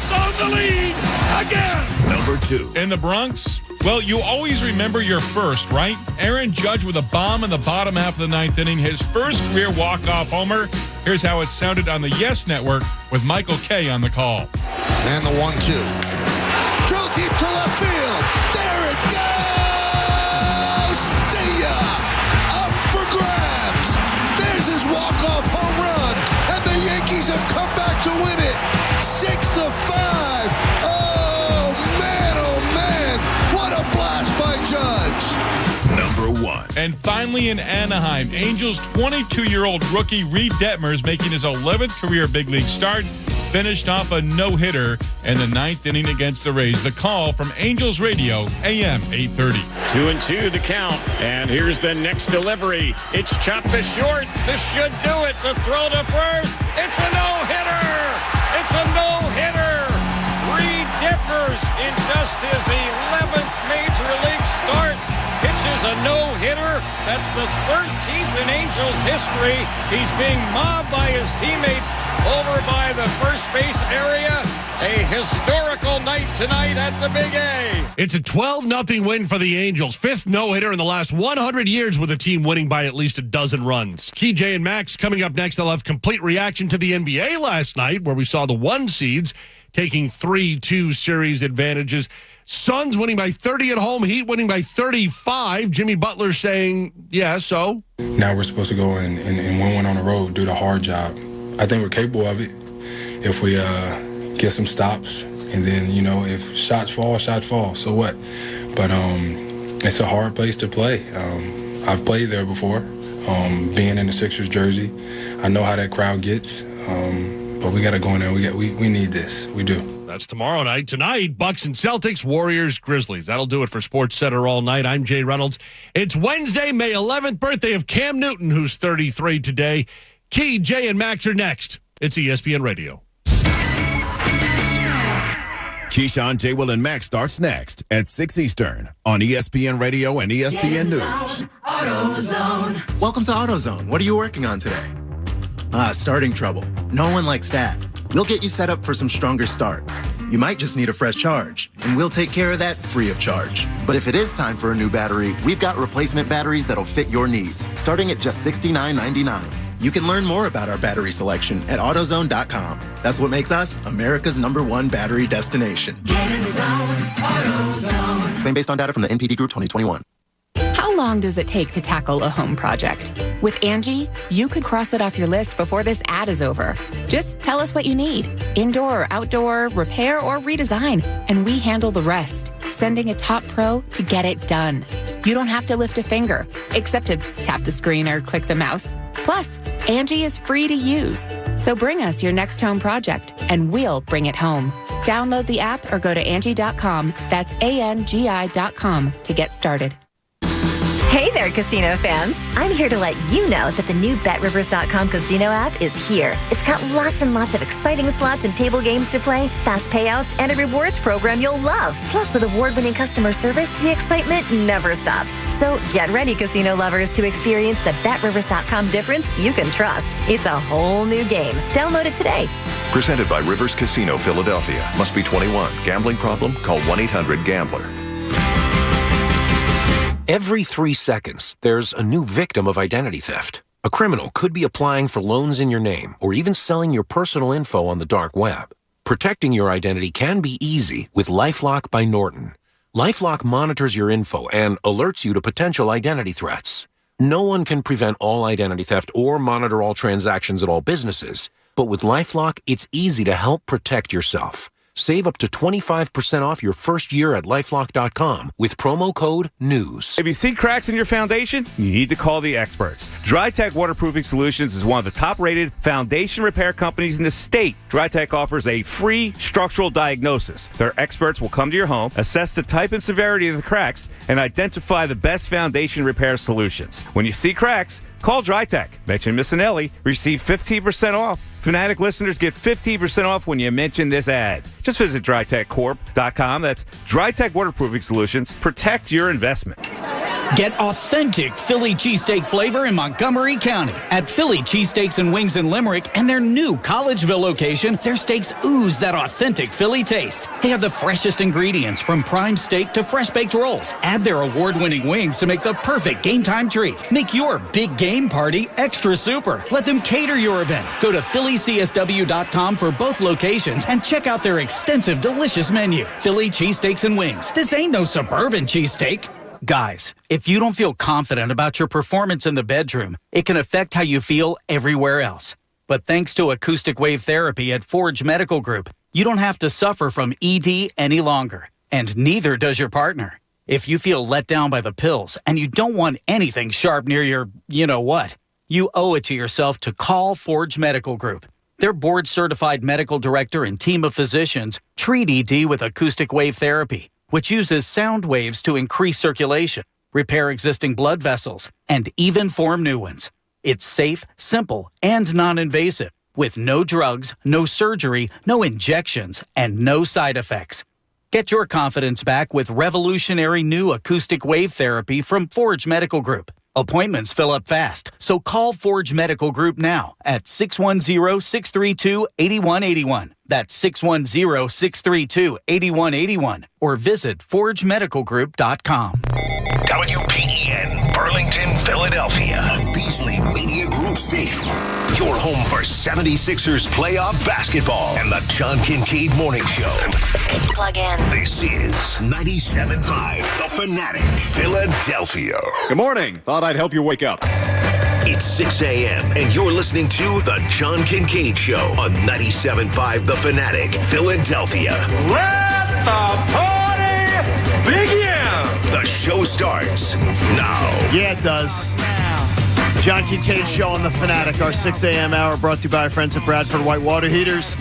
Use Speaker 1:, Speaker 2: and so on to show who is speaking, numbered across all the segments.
Speaker 1: takes on the lead again.
Speaker 2: Number 2.
Speaker 3: In the Bronx, well, you always remember your first, right? Aaron Judge with a bomb in the bottom half of the ninth inning, his first career walk-off homer. Here's how it sounded on the Yes Network with Michael Kay on the call.
Speaker 4: And the 1-2. Drill deep to left field. There it goes. See ya. Up for grabs. There's his walk-off home run. And the Yankees have come back to win it. 6-5. Oh, man. What a blast by Judge.
Speaker 2: Number 1.
Speaker 3: And finally in Anaheim, Angels 22-year-old rookie Reed Detmers making his 11th career big league start. Finished off a no-hitter in the ninth inning against the Rays. The call from Angels Radio, AM 830.
Speaker 5: 2-2 the count, and here's the next delivery. It's chopped to short. This should do it. The throw to first. It's a no-hitter. It's a no-hitter. Reed Detmers in just his 11th major league start pitches a no-hitter. That's the 13th in Angels history. He's being mobbed by his teammates over by the first base area. A historical night tonight at the Big A.
Speaker 1: It's a 12-0 win for the Angels. 5th no-hitter in the last 100 years with a team winning by at least a dozen runs. KJ and Max coming up next. They'll have complete reaction to the NBA last night where we saw the 1 seeds taking 3-2 series advantages. Suns winning by 30 at home, Heat winning by 35. Jimmy Butler saying, yeah, so?
Speaker 6: Now we're supposed to go and win one on the road, do the hard job. I think we're capable of it if we get some stops. And then, if shots fall, so what? But it's a hard place to play. I've played there before, being in the Sixers jersey. I know how that crowd gets, but we got to go in there. We need this. We do.
Speaker 1: That's tomorrow night. Tonight, Bucks and Celtics, Warriors, Grizzlies. That'll do it for Sports Center all night. I'm Jay Reynolds. It's Wednesday, May 11th, birthday of Cam Newton, who's 33 today. Key, Jay, and Max are next. It's ESPN Radio.
Speaker 2: Keyshawn, J. Will, and Max starts next at 6 Eastern on ESPN Radio and ESPN News.
Speaker 7: AutoZone. Welcome to AutoZone. What are you working on today? Starting trouble. No one likes that. We'll get you set up for some stronger starts. You might just need a fresh charge, and we'll take care of that free of charge. But if it is time for a new battery, we've got replacement batteries that'll fit your needs, starting at just $69.99. You can learn more about our battery selection at AutoZone.com. That's what makes us America's #1 battery destination.
Speaker 8: Get in the zone, AutoZone.
Speaker 7: Claim based on data from the NPD Group 2021.
Speaker 9: How long does it take to tackle a home project? With Angie, you could cross it off your list before this ad is over. Just tell us what you need. Indoor or outdoor, repair or redesign. And we handle the rest, sending a top pro to get it done. You don't have to lift a finger, except to tap the screen or click the mouse. Plus, Angie is free to use. So bring us your next home project, and we'll bring it home. Download the app or go to Angie.com. That's ANGI.com to get started.
Speaker 10: Hey there, casino fans. I'm here to let you know that the new BetRivers.com casino app is here. It's got lots and lots of exciting slots and table games to play, fast payouts, and a rewards program you'll love. Plus, with award-winning customer service, the excitement never stops. So get ready, casino lovers, to experience the BetRivers.com difference you can trust. It's a whole new game. Download it today.
Speaker 11: Presented by Rivers Casino, Philadelphia. Must be 21. Gambling problem? Call 1-800-GAMBLER.
Speaker 12: Every 3 seconds, there's a new victim of identity theft. A criminal could be applying for loans in your name or even selling your personal info on the dark web. Protecting your identity can be easy with LifeLock by Norton. LifeLock monitors your info and alerts you to potential identity threats. No one can prevent all identity theft or monitor all transactions at all businesses, but with LifeLock, it's easy to help protect yourself. Save up to 25% off your first year at LifeLock.com with promo code NEWS.
Speaker 13: If you see cracks in your foundation, you need to call the experts. DryTech Waterproofing Solutions is one of the top-rated foundation repair companies in the state. DryTech offers a free structural diagnosis. Their experts will come to your home, assess the type and severity of the cracks, and identify the best foundation repair solutions. When you see cracks, call DryTech. Mention Missinelli. Receive 15% off. Fanatic listeners get 15% off when you mention this ad. Just visit DryTechCorp.com. That's DryTech Waterproofing Solutions. Protect your investment.
Speaker 14: Get authentic Philly cheesesteak flavor in Montgomery County at Philly Cheesesteaks and Wings in Limerick and their new Collegeville location. Their steaks ooze that authentic Philly taste. They have the freshest ingredients from prime steak to fresh baked rolls. Add their award-winning wings to make the perfect game time treat. Make your big game party extra super. Let them cater your event. Go to phillycsw.com for both locations and check out their extensive, delicious menu. Philly Cheesesteaks and Wings. This ain't no suburban cheesesteak. Guys, if you don't feel confident about your performance in the bedroom, it can affect how you feel everywhere else. But thanks to acoustic wave therapy at Forge Medical Group, you don't have to suffer from ED any longer. And neither does your partner. If you feel let down by the pills and you don't want anything sharp near your you-know-what, you owe it to yourself to call Forge Medical Group. Their board-certified medical director and team of physicians treat ED with acoustic wave therapy, which uses sound waves to increase circulation, repair existing blood vessels, and even form new ones. It's safe, simple, and non-invasive, with no drugs, no surgery, no injections, and no side effects. Get your confidence back with revolutionary new acoustic wave therapy from Forge Medical Group. Appointments fill up fast, so call Forge Medical Group now at 610-632-8181. That's 610-632-8181. Or visit forgemedicalgroup.com.
Speaker 15: WPEN, Burlington, Philadelphia. A Beasley Media Group station. Your home for 76ers playoff basketball and the John Kincade Morning Show.
Speaker 10: Plug in.
Speaker 15: This is 97.5 The Fanatic, Philadelphia.
Speaker 16: Good morning. Thought I'd help you wake up.
Speaker 15: It's 6 a.m. and you're listening to The John Kincade Show on 97.5 The Fanatic, Philadelphia.
Speaker 17: Let the party begin!
Speaker 15: The show starts now.
Speaker 18: Yeah, it does. John Kincade Show on The Fanatic, our 6 a.m. hour brought to you by our friends at Bradford White Water Heaters.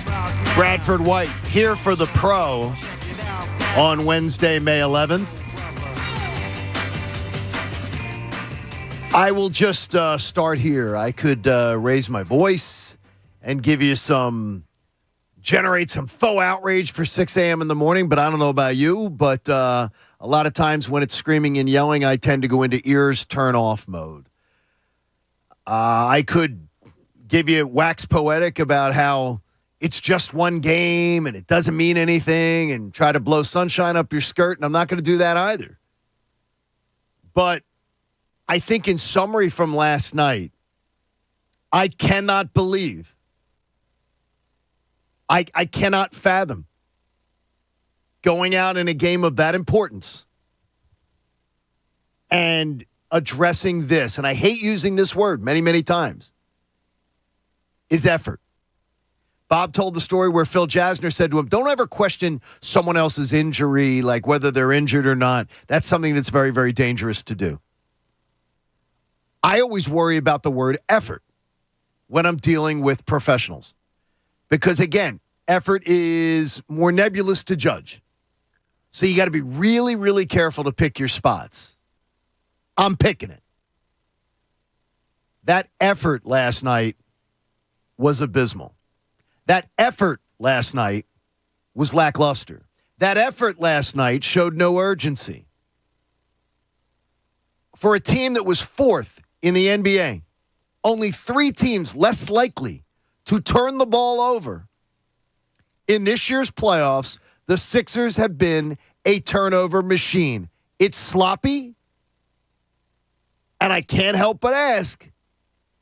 Speaker 18: Bradford White here for the Pro on Wednesday, May 11th. I will just start here. I could raise my voice and give you generate some faux outrage for 6 a.m. in the morning, but I don't know about you. But a lot of times when it's screaming and yelling, I tend to go into ears turn off mode. I could give you wax poetic about how it's just one game and it doesn't mean anything and try to blow sunshine up your skirt, and I'm not going to do that either. But I think in summary from last night, I cannot believe, I cannot fathom going out in a game of that importance and addressing this, and I hate using this word many, many times, is effort. Bob told the story where Phil Jasner said to him, don't ever question someone else's injury, like whether they're injured or not. That's something that's very, very dangerous to do. I always worry about the word effort when I'm dealing with professionals. Because, again, effort is more nebulous to judge. So you got to be really, really careful to pick your spots. I'm picking it. That effort last night was abysmal. That effort last night was lackluster. That effort last night showed no urgency. For a team that was fourth in the NBA, only 3 teams less likely to turn the ball over. In this year's playoffs, the Sixers have been a turnover machine. It's sloppy, and I can't help but ask,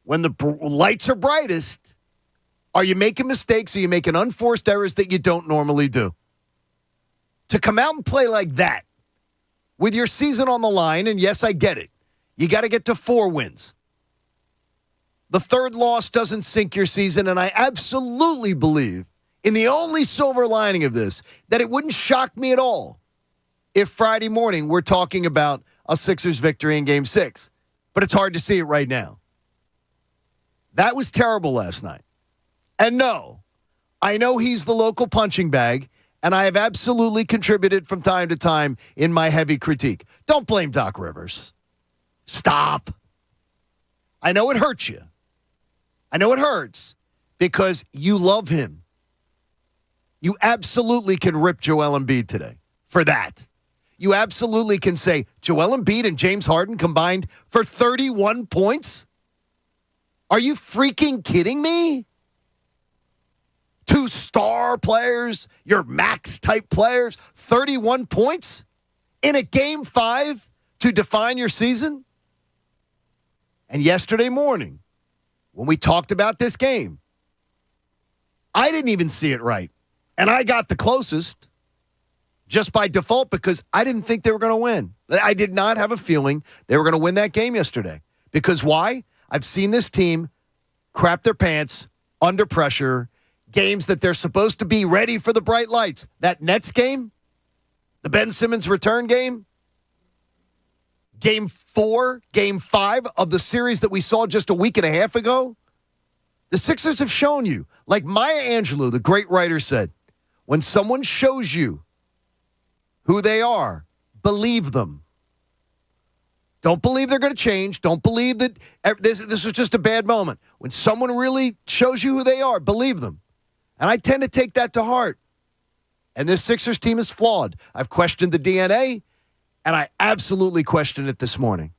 Speaker 18: when the lights are brightest, are you making mistakes? Are you making unforced errors that you don't normally do? To come out and play like that with your season on the line, and yes, I get it. You got to get to 4 wins. The 3rd loss doesn't sink your season, and I absolutely believe in the only silver lining of this, that it wouldn't shock me at all if Friday morning we're talking about a Sixers victory in Game 6. But it's hard to see it right now. That was terrible last night. And no, I know he's the local punching bag, and I have absolutely contributed from time to time in my heavy critique. Don't blame Doc Rivers. Stop. I know it hurts you. I know it hurts because you love him. You absolutely can rip Joel Embiid today for that. You absolutely can say Joel Embiid and James Harden combined for 31 points? Are you freaking kidding me? 2 star players, your max-type players, 31 points in a Game 5 to define your season? And yesterday morning, when we talked about this game, I didn't even see it right. And I got the closest just by default because I didn't think they were going to win. I did not have a feeling they were going to win that game yesterday. Because why? I've seen this team crap their pants under pressure, games that they're supposed to be ready for the bright lights. That Nets game, the Ben Simmons return game, Game 4, Game 5 of the series that we saw just a week and a half ago, the Sixers have shown you, like Maya Angelou, the great writer, said, when someone shows you who they are, believe them. Don't believe they're going to change. Don't believe that this was just a bad moment. When someone really shows you who they are, believe them. And I tend to take that to heart. And this Sixers team is flawed. I've questioned the DNA, and I absolutely questioned it this morning.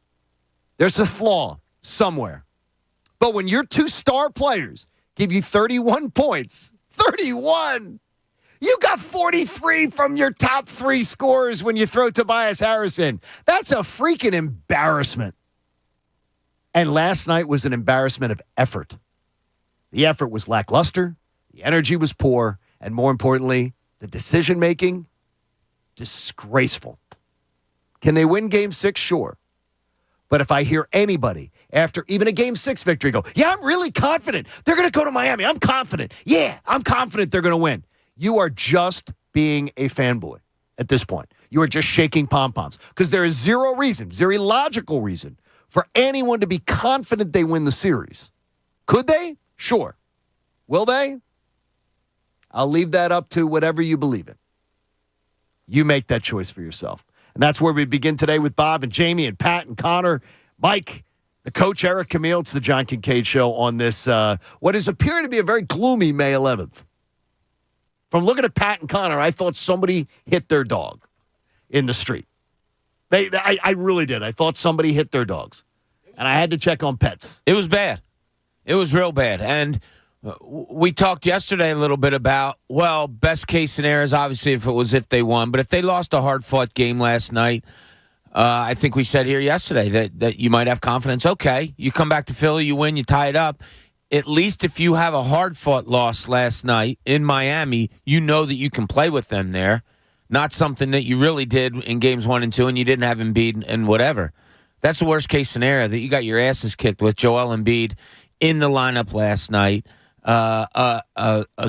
Speaker 18: There's a flaw somewhere. But when your 2 star players give you 31 points, 31, you got 43 from your top 3 scorers when you throw Tobias Harris in. That's a freaking embarrassment. And last night was an embarrassment of effort. The effort was lackluster, the energy was poor, and more importantly, the decision-making, disgraceful. Can they win Game 6? Sure. But if I hear anybody after even a Game 6 victory go, yeah, I'm really confident they're going to go to Miami. I'm confident. Yeah, I'm confident they're going to win. You are just being a fanboy at this point. You are just shaking pom-poms because there is zero reason, zero logical reason for anyone to be confident they win the series. Could they? Sure. Will they? I'll leave that up to whatever you believe in. You make that choice for yourself. And that's where we begin today with Bob and Jamie and Pat and Connor, Mike, the coach, Eric Camille. It's the John Kincade Show on this, what is appearing to be a very gloomy May 11th. From looking at Pat and Connor, I thought somebody hit their dog in the street. I really did. I thought somebody hit their dogs. And I had to check on pets.
Speaker 19: It was bad. It was real bad. And we talked yesterday a little bit about, well, best case scenario is obviously if they won. But if they lost a hard-fought game last night, I think we said here yesterday that you might have confidence. Okay, you come back to Philly, you win, you tie it up. At least if you have a hard-fought loss last night in Miami, you know that you can play with them there. Not something that you really did in games 1 and 2, and you didn't have Embiid and whatever. That's the worst-case scenario, that you got your asses kicked with Joel Embiid in the lineup last night. A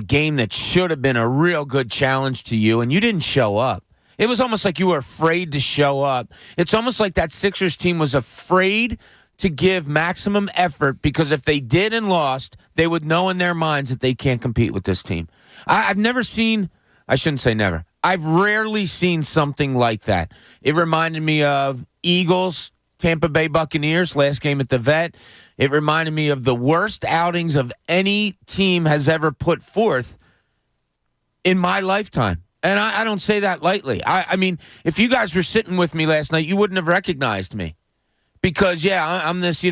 Speaker 19: game that should have been a real good challenge to you, and you didn't show up. It was almost like you were afraid to show up. It's almost like that Sixers team was afraid to give maximum effort because if they did and lost, they would know in their minds that they can't compete with this team. I've never seen, I shouldn't say never, I've rarely seen something like that. It reminded me of Eagles, Tampa Bay Buccaneers, last game at the Vet. It reminded me of the worst outings of any team has ever put forth in my lifetime. And I don't say that lightly. I mean, if you guys were sitting with me last night, you wouldn't have recognized me. Because, yeah, I'm this,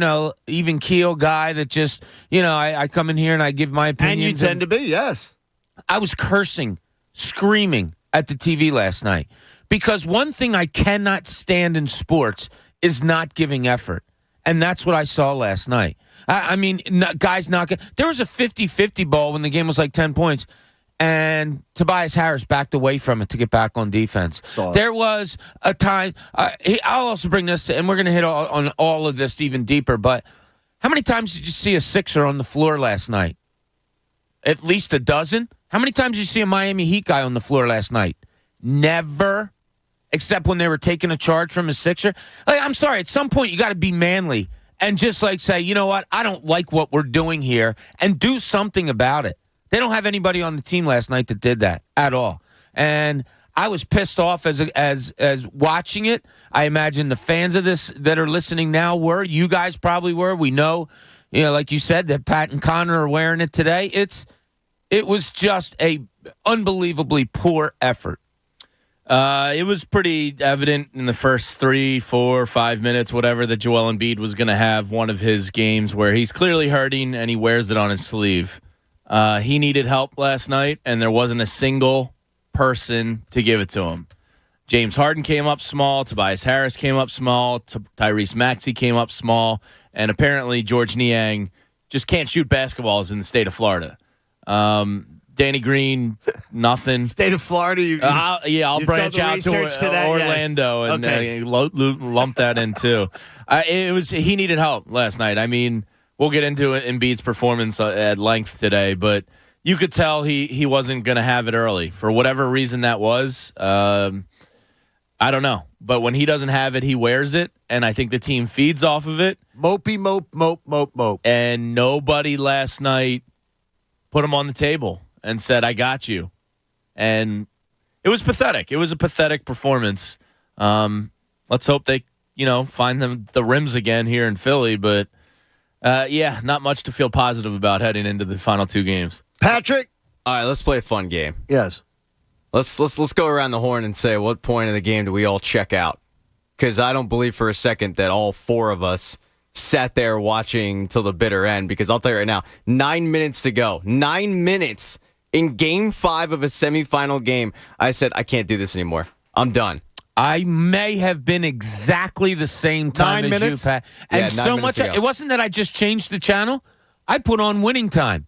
Speaker 19: even keel guy that just, I come in here and I give my opinions.
Speaker 18: And you tend to be, yes.
Speaker 19: I was cursing, screaming at the TV last night. Because one thing I cannot stand in sports is not giving effort. And that's what I saw last night. I mean, guys knocking. There was a 50-50 ball when the game was like 10 points. And Tobias Harris backed away from it to get back on defense. There was a time. I'll also bring this, and we're going to hit on all of this even deeper. But how many times did you see a Sixer on the floor last night? At least a dozen. How many times did you see a Miami Heat guy on the floor last night? Never, except when they were taking a charge from a Sixer. I'm sorry. At some point, you got to be manly and just say, you know what? I don't like what we're doing here, and do something about it. They don't have anybody on the team last night that did that at all. And I was pissed off as watching it. I imagine the fans of this that are listening now were. You guys probably were. We know, like you said, that Pat and Connor are wearing it today. It was just a unbelievably poor effort.
Speaker 20: It was pretty evident in the first 3, 4, 5 minutes, whatever, that Joel Embiid was going to have one of his games where he's clearly hurting and he wears it on his sleeve. He needed help last night, and there wasn't a single person to give it to him. James Harden came up small. Tobias Harris came up small. Tyrese Maxey came up small. And apparently George Niang just can't shoot basketballs in the state of Florida. Danny Green, nothing.
Speaker 18: State of Florida?
Speaker 20: I'll branch out to Orlando and lump that in too. He needed help last night. I mean, we'll get into Embiid's performance at length today, but you could tell he wasn't going to have it early. For whatever reason that was, I don't know. But when he doesn't have it, he wears it, and I think the team feeds off of it.
Speaker 18: Mopey, mope.
Speaker 20: And nobody last night put him on the table and said, I got you. And it was pathetic. It was a pathetic performance. Let's hope they, find the rims again here in Philly. But, not much to feel positive about heading into the final 2 games.
Speaker 18: Patrick?
Speaker 21: All right, let's play a fun game.
Speaker 18: Yes.
Speaker 21: Let's go around the horn and say, what point of the game do we all check out? Because I don't believe for a second that all 4 of us sat there watching till the bitter end, because I'll tell you right now, 9 minutes to go. 9 minutes in Game 5 of a semifinal game. I said, I can't do this anymore. I'm done.
Speaker 19: I may have been exactly the same time
Speaker 18: 9
Speaker 19: as
Speaker 18: minutes?
Speaker 19: you, Pat. And
Speaker 21: Yeah, 9
Speaker 19: so
Speaker 21: minutes
Speaker 19: much,
Speaker 21: ago.
Speaker 19: it wasn't that I just changed the channel. I put on Winning Time.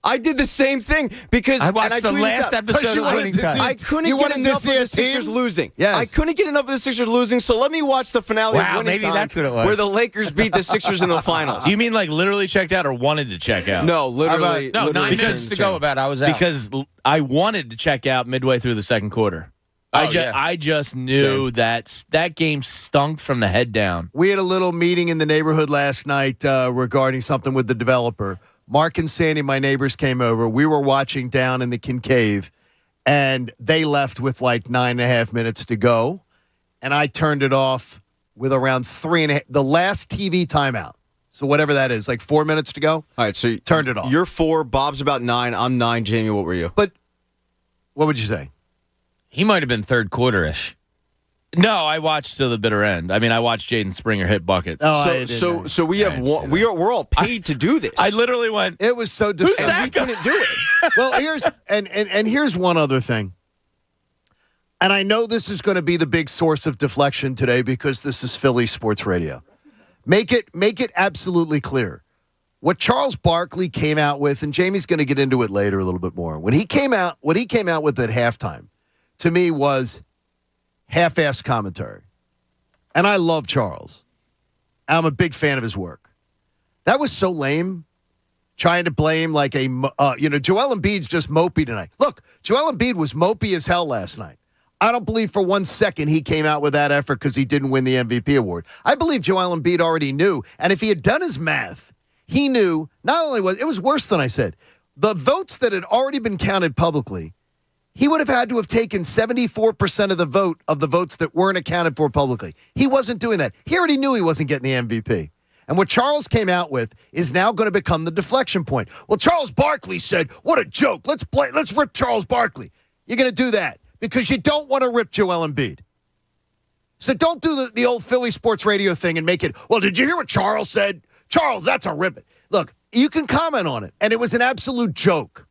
Speaker 21: I did the same thing because
Speaker 19: I watched
Speaker 21: and
Speaker 19: the
Speaker 21: tweeted
Speaker 19: last
Speaker 21: this out.
Speaker 19: episode of Winning Time.
Speaker 21: I couldn't get enough of the Sixers losing.
Speaker 18: Yes.
Speaker 21: I couldn't get enough of the Sixers losing, so let me watch the finale of
Speaker 19: Wow,
Speaker 21: Winning
Speaker 19: maybe
Speaker 21: Time,
Speaker 19: that's what it was.
Speaker 21: where the Lakers beat the Sixers in the finals.
Speaker 20: Do you mean like literally checked out or wanted to check out?
Speaker 21: No, literally.
Speaker 19: No, 9 minutes to go about. I was out.
Speaker 20: Because I wanted to check out midway through the second quarter. I just knew that game stunk from the head down.
Speaker 18: We had a little meeting in the neighborhood last night regarding something with the developer. Mark and Sandy, my neighbors, came over. We were watching down in the Kincade, and they left with like 9.5 minutes to go. And I turned it off with around 3.5, the last TV timeout. So whatever that is, like 4 minutes to go.
Speaker 21: All right, so
Speaker 18: turned it off.
Speaker 21: You're 4, Bob's about 9, I'm 9. Jamie, what were you?
Speaker 18: But what would you say?
Speaker 20: He might have been third quarter-ish. No, I watched till the bitter end. I mean, I watched Jaden Springer hit buckets.
Speaker 21: So we have one, we're all paid to do this.
Speaker 20: I literally went.
Speaker 18: It was so disgusting.
Speaker 21: And we couldn't do it.
Speaker 18: Well, here's one other thing. And I know this is going to be the big source of deflection today because this is Philly sports radio. Make it absolutely clear. What Charles Barkley came out with, and Jamie's going to get into it later a little bit more. What he came out with at halftime, to me, was half-assed commentary. And I love Charles. I'm a big fan of his work. That was so lame, trying to blame like Joel Embiid's just mopey tonight. Look, Joel Embiid was mopey as hell last night. I don't believe for 1 second he came out with that effort because he didn't win the MVP award. I believe Joel Embiid already knew, and if he had done his math, he knew not only it was worse than I said, the votes that had already been counted publicly, he would have had to have taken 74% of the votes that weren't accounted for publicly. He wasn't doing that. He already knew he wasn't getting the MVP. And what Charles came out with is now going to become the deflection point. Well, Charles Barkley said, what a joke. Let's rip Charles Barkley. You're going to do that because you don't want to rip Joel Embiid. So don't do the old Philly sports radio thing and make it, well, did you hear what Charles said? Charles, that's a rip. Look, you can comment on it. And it was an absolute joke.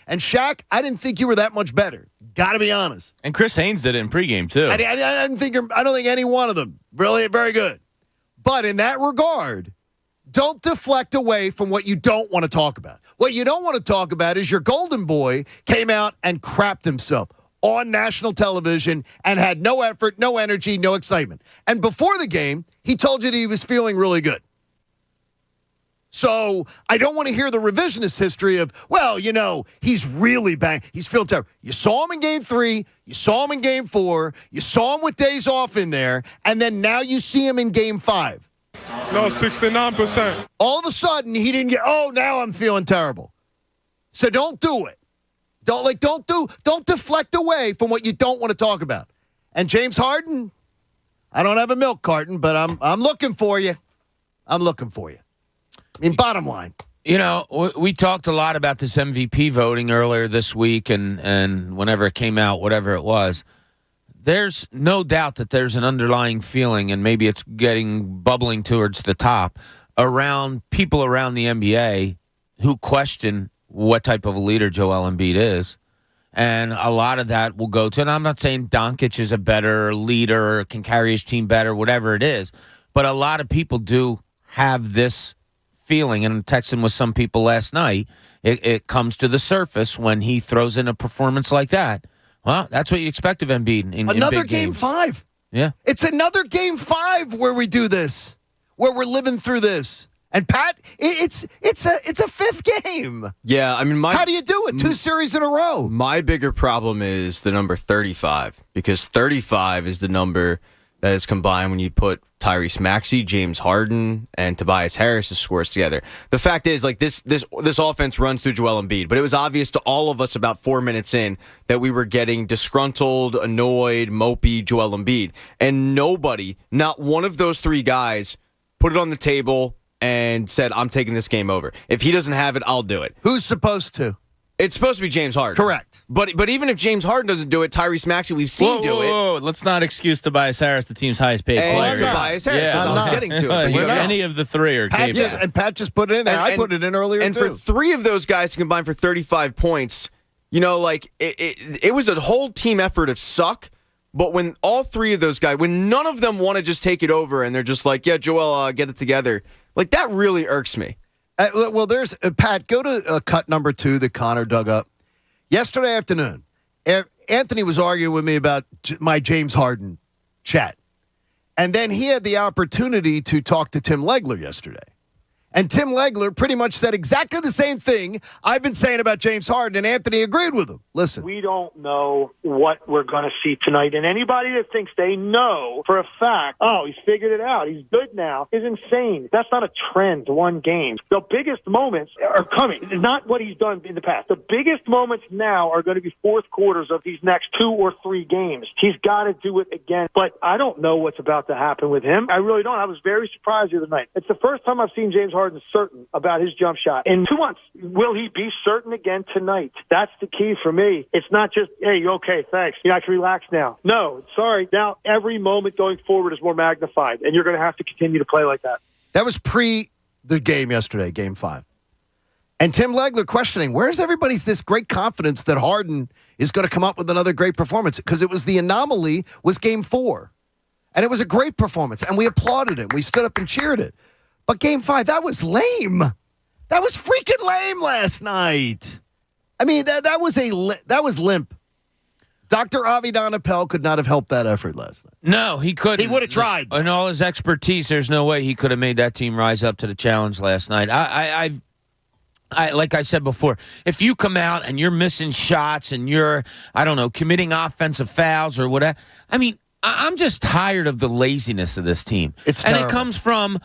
Speaker 18: And Shaq, I didn't think you were that much better. Got to be honest.
Speaker 20: And Chris Haynes did it in pregame too.
Speaker 18: I don't think any one of them really very good. But in that regard, don't deflect away from what you don't want to talk about. What you don't want to talk about is your golden boy came out and crapped himself on national television and had no effort, no energy, no excitement. And before the game, he told you that he was feeling really good. So I don't want to hear the revisionist history of, well, he's really banged. He's feeling terrible. You saw him in Game 3. You saw him in Game 4. You saw him with days off in there. And then now you see him in Game 5.
Speaker 22: No, 69%.
Speaker 18: All of a sudden, he didn't get, now I'm feeling terrible. So don't do it. Don't deflect away from what you don't want to talk about. And James Harden, I don't have a milk carton, but I'm looking for you. I'm looking for you. I mean, bottom line.
Speaker 19: We talked a lot about this MVP voting earlier this week and whenever it came out, whatever it was. there's no doubt that there's an underlying feeling, and maybe it's bubbling towards the top, around people around the NBA who question what type of a leader Joel Embiid is. And a lot of that will go to, and I'm not saying Doncic is a better leader or can carry his team better, whatever it is, but a lot of people do have this feeling, and I'm texting with some people last night, it comes to the surface when he throws in a performance like that. Well, that's what you expect of Embiid in
Speaker 18: another
Speaker 19: big
Speaker 18: game
Speaker 19: games.
Speaker 18: 5.
Speaker 19: Yeah.
Speaker 18: It's another game 5 where we do this, where we're living through this. And Pat, it's a fifth game.
Speaker 21: Yeah, I mean,
Speaker 18: how do you do it? 2 series in a row.
Speaker 21: My bigger problem is the number 35, because 35 is the number that is combined when you put Tyrese Maxey, James Harden, and Tobias Harris' scores together. The fact is, like, this offense runs through Joel Embiid, but it was obvious to all of us about 4 minutes in that we were getting disgruntled, annoyed, mopey Joel Embiid. And nobody, not one of those 3 guys, put it on the table and said, I'm taking this game over. If he doesn't have it, I'll do it.
Speaker 18: Who's supposed to?
Speaker 21: It's supposed to be James Harden.
Speaker 18: Correct.
Speaker 21: But even if James Harden doesn't do it, Tyrese Maxey, we've seen do it.
Speaker 20: Whoa. Let's not excuse Tobias Harris, the team's highest paid player.
Speaker 21: Tobias Harris.
Speaker 20: Yeah,
Speaker 21: I was getting to it.
Speaker 20: Any of the 3 are capable.
Speaker 18: And Pat just put it in there. I put it in earlier,
Speaker 21: and
Speaker 18: too.
Speaker 21: For 3 of those guys to combine for 35 points, like, it was a whole team effort of suck. But when all 3 of those guys, when none of them want to just take it over and they're just like, yeah, Joel, get it together, like, that really irks me.
Speaker 18: Well, there's Pat, go to cut number 2 that Connor dug up. Yesterday afternoon, Anthony was arguing with me about my James Harden chat. And then he had the opportunity to talk to Tim Legler yesterday. And Tim Legler pretty much said exactly the same thing I've been saying about James Harden, and Anthony agreed with him. Listen.
Speaker 3: We don't know what we're going to see tonight, and anybody that thinks they know for a fact, oh, he's figured it out, he's good now, is insane. That's not a trend, one game. The biggest moments are coming. It's not what he's done in the past. The biggest moments now are going to be fourth quarters of these next 2 or 3 games. He's got to do it again, but I don't know what's about to happen with him. I really don't. I was very surprised the other night. It's the first time I've seen James Harden certain about his jump shot in 2 months. Will he be certain again tonight? That's the key for me. It's not just, hey, okay, thanks, I can relax now. No, sorry. Now every moment going forward is more magnified, and you're going to have to continue to play like that.
Speaker 18: That was pre the game yesterday, game 5. And Tim Legler questioning, where's everybody's this great confidence that Harden is going to come up with another great performance? Because it was the anomaly was game 4. And it was a great performance, and we applauded it. We stood up and cheered it. But game 5, that was lame. That was freaking lame last night. I mean, that was limp. Dr. Avi Donapel could not have helped that effort last night.
Speaker 19: No, he couldn't.
Speaker 18: He would have tried.
Speaker 19: In all his expertise, there's no way he could have made that team rise up to the challenge last night. I like I said before, if you come out and you're missing shots and you're, committing offensive fouls or whatever, I'm just tired of the laziness of this team.
Speaker 18: It's terrible.
Speaker 19: It comes from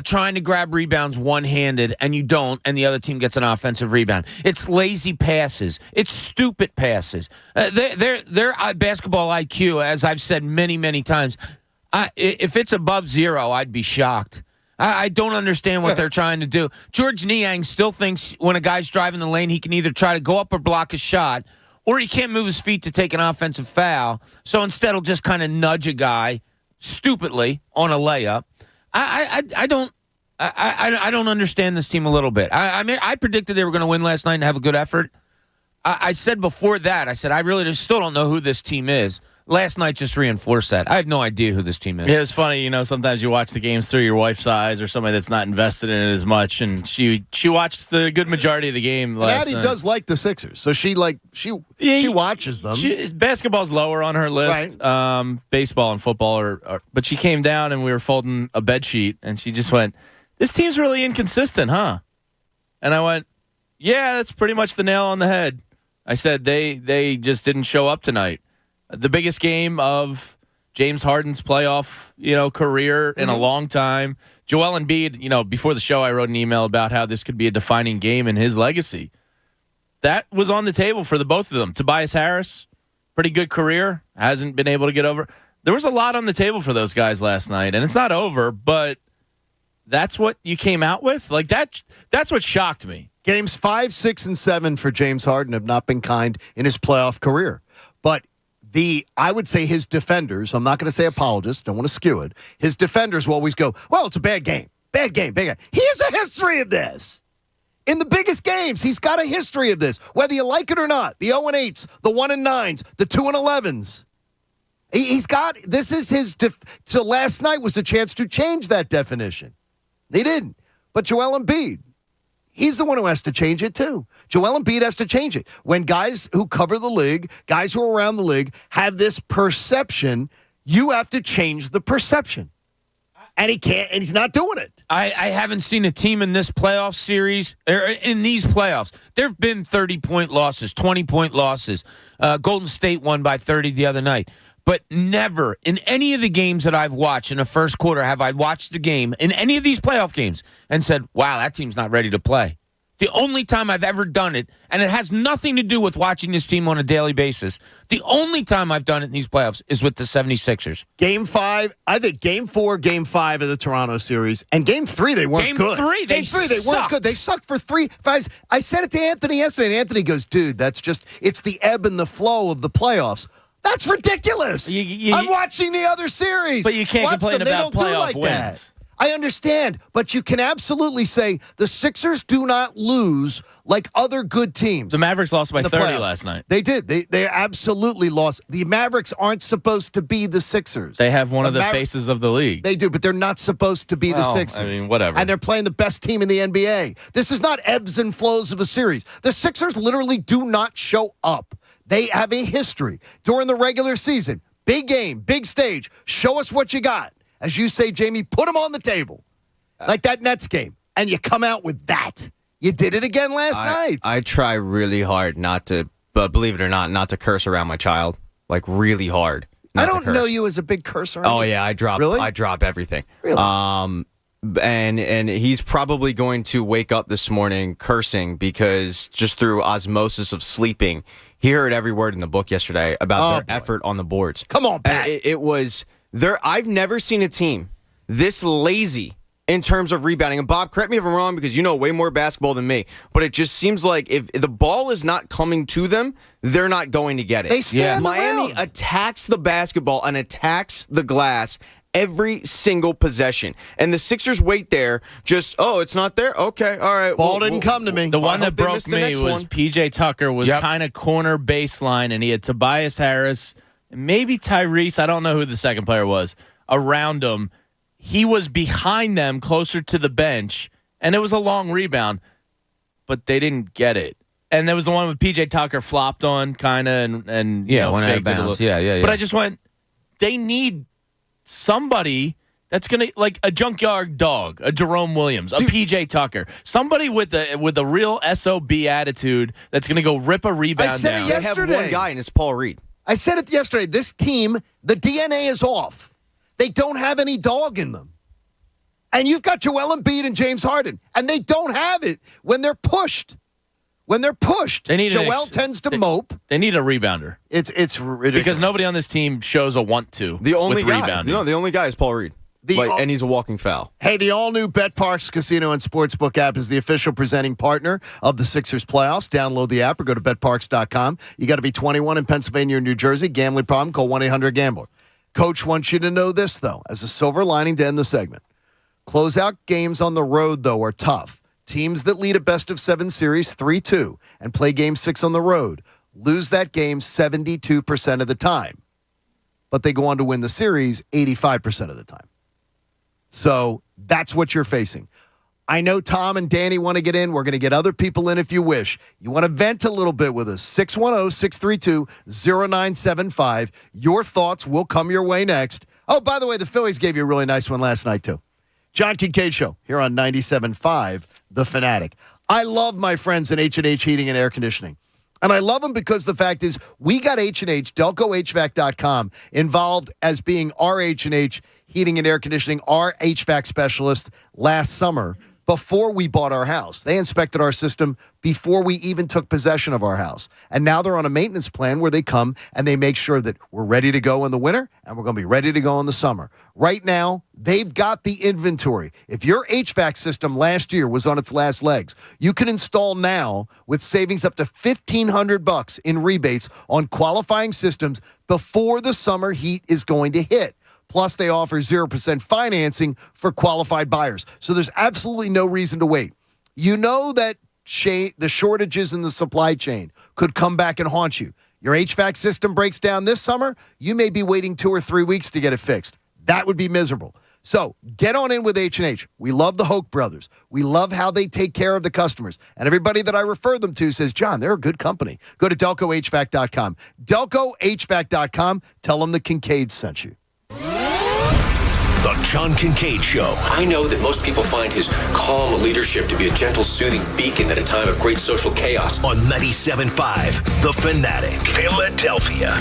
Speaker 19: trying to grab rebounds one-handed, and you don't, and the other team gets an offensive rebound. It's lazy passes. It's stupid passes. Their basketball IQ, as I've said many, many times, if it's above 0, I'd be shocked. I don't understand what they're trying to do. George Niang still thinks when a guy's driving the lane, he can either try to go up or block a shot, or he can't move his feet to take an offensive foul. So instead, he'll just kind of nudge a guy stupidly on a layup. I don't understand this team a little bit. I predicted they were going to win last night and have a good effort. I said before that, I really just still don't know who this team is. Last night just reinforced that. I have no idea who this team is.
Speaker 20: Yeah, it's funny, sometimes you watch the games through your wife's eyes or somebody that's not invested in it as much, and she watched the good majority of the game last night.
Speaker 18: Addie does like the Sixers, so she watches them.
Speaker 20: Basketball's lower on her list. Right. Baseball and football but she came down and we were folding a bed sheet, and she just went, "This team's really inconsistent, huh?" And I went, "Yeah, that's pretty much the nail on the head." I said they just didn't show up tonight. The biggest game of James Harden's playoff, career in a long time. Joel Embiid, before the show, I wrote an email about how this could be a defining game in his legacy. That was on the table for the both of them. Tobias Harris, pretty good career, hasn't been able to get over. There was a lot on the table for those guys last night, and it's not over, but that's what you came out with? Like, that's what shocked me.
Speaker 18: Games 5, 6, and 7 for James Harden have not been kind in his playoff career. But I would say his defenders, I'm not going to say apologists, don't want to skew it. His defenders will always go, well, it's a bad game. Bad game, bad game. He has a history of this. In the biggest games, he's got a history of this, whether you like it or not. The 0-8s, the 1-9s, the 2-11s. He's got, this is his, so last night was a chance to change that definition. They didn't. But Joel Embiid, he's the one who has to change it too. Joel Embiid has to change it. When guys who cover the league, guys who are around the league, have this perception, you have to change the perception. And he can't, and he's not doing it.
Speaker 19: I haven't seen a team in this playoff series, or in these playoffs. There have been 30-point losses, 20-point losses. Golden State won by 30 the other night. But never in any of the games that I've watched in the first quarter have I watched the game in any of these playoff games and said, wow, that team's not ready to play. The only time I've ever done it, and it has nothing to do with watching this team on a daily basis, the only time I've done it in these playoffs is with the 76ers.
Speaker 18: Game 5, I think Game 4, Game 5 of the Toronto series, and Game 3 they weren't good.
Speaker 19: Game 3 they
Speaker 18: weren't good. They sucked for 3 5. I said it to Anthony yesterday, and Anthony goes, dude, it's the ebb and the flow of the playoffs. That's ridiculous. I'm watching the other series.
Speaker 20: But you can't complain about playoff wins.
Speaker 18: That. I understand, but you can absolutely say the Sixers do not lose like other good teams.
Speaker 20: The Mavericks lost by 30
Speaker 18: playoffs.
Speaker 20: last night.
Speaker 18: They did. They absolutely lost. The Mavericks aren't supposed to be the Sixers.
Speaker 20: They have one of the faces of the league.
Speaker 18: They do, but they're not supposed to be the Sixers.
Speaker 20: I mean, whatever.
Speaker 18: And they're playing the best team in the NBA. This is not ebbs and flows of a series. The Sixers literally do not show up. They have a history during the regular season. Big game, big stage. Show us what you got. As you say, Jamie, put them on the table. Like that Nets game. And you come out with that. You did it again last night.
Speaker 21: I try really hard not to, but believe it or not to curse around my child. Like really hard.
Speaker 18: I don't know you as a big cursor.
Speaker 21: Oh, yeah. I drop everything.
Speaker 18: Really?
Speaker 21: And he's probably going to wake up this morning cursing because just through osmosis of sleeping, he heard every word in the book yesterday about their effort on the boards.
Speaker 18: Come on, Pat.
Speaker 21: It was there. I've never seen a team this lazy in terms of rebounding. And Bob, correct me if I'm wrong because you know way more basketball than me. But it just seems like if the ball is not coming to them, they're not going to get it.
Speaker 18: They stand
Speaker 21: Miami
Speaker 18: around.
Speaker 21: attacks the basketball and attacks the glass every single possession. And the Sixers wait there, it's not there? Okay, all right.
Speaker 18: Ball didn't come to me.
Speaker 20: The one that broke me was P.J. Tucker was kind of corner baseline, and he had Tobias Harris, maybe Tyrese, I don't know who the second player was, around him. He was behind them, closer to the bench, and it was a long rebound, but they didn't get it. And there was the one with P.J. Tucker flopped on, kind of, and
Speaker 19: went out of bounds. Yeah.
Speaker 20: But I just went, they need somebody that's going to, like a junkyard dog, a Jerome Williams, a P.J. Tucker, somebody with a real SOB attitude that's going to go rip a rebound down.
Speaker 18: I said it yesterday.
Speaker 21: They have one guy, and it's Paul Reed.
Speaker 18: I said it yesterday. This team, the DNA is off. They don't have any dog in them. And you've got Joel Embiid and James Harden, and they don't have it when they're pushed. When they're pushed, Joel tends to mope.
Speaker 20: They need a rebounder.
Speaker 18: It's ridiculous.
Speaker 20: Because nobody on this team shows a want to
Speaker 21: the only
Speaker 20: with
Speaker 21: guy,
Speaker 20: rebounding.
Speaker 21: No, the only guy is Paul Reed. And he's a walking foul.
Speaker 18: Hey, the all-new BetParks Casino and Sportsbook app is the official presenting partner of the Sixers playoffs. Download the app or go to betparks.com. You got to be 21 in Pennsylvania or New Jersey. Gambling problem, call 1-800-GAMBLER. Coach wants you to know this, though, as a silver lining to end the segment. Closeout games on the road, though, are tough. Teams that lead a best-of-7 series 3-2 and play Game 6 on the road lose that game 72% of the time. But they go on to win the series 85% of the time. So that's what you're facing. I know Tom and Danny want to get in. We're going to get other people in if you wish. You want to vent a little bit with us. 610-632-0975. Your thoughts will come your way next. Oh, by the way, the Phillies gave you a really nice one last night, too. John Kincade Show here on 97.5 The Fanatic. I love my friends at H&H Heating and Air Conditioning. And I love them because the fact is we got H&H, DelcoHVAC.com, involved as being our H&H Heating and Air Conditioning, our HVAC specialist last summer. before we bought our house. They inspected our system before we even took possession of our house. And now they're on a maintenance plan where they come and they make sure that we're ready to go in the winter and we're going to be ready to go in the summer. Right now, they've got the inventory. If your HVAC system last year was on its last legs, you can install now with savings up to $1,500 in rebates on qualifying systems before the summer heat is going to hit. Plus, they offer 0% financing for qualified buyers. So there's absolutely no reason to wait. You know that the shortages in the supply chain could come back and haunt you. Your HVAC system breaks down this summer, you may be waiting 2 or 3 weeks to get it fixed. That would be miserable. So get on in with H&H. We love the Hoke brothers. We love how they take care of the customers. And everybody that I refer them to says, John, they're a good company. Go to DelcoHVAC.com. DelcoHVAC.com. Tell them the Kincade sent you.
Speaker 15: The John Kincade Show.
Speaker 4: I know that most people find his calm leadership to be a gentle, soothing beacon at a time of great social chaos.
Speaker 15: On 97.5 The Fanatic, Philadelphia.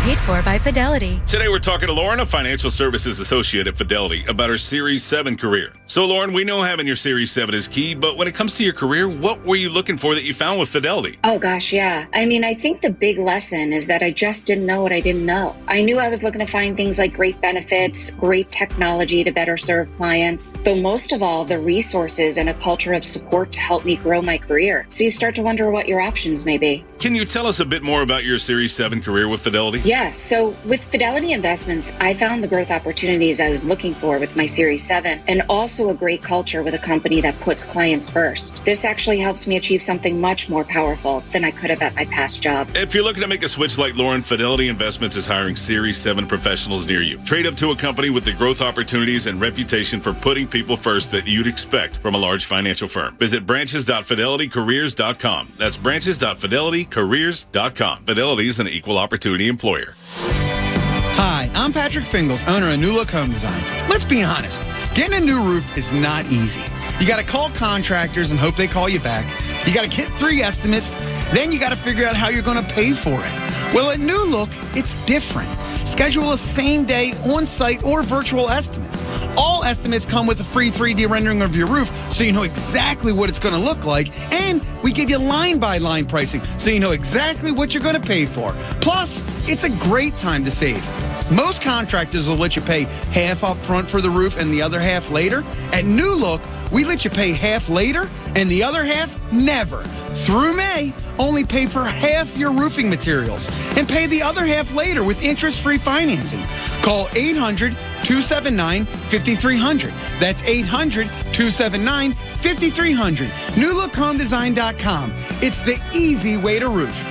Speaker 5: Paid for by Fidelity.
Speaker 23: Today we're talking to Lauren, a financial services associate at Fidelity, about her Series 7 career. So Lauren, we know having your Series 7 is key, but when it comes to your career, what were you looking for that you found with Fidelity?
Speaker 24: Oh gosh, yeah. I mean, I think the big lesson is that I just didn't know what I didn't know. I knew I was looking to find things like great benefits, great technology to better serve clients, though most of all, the resources and a culture of support to help me grow my career. So you start to wonder what your options may be.
Speaker 23: Can you tell us a bit more about your Series 7 career with Fidelity?
Speaker 24: Yes. So with Fidelity Investments, I found the growth opportunities I was looking for with my Series 7 and also a great culture with a company that puts clients first. This actually helps me achieve something much more powerful than I could have at my past job.
Speaker 23: If you're looking to make a switch like Lauren, Fidelity Investments is hiring Series 7 professionals near you. Trade up to a company with the growth opportunities and reputation for putting people first that you'd expect from a large financial firm. Visit branches.fidelitycareers.com. That's branches.fidelitycareers.com. Fidelity is an equal opportunity employer.
Speaker 25: Hi, I'm Patrick Fingles, owner of New Look Home Design. Let's be honest, getting a new roof is not easy. You got to call contractors and hope they call you back. You got to get 3 estimates, then you got to figure out how you're going to pay for it. Well, at New Look, it's different. Schedule a same-day, on-site, or virtual estimate. All estimates come with a free 3D rendering of your roof, so you know exactly what it's going to look like, and we give you line-by-line pricing, so you know exactly what you're going to pay for. Plus, it's a great time to save. Most contractors will let you pay half up front for the roof and the other half later. At New Look, we let you pay half later and the other half never. Through May, only pay for half your roofing materials and pay the other half later with interest-free financing. Call 800-279-5300. That's 800-279-5300. NewLookHomeDesign.com. It's the easy way to roof.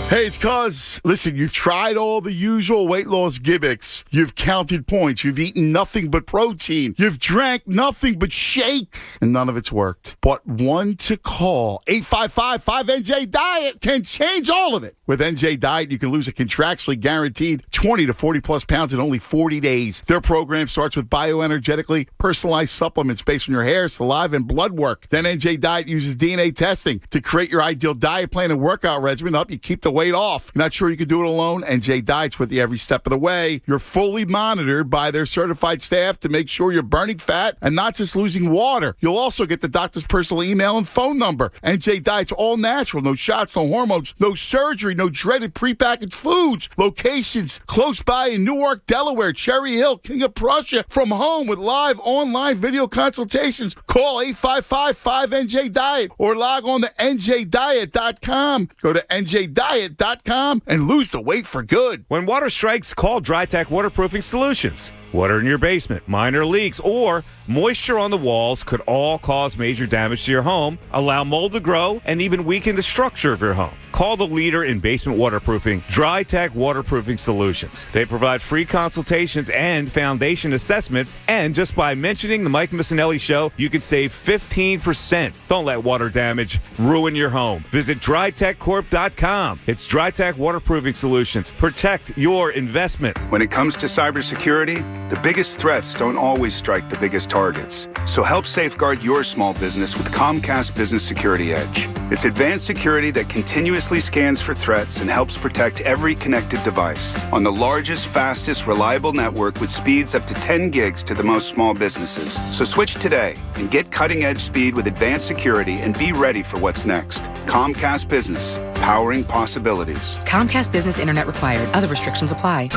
Speaker 26: Hey, it's Cuz. Listen, you've tried all the usual weight loss gimmicks. You've counted points. You've eaten nothing but protein. You've drank nothing but shakes. And none of it's worked. But one to call, 855-5NJ-DIET, can change all of it. With NJ Diet, you can lose a contractually guaranteed 20 to 40-plus pounds in only 40 days. Their program starts with bioenergetically personalized supplements based on your hair, saliva, and blood work. Then NJ Diet uses DNA testing to create your ideal diet plan and workout regimen to help you keep the weight off. You're not sure you can do it alone? NJ Diet's with you every step of the way. You're fully monitored by their certified staff to make sure you're burning fat and not just losing water. You'll also get the doctor's personal email and phone number. NJ Diet's all natural. No shots, no hormones, no surgery, no dreaded prepackaged foods. Locations close by in Newark, Delaware, Cherry Hill, King of Prussia, from home with live online video consultations. Call 855-5NJ-DIET or log on to njdiet.com. Go to njdiet.com and lose the weight for good.
Speaker 13: When water strikes, call DryTech Waterproofing Solutions. Water in your basement, minor leaks, or moisture on the walls could all cause major damage to your home, allow mold to grow, and even weaken the structure of your home. Call the leader in basement waterproofing, DryTech Waterproofing Solutions. They provide free consultations and foundation assessments, and just by mentioning the Mike Missinelli Show, you can save 15%. Don't let water damage ruin your home. Visit DryTechCorp.com. It's DryTech Waterproofing Solutions. Protect your investment.
Speaker 27: When it comes to cybersecurity, the biggest threats don't always strike the biggest targets.
Speaker 1: So help safeguard your small business with Comcast Business Security Edge. It's advanced security that continuously scans for threats and helps protect every connected device on the largest, fastest, reliable network with speeds up to 10 gigs to the most small businesses. So switch today and get cutting-edge speed with advanced security and be ready for what's next. Comcast Business, powering possibilities.
Speaker 2: Comcast Business Internet required. Other restrictions apply.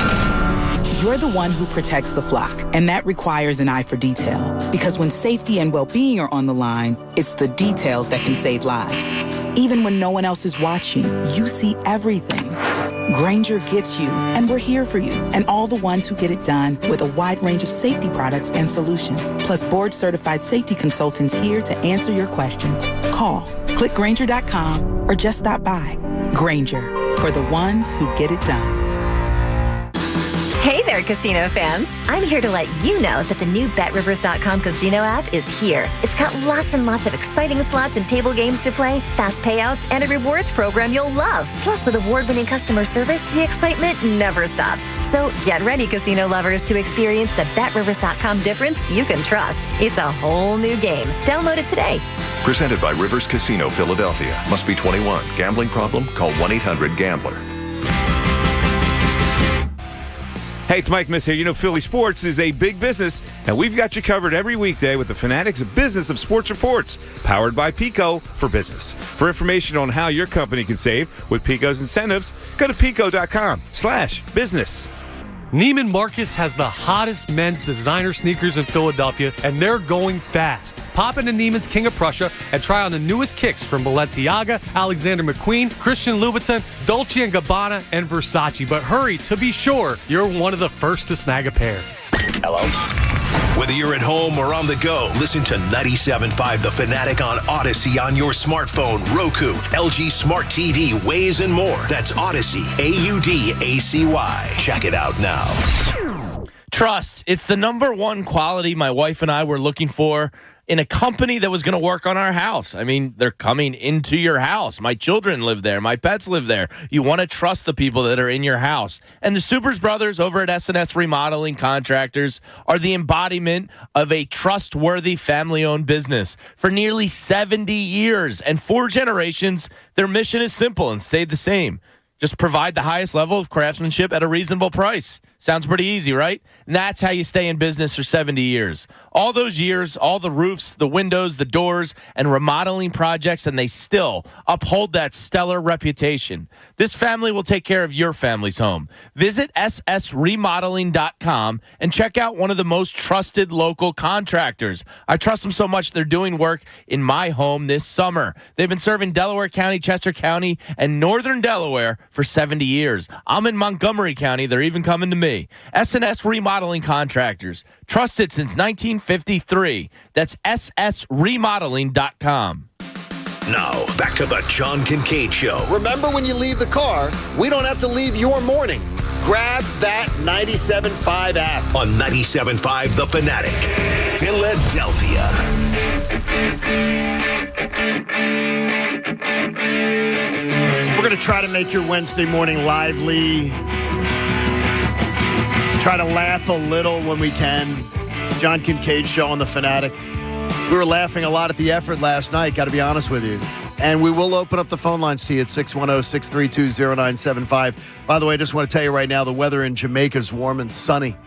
Speaker 6: You're the one who protects the flock, and that requires an eye for detail. Because when safety and well-being are on the line, it's the details that can save lives. Even when no one else is watching, you see everything. Grainger gets you, and we're here for you, and all the ones who get it done with a wide range of safety products and solutions, plus board-certified safety consultants here to answer your questions. Call, click Grainger.com, or just stop by. Grainger, for the ones who get it done.
Speaker 10: Hey there, casino fans. I'm here to let you know that the new BetRivers.com casino app is here. It's got lots and lots of exciting slots and table games to play, fast payouts, and a rewards program you'll love. Plus, with award-winning customer service, the excitement never stops. So get ready, casino lovers, to experience the BetRivers.com difference you can trust. It's a whole new game. Download it today.
Speaker 11: Presented by Rivers Casino, Philadelphia. Must be 21. Gambling problem? Call 1-800-GAMBLER.
Speaker 13: Hey, it's Mike Miss here. You know, Philly sports is a big business, and we've got you covered every weekday with the Fanatic's Business of Sports Reports, powered by Pico for Business. For information on how your company can save with Pico's incentives, go to pico.com/business.
Speaker 7: Neiman Marcus has the hottest men's designer sneakers in Philadelphia, and they're going fast. Pop into Neiman's King of Prussia and try on the newest kicks from Balenciaga, Alexander McQueen, Christian Louboutin, Dolce & Gabbana, and Versace. But hurry, to be sure, you're one of the first to snag a pair.
Speaker 15: Hello? Whether you're at home or on the go, listen to 97.5 The Fanatic on Odyssey on your smartphone, Roku, LG Smart TV, Waze, and more. That's Odyssey, AUDACY. Check it out now.
Speaker 20: Trust. It's the number one quality my wife and I were looking for in a company that was going to work on our house. I mean, they're coming into your house. My children live there. My pets live there. You want to trust the people that are in your house. And the Supers brothers over at S&S Remodeling Contractors are the embodiment of a trustworthy family-owned business. For nearly 70 years and 4 generations, their mission is simple and stayed the same. Just provide the highest level of craftsmanship at a reasonable price. Sounds pretty easy, right? And that's how you stay in business for 70 years. All those years, all the roofs, the windows, the doors, and remodeling projects, and they still uphold that stellar reputation. This family will take care of your family's home. Visit ssremodeling.com and check out one of the most trusted local contractors. I trust them so much they're doing work in my home this summer. They've been serving Delaware County, Chester County, and Northern Delaware for 70 years. I'm in Montgomery County. They're even coming to me. S&S Remodeling Contractors. Trusted since 1953. That's ssremodeling.com.
Speaker 15: Now, back to the John Kincade Show.
Speaker 18: Remember, when you leave the car, we don't have to leave your morning. Grab that 97.5 app.
Speaker 15: On 97.5 The Fanatic, Philadelphia.
Speaker 18: We're going to try to make your Wednesday morning lively. Try to laugh a little when we can. John Kincade Show on The Fanatic. We were laughing a lot at the effort last night, got to be honest with you. And we will open up the phone lines to you at 610-632-0975. By the way, I just want to tell you right now, the weather in Jamaica is warm and sunny.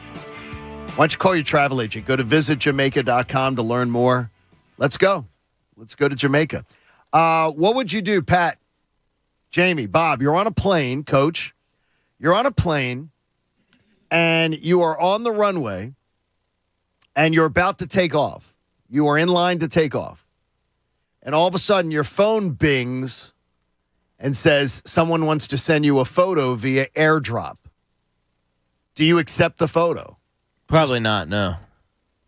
Speaker 18: Why don't you call your travel agent? Go to visitjamaica.com to learn more. Let's go. Let's go to Jamaica. What would you do, Pat, Jamie, Bob? You're on a plane, Coach. You're on a plane, and you are on the runway, and you're about to take off. You are in line to take off. And all of a sudden, your phone bings and says someone wants to send you a photo via airdrop. Do you accept the photo?
Speaker 20: Probably not, no.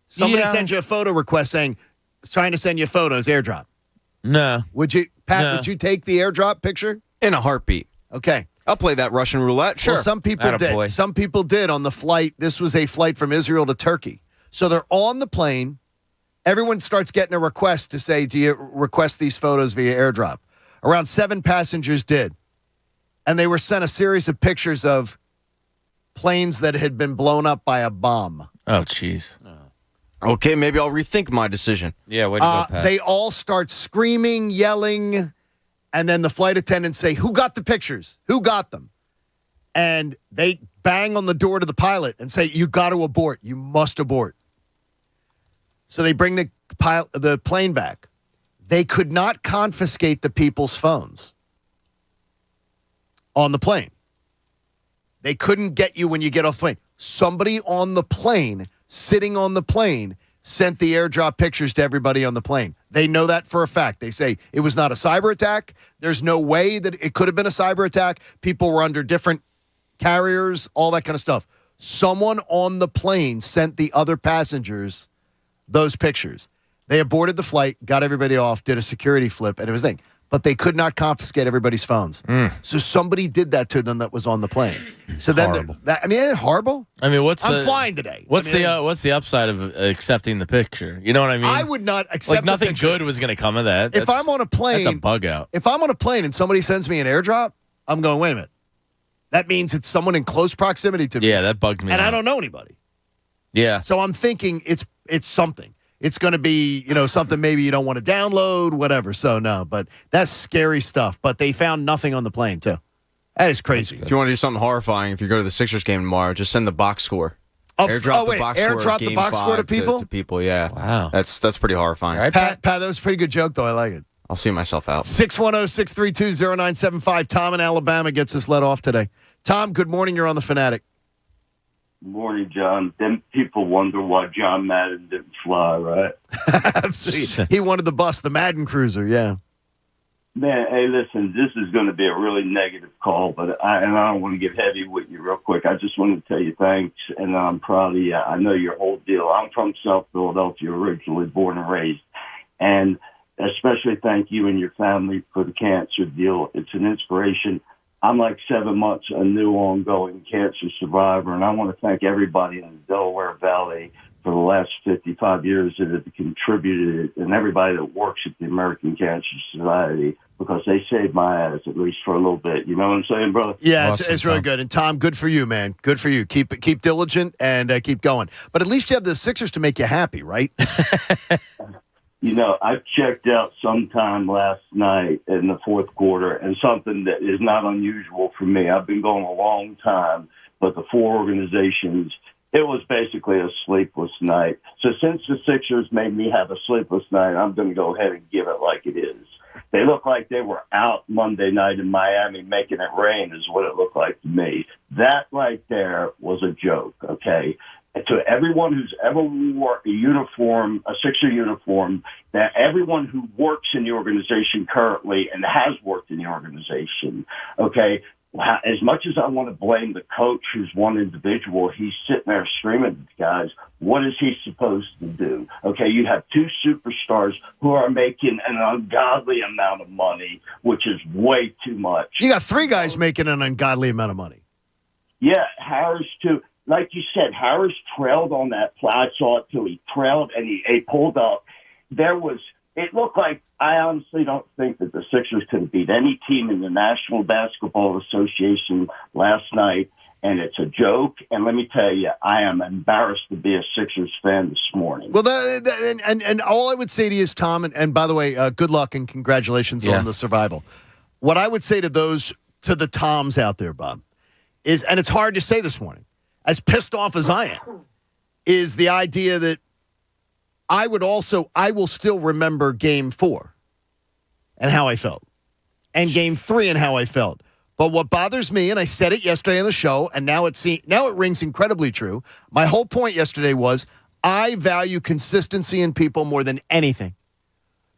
Speaker 18: Somebody sends you a photo request saying, trying to send you photos, airdrop.
Speaker 20: No.
Speaker 18: Would you, Pat,
Speaker 20: No.
Speaker 18: would you take the airdrop picture?
Speaker 21: In a heartbeat.
Speaker 18: Okay.
Speaker 21: I'll play that Russian roulette, sure.
Speaker 18: Well, some people did. Some people did on the flight. This was a flight from Israel to Turkey. So they're on the plane. Everyone starts getting a request to say, do you request these photos via airdrop? Around 7 passengers did. And they were sent a series of pictures of planes that had been blown up by a bomb.
Speaker 20: Oh, jeez.
Speaker 21: Okay, maybe I'll rethink my decision.
Speaker 19: Yeah, way to go, Pat.
Speaker 18: They all start screaming, yelling, and then the flight attendants say, "Who got the pictures? Who got them?" And they bang on the door to the pilot and say, "You got to abort. You must abort." So they bring the plane back. They could not confiscate the people's phones on the plane. They couldn't get you when you get off the plane. Somebody on the plane, sitting on the plane, sent the airdrop pictures to everybody on the plane. They know that for a fact. They say it was not a cyber attack. There's no way that it could have been a cyber attack. People were under different carriers, all that kind of stuff. Someone on the plane sent the other passengers those pictures. They aborted the flight, got everybody off, did a security flip, and it was a thing. But they could not confiscate everybody's phones. So somebody did that to them that was on the plane. So then, isn't it horrible?
Speaker 20: I mean,
Speaker 18: I'm flying today.
Speaker 20: What's the upside of accepting the picture? You know what I mean?
Speaker 18: I would not accept
Speaker 20: like nothing
Speaker 18: the picture.
Speaker 20: good was going to come of that.
Speaker 18: If I'm on a plane,
Speaker 20: that's a bug out.
Speaker 18: If I'm on a plane and somebody sends me an airdrop, I'm going, wait a minute. That means it's someone in close proximity to me.
Speaker 20: Yeah, that bugs me.
Speaker 18: And
Speaker 20: out.
Speaker 18: I don't know anybody.
Speaker 20: Yeah.
Speaker 18: So I'm thinking it's something. It's going to be, something maybe you don't want to download, whatever. So, no, but that's scary stuff. But they found nothing on the plane, too. That is crazy.
Speaker 21: If you want to do something horrifying, if you go to the Sixers game tomorrow, just send the box score.
Speaker 18: Airdrop the box score to people?
Speaker 21: To people, yeah.
Speaker 20: Wow.
Speaker 21: That's pretty horrifying.
Speaker 18: Right, Pat, that was a pretty good joke, though. I like it.
Speaker 21: I'll see myself out.
Speaker 18: 610-632-0975. Tom in Alabama gets us let off today. Tom, good morning. You're on The Fanatic.
Speaker 8: Morning, John. Then people wonder why John Madden didn't fly, right?
Speaker 18: He wanted the bus, the Madden Cruiser, yeah.
Speaker 8: Man, hey, listen, this is going to be a really negative call, but I don't want to get heavy with you real quick. I just want to tell you thanks, and I'm proud of you. I know your whole deal. I'm from South Philadelphia, originally born and raised, and especially thank you and your family for the cancer deal. It's an inspiration. I'm like 7 months a new ongoing cancer survivor, and I want to thank everybody in the Delaware Valley for the last 55 years that have contributed, and everybody that works at the American Cancer Society, because they saved my ass, at least for a little bit. You know what I'm saying, brother?
Speaker 18: Yeah, it's really good. And, Tom, good for you, man. Good for you. Keep diligent and keep going. But at least you have the Sixers to make you happy, right?
Speaker 8: I checked out sometime last night in the fourth quarter, and something that is not unusual for me. I've been going a long time, but the four organizations, it was basically a sleepless night. So since the Sixers made me have a sleepless night, I'm going to go ahead and give it like it is. They look like they were out Monday night in Miami making it rain is what it looked like to me. That right there was a joke, okay? To everyone who's ever wore a uniform, a Sixer uniform, that everyone who works in the organization currently and has worked in the organization, okay, as much as I want to blame the coach who's one individual, he's sitting there screaming at the guys, what is he supposed to do? Okay, you have two superstars who are making an ungodly amount of money, which is way too much.
Speaker 18: You got three guys making an ungodly amount of money.
Speaker 8: Yeah, Harris too. Like you said, Harris trailed on that play. I saw it too. He trailed and he pulled up. It looked like, I honestly don't think that the Sixers could have beat any team in the National Basketball Association last night, and it's a joke. And let me tell you, I am embarrassed to be a Sixers fan this morning.
Speaker 18: Well, and all I would say to you is, Tom, and by the way, good luck and congratulations on the survival. What I would say to the Toms out there, Bob, is, and it's hard to say this morning, as pissed off as I am, is the idea that I will still remember Game 4 and how I felt, and Game 3 and how I felt. But what bothers me, and I said it yesterday on the show, and now it rings incredibly true. My whole point yesterday was I value consistency in people more than anything.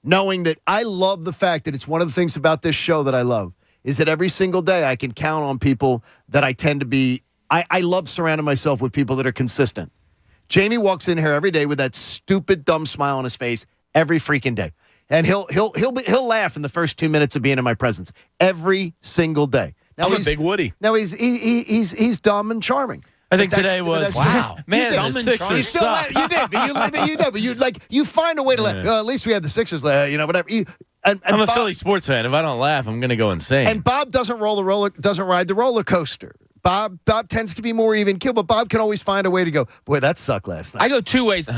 Speaker 18: Knowing that I love the fact that it's one of the things about this show that I love is that every single day I can count on people that I tend to be. I love surrounding myself with people that are consistent. Jamie walks in here every day with that stupid, dumb smile on his face every freaking day. And he'll laugh in the first 2 minutes of being in my presence every single day. Now
Speaker 20: I'm a big Woody.
Speaker 18: Now he's dumb and charming.
Speaker 20: I think today was man. The Sixers suck.
Speaker 18: You did, but you find a way to laugh. At least we had the Sixers laugh. Whatever. And
Speaker 20: I'm a Philly sports fan. If I don't laugh, I'm going to go insane.
Speaker 18: And Bob doesn't ride the roller coaster. Bob tends to be more even keel, but Bob can always find a way to go, boy, that sucked last night.
Speaker 19: I go two ways.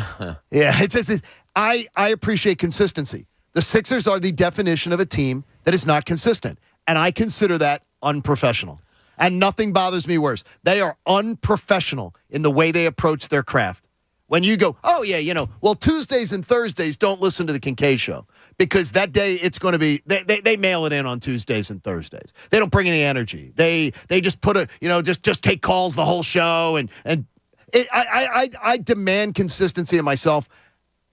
Speaker 18: Yeah, it's just I appreciate consistency. The Sixers are the definition of a team that is not consistent, and I consider that unprofessional. And nothing bothers me worse. They are unprofessional in the way they approach their craft. When you go, oh, yeah, well, Tuesdays and Thursdays, don't listen to the Kincade show. Because that day, it's going to be, they mail it in on Tuesdays and Thursdays. They don't bring any energy. They just put just take calls the whole show. I demand consistency in myself,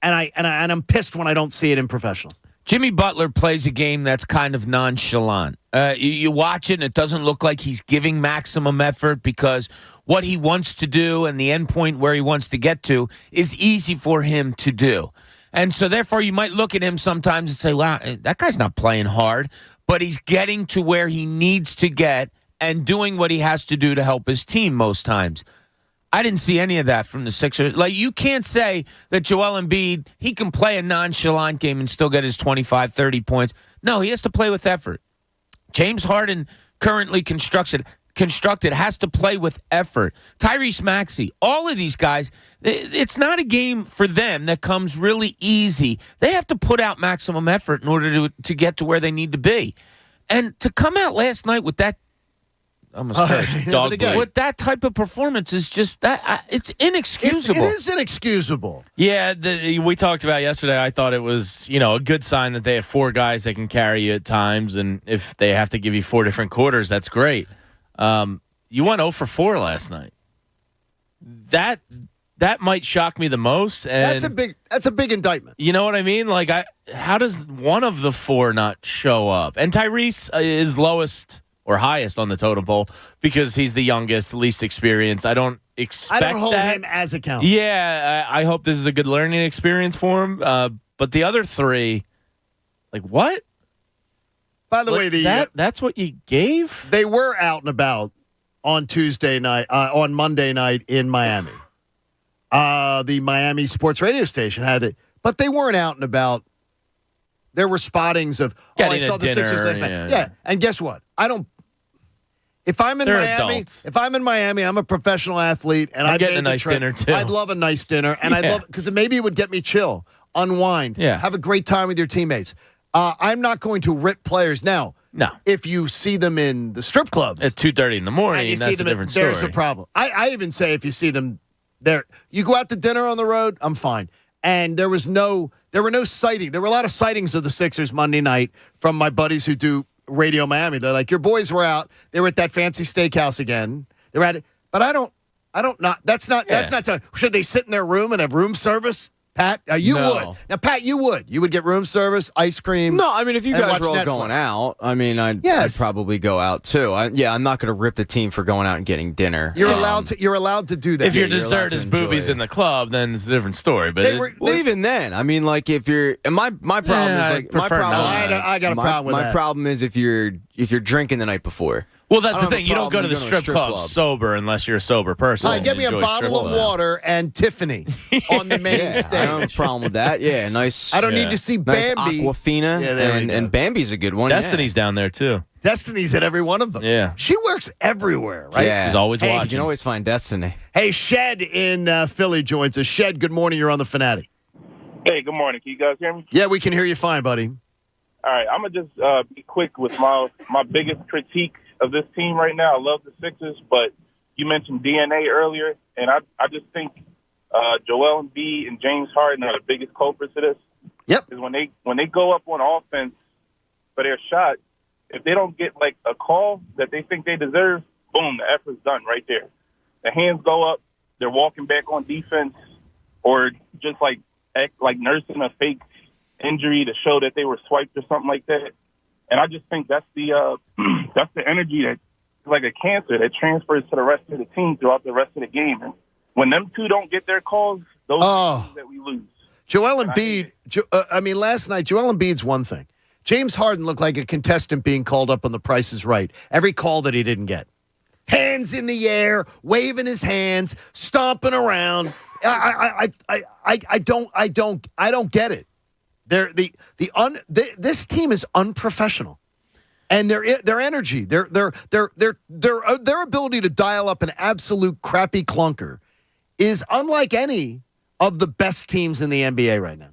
Speaker 18: and I'm pissed when I don't see it in professionals.
Speaker 19: Jimmy Butler plays a game that's kind of nonchalant. You watch it, and it doesn't look like he's giving maximum effort because what he wants to do and the end point where he wants to get to is easy for him to do. And so, therefore, you might look at him sometimes and say, wow, that guy's not playing hard, but he's getting to where he needs to get and doing what he has to do to help his team most times. I didn't see any of that from the Sixers. Like, you can't say that Joel Embiid, he can play a nonchalant game and still get his 25, 30 points. No, he has to play with effort. James Harden, currently constructed, has to play with effort. Tyrese Maxey, all of these guys, it's not a game for them that comes really easy. They have to put out maximum effort in order to get to where they need to be. And to come out last night with that, with that type of performance is just that it's inexcusable.
Speaker 18: It is inexcusable.
Speaker 20: Yeah, we talked about yesterday. I thought it was a good sign that they have four guys that can carry you at times, and if they have to give you four different quarters, that's great. You went 0 for 4 last night. That might shock me the most. And
Speaker 18: that's a big indictment.
Speaker 20: You know what I mean? Like, how does one of the four not show up? And Tyrese is lowest or highest on the totem pole because he's the youngest, least experienced. I don't hold
Speaker 18: him as accountable.
Speaker 20: Yeah, I hope this is a good learning experience for him. But the other three, like, what?
Speaker 18: By the way,
Speaker 20: that's what you gave?
Speaker 18: They were out and about on Monday night in Miami. The Miami sports radio station had it, but they weren't out and about. There were spottings of, I saw the Sixers last night. Yeah, and guess what? If I'm in Miami, I'm a professional athlete, and I'm
Speaker 20: getting a nice dinner too.
Speaker 18: I'd love a nice dinner, and I'd love because maybe it would get me chill, unwind, have a great time with your teammates. I'm not going to rip players now.
Speaker 20: No.
Speaker 18: If you see them in the strip clubs
Speaker 20: at 2:30 in the morning,
Speaker 18: and
Speaker 20: that's a different story.
Speaker 18: There's a problem. I even say if you see them there, you go out to dinner on the road, I'm fine. And there were no sightings. There were a lot of sightings of the Sixers Monday night from my buddies who do Radio Miami. They're like, your boys were out. They were at that fancy steakhouse again. They're at it, but that's not. Should they sit in their room and have room service? Pat, you would. Now, Pat, you would. You would get room service, ice cream.
Speaker 21: No, I mean, if you guys were all going out, I mean, I'd probably go out too. I'm not going to rip the team for going out and getting dinner.
Speaker 18: You're allowed to. You're allowed to do that.
Speaker 20: If your dessert is boobies in the club, then it's a different story. But
Speaker 21: even then, I mean, like if you're, and my problem is like
Speaker 18: I got a problem with that.
Speaker 21: My problem is if you're drinking the night before.
Speaker 20: Well, that's the thing. You don't go to the strip club sober unless you're a sober person.
Speaker 18: Get me a bottle of water and Tiffany on the main stage.
Speaker 21: I don't have a problem with that. Yeah, nice.
Speaker 18: I don't need to see Bambi.
Speaker 21: Aquafina. And Bambi's a good one.
Speaker 20: Destiny's down there, too.
Speaker 18: Destiny's at every one of them.
Speaker 20: Yeah.
Speaker 18: She works everywhere, right?
Speaker 21: Yeah.
Speaker 20: She's always watching.
Speaker 21: You can always find Destiny.
Speaker 18: Hey, Shed in Philly joins us. Shed, good morning. You're on The Fanatic.
Speaker 9: Hey, good morning. Can you guys hear me?
Speaker 18: Yeah, we can hear you fine, buddy.
Speaker 9: All right. I'm going to just be quick with my biggest critique of this team right now. I love the Sixers, but you mentioned DNA earlier, and I just think Joel Embiid and James Harden are the biggest culprits to this.
Speaker 18: Yep.
Speaker 9: Because when they go up on offense for their shot, if they don't get like a call that they think they deserve, boom, the effort's done right there. The hands go up, they're walking back on defense, or just like act like nursing a fake injury to show that they were swiped or something like that. And I just think that's the energy that's like a cancer that transfers to the rest of the team throughout the rest of the game. And when them two don't get their calls, those are the games that we lose.
Speaker 18: Joel Embiid, last night, Joel Embiid's one thing. James Harden looked like a contestant being called up on The Price is Right. Every call that he didn't get. Hands in the air, waving his hands, stomping around. I don't get it. This team is unprofessional. And their energy, their ability to dial up an absolute crappy clunker is unlike any of the best teams in the NBA right now.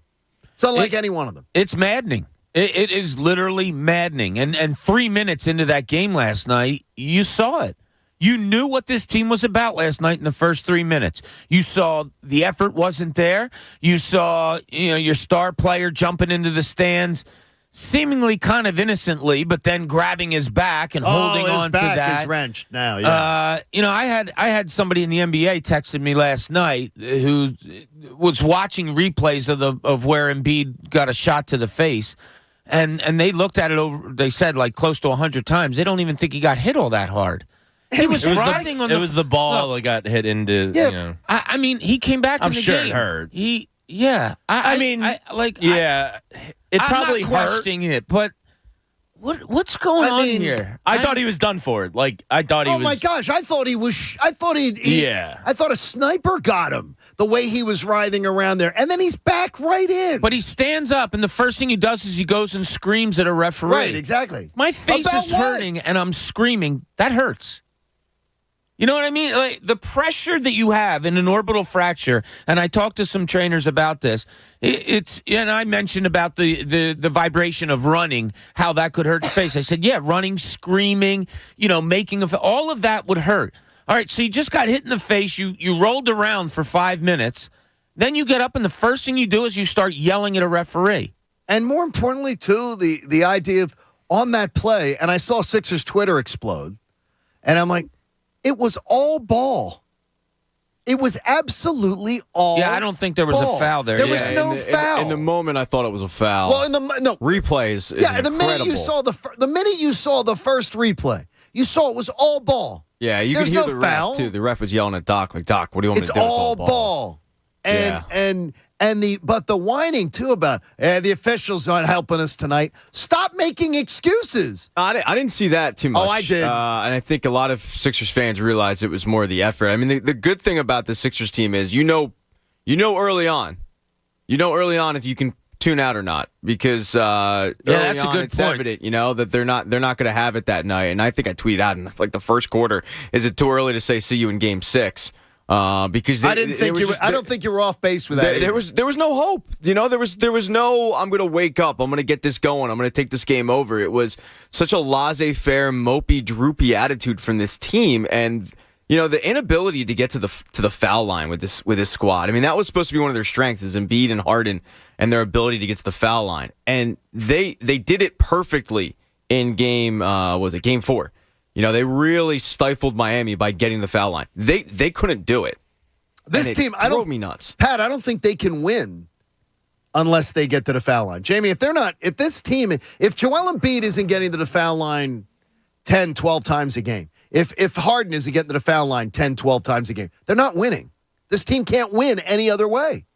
Speaker 18: It's unlike any one of them.
Speaker 19: It's maddening. It is literally maddening. And 3 minutes into that game last night, you saw it. You knew what this team was about last night in the first 3 minutes. You saw the effort wasn't there. You saw your star player jumping into the stands, seemingly kind of innocently, but then grabbing his back and holding on to that.
Speaker 18: His back is wrenched now. Yeah.
Speaker 19: I had somebody in the NBA texted me last night who was watching replays of where Embiid got a shot to the face, and they looked at it over. They said like close to 100 times. They don't even think he got hit all that hard. It was
Speaker 20: the ball that got hit into.
Speaker 18: Yeah.
Speaker 19: I mean, he came back.
Speaker 20: I'm
Speaker 19: in the
Speaker 20: sure
Speaker 19: game.
Speaker 20: it hurt.
Speaker 19: It
Speaker 20: I'm
Speaker 19: probably
Speaker 20: not
Speaker 19: hurt.
Speaker 20: questioning
Speaker 19: it, but what's going on here?
Speaker 20: I thought he was done for it. I thought he was.
Speaker 18: Oh my gosh! I thought a sniper got him the way he was writhing around there, and then he's back right in.
Speaker 19: But he stands up, and the first thing he does is he goes and screams at a referee.
Speaker 18: Right, exactly.
Speaker 19: My face is hurting, and I'm screaming. That hurts. You know what I mean? Like the pressure that you have in an orbital fracture, and I talked to some trainers about this. And I mentioned about the vibration of running, how that could hurt the face. I said, yeah, running, screaming, making all of that would hurt. All right, so you just got hit in the face. You rolled around for 5 minutes. Then you get up, and the first thing you do is you start yelling at a referee.
Speaker 18: And more importantly, too, the idea of on that play, and I saw Sixers Twitter explode, and I'm like, it was all ball. It was absolutely all.
Speaker 19: Yeah, I don't think there was a foul there.
Speaker 18: There was no foul.
Speaker 21: In the moment, I thought it was a foul.
Speaker 18: Well,
Speaker 21: replays.
Speaker 18: Yeah, the minute you saw the first replay, you saw it was all ball.
Speaker 21: Yeah, you
Speaker 18: There's
Speaker 21: could hear
Speaker 18: no
Speaker 21: the
Speaker 18: foul.
Speaker 21: ref too. The ref was yelling at Doc, like, Doc, what do you want me to do?
Speaker 18: It's all ball. But the whining too about the officials aren't helping us tonight. Stop making excuses.
Speaker 21: I didn't see that too much.
Speaker 18: Oh, I did.
Speaker 21: And I think a lot of Sixers fans realized it was more the effort. I mean, the good thing about the Sixers team is you know early on if you can tune out or not, because
Speaker 19: that's a good
Speaker 21: it's
Speaker 19: point.
Speaker 21: evident, that they're not going to have it that night. And I think I tweeted out in like the first quarter, is it too early to say see you in Game 6? Because
Speaker 18: I don't think you were off base with that.
Speaker 21: There was no hope. There was no I'm going to wake up. I'm going to get this going. I'm going to take this game over. It was such a laissez-faire, mopey, droopy attitude from this team, and the inability to get to the foul line with this squad. I mean, that was supposed to be one of their strengths, is Embiid and Harden and their ability to get to the foul line, and they did it perfectly in game 4. They really stifled Miami by getting the foul line. They couldn't do it.
Speaker 18: This team,
Speaker 21: drove me nuts.
Speaker 18: Pat, I don't think they can win unless they get to the foul line. Jamie, if Joel Embiid isn't getting to the foul line 10, 12 times a game, if Harden isn't getting to the foul line 10, 12 times a game, they're not winning. This team can't win any other way.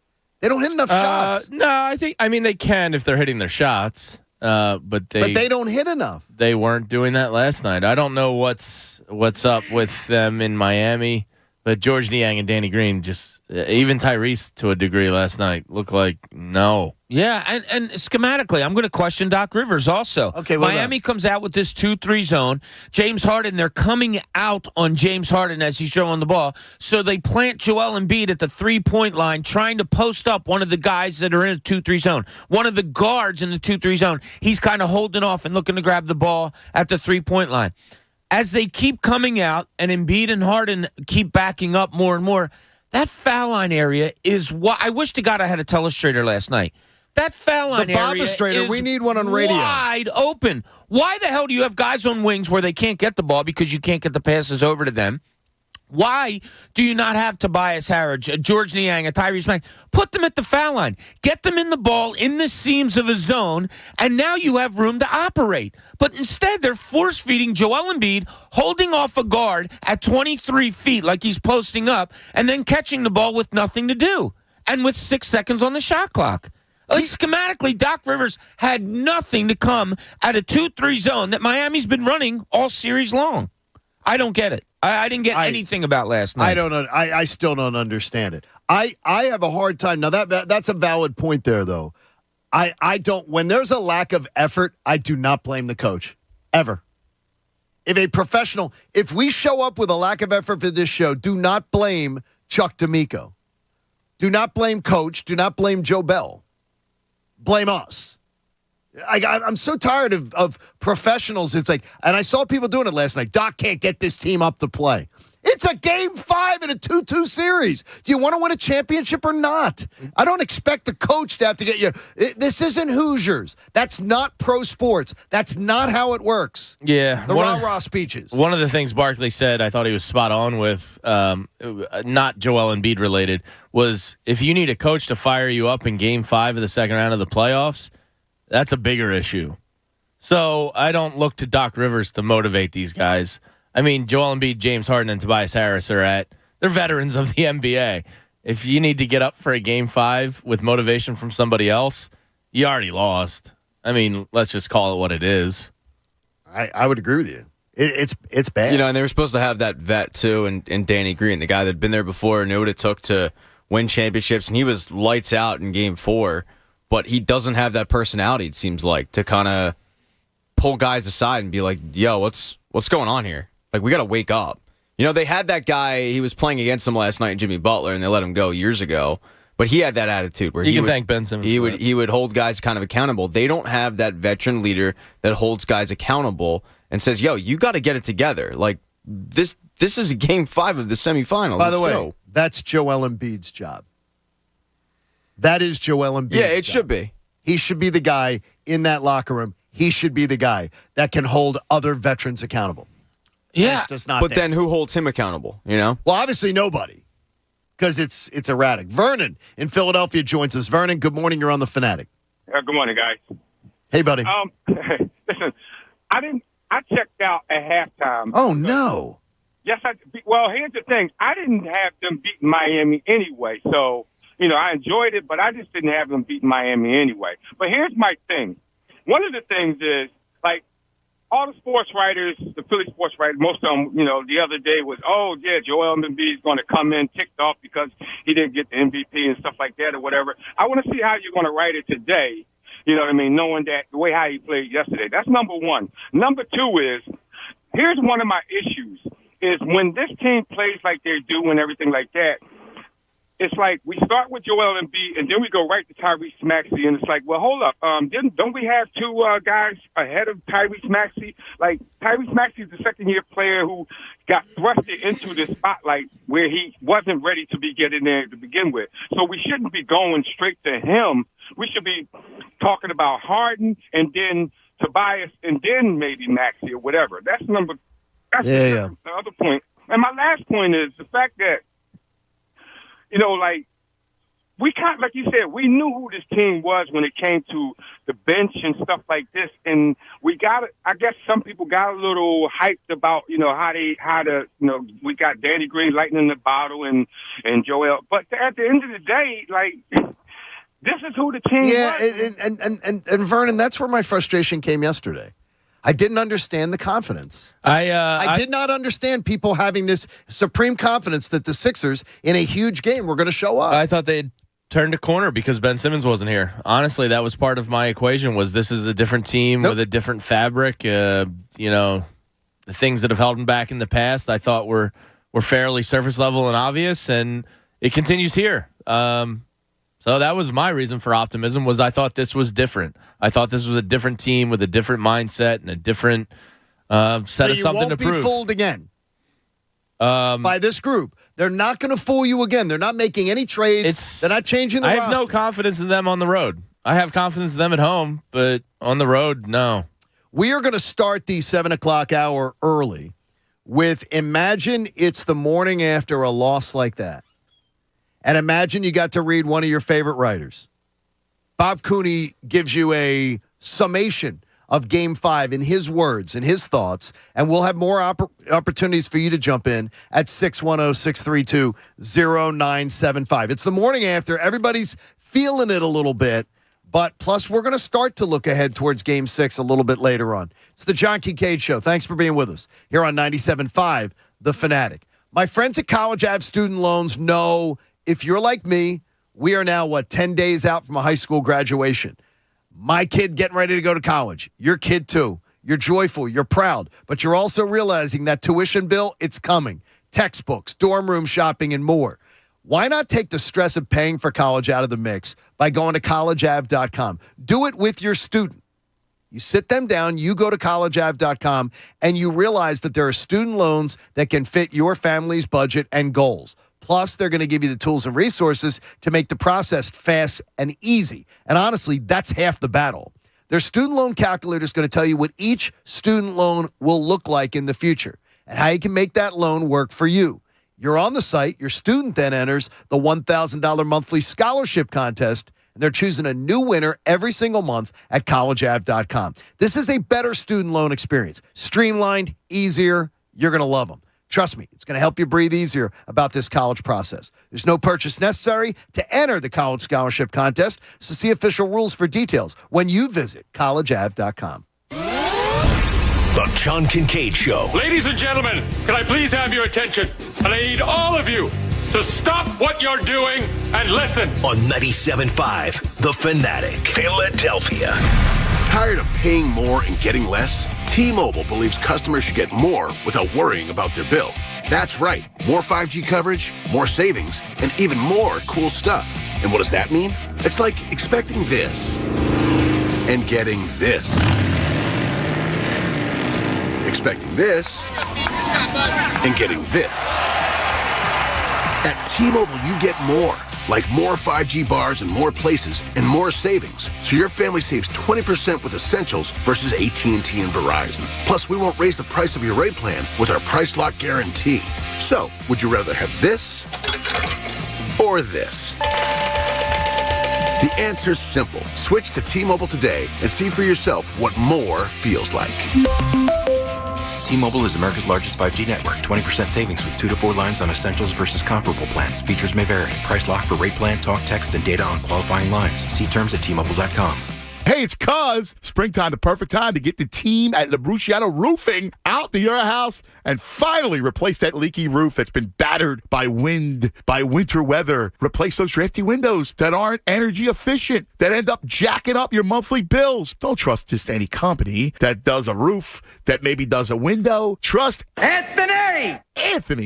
Speaker 18: They don't hit enough shots.
Speaker 20: No, they can if they're hitting their shots. But they
Speaker 18: don't hit enough.
Speaker 20: They weren't doing that last night. I don't know what's up with them in Miami, but George Niang and Danny Green, just even Tyrese to a degree last night, looked like no.
Speaker 19: Yeah, and schematically, I'm going to question Doc Rivers also.
Speaker 18: Okay,
Speaker 19: Miami comes out with this 2-3 zone. James Harden, they're coming out on James Harden as he's throwing the ball. So they plant Joel Embiid at the 3-point line, trying to post up one of the guys that are in a 2-3 zone. One of the guards in the 2-3 zone. He's kind of holding off and looking to grab the ball at the 3-point line. As they keep coming out and Embiid and Harden keep backing up more and more, that foul line area is what I wish to God I had a telestrator last night. That foul line area is
Speaker 18: we need one on radio.
Speaker 19: Wide open. Why the hell do you have guys on wings where they can't get the ball because you can't get the passes over to them? Why do you not have Tobias Harris, George Niang, and Tyrese Maxey? Put them at the foul line. Get them in the ball in the seams of a zone, and now you have room to operate. But instead, they're force-feeding Joel Embiid, holding off a guard at 23 feet like he's posting up, and then catching the ball with nothing to do, and with 6 seconds on the shot clock. Schematically, Doc Rivers had nothing to come at a 2-3 zone that Miami's been running all series long. I don't get it. I didn't get anything about last night.
Speaker 18: I don't know. I still don't understand it. I have a hard time. Now, that's a valid point there, though. I don't. When there's a lack of effort, I do not blame the coach ever. If we show up with a lack of effort for this show, do not blame Chuck D'Amico. Do not blame Coach. Do not blame Joe Bell. Blame us. I'm so tired of professionals. It's like, and I saw people doing it last night. Doc can't get this team up to play. It's a Game 5 in a 2-2 series. Do you want to win a championship or not? I don't expect the coach to have to get you. This isn't Hoosiers. That's not pro sports. That's not how it works.
Speaker 20: Yeah.
Speaker 18: The rah-rah speeches.
Speaker 20: One of the things Barkley said, I thought he was spot on with, not Joel Embiid related, was if you need a coach to fire you up in Game 5 of the second round of the playoffs, that's a bigger issue. So I don't look to Doc Rivers to motivate these guys. I mean, Joel Embiid, James Harden, and Tobias Harris they're veterans of the NBA. If you need to get up for a Game 5 with motivation from somebody else, you already lost. I mean, let's just call it what it is.
Speaker 18: I would agree with you. It's bad.
Speaker 21: And they were supposed to have that vet, too, and Danny Green, the guy that had been there before, knew what it took to win championships, and he was lights out in Game 4, but he doesn't have that personality, it seems like, to kind of pull guys aside and be like, yo, what's going on here? Like, we got to wake up. They had that guy, he was playing against them last night, Jimmy Butler, and they let him go years ago. But he had that attitude where
Speaker 20: you can thank Ben Simmons.
Speaker 21: He would hold guys kind of accountable. They don't have that veteran leader that holds guys accountable and says, yo, you got to get it together. Like, this is a Game 5 of the semifinal.
Speaker 18: By the way, that's Joel Embiid's job. That is Joel Embiid's
Speaker 21: job. Yeah, it
Speaker 18: job.
Speaker 21: should be.
Speaker 18: He should be the guy in that locker room. He should be the guy that can hold other veterans accountable.
Speaker 20: Yeah,
Speaker 18: it's just not
Speaker 21: but
Speaker 18: there.
Speaker 21: then who holds him accountable?
Speaker 18: Well, obviously nobody, because it's erratic. Vernon in Philadelphia joins us. Vernon, good morning. You're on the Fanatic.
Speaker 3: Good morning, guys.
Speaker 18: Hey, buddy.
Speaker 3: Listen, I checked out at halftime.
Speaker 18: Oh no.
Speaker 3: Yes, well, here's the thing. I didn't have them beat Miami anyway, so I enjoyed it, but I just didn't have them beat Miami anyway. But here's my thing. One of the things is, like, all the sports writers, the Philly sports writers, most of them, the other day was, oh, yeah, Joel Embiid is going to come in ticked off because he didn't get the MVP and stuff like that or whatever. I want to see how you're going to write it today, you know what I mean, knowing that the way how he played yesterday. That's number one. Number two is, here's one of my issues, is when this team plays like they do and everything like that, it's like we start with Joel Embiid, and then we go right to Tyrese Maxey, and it's like, well, hold up. Don't we have two guys ahead of Tyrese Maxey? Like, Tyrese Maxey is the second-year player who got thrusted into the spotlight where he wasn't ready to be getting there to begin with. So we shouldn't be going straight to him. We should be talking about Harden and then Tobias and then maybe Maxey or whatever. That's the other point. And my last point is the fact that, we can't, like you said, we knew who this team was when it came to the bench and stuff like this. And I guess some people got a little hyped about, we got Danny Green lightning in the bottle and Joel. But at the end of the day, this is who the team was.
Speaker 18: Yeah, and Vernon, that's where my frustration came yesterday. I didn't understand the confidence. I did not understand people having this supreme confidence that the Sixers, in a huge game, were going to show up.
Speaker 20: I thought they'd turned a corner because Ben Simmons wasn't here. Honestly, that was part of my equation, was this is a different team with a different fabric. The things that have held them back in the past, I thought were fairly surface level and obvious, and it continues here. So that was my reason for optimism, was I thought this was different. I thought this was a different team with a different mindset and a different set of something to prove.
Speaker 18: You won't be fooled again by this group. They're not going to fool you again. They're not making any trades. They're not changing the roster.
Speaker 20: I have no confidence in them on the road. I have confidence in them at home, but on the road, no.
Speaker 18: We are going to start the 7 o'clock hour early with imagine it's the morning after a loss like that. And imagine you got to read one of your favorite writers. Bob Cooney gives you a summation of Game 5 in his words and his thoughts, and we'll have more opportunities for you to jump in at 610-632-0975. It's the morning after. Everybody's feeling it a little bit, but plus we're going to start to look ahead towards Game 6 a little bit later on. It's the John Kincade Show. Thanks for being with us here on 97.5 The Fanatic. My friends at College Ave Student Loans know if you're like me, we are now, 10 days out from a high school graduation. My kid getting ready to go to college. Your kid, too. You're joyful, you're proud, but you're also realizing that tuition bill, it's coming. Textbooks, dorm room shopping, and more. Why not take the stress of paying for college out of the mix by going to collegeav.com? Do it with your student. You sit them down, you go to collegeav.com, and you realize that there are student loans that can fit your family's budget and goals. Plus, they're going to give you the tools and resources to make the process fast and easy. And honestly, that's half the battle. Their student loan calculator is going to tell you what each student loan will look like in the future and how you can make that loan work for you. You're on the site. Your student then enters the $1,000 monthly scholarship contest, and they're choosing a new winner every single month at collegeav.com. This is a better student loan experience. Streamlined, easier. You're going to love them. Trust me, it's going to help you breathe easier about this college process. There's no purchase necessary to enter the college scholarship contest, so see official rules for details when you visit collegeav.com.
Speaker 15: The John Kincade Show.
Speaker 4: Ladies and gentlemen, can I please have your attention? And I need all of you to stop what you're doing and listen.
Speaker 15: On 97.5 The Fanatic, Philadelphia.
Speaker 12: Tired of paying more and getting less? T-Mobile believes customers should get more without worrying about their bill. That's right. More 5G coverage, more savings, and even more cool stuff. And what does that mean? It's like expecting this and getting this. Expecting this and getting this. At T-Mobile, you get more. Like more 5G bars in more places and more savings. So your family saves 20% with Essentials versus AT&T and Verizon. Plus, we won't raise the price of your rate plan with our Price Lock Guarantee. So, would you rather have this or this? The answer's simple. Switch to T-Mobile today and see for yourself what more feels like.
Speaker 14: T-Mobile is America's largest 5G network. 20% savings with 2 to 4 lines on Essentials versus comparable plans. Features may vary. Price lock for rate plan, talk, text, and data on qualifying lines. See terms at T-Mobile.com.
Speaker 26: Hey, it's Cuz. Springtime, the perfect time to get the team at LaBruciano Roofing out to your house and finally replace that leaky roof that's been battered by wind, by winter weather. Replace those drafty windows that aren't energy efficient, that end up jacking up your monthly bills. Don't trust just any company that does a roof, that maybe does a window. Trust Anthony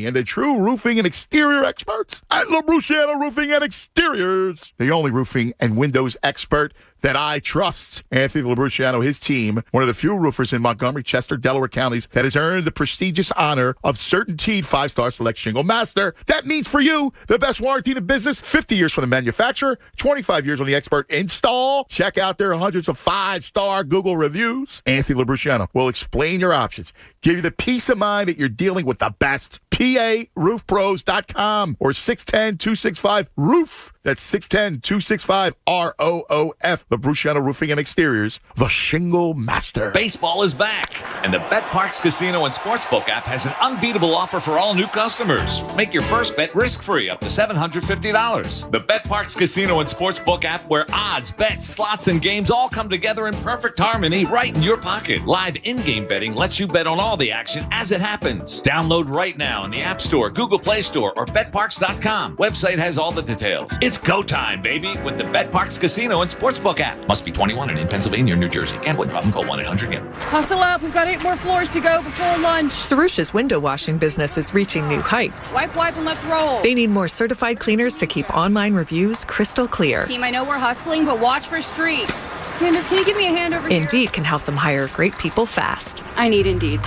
Speaker 26: and the true roofing and exterior experts at LaBruciano Roofing and Exteriors. The only roofing and windows expert that I trust. Anthony LaBruciano, his team, one of the few roofers in Montgomery, Chester, Delaware counties that has earned the prestigious honor of CertainTeed 5-Star Select Shingle Master. That means for you, the best warranty in the business, 50 years from the manufacturer, 25 years on the expert install. Check out their hundreds of 5-star Google reviews. Anthony LaBruciano will explain your options, give you the peace of mind that you're dealing with the best. PARoofPros.com or 610-265-ROOF. That's 610-265-ROOF. LaBruciano Roofing and Exteriors, the Shingle Master.
Speaker 16: Baseball is back, and the BetParx Casino and Sportsbook app has an unbeatable offer for all new customers. Make your first bet risk-free up to $750. The BetParx Casino and Sportsbook app, where odds, bets, slots, and games all come together in perfect harmony right in your pocket. Live in-game betting lets you bet on all the action as it happens. Download right now in the App Store, Google Play Store, or BetParx.com. Website has all the details. It's go time, baby, with the BetParx Casino and Sportsbook app. Must be 21 and in Pennsylvania or New Jersey. Gambling problem? Call 1-800-GAMBLER.
Speaker 17: Hustle up. We've got 8 more floors to go before lunch.
Speaker 22: Sarusha's window washing business is reaching new heights.
Speaker 17: Wipe, and let's roll.
Speaker 22: They need more certified cleaners to keep online reviews crystal clear.
Speaker 17: Team, I know we're hustling, but watch for streaks. Candace, can you give me a hand over here?
Speaker 22: Indeed can help them hire great people fast.
Speaker 17: I need Indeed.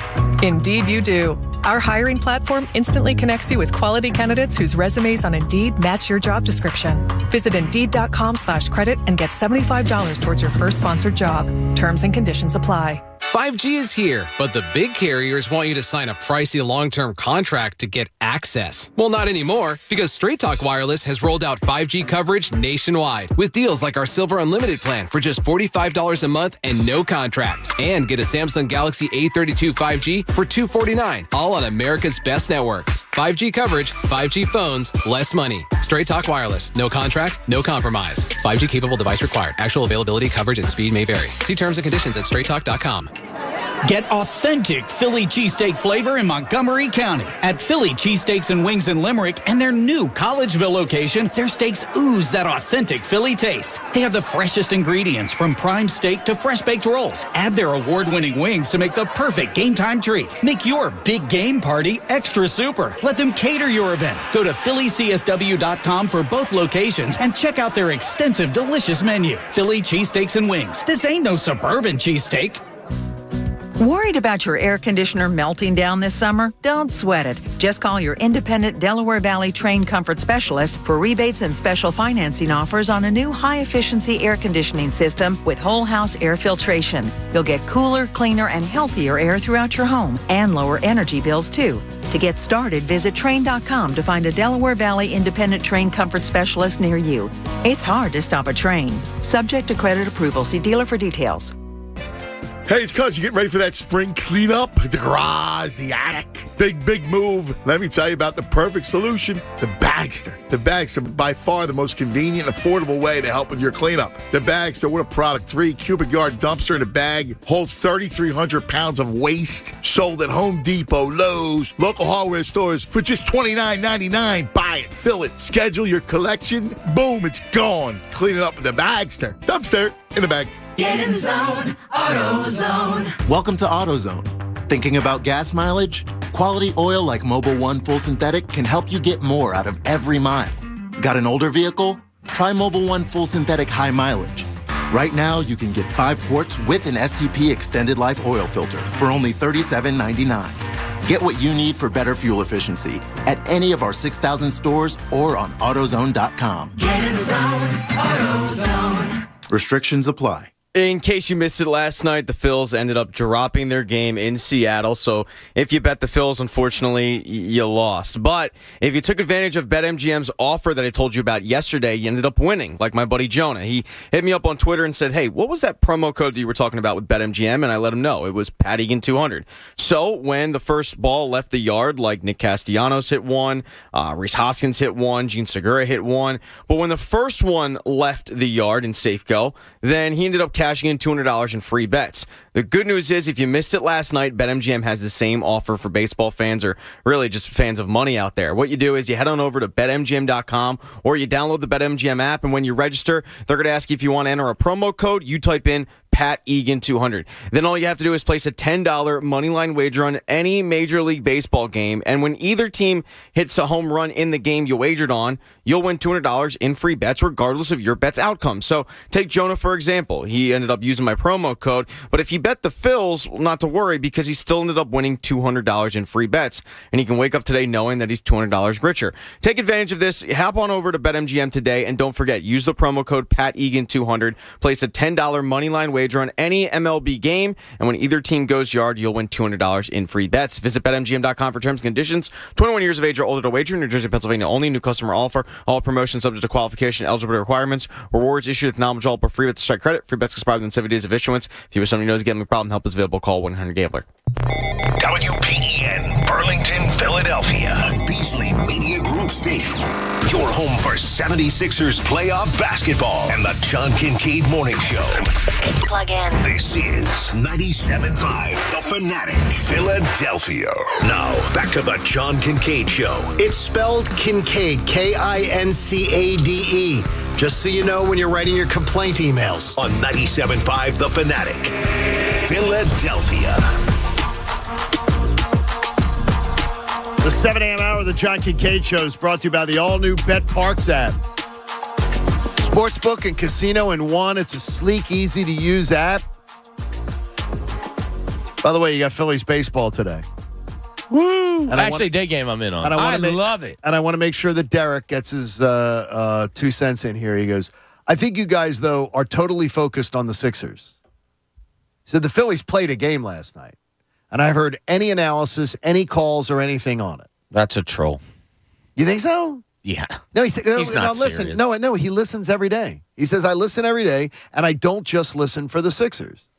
Speaker 22: Indeed you do. Our hiring platform instantly connects you with quality candidates whose resumes on Indeed match your job description. Visit Indeed.com/credit and get $75 towards your first sponsored job. Terms and conditions apply.
Speaker 27: 5G is here, but the big carriers want you to sign a pricey long-term contract to get access. Well, not anymore, because Straight Talk Wireless has rolled out 5G coverage nationwide with deals like our Silver Unlimited plan for just $45 a month and no contract. And get a Samsung Galaxy A32 5G for $249, all on America's best networks. 5G coverage, 5G phones, less money. Straight Talk Wireless. No contract, no compromise. 5G capable device required. Actual availability, coverage, and speed may vary. See terms and conditions at straighttalk.com.
Speaker 1: Get authentic Philly cheesesteak flavor in Montgomery County. At Philly Cheesesteaks and Wings in Limerick and their new Collegeville location, their steaks ooze that authentic Philly taste. They have the freshest ingredients from prime steak to fresh baked rolls. Add their award-winning wings to make the perfect game time treat. Make your big game party extra super. Let them cater your event. Go to phillycsw.com for both locations and check out their extensive, delicious menu. Philly Cheesesteaks and Wings. This ain't no suburban cheesesteak.
Speaker 2: Worried about your air conditioner melting down this summer? Don't sweat it. Just call your independent Delaware Valley trained comfort specialist for rebates and special financing offers on a new high-efficiency air conditioning system with whole house air filtration. You'll get cooler, cleaner, and healthier air throughout your home and lower energy bills, too. To get started, visit Train.com to find a Delaware Valley independent trained comfort specialist near you. It's hard to stop a train. Subject to credit approval. See dealer for details.
Speaker 26: Hey, it's cuz you get ready for that spring cleanup, the garage, the attic. Big move. Let me tell you about the perfect solution, the Bagster. The Bagster, by far the most convenient, affordable way to help with your cleanup. The Bagster, what a product. 3 cubic yard dumpster in a bag, holds 3,300 pounds of waste, sold at Home Depot, Lowe's, local hardware stores for just $29.99. Buy it, fill it, schedule your collection. Boom, it's gone. Clean it up with the Bagster. Dumpster in a bag.
Speaker 5: Get in zone, AutoZone.
Speaker 6: Welcome to AutoZone. Thinking about gas mileage? Quality oil like Mobil 1 Full Synthetic can help you get more out of every mile. Got an older vehicle? Try Mobil 1 Full Synthetic High Mileage. Right now, you can get 5 quarts with an STP Extended Life oil filter for only $37.99. Get what you need for better fuel efficiency at any of our 6,000 stores or on AutoZone.com.
Speaker 5: Get in zone, AutoZone.
Speaker 6: Restrictions apply.
Speaker 21: In case you missed it last night, the Phils ended up dropping their game in Seattle. So if you bet the Phils, unfortunately, you lost. But if you took advantage of BetMGM's offer that I told you about yesterday, you ended up winning, like my buddy Jonah. He hit me up on Twitter and said, hey, what was that promo code that you were talking about with BetMGM? And I let him know. It was Pat Egan 200. So when the first ball left the yard, like Nick Castellanos hit one, Rhys Hoskins hit one, Gene Segura hit one. But when the first one left the yard in Safeco, then he ended up cashing in $200 in free bets. The good news is if you missed it last night, BetMGM has the same offer for baseball fans or really just fans of money out there. What you do is you head on over to BetMGM.com or you download the BetMGM app, and when you register, they're going to ask you if you want to enter a promo code. You type in Pat Egan 200. Then all you have to do is place a $10 moneyline wager on any Major League Baseball game, and when either team hits a home run in the game you wagered on, you'll win $200 in free bets regardless of your bet's outcome. So take Jonah, for example. He ended up using my promo code, but if he bet the Phils, well, not to worry because he still ended up winning $200 in free bets, and he can wake up today knowing that he's $200 richer. Take advantage of this. Hop on over to BetMGM today, and don't forget, use the promo code PatEgan200. Place a $10 moneyline wager on any MLB game, and when either team goes yard, you'll win $200 in free bets. Visit BetMGM.com for terms and conditions. 21 years of age or older to wager. New Jersey, Pennsylvania only. New customer offer. All promotions subject to qualification, eligibility requirements. Rewards issued with knowledgeable but free bets to strike credit. Free bets expire within 7 days of issuance. If you or somebody knows a gambling problem, help is available. Call 1-800-GAMBLER.
Speaker 15: WPEN, Burlington, Philadelphia. Beasley Media Group Station. Your home for 76ers playoff basketball and the John Kincade Morning Show.
Speaker 10: Plug in.
Speaker 15: This is 97.5 The Fanatic, Philadelphia. Now, back to the John Kincade Show.
Speaker 23: It's spelled Kincade, Kincade. Just so you know when you're writing your complaint emails.
Speaker 15: On 97.5 The Fanatic, Philadelphia.
Speaker 18: The 7 a.m. hour of the John Kincade Show is brought to you by the all-new Bet Parks app. Sportsbook and casino in one. It's a sleek, easy-to-use app. By the way, you got Phillies baseball today.
Speaker 20: Woo! Actually, day game I'm in on. I love it.
Speaker 18: And I want to make sure that Derek gets his 2 cents in here. He goes, I think you guys, though, are totally focused on the Sixers. He said the Phillies played a game last night. And I've heard any analysis, any calls, or anything on it.
Speaker 19: That's a troll.
Speaker 18: You think so?
Speaker 19: Yeah.
Speaker 18: No, he's
Speaker 19: not
Speaker 18: listen.
Speaker 19: serious.
Speaker 18: No, he listens every day. He says, I listen every day, and I don't just listen for the Sixers.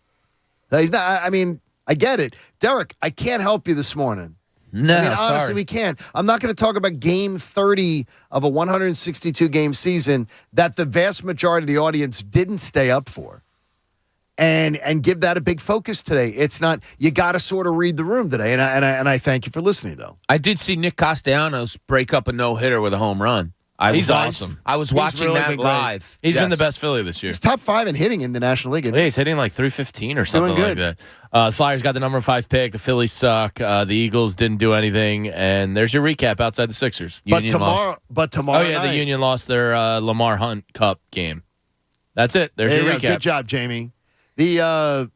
Speaker 18: He's not. I mean, I get it. Derek, I can't help you this morning.
Speaker 19: No,
Speaker 18: honestly,
Speaker 19: sorry.
Speaker 18: we can't. I'm not going to talk about game 30 of a 162-game season that the vast majority of the audience didn't stay up for. and give that a big focus today. It's not, you got to sort of read the room today. And I thank you for listening, though.
Speaker 19: I did see Nick Castellanos break up a no-hitter with a home run.
Speaker 20: He's awesome.
Speaker 19: I was watching
Speaker 18: really
Speaker 19: that live.
Speaker 20: He's been the best Philly this year.
Speaker 18: He's top 5 in hitting in the National League.
Speaker 20: Yeah, he's hitting like 315 or something like that. The Flyers got the number 5 pick. The Phillies suck. The Eagles didn't do anything. And there's your recap outside the Sixers.
Speaker 18: But tomorrow night,
Speaker 20: the Union lost their Lamar Hunt Cup game. That's it. There's your recap.
Speaker 18: Good job, Jamie. The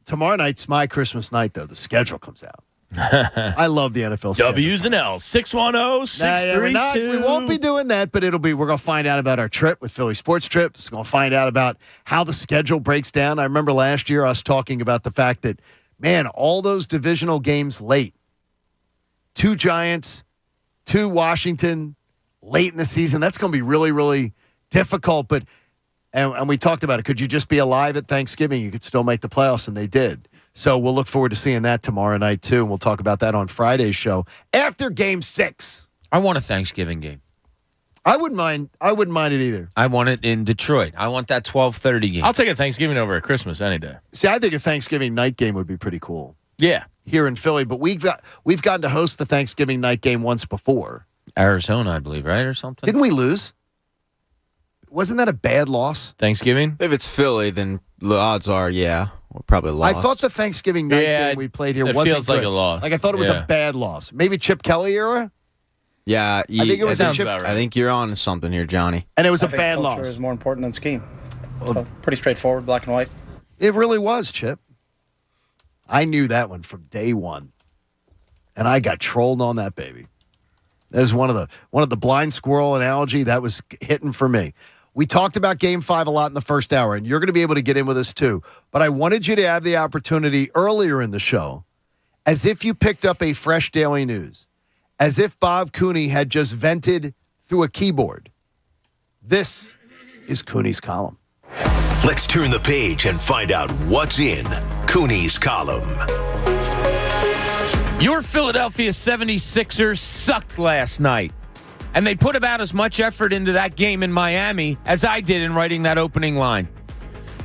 Speaker 18: tomorrow night's my Christmas night, though. The schedule comes out. I love the NFL schedule.
Speaker 20: W's and L's. 610-632.
Speaker 18: We won't be doing that, but we're going to find out about our trip with Philly Sports Trips. We're going to find out about how the schedule breaks down. I remember last year us talking about the fact that, man, all those divisional games late. 2 Giants, 2 Washington, late in the season. That's going to be really, really difficult. But and we talked about it. Could you just be alive at Thanksgiving? You could still make the playoffs, and they did. So we'll look forward to seeing that tomorrow night, too, and we'll talk about that on Friday's show after Game 6.
Speaker 19: I want a Thanksgiving game.
Speaker 18: I wouldn't mind it either.
Speaker 19: I want it in Detroit. I want that 12:30 game.
Speaker 20: I'll take a Thanksgiving over a Christmas any day.
Speaker 18: See, I think a Thanksgiving night game would be pretty cool.
Speaker 20: Yeah.
Speaker 18: Here in Philly, but we've gotten to host the Thanksgiving night game once before.
Speaker 19: Arizona, I believe, right, or something?
Speaker 18: Didn't we lose? Wasn't that a bad loss?
Speaker 20: Thanksgiving?
Speaker 21: If it's Philly, then the odds are, yeah, we'll probably lost.
Speaker 18: I thought the Thanksgiving night game we played here wasn't
Speaker 20: feels
Speaker 18: good.
Speaker 20: like a loss.
Speaker 18: Like I thought it was a bad loss. Maybe Chip Kelly era?
Speaker 21: Yeah.
Speaker 18: I think it was
Speaker 21: Chip. Right. I think you're on to something here, Johnny.
Speaker 18: And it was a bad loss.
Speaker 7: Culture is more important than scheme. So pretty straightforward, black and white.
Speaker 18: It really was, Chip. I knew that one from day one. And I got trolled on that baby. That was one of the blind squirrel analogy that was hitting for me. We talked about Game 5 a lot in the first hour, and you're going to be able to get in with us too. But I wanted you to have the opportunity earlier in the show, as if you picked up a fresh daily news, as if Bob Cooney had just vented through a keyboard. This is Cooney's column.
Speaker 15: Let's turn the page and find out what's in Cooney's column.
Speaker 19: Your Philadelphia 76ers sucked last night. And they put about as much effort into that game in Miami as I did in writing that opening line.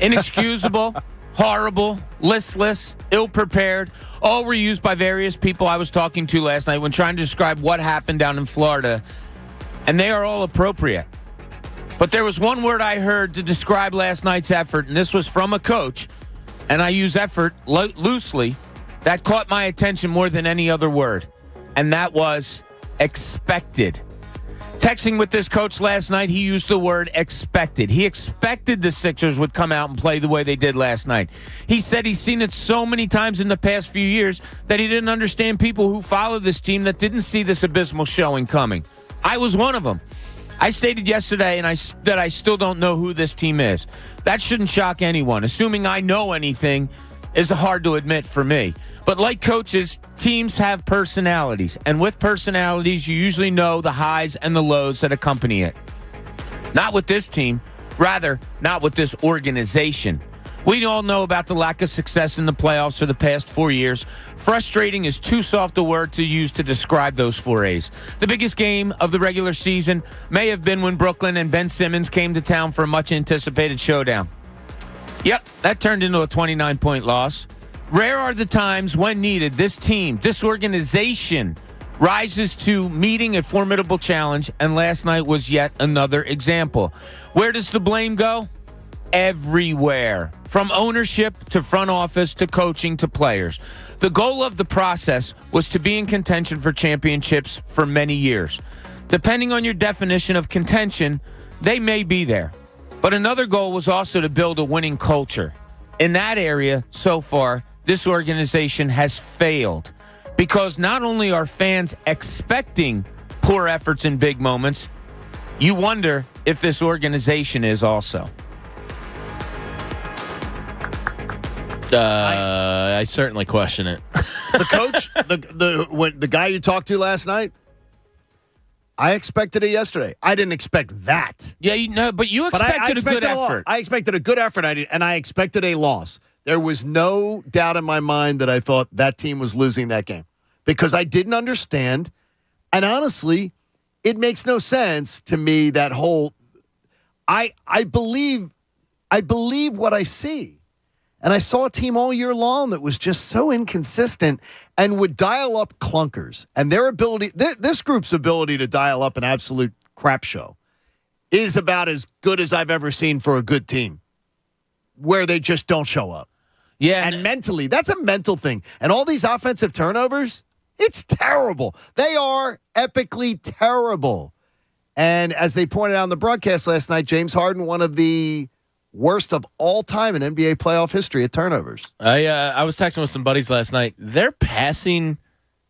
Speaker 19: Inexcusable, horrible, listless, ill-prepared, all were used by various people I was talking to last night when trying to describe what happened down in Florida. And they are all appropriate. But there was one word I heard to describe last night's effort, and this was from a coach, and I use effort loosely, that caught my attention more than any other word. And that was expected. Texting with this coach last night, he used the word expected. He expected the Sixers would come out and play the way they did last night. He said he's seen it so many times in the past few years that he didn't understand people who follow this team that didn't see this abysmal showing coming. I was one of them. I stated yesterday that I still don't know who this team is. That shouldn't shock anyone. Assuming I know anything is hard to admit for me. But like coaches, teams have personalities. And with personalities, you usually know the highs and the lows that accompany it. Not with this team. Rather, not with this organization. We all know about the lack of success in the playoffs for the past 4 years. Frustrating is too soft a word to use to describe those 4 A's. The biggest game of the regular season may have been when Brooklyn and Ben Simmons came to town for a much-anticipated showdown. Yep, that turned into a 29-point loss. Rare are the times when needed, this team, this organization, rises to meeting a formidable challenge, and last night was yet another example. Where does the blame go? Everywhere. From ownership to front office to coaching to players. The goal of the process was to be in contention for championships for many years. Depending on your definition of contention, they may be there. But another goal was also to build a winning culture. In that area, so far, this organization has failed because not only are fans expecting poor efforts in big moments, you wonder if this organization is also.
Speaker 20: I certainly question it.
Speaker 18: The coach, the guy you talked to last night, I expected it yesterday. I didn't expect that.
Speaker 19: Yeah, but you expected a good effort.
Speaker 18: I expected a good effort, and I expected a loss. There was no doubt in my mind that I thought that team was losing that game because I didn't understand. And honestly, it makes no sense to me, that whole I believe what I see. And I saw a team all year long that was just so inconsistent and would dial up clunkers. And their ability, this group's ability to dial up an absolute crap show is about as good as I've ever seen for a good team, where they just don't show up.
Speaker 19: Yeah.
Speaker 18: And mentally, that's a mental thing. And all these offensive turnovers, it's terrible. They are epically terrible. And as they pointed out on the broadcast last night, James Harden, one of the worst of all time in NBA playoff history at turnovers.
Speaker 20: I was texting with some buddies last night. Their passing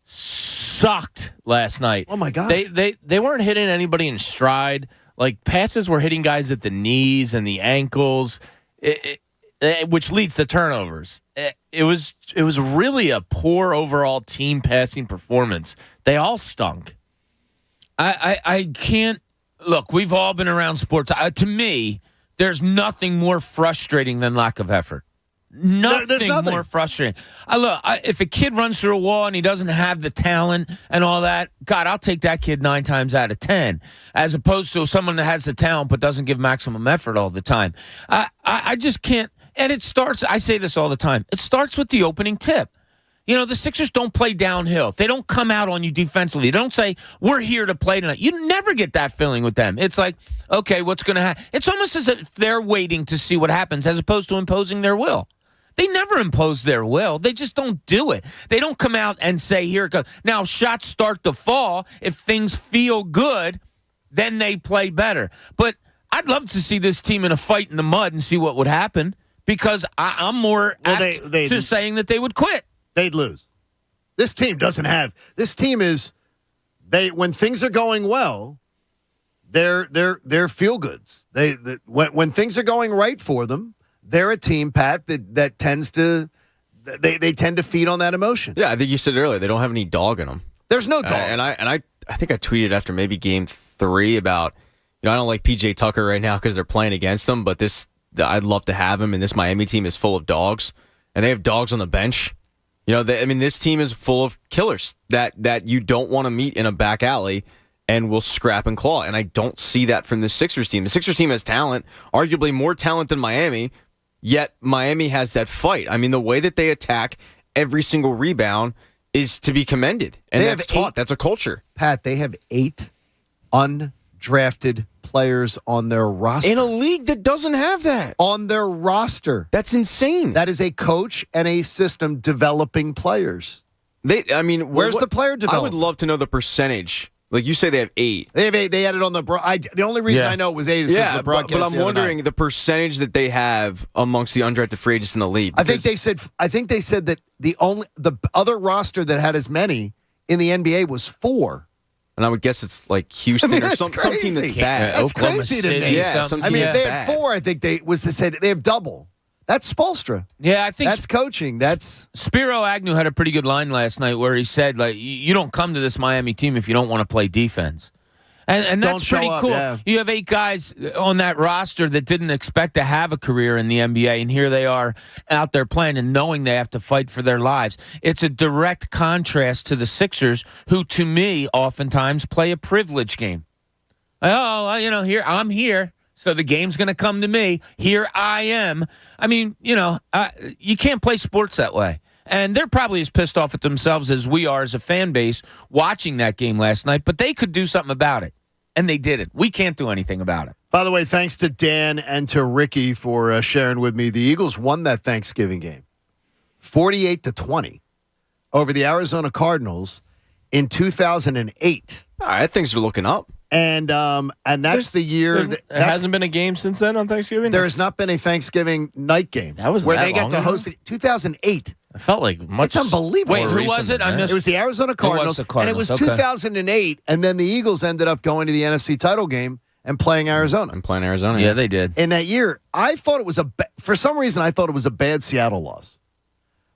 Speaker 20: sucked last night.
Speaker 18: Oh my God.
Speaker 20: They weren't hitting anybody in stride. Like, passes were hitting guys at the knees and the ankles, which leads to turnovers. It was really a poor overall team passing performance. They all stunk. I can't look. We've all been around sports. To me, there's nothing more frustrating than lack of effort. Nothing more frustrating. If a kid runs through a wall and he doesn't have the talent and all that, God, I'll take that kid 9 times out of 10, as opposed to someone that has the talent but doesn't give maximum effort all the time. I just can't. And it starts, I say this all the time, it starts with the opening tip. You know, the Sixers don't play downhill. They don't come out on you defensively. They don't say, we're here to play tonight. You never get that feeling with them. It's like, okay, what's going to happen? It's almost as if they're waiting to see what happens as opposed to imposing their will. They never impose their will. They just don't do it. They don't come out and say, here it goes. Now, shots start to fall. If things feel good, then they play better. But I'd love to see this team in a fight in the mud and see what would happen, because I'm more apt to saying that they would quit.
Speaker 18: They'd lose. This team doesn't have. This team is. When things are going well, they're feel goods. When things are going right for them, they're a team, Pat, that tends to. They tend to feed on that emotion.
Speaker 21: Yeah, I think you said earlier they don't have any dog in them.
Speaker 18: There's no dog.
Speaker 21: And I think I tweeted after maybe game 3 about, I don't like PJ Tucker right now because they're playing against them, but I'd love to have him. And this Miami team is full of dogs, and they have dogs on the bench. This team is full of killers that you don't want to meet in a back alley and will scrap and claw. And I don't see that from the Sixers team. The Sixers team has talent, arguably more talent than Miami, yet Miami has that fight. I mean, the way that they attack every single rebound is to be commended. And that's taught. That's a culture.
Speaker 18: Pat, they have 8 undrafted players on their roster.
Speaker 21: In a league that doesn't have that.
Speaker 18: On their roster.
Speaker 21: That's insane.
Speaker 18: That is a coach and a system developing players.
Speaker 21: Where's
Speaker 18: the player development?
Speaker 21: I would love to know the percentage. Like you say, they have 8.
Speaker 18: They have 8. They had it on the. The only reason I know it was 8 is because of the broadcast.
Speaker 21: But I'm wondering the percentage that they have amongst the undrafted free agents in the league.
Speaker 18: I think they said that the other roster that had as many in the NBA was 4.
Speaker 21: And I would guess it's like Houston or some team that's bad.
Speaker 18: That's crazy to me.
Speaker 21: Yeah,
Speaker 18: if they had 4, I think they have double. That's Spoelstra.
Speaker 19: Yeah, I think
Speaker 18: that's coaching. That's
Speaker 19: Spiro Agnew had a pretty good line last night where he said, like, you don't come to this Miami team if you don't want to play defense. And that's pretty cool. Yeah. You have 8 guys on that roster that didn't expect to have a career in the NBA, and here they are out there playing and knowing they have to fight for their lives. It's a direct contrast to the Sixers, who, to me, oftentimes play a privilege game. Here I'm here, so the game's going to come to me. Here I am. I mean, you can't play sports that way. And they're probably as pissed off at themselves as we are as a fan base watching that game last night, but they could do something about it. And they didn't. We can't do anything about it.
Speaker 18: By the way, thanks to Dan and to Ricky for sharing with me. The Eagles won that Thanksgiving game 48-20 over the Arizona Cardinals in 2008.
Speaker 21: All right, things are looking up.
Speaker 18: And that's the year.
Speaker 20: There hasn't been a game since then on Thanksgiving?
Speaker 18: There has not been a Thanksgiving night game.
Speaker 20: That was
Speaker 18: where
Speaker 20: that
Speaker 18: they got to host it. 2008.
Speaker 20: I felt like much.
Speaker 18: It's unbelievable.
Speaker 19: Wait, who was it?
Speaker 18: It was the Arizona Cardinals. And it was 2008. And then the Eagles ended up going to the NFC title game and playing Arizona.
Speaker 19: Yeah, they did.
Speaker 18: In that year, I thought it was for some reason, I thought it was a bad Seattle loss.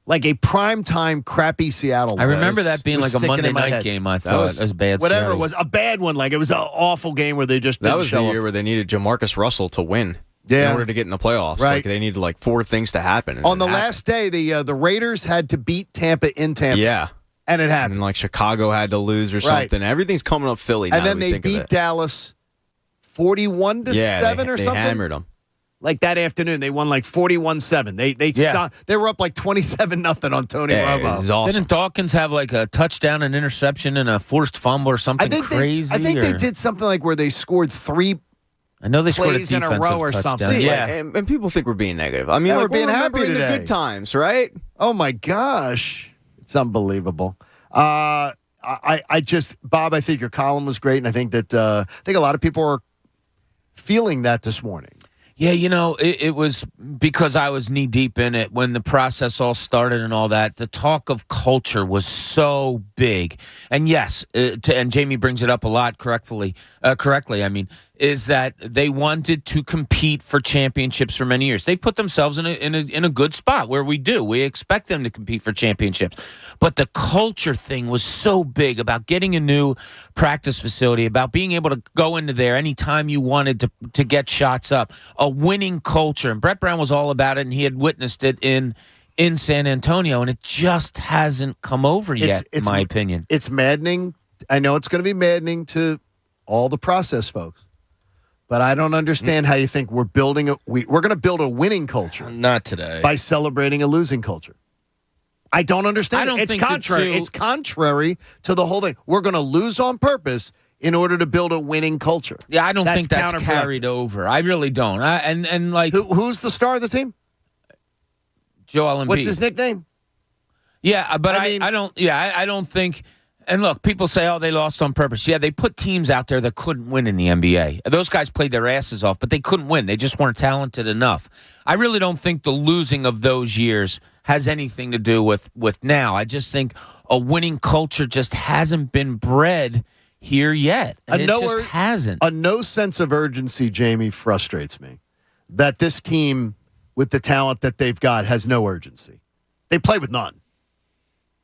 Speaker 18: Like a primetime crappy Seattle loss.
Speaker 19: I remember that being like a Monday night game, I thought. It was a bad
Speaker 18: Whatever
Speaker 19: Seattle.
Speaker 18: It was, a bad one. Like it was an awful game where they just didn't
Speaker 21: That was the
Speaker 18: show
Speaker 21: year
Speaker 18: up.
Speaker 21: where they needed Jamarcus Russell to win.
Speaker 18: Yeah.
Speaker 21: In order to get in the playoffs.
Speaker 18: Right.
Speaker 21: Like they needed like 4 things to happen.
Speaker 18: On the last day, the Raiders had to beat Tampa in Tampa.
Speaker 21: Yeah.
Speaker 18: And it happened.
Speaker 21: And like Chicago had to lose or something. Everything's coming up Philly now.
Speaker 18: And then they beat Dallas 41-7 or something.
Speaker 21: They hammered them.
Speaker 18: Like that afternoon, they won like 41-7. They were up like 27-0 on Tony Romo.
Speaker 21: It was awesome.
Speaker 19: Didn't Dawkins have like a touchdown, an interception, and a forced fumble or something crazy?
Speaker 18: I think they did something like where they scored 3
Speaker 19: I know they scored a
Speaker 18: plays in
Speaker 19: defensive
Speaker 18: a row or
Speaker 19: touchdown.
Speaker 18: something.
Speaker 19: Yeah.
Speaker 21: And people think we're being negative. I mean,
Speaker 18: Yeah,
Speaker 21: like,
Speaker 18: we're being happy
Speaker 21: remembering
Speaker 18: today.
Speaker 21: the good times, right?
Speaker 18: Oh my gosh, it's unbelievable. I just, Bob, I think your column was great, and I think that a lot of people are feeling that this morning.
Speaker 19: Yeah, it was because I was knee-deep in it when the process all started and all that. The talk of culture was so big. And yes, and Jamie brings it up a lot correctly, is that they wanted to compete for championships for many years. They've put themselves in a good spot where we expect them to compete for championships. But the culture thing was so big about getting a new practice facility, about being able to go into there anytime you wanted to get shots up, a winning culture. And Brett Brown was all about it, and he had witnessed it in San Antonio, and it just hasn't come over yet, in my opinion.
Speaker 18: It's maddening. I know it's going to be maddening to all the process folks. But I don't understand how you think we're going to build a winning culture.
Speaker 20: Not today.
Speaker 18: By celebrating a losing culture. I don't understand. It's contrary. It's contrary to the whole thing. We're going to lose on purpose in order to build a winning culture.
Speaker 19: Yeah, I don't think that's carried over. I really don't.
Speaker 18: Who's the star of the team?
Speaker 19: Joel Embiid.
Speaker 18: What's his nickname?
Speaker 19: Yeah, but I don't think. And look, people say, oh, they lost on purpose. Yeah, they put teams out there that couldn't win in the NBA. Those guys played their asses off, but they couldn't win. They just weren't talented enough. I really don't think the losing of those years has anything to do with now. I just think a winning culture just hasn't been bred here yet. And it just hasn't.
Speaker 18: A no sense of urgency, Jamie, frustrates me. That this team, with the talent that they've got, has no urgency. They play with none.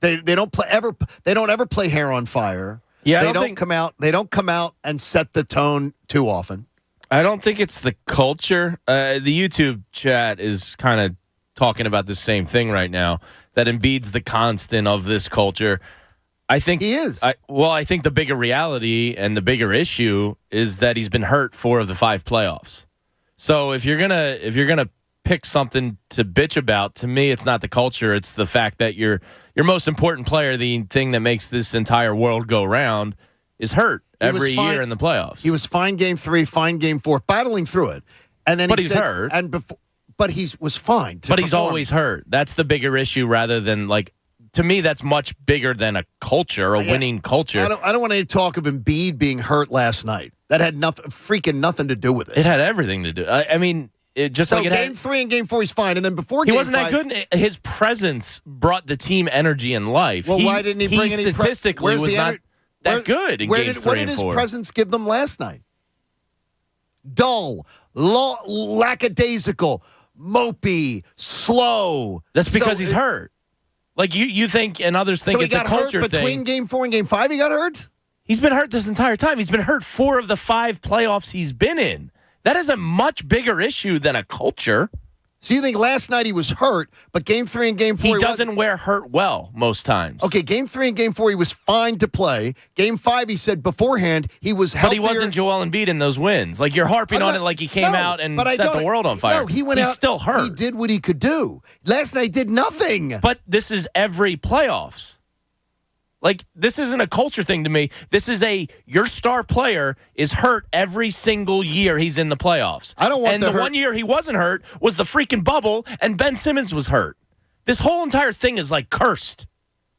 Speaker 18: They don't ever play hair on fire.
Speaker 20: Yeah,
Speaker 18: They don't come out and set the tone too often.
Speaker 20: I don't think it's the culture. The YouTube chat is kind of talking about the same thing right now, that Embiid's the constant of this culture. I think
Speaker 18: he is.
Speaker 20: I think the bigger reality and the bigger issue is that he's been hurt 4 of the 5 playoffs. So if you're gonna pick something to bitch about, to me, it's not the culture. It's the fact that your most important player, the thing that makes this entire world go round, is hurt every year in the playoffs.
Speaker 18: He was fine game 3, fine game 4, battling through it, and then
Speaker 20: he's hurt.
Speaker 18: But he was fine.
Speaker 20: But he's always hurt. That's the bigger issue, rather than to me, that's much bigger than a culture, a winning culture.
Speaker 18: I don't want any talk of Embiid being hurt last night. That had nothing to do with it.
Speaker 20: It had everything to do. I mean.
Speaker 18: Game 3 and game 4, he's fine, and then before
Speaker 20: he
Speaker 18: game
Speaker 20: wasn't
Speaker 18: 5,
Speaker 20: that good. His presence brought the team energy and life.
Speaker 18: Well, why didn't he bring any?
Speaker 20: Statistically, was not that good in games 3 and 4.
Speaker 18: What did his presence give them last night? Dull, lackadaisical, mopey, slow.
Speaker 20: That's because he's hurt. Like you think, and others think it's a culture
Speaker 18: thing. Between game 4 and game 5, he got hurt.
Speaker 20: He's been hurt this entire time. He's been hurt 4 of the 5 playoffs he's been in. That is a much bigger issue than a culture.
Speaker 18: So you think last night he was hurt, but game 3 and game 4
Speaker 20: he doesn't wear hurt well most times.
Speaker 18: Okay, game 3 and game 4 he was fine to play. Game 5 he said beforehand he was healthier.
Speaker 20: But he wasn't Joel Embiid in those wins. Like you're harping on it like he came out and set the world on fire.
Speaker 18: No, he went out.
Speaker 20: He's still hurt.
Speaker 18: He did what he could do. Last night he did nothing.
Speaker 20: But this is every playoffs. Like, this isn't a culture thing to me. This is your star player is hurt every single year he's in the playoffs.
Speaker 18: I don't want
Speaker 20: And the 1 year he wasn't hurt was the freaking bubble, and Ben Simmons was hurt. This whole entire thing is, cursed.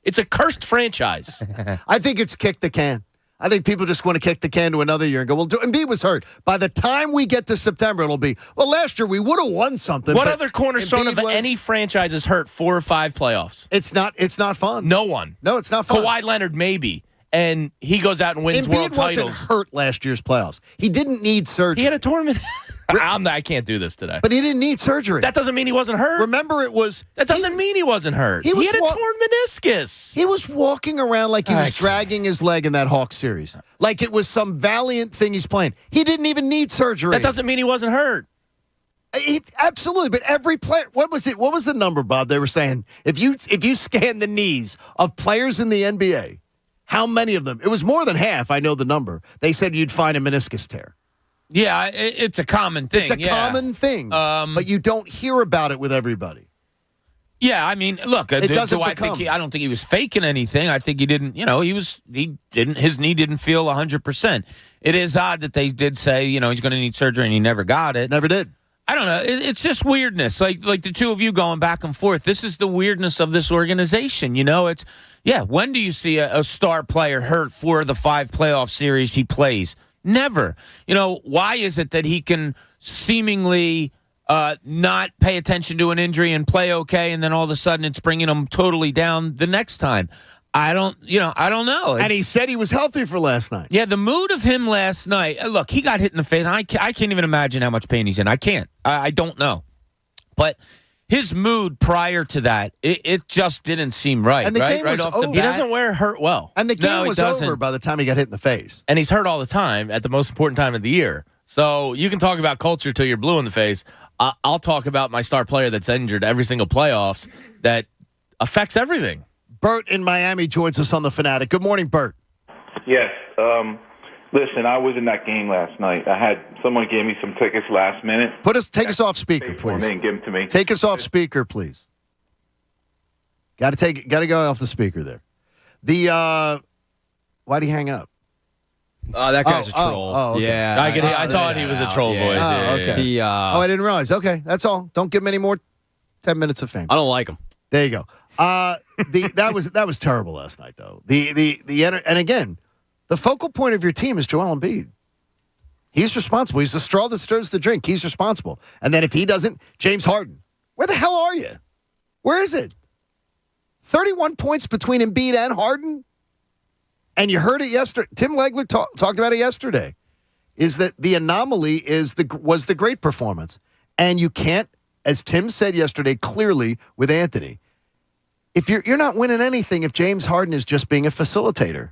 Speaker 20: It's a cursed franchise.
Speaker 18: I think it's kick the can. I think people just want to kick the can to another year and go, well, Embiid was hurt. By the time we get to September, it'll be, well, last year we would have won something.
Speaker 20: What other cornerstone of any franchise is hurt 4 or 5 playoffs?
Speaker 18: It's not fun.
Speaker 20: No one.
Speaker 18: No, it's not fun.
Speaker 20: Kawhi Leonard, maybe. And he goes out and wins world titles.
Speaker 18: Embiid wasn't hurt last year's playoffs. He didn't need surgery.
Speaker 20: He had a tournament. I can't do this today.
Speaker 18: But he didn't need surgery.
Speaker 20: That doesn't mean he wasn't hurt.
Speaker 18: Remember,
Speaker 20: That doesn't mean he wasn't hurt. He had a torn meniscus.
Speaker 18: He was walking around like he was dragging his leg in that Hawks series. Like it was some valiant thing he's playing. He didn't even need surgery.
Speaker 20: That doesn't mean he wasn't hurt.
Speaker 18: Absolutely, but every player. What was it? What was the number, Bob? They were saying if you scan the knees of players in the NBA, how many of them? It was more than half. I know the number. They said you'd find a meniscus tear.
Speaker 19: Yeah, it's a common thing.
Speaker 18: It's a common thing, but you don't hear about it with everybody.
Speaker 19: Yeah, I mean, look,
Speaker 18: it doesn't
Speaker 19: I don't think he was faking anything. I think he didn't, his knee didn't feel 100%. It is odd that they did say, he's going to need surgery and he never got it.
Speaker 18: Never did.
Speaker 19: I don't know. It's just weirdness. Like the two of you going back and forth. This is the weirdness of this organization. When do you see a star player hurt for the 5 playoff series he plays? Never. Why is it that he can seemingly not pay attention to an injury and play okay, and then all of a sudden it's bringing him totally down the next time? I don't know.
Speaker 18: And he said he was healthy for last night.
Speaker 19: Yeah, the mood of him last night. Look, he got hit in the face. I can't even imagine how much pain he's in. I can't. I don't know. But his mood prior to that, it just didn't seem right.
Speaker 18: And the game
Speaker 19: right
Speaker 18: was
Speaker 19: off
Speaker 18: over.
Speaker 19: the bat.
Speaker 20: He doesn't wear hurt well.
Speaker 18: And the game was over by the time he got hit in the face.
Speaker 20: And he's hurt all the time at the most important time of the year. So you can talk about culture till you're blue in the face. I'll talk about my star player that's injured every single playoffs that affects everything.
Speaker 18: Bert in Miami joins us on The Fanatic. Good morning, Bert.
Speaker 3: Yes. Listen, I was in that game last night. Someone gave me some tickets last minute.
Speaker 18: Take us off speaker, please.
Speaker 3: They didn't give them to me.
Speaker 18: Take us off speaker, please. Got to go off the speaker there. Why'd he hang up?
Speaker 21: That guy's a troll.
Speaker 18: Okay.
Speaker 20: Yeah, I thought he was a troll voice.
Speaker 18: Okay. I didn't realize. Okay, that's all. Don't give him any more 10 minutes of fame.
Speaker 21: I don't like him.
Speaker 18: There you go. That was terrible last night, though. And again, the focal point of your team is Joel Embiid. He's responsible. He's the straw that stirs the drink. He's responsible. And then if he doesn't, James Harden. Where the hell are you? Where is it? 31 points between Embiid and Harden? And you heard it yesterday. Tim Legler talked about it yesterday. Is that the anomaly was the great performance. And you can't, as Tim said yesterday clearly with Anthony, if you're not winning anything if James Harden is just being a facilitator.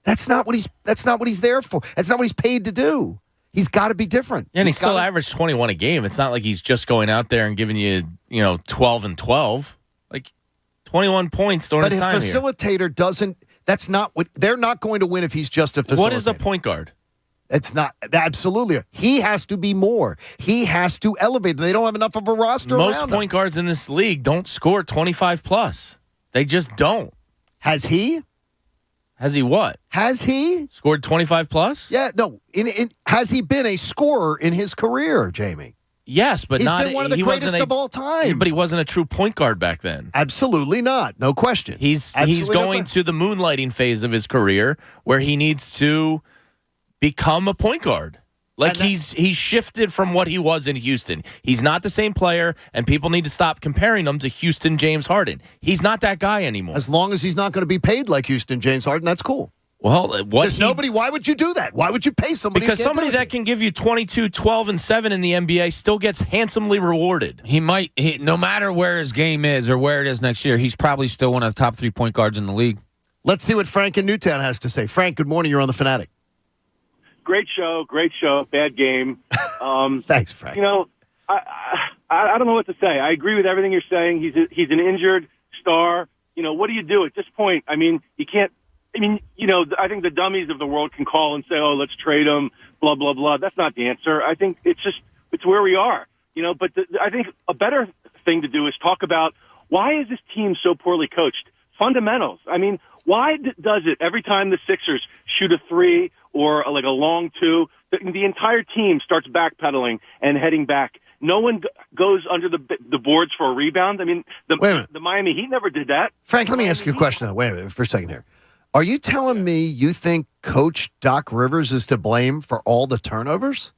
Speaker 18: That's not what he's there for. That's not what he's paid to do. He's got to be different.
Speaker 20: Yeah, and he still averaged 21 a game. It's not like he's just going out there and giving you 12 and 12. Like 21 points during his time here.
Speaker 18: But a facilitator doesn't. That's not what they're not going to win if he's just a facilitator.
Speaker 20: What is a point guard?
Speaker 18: It's not absolutely. He has to be more. He has to elevate. They don't have enough of a roster.
Speaker 20: Most
Speaker 18: around
Speaker 20: point guards in this league don't score 25 plus. They just don't.
Speaker 18: Has he?
Speaker 20: Has he what?
Speaker 18: Has he
Speaker 20: scored 25 plus?
Speaker 18: Yeah, no. Has he been a scorer in his career, Jamie?
Speaker 20: Yes, but
Speaker 18: he's been one of the greatest of all time.
Speaker 20: But he wasn't a true point guard back then.
Speaker 18: Absolutely not. No question.
Speaker 20: He's going to the moonlighting phase of his career where he needs to become a point guard. Like he's shifted from what he was in Houston. He's not the same player, and people need to stop comparing him to Houston James Harden. He's not that guy anymore.
Speaker 18: As long as he's not going to be paid like Houston James Harden, that's cool.
Speaker 20: Well,
Speaker 18: nobody. Why would you do that? Why would you pay somebody?
Speaker 20: Because somebody that can give you 22, 12, and 7 in the NBA still gets handsomely rewarded.
Speaker 19: He might, no matter where his game is or where it is next year, he's probably still one of the top 3 point guards in the league.
Speaker 18: Let's see what Frank in Newtown has to say. Frank, good morning. You're on The Fanatic.
Speaker 8: Great show. Bad game.
Speaker 18: Thanks, Frank.
Speaker 8: I don't know what to say. I agree with everything you're saying. He's an injured star. What do you do at this point? I mean, you can't. I think the dummies of the world can call and say, "Oh, let's trade him." Blah blah blah. That's not the answer. I think it's where we are. But I think a better thing to do is talk about why is this team so poorly coached? Fundamentals. I mean, why does it every time the Sixers shoot a 3 or like a long 2, the entire team starts backpedaling and heading back? No one goes under the boards for a rebound. I mean, the Miami Heat never did that.
Speaker 18: Frank, let me ask you a question, though. Wait a minute for a second here. Are you telling me you think Coach Doc Rivers is to blame for all the turnovers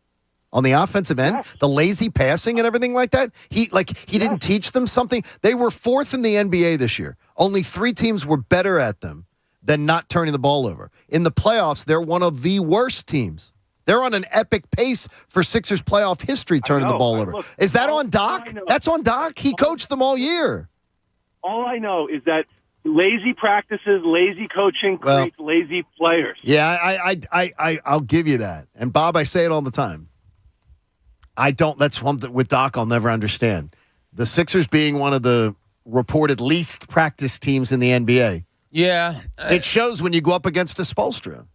Speaker 18: on the offensive end, the lazy passing and everything like that? He didn't teach them something. They were 4th in the NBA this year. Only 3 teams were better at them than not turning the ball over. In the playoffs, they're one of the worst teams. They're on an epic pace for Sixers playoff history turning the ball over. Is that on Doc? That's on Doc. He coached them all year.
Speaker 8: All I know is that lazy practices, lazy coaching creates lazy players.
Speaker 18: Yeah, I'll give you that. And Bob, I say it all the time. That's one that with Doc I'll never understand. The Sixers being one of the reported least practiced teams in the NBA.
Speaker 19: Yeah.
Speaker 18: It shows when you go up against a Spoelstra.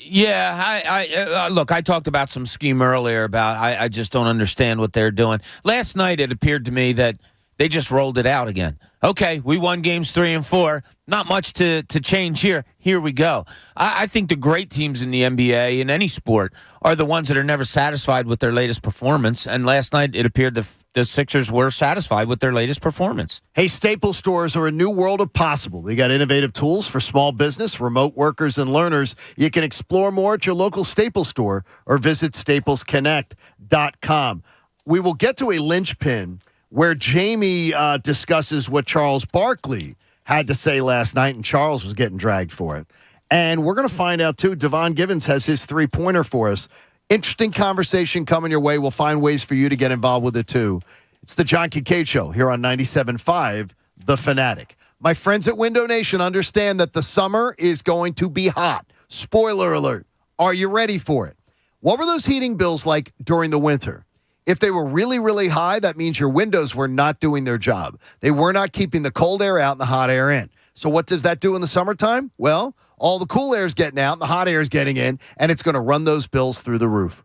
Speaker 19: Yeah, I look, I talked about some scheme earlier about I just don't understand what they're doing. Last night it appeared to me that they just rolled it out again. Okay, we won games 3 and 4. Not much to change here. Here we go. I think the great teams in the NBA, in any sport, are the ones that are never satisfied with their latest performance. And last night it appeared the Sixers were satisfied with their latest performance.
Speaker 18: Hey, Staples stores are a new world of possible. They got innovative tools for small business, remote workers, and learners. You can explore more at your local Staples store or visit staplesconnect.com. We will get to a linchpin where Jamie discusses what Charles Barkley had to say last night, and Charles was getting dragged for it. And we're going to find out, too, Devon Givens has his three-pointer for us. Interesting conversation coming your way. We'll find ways for you to get involved with it, too. It's the John Kincade Show here on 97.5 The Fanatic. My friends at Window Nation understand that the summer is going to be hot. Spoiler alert. Are you ready for it? What were those heating bills like during the winter? If they were really, really high, that means your windows were not doing their job. They were not keeping the cold air out and the hot air in. So what does that do in the summertime? Well, all the cool air is getting out and the hot air is getting in, and it's going to run those bills through the roof.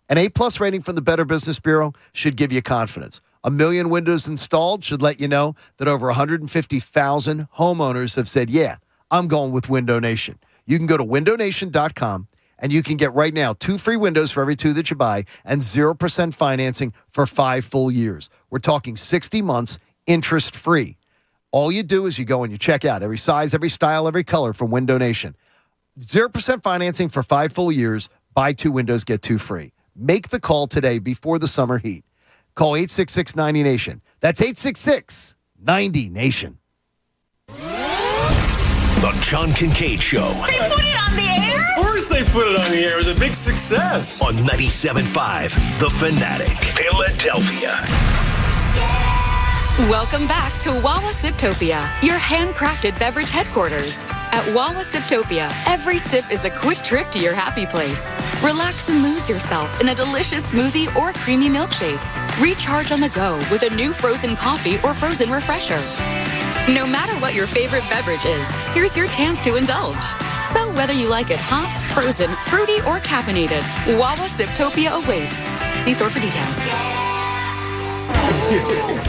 Speaker 18: An A-plus rating from the Better Business Bureau should give you confidence. 1 million windows installed should let you know that over 150,000 homeowners have said, yeah, I'm going with Window Nation. You can go to windownation.com. And you can get right now 2 free windows for every 2 that you buy and 0% financing for 5 full years. We're talking 60 months interest-free. All you do is you go and you check out every size, every style, every color from Window Nation. 0% financing for 5 full years. Buy 2 windows, get 2 free. Make the call today before the summer heat. Call 866-90-NATION. That's 866-90-NATION.
Speaker 15: The John Kincade Show.
Speaker 5: They put it on the air?
Speaker 4: Of course they put it on the air. It was a big success.
Speaker 15: On 97.5 The Fanatic, Philadelphia.
Speaker 9: Welcome back to Wawa Siptopia, your handcrafted beverage headquarters. At Wawa Siptopia, every sip is a quick trip to your happy place. Relax and lose yourself in a delicious smoothie or creamy milkshake. Recharge on the go with a new frozen coffee or frozen refresher. No matter what your favorite beverage is, here's your chance to indulge. So whether you like it hot, frozen, fruity, or caffeinated, Wawa Siptopia awaits. See store for details.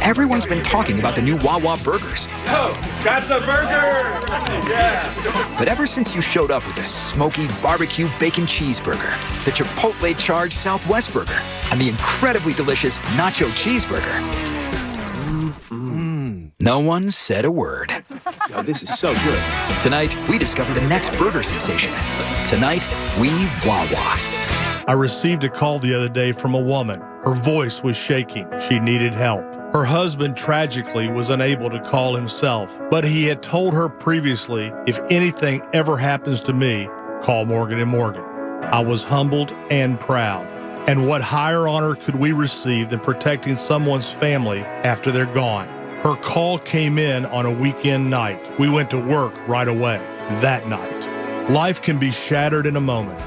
Speaker 11: Everyone's been talking about the new Wawa burgers.
Speaker 4: Oh, that's a burger! Yeah.
Speaker 11: But ever since you showed up with the smoky barbecue bacon cheeseburger, the Chipotle charged Southwest burger, and the incredibly delicious nacho cheeseburger, no one said a word.
Speaker 12: Oh, this is so good.
Speaker 11: Tonight, we discover the next burger sensation. Tonight, we Wawa.
Speaker 13: I received a call the other day from a woman. Her voice was shaking. She needed help. Her husband tragically was unable to call himself, but he had told her previously, if anything ever happens to me, call Morgan & Morgan. I was humbled and proud. And what higher honor could we receive than protecting someone's family after they're gone? Her call came in on a weekend night. We went to work right away that night. Life can be shattered in a moment,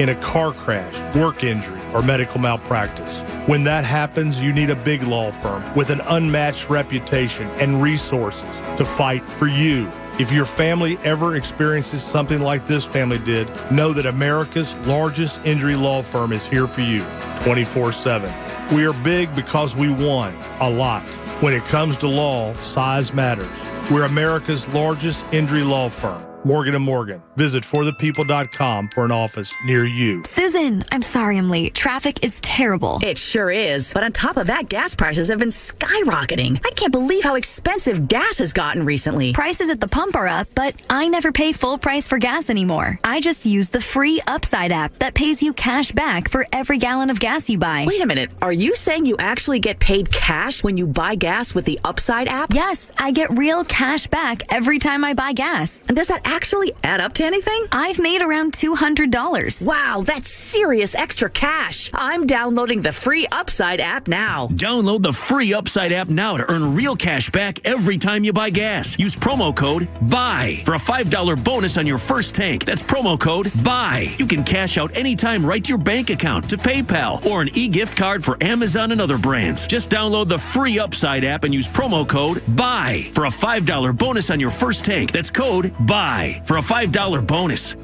Speaker 13: in a car crash, work injury, or medical malpractice. When that happens, you need a big law firm with an unmatched reputation and resources to fight for you. If your family ever experiences something like this family did, know that America's largest injury law firm is here for you 24/7. We are big because we won a lot. When it comes to law, size matters. We're America's largest injury law firm. Morgan & Morgan. Visit forthepeople.com for an office near you.
Speaker 24: Susan, I'm sorry I'm late. Traffic is terrible.
Speaker 25: It sure is. But on top of that, gas prices have been skyrocketing. I can't believe how expensive gas has gotten recently.
Speaker 24: Prices at the pump are up, but I never pay full price for gas anymore. I just use the free Upside app that pays you cash back for every gallon of gas you buy.
Speaker 25: Wait a minute. Are you saying you actually get paid cash when you buy gas with the Upside app?
Speaker 24: Yes, I get real cash back every time I buy gas.
Speaker 25: And does that actually add up to anything?
Speaker 24: I've made around $200.
Speaker 25: Wow, that's serious extra cash. I'm downloading the free Upside app now.
Speaker 28: Download the free Upside app now to earn real cash back every time you buy gas. Use promo code BUY for a $5 bonus on your first tank. That's promo code BUY. You can cash out anytime right to your bank account, to PayPal, or an e-gift card for Amazon and other brands. Just download the free Upside app and use promo code BUY for a $5 bonus on your first tank. That's code BUY for a $5 bonus.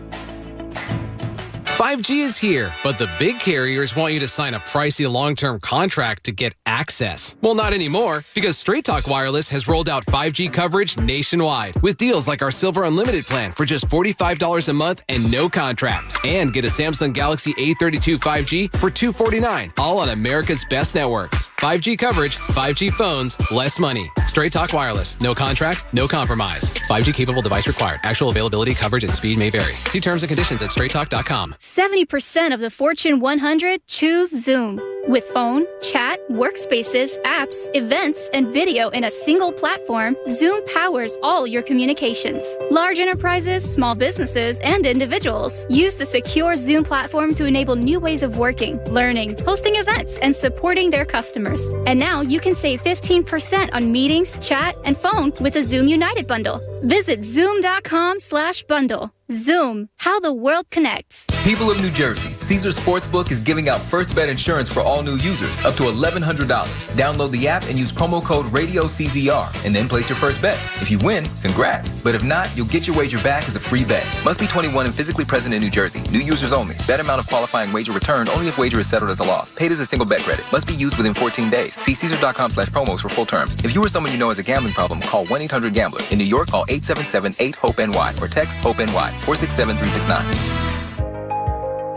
Speaker 1: 5G is here, but the big carriers want you to sign a pricey long-term contract to get access. Well, not anymore, because Straight Talk Wireless has rolled out 5G coverage nationwide with deals like our Silver Unlimited plan for just $45 a month and no contract. And get a Samsung Galaxy A32 5G for $249, all on America's best networks. 5G coverage, 5G phones, less money. Straight Talk Wireless. No contract, no compromise. 5G capable device required. Actual availability, coverage, and speed may vary. See terms and conditions at straighttalk.com.
Speaker 2: 70% of the Fortune 100 choose Zoom. With phone, chat, workspaces, apps, events, and video in a single platform, Zoom powers all your communications. Large enterprises, small businesses, and individuals use the secure Zoom platform to enable new ways of working, learning, hosting events, and supporting their customers. And now you can save 15% on meetings, chat, and phone with the Zoom United bundle. Visit zoom.com/bundle. Zoom, how the world connects.
Speaker 14: People of New Jersey, Caesars Sportsbook is giving out first bet insurance for all new users up to $1,100. Download the app and use promo code RADIOCZR and then place your first bet. If you win, congrats. But if not, you'll get your wager back as a free bet. Must be 21 and physically present in New Jersey. New users only. Bet amount of qualifying wager returned only if wager is settled as a loss. Paid as a single bet credit. Must be used within 14 days. See Caesars.com/promos for full terms. If you or someone you know has a gambling problem, call 1-800-GAMBLER. In New York, call 877-8-HOPE-NY or text HOPE-NY 467-369.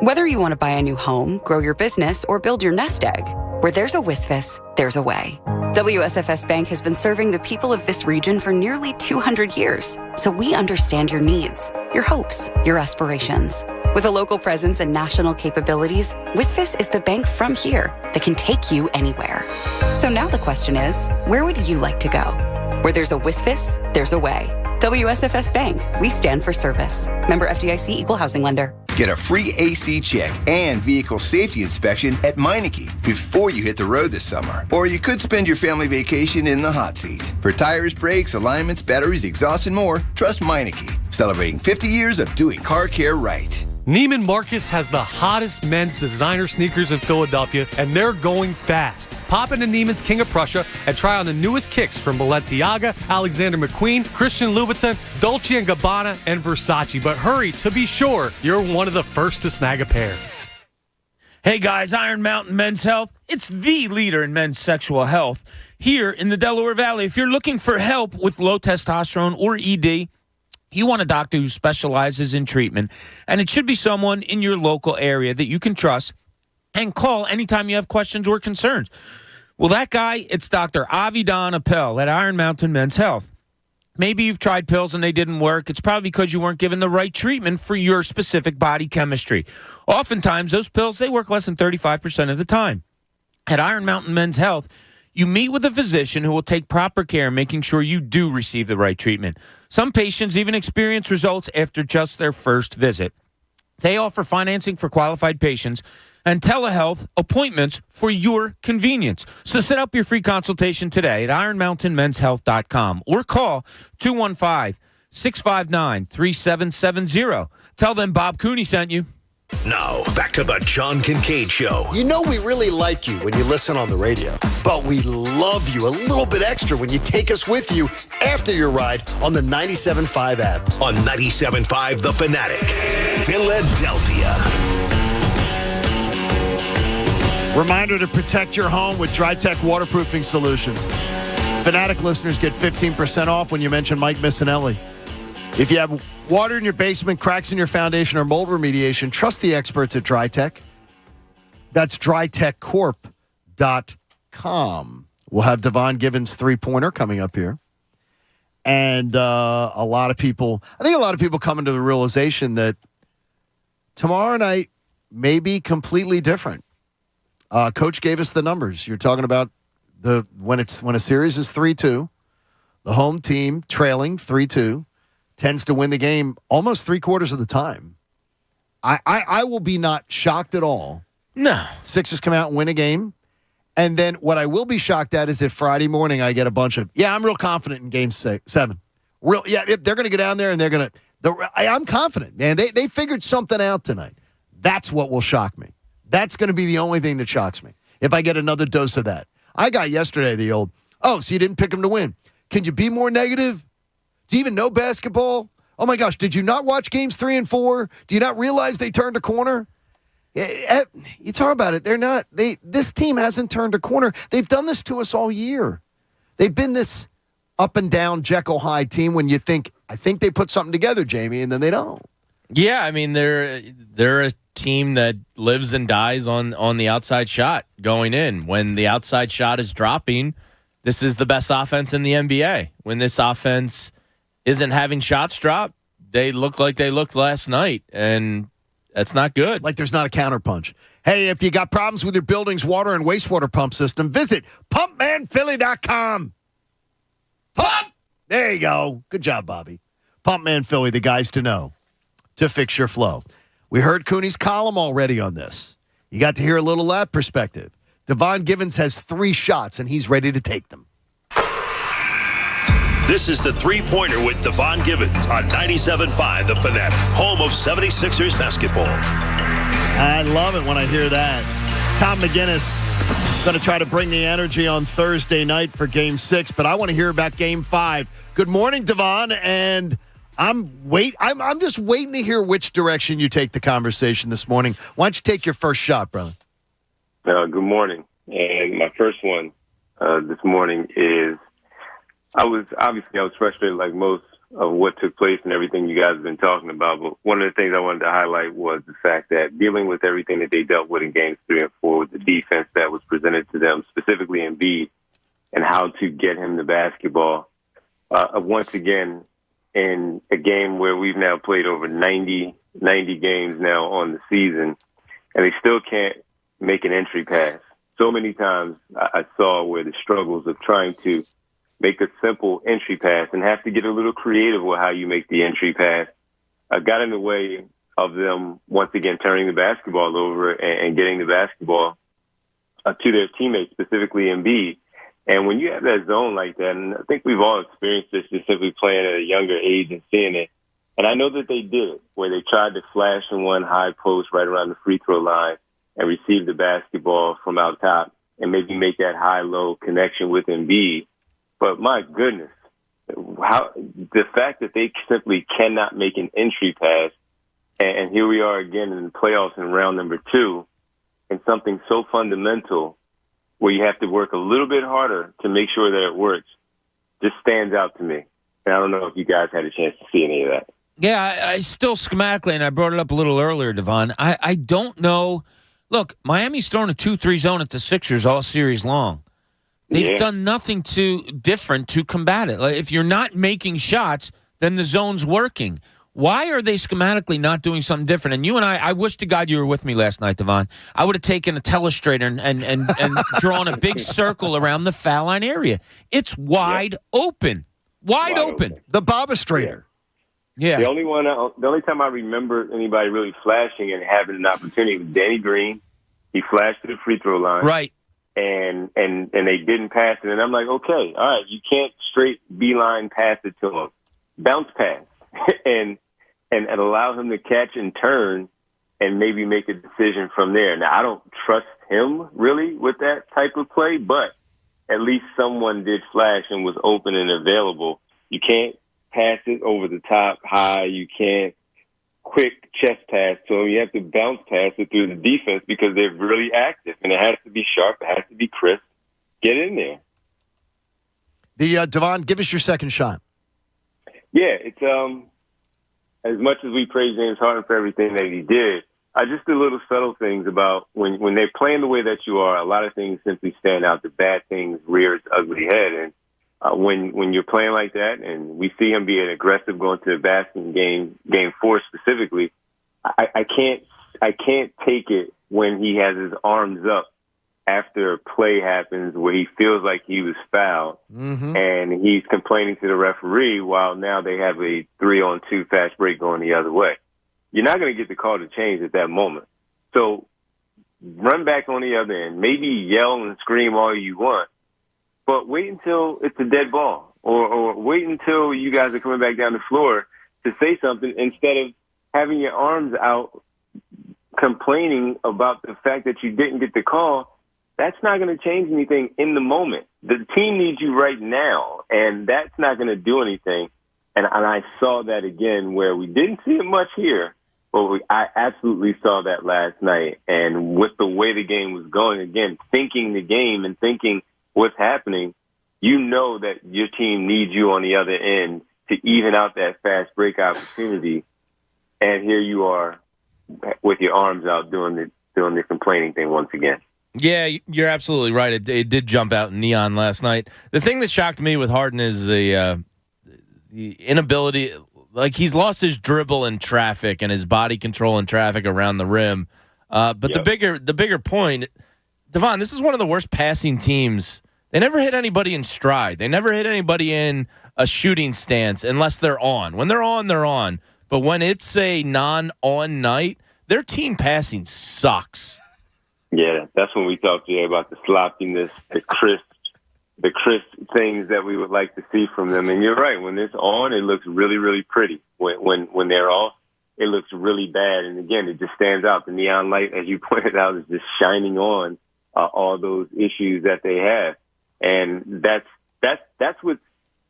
Speaker 16: Whether you want to buy a new home, grow your business, or build your nest egg, where there's a WSFS, there's a way. WSFS Bank has been serving the people of this region for nearly 200 years, so we understand your needs, your hopes, your aspirations. With a local presence and national capabilities, WSFS is the bank from here that can take you anywhere. So now the question is, where would you like to go? Where there's a WSFS, there's a way. WSFS Bank. We stand for service. Member FDIC, Equal Housing Lender.
Speaker 17: Get a free AC check and vehicle safety inspection at Meineke before you hit the road this summer. Or you could spend your family vacation in the hot seat. For tires, brakes, alignments, batteries, exhaust, and more, trust Meineke. Celebrating 50 years of doing car care right.
Speaker 22: Neiman Marcus has the hottest men's designer sneakers in Philadelphia, and they're going fast. Pop into Neiman's King of Prussia and try on the newest kicks from Balenciaga, Alexander McQueen, Christian Louboutin, Dolce & Gabbana, and Versace. But hurry to be sure you're one of the first to snag a pair.
Speaker 19: Hey guys, Iron Mountain Men's Health. It's the leader in men's sexual health here in the Delaware Valley. If you're looking for help with low testosterone or ED, you want a doctor who specializes in treatment, and it should be someone in your local area that you can trust and call anytime you have questions or concerns. Well, that guy, it's Dr. Avidan Appel at Iron Mountain Men's Health. Maybe you've tried pills and they didn't work. It's probably because you weren't given the right treatment for your specific body chemistry. Oftentimes, those pills, they work less than 35% of the time. At Iron Mountain Men's Health, you meet with a physician who will take proper care, making sure you do receive the right treatment. Some patients even experience results after just their first visit. They offer financing for qualified patients and telehealth appointments for your convenience. So set up your free consultation today at ironmountainmenshealth.com or call 215-659-3770. Tell them Bob Cooney sent you.
Speaker 15: Now, back to the John Kincade Show.
Speaker 23: You know we really like you when you listen on the radio, but we love you a little bit extra when you take us with you after your ride on the 97.5 app.
Speaker 15: On 97.5 The Fanatic, Philadelphia.
Speaker 18: Reminder to protect your home with DryTech waterproofing solutions. Fanatic listeners get 15% off when you mention Mike Missinelli. If you have water in your basement, cracks in your foundation, or mold remediation, trust the experts at DryTech. That's drytechcorp.com. We'll have Devon Givens' three-pointer coming up here. And a lot of people coming to the realization that tomorrow night may be completely different. Coach gave us the numbers. You're talking about when a series is 3-2, the home team trailing 3-2 tends to win the game almost three-quarters of the time. I will be not shocked at all.
Speaker 19: No.
Speaker 18: Sixers come out and win a game. And then what I will be shocked at is if Friday morning I get a bunch of, I'm real confident in game 7. They're going to go down there and they're going to, I'm confident, man. They figured something out tonight. That's what will shock me. That's going to be the only thing that shocks me. If I get another dose of that. I got yesterday the old, so you didn't pick them to win. Can you be more negative? Do you even know basketball? Oh, my gosh, did you not watch games 3 and 4? Do you not realize they turned a corner? You talk about it. This team hasn't turned a corner. They've done this to us all year. They've been this up and down Jekyll Hyde team when you think, I think they put something together, Jamie, and then they don't.
Speaker 3: Yeah, I mean, they're a team that lives and dies on the outside shot going in. When the outside shot is dropping, this is the best offense in the NBA. When this offense isn't having shots drop, they look like they looked last night, and that's not good.
Speaker 18: Like there's not a counterpunch. Hey, if you got problems with your building's water and wastewater pump system, visit pumpmanphilly.com. Pump! There you go. Good job, Bobby. Pumpman Philly, the guys to know to fix your flow. We heard Cooney's column already on this. You got to hear a little of that perspective. Devon Givens has 3 shots, and he's ready to take them.
Speaker 15: This is the three-pointer with Devon Givens on 97.5 The Fanatic, home of 76ers basketball.
Speaker 18: I love it when I hear that. Tom McGinnis going to try to bring the energy on Thursday night for Game 6, but I want to hear about Game 5. Good morning, Devon, and I'm just waiting to hear which direction you take the conversation this morning. Why don't you take your first shot, brother?
Speaker 6: Good morning. And my first one this morning is I was frustrated like most of what took place and everything you guys have been talking about. But one of the things I wanted to highlight was the fact that dealing with everything that they dealt with in games 3 and 4, with the defense that was presented to them, specifically Embiid, and how to get him the basketball. Once again, in a game where we've now played over 90 games now on the season, and they still can't make an entry pass. So many times I saw where the struggles of trying to make a simple entry pass and have to get a little creative with how you make the entry pass got in the way of them once again turning the basketball over and getting the basketball to their teammates, specifically Embiid. And when you have that zone like that, and I think we've all experienced this just simply playing at a younger age and seeing it, and I know that they did it, where they tried to flash in one high post right around the free throw line and receive the basketball from out top and maybe make that high-low connection with Embiid. But my goodness, the fact that they simply cannot make an entry pass, and here we are again in the playoffs in round number 2, and something so fundamental where you have to work a little bit harder to make sure that it works, just stands out to me. And I don't know if you guys had a chance to see any of that.
Speaker 19: Yeah, I still schematically, and I brought it up a little earlier, Devon, I don't know. Look, Miami's thrown a 2-3 zone at the Sixers all series long. They've done nothing different to combat it. Like, if you're not making shots, then the zone's working. Why are they schematically not doing something different? And you and I wish to God you were with me last night, Devon. I would have taken a telestrator and drawn a big circle around the foul line area. It's wide open. Wide open.
Speaker 18: The Bobastrator.
Speaker 19: Yeah.
Speaker 6: The only time I remember anybody really flashing and having an opportunity was Danny Green. He flashed to the free throw line.
Speaker 19: Right.
Speaker 6: And they didn't pass it. And I'm like, okay, all right, you can't straight beeline pass it to him. Bounce pass. and allow him to catch and turn and maybe make a decision from there. Now, I don't trust him really with that type of play, but at least someone did flash and was open and available. You can't pass it over the top high. You can't quick chest pass to him. You have to bounce pass it through the defense because they're really active, and it has to be sharp. It has to be crisp. Get in there.
Speaker 18: Devon, give us your second shot.
Speaker 6: Yeah, it's as much as we praise James Harden for everything that he did, just the little subtle things about when they're playing the way that you are, a lot of things simply stand out. The bad things rear its ugly head. And when you're playing like that, and we see him being aggressive going to the basket in game 4 specifically, I can't take it when he has his arms up after a play happens where he feels like he was fouled, and he's complaining to the referee while now they have a 3-on-2 fast break going the other way. You're not going to get the call to change at that moment. So run back on the other end, maybe yell and scream all you want, but wait until it's a dead ball, or wait until you guys are coming back down the floor to say something instead of having your arms out complaining about the fact that you didn't get the call. That's not going to change anything in the moment. The team needs you right now, and that's not going to do anything. And I saw that again where we didn't see it much here, Well, I absolutely saw that last night. And with the way the game was going, again, thinking the game and thinking what's happening, you know that your team needs you on the other end to even out that fast break opportunity. And here you are with your arms out doing the complaining thing once again.
Speaker 3: Yeah, you're absolutely right. It did jump out in neon last night. The thing that shocked me with Harden is the inability, like he's lost his dribble in traffic and his body control in traffic around the rim. But the bigger point, Devon, this is one of the worst passing teams. They never hit anybody in stride. They never hit anybody in a shooting stance unless they're on. When they're on, they're on. But when it's a non-on night, their team passing sucks.
Speaker 6: Yeah, that's when we talk today about the sloppiness, the crisp things that we would like to see from them. And you're right. When it's on, it looks really, really pretty. When they're off, it looks really bad. And again, it just stands out. The neon light, as you pointed out, is just shining on all those issues that they have. And that's what,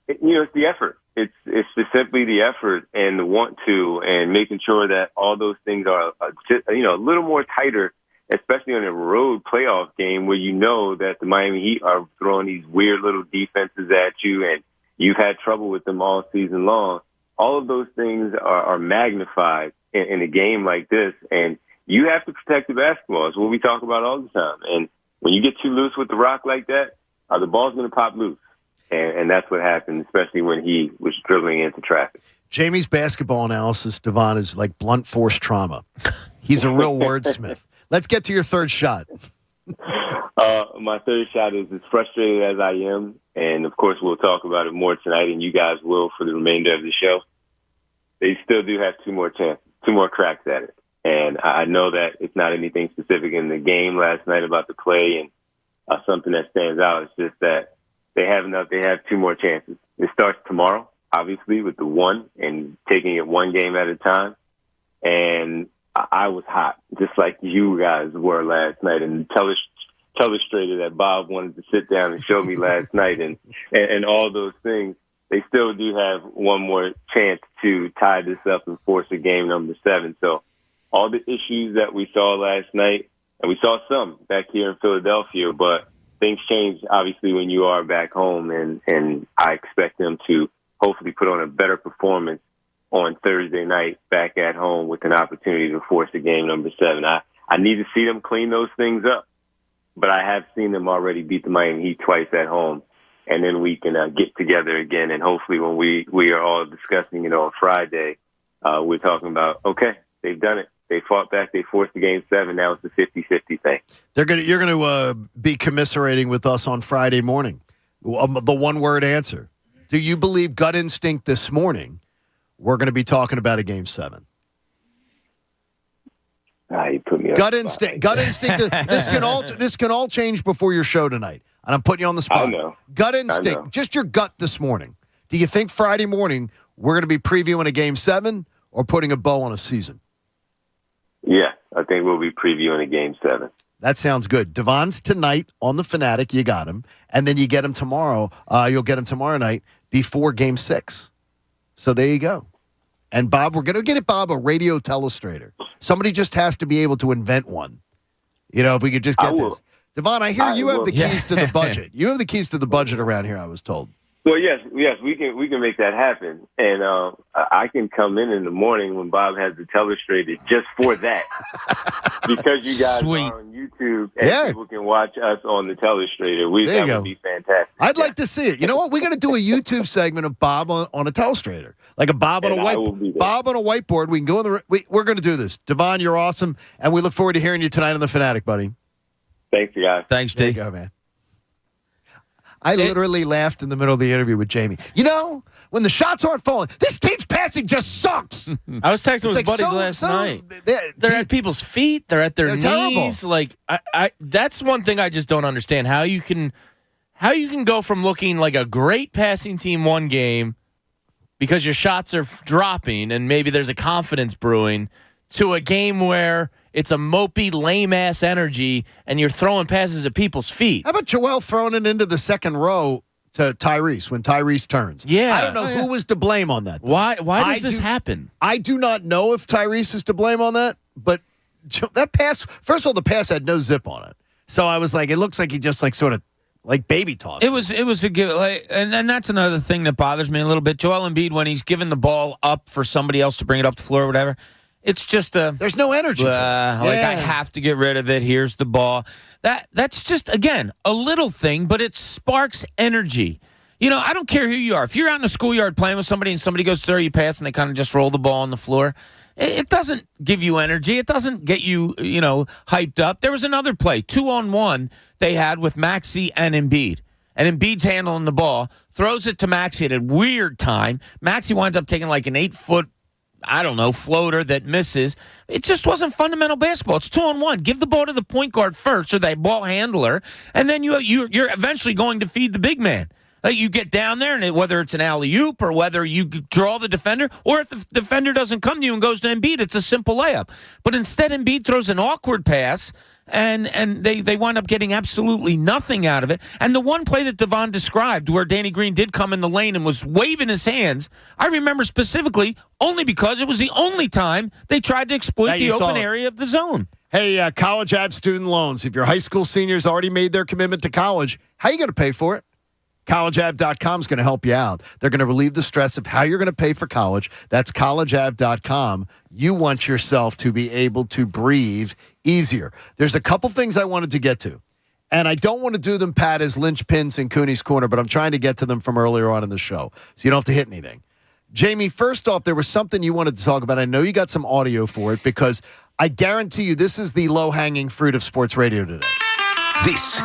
Speaker 6: it's the effort. It's just simply the effort and the want to, and making sure that all those things are just, a little more tighter, especially on a road playoff game where you know that the Miami Heat are throwing these weird little defenses at you, and you've had trouble with them all season long. All of those things are magnified in a game like this, and you have to protect the basketball. It's what we talk about all the time. And when you get too loose with the rock like that, the ball's going to pop loose. And that's what happened, especially when he was dribbling into traffic.
Speaker 18: Jamie's basketball analysis, Devon, is like blunt force trauma. He's a real wordsmith. Let's get to your third shot.
Speaker 6: My third shot is as frustrated as I am, and of course we'll talk about it more tonight, and you guys will for the remainder of the show. They still do have two more chances, two more cracks at it. And I know that it's not anything specific in the game last night about the play and something that stands out. It's just that they have two more chances. It starts tomorrow, obviously, with the one and taking it one game at a time. And I was hot, just like you guys were last night. And telestrator that Bob wanted to sit down and show me last night and all those things, they still do have one more chance to tie this up and force a game number 7. So all the issues that we saw last night, and we saw some back here in Philadelphia, but things change, obviously, when you are back home, and I expect them to hopefully put on a better performance on Thursday night back at home with an opportunity to force a game number 7. I need to see them clean those things up, but I have seen them already beat the Miami Heat twice at home, and then we can get together again, and hopefully when we are all discussing it on Friday, we're talking about, okay, they've done it. They fought back. They forced the game 7. Now it's a 50-50 thing.
Speaker 18: You're going to be commiserating with us on Friday morning. The one-word answer. Do you believe gut instinct this morning we're going to be talking about a game 7?
Speaker 6: You put me
Speaker 18: gut instinct. This can all change before your show tonight. And I'm putting you on the spot.
Speaker 6: I know.
Speaker 18: Gut instinct. Just your gut this morning. Do you think Friday morning we're going to be previewing a game 7 or putting a bow on a season?
Speaker 6: Yeah, I think we'll be previewing a game 7.
Speaker 18: That sounds good. Devon's tonight on The Fanatic. You got him. And then you get him tomorrow. You'll get him tomorrow night before game 6. So there you go. And Bob, we're going to get Bob a radio telestrator. Somebody just has to be able to invent one. If we could just get this. Devon, I hear you have the keys to the budget. You have the keys to the budget around here, I was told.
Speaker 6: Well, yes, we can make that happen, and I can come in the morning when Bob has the telestrator just for that, because you guys are on YouTube and people can watch us on the telestrator. That would be fantastic.
Speaker 18: I'd like to see it. You know what? We got to do a YouTube segment of Bob on a telestrator, like a Bob on a whiteboard. We can go we're going to do this. Devon, you're awesome, and we look forward to hearing you tonight on The Fanatic, buddy.
Speaker 6: Thanks, guys.
Speaker 3: Thanks,
Speaker 18: There
Speaker 3: D.
Speaker 18: you go, man. I literally laughed in the middle of the interview with Jamie. When the shots aren't falling, this team's passing just sucks.
Speaker 3: I was texting with buddies last night. They're at people's feet. They're at their knees.
Speaker 18: Terrible.
Speaker 3: Like that's one thing I just don't understand. How you can go from looking like a great passing team one game because your shots are dropping and maybe there's a confidence brewing to a game where it's a mopey, lame-ass energy, and you're throwing passes at people's feet.
Speaker 18: How about Joel throwing it into the second row to Tyrese when Tyrese turns.
Speaker 3: Yeah.
Speaker 18: I don't know who was to blame on that, though.
Speaker 3: Why does this happen?
Speaker 18: I do not know if Tyrese is to blame on that, but that pass, first of all, the pass had no zip on it. So I was like, it looks like he just like sort of like baby tossed.
Speaker 19: It was a give, and that's another thing that bothers me a little bit. Joel Embiid, when he's giving the ball up for somebody else to bring it up the floor or whatever, it's just
Speaker 18: there's no energy.
Speaker 19: I have to get rid of it. Here's the ball. That's just, again, a little thing, but it sparks energy. You know, I don't care who you are. If you're out in the schoolyard playing with somebody and somebody goes to throw you a pass and they kind of just roll the ball on the floor, it doesn't give you energy. It doesn't get you, hyped up. There was another play, 2-on-1 they had with Maxey and Embiid. And Embiid's handling the ball, throws it to Maxey at a weird time. Maxey winds up taking like an 8-foot, floater that misses. It just wasn't fundamental basketball. It's 2-on-1. Give the ball to the point guard first or the ball handler, and then you're eventually going to feed the big man. You get down there, and whether it's an alley-oop or whether you draw the defender, or if the defender doesn't come to you and goes to Embiid, it's a simple layup. But instead, Embiid throws an awkward pass, and they wind up getting absolutely nothing out of it. And the one play that Devon described where Danny Green did come in the lane and was waving his hands, I remember specifically only because it was the only time they tried to exploit the open area of the zone.
Speaker 18: Hey, College Ave student loans. If your high school seniors already made their commitment to college, how are you going to pay for it? CollegeAv.com is going to help you out. They're going to relieve the stress of how you're going to pay for college. That's CollegeAv.com. You want yourself to be able to breathe easier. There's a couple things I wanted to get to, and I don't want to do them, Pat, as linchpins in Cooney's Corner, but I'm trying to get to them from earlier on in the show, so you don't have to hit anything. Jamie, first off, there was something you wanted to talk about. I know you got some audio for it because I guarantee you this is the low-hanging fruit of sports radio today.
Speaker 15: This...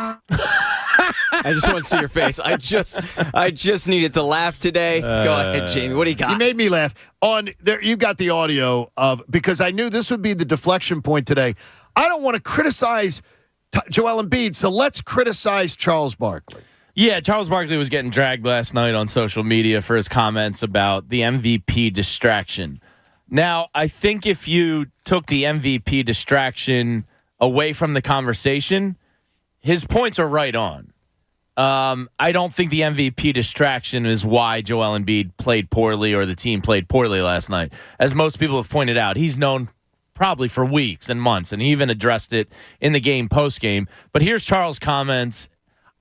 Speaker 5: I just want to see your face. I just needed to laugh today. Go ahead, Jamie. What do you got?
Speaker 18: You made me laugh. On there, you got the audio of, because I knew this would be the deflection point today. I don't want to criticize Joel Embiid, so let's criticize Charles Barkley.
Speaker 3: Yeah, Charles Barkley was getting dragged last night on social media for his comments about the MVP distraction. Now, I think if you took the MVP distraction away from the conversation, his points are right on. I don't think the MVP distraction is why Joel Embiid played poorly or the team played poorly last night. As most people have pointed out, he's known probably for weeks and months, and he even addressed it in the game post-game. But here's Charles' comments.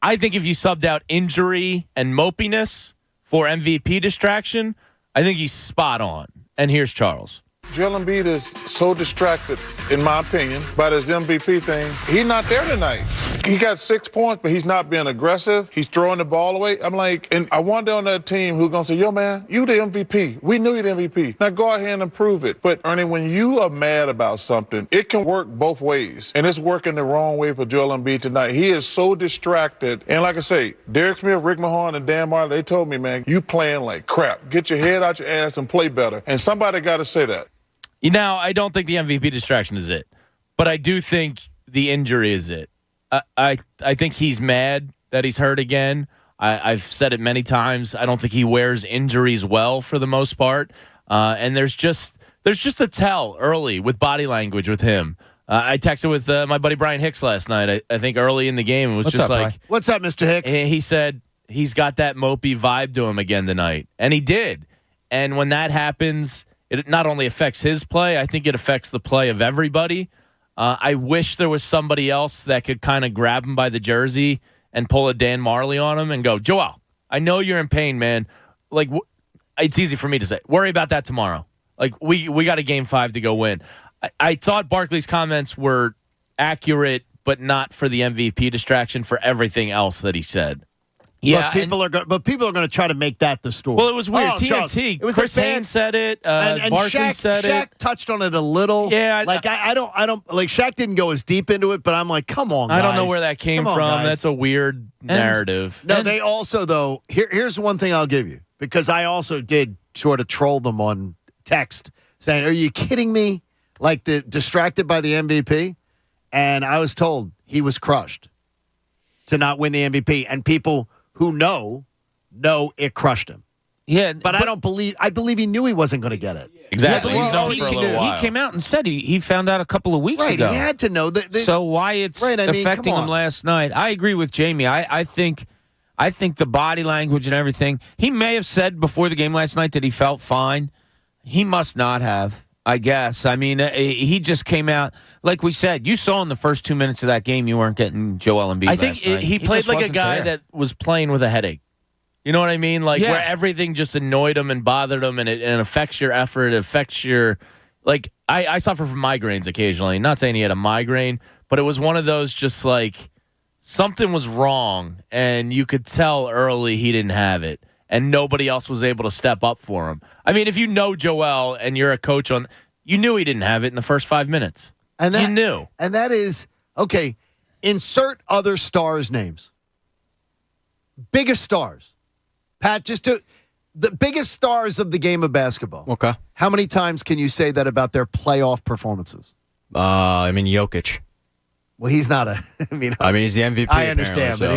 Speaker 3: I think if you subbed out injury and mopiness for MVP distraction, I think he's spot on. And here's Charles.
Speaker 7: Joel Embiid is so distracted, in my opinion, by this MVP thing. He's not there tonight. He got 6 points, but he's not being aggressive. He's throwing the ball away. I'm like, and I wonder on that team who's going to say, yo, man, you the MVP. We knew you the MVP. Now go ahead and prove it. But, Ernie, when you are mad about something, it can work both ways. And it's working the wrong way for Joel Embiid tonight. He is so distracted. And like I say, Derek Smith, Rick Mahorn, and Dan Marley, they told me, man, you playing like crap. Get your head out your ass and play better. And somebody got to say that.
Speaker 3: Now, I don't think the MVP distraction is it, but I do think the injury is it. I think he's mad that he's hurt again. I've said it many times. I don't think he wears injuries well for the most part, and there's just a tell early with body language with him. I texted with my buddy Brian Hicks last night. I think early in the game it was
Speaker 18: What's
Speaker 3: just
Speaker 18: up,
Speaker 3: like,
Speaker 18: Brian? What's up, Mr. Hicks?
Speaker 3: He said he's got that mopey vibe to him again tonight, and he did. And when that happens, it not only affects his play, I think it affects the play of everybody. I wish there was somebody else that could kind of grab him by the jersey and pull a Dan Marley on him and go, Joel, I know you're in pain, man. Like, it's easy for me to say. Worry about that tomorrow. Like, we got a Game 5 to go win. I thought Barkley's comments were accurate, but not for the MVP distraction, for everything else that he said.
Speaker 18: Yeah, people are going to try to make that the story.
Speaker 3: Well, it was weird.
Speaker 18: Charles,
Speaker 3: TNT.
Speaker 18: it was
Speaker 3: Chris Haynes said it.
Speaker 18: And
Speaker 3: Barkley said
Speaker 18: Shaq
Speaker 3: it.
Speaker 18: touched on it a little.
Speaker 3: Yeah,
Speaker 18: I don't like Shaq didn't go as deep into it, but I'm like, come on, guys.
Speaker 3: I don't know where that came from.
Speaker 18: Guys.
Speaker 3: That's a weird narrative.
Speaker 18: No, they also though. Here's one thing I'll give you, because I also did sort of troll them on text saying, "Are you kidding me?" Like the distracted by the MVP, and I was told he was crushed to not win the MVP, and people who know it crushed him.
Speaker 19: Yeah,
Speaker 18: but I believe he knew he wasn't going to get it.
Speaker 3: Exactly.
Speaker 18: Yeah,
Speaker 3: He's known for a little while.
Speaker 19: He came out and said he found out a couple of weeks ago.
Speaker 18: Right, he had to know.
Speaker 19: So why it's affecting him last night. I agree with Jamie. I think I think the body language and everything, he may have said before the game last night that he felt fine. He must not have, I guess. I mean, he just came out, like we said, you saw in the first 2 minutes of that game you weren't getting Joel Embiid.
Speaker 3: I think he played like a guy that was playing with a headache. You know what I mean? Like where everything just annoyed him and bothered him, and it affects your effort. It affects your like. I suffer from migraines occasionally. Not saying he had a migraine, but it was one of those just like something was wrong, and you could tell early he didn't have it, and nobody else was able to step up for him. I mean, if you know Joel and you're a coach you knew he didn't have it in the first 5 minutes.
Speaker 18: And that,
Speaker 3: you knew.
Speaker 18: And that is, okay, insert other stars' names. Biggest stars. Pat, the biggest stars of the game of basketball.
Speaker 5: Okay.
Speaker 18: How many times can you say that about their playoff performances?
Speaker 5: Jokic.
Speaker 18: Well, he's not
Speaker 5: he's the MVP.
Speaker 18: I understand,
Speaker 5: so.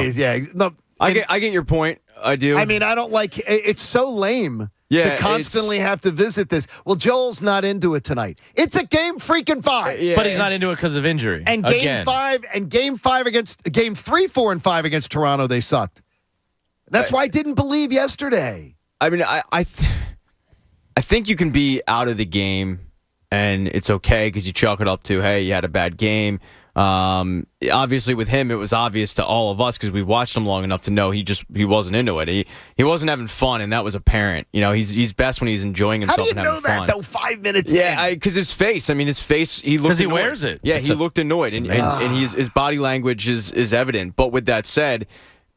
Speaker 18: but
Speaker 5: I get your point. I do.
Speaker 18: I mean, I don't like it's so lame to constantly have to visit this. Well, Joel's not into it tonight. It's a game freaking 5.
Speaker 3: But he's not into it because of injury.
Speaker 18: And game 5 against game 3, 4, and 5 against Toronto, they sucked. That's why I didn't believe yesterday.
Speaker 5: I mean, I think you can be out of the game and it's okay because you chalk it up to, hey, you had a bad game. Obviously with him, it was obvious to all of us because we watched him long enough to know he wasn't into it. He wasn't having fun, and that was apparent. You know, he's best when he's enjoying himself.
Speaker 18: How do you
Speaker 5: and
Speaker 18: know
Speaker 5: having
Speaker 18: that
Speaker 5: fun.
Speaker 18: though? 5 minutes
Speaker 5: Yeah,
Speaker 18: in.
Speaker 5: because his face. I mean, his face. He looked.
Speaker 3: Because he
Speaker 5: annoyed.
Speaker 3: wears it.
Speaker 5: Yeah, he looked annoyed, and his body language is evident. But with that said,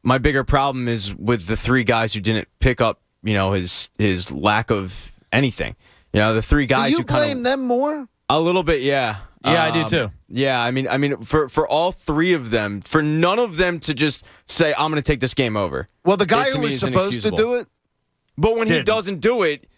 Speaker 5: my bigger problem is with the 3 guys who didn't pick up. You know, his lack of anything. You know, the 3 guys
Speaker 18: so you
Speaker 5: who kind of
Speaker 18: blame them more.
Speaker 5: A little bit, yeah.
Speaker 3: Yeah, I do too.
Speaker 5: Yeah, I mean, for all 3 of them, for none of them to just say, "I'm going to take this game over."
Speaker 18: Well, the guy who was supposed to do it,
Speaker 5: but when he doesn't do it,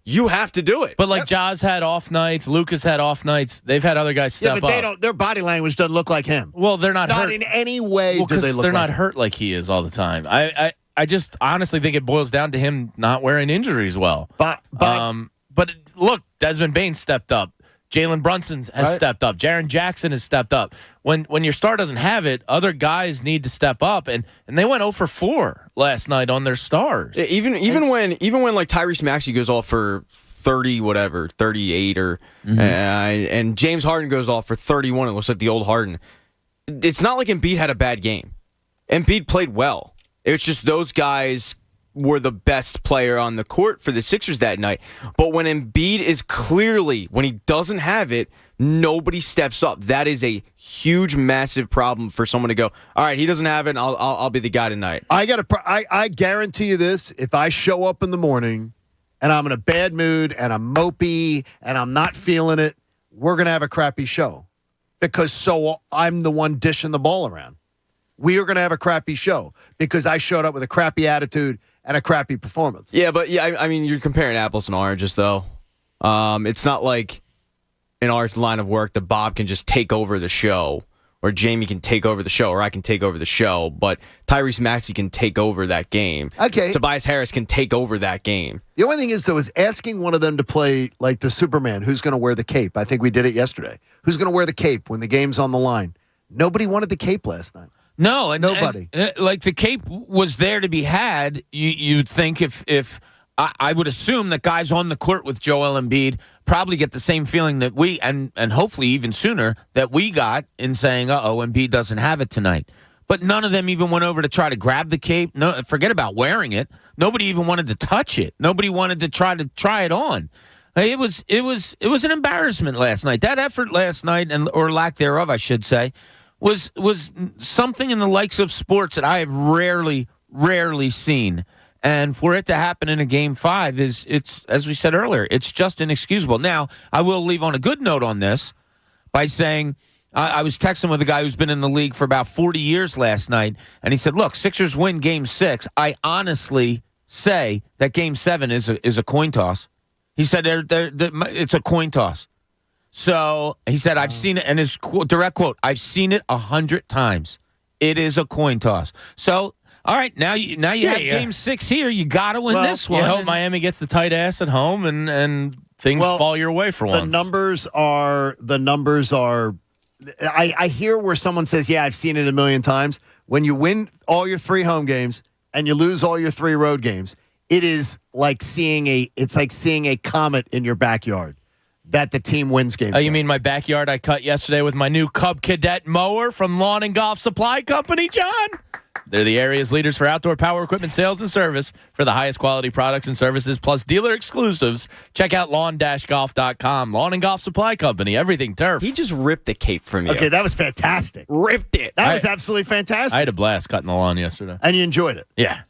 Speaker 5: you have to do it.
Speaker 3: But like Jaws had off nights, Lucas had off nights. They've had other guys step up.
Speaker 18: Yeah, but their body language doesn't look like him.
Speaker 3: Well, they're not hurt.
Speaker 18: in any way. Do they look
Speaker 3: they're
Speaker 18: like
Speaker 3: not hurt like he is all the time. I just honestly think it boils down to him not wearing injuries well. But look, Desmond Bain stepped up. Jalen Brunson has stepped up. Jaren Jackson has stepped up. When your star doesn't have it, other guys need to step up, and they went 0 for 4 last night on their stars.
Speaker 5: Yeah, even when like Tyrese Maxey goes off for 38 or and James Harden goes off for 31, it looks like the old Harden. It's not like Embiid had a bad game. Embiid played well. It's just those guys were the best player on the court for the Sixers that night. But when Embiid is clearly, when he doesn't have it, nobody steps up. That is a huge, massive problem for someone to go, all right, he doesn't have it, and I'll be the guy tonight.
Speaker 18: I guarantee you this, if I show up in the morning and I'm in a bad mood and I'm mopey and I'm not feeling it, we're going to have a crappy show because I'm the one dishing the ball around. We are going to have a crappy show because I showed up with a crappy attitude and a crappy performance.
Speaker 5: Yeah, but I mean, you're comparing apples and oranges, though. It's not like in our line of work that Bob can just take over the show, or Jamie can take over the show, or I can take over the show. But Tyrese Maxey can take over that game.
Speaker 18: Okay.
Speaker 5: Tobias Harris can take over that game.
Speaker 18: The only thing is, though, is asking one of them to play like the Superman, who's going to wear the cape. I think we did it yesterday. Who's going to wear the cape when the game's on the line? Nobody wanted the cape last night.
Speaker 19: No,
Speaker 18: nobody.
Speaker 19: Like the cape was there to be had. You'd think if I would assume that guys on the court with Joel Embiid probably get the same feeling that we and hopefully even sooner that we got in saying, Embiid doesn't have it tonight. But none of them even went over to try to grab the cape. No, forget about wearing it. Nobody even wanted to touch it. Nobody wanted to try it on. It was an embarrassment last night. That effort last night, or lack thereof, I should say, was something in the likes of sports that I have rarely seen. And for it to happen in a Game 5 it's as we said earlier, it's just inexcusable. Now, I will leave on a good note on this by saying I was texting with a guy who's been in the league for about 40 years last night, and he said, look, Sixers win Game 6. I honestly say that Game 7 is a coin toss. He said it's a coin toss. So he said, I've seen it, and his direct quote, I've seen it 100 times. It is a coin toss. So, all right, now you have Game 6 here. You got to win this one.
Speaker 3: You hope Miami gets the tight ass at home, and things fall your way for once.
Speaker 18: The numbers are. I hear where someone says, "Yeah, I've seen it a million times." When you win all your 3 home games, and you lose all your 3 road games, it's like seeing a comet in your backyard that the team wins games.
Speaker 3: Oh, you mean my backyard I cut yesterday with my new Cub Cadet mower from Lawn and Golf Supply Company, John? They're the area's leaders for outdoor power equipment sales and service for the highest quality products and services, plus dealer exclusives. Check out lawn-golf.com. Lawn and Golf Supply Company, everything turf.
Speaker 5: He just ripped the cape from you.
Speaker 18: Okay, that was fantastic.
Speaker 5: Ripped it.
Speaker 18: That was absolutely fantastic.
Speaker 3: I had a blast cutting the lawn yesterday.
Speaker 18: And you enjoyed it?
Speaker 3: Yeah.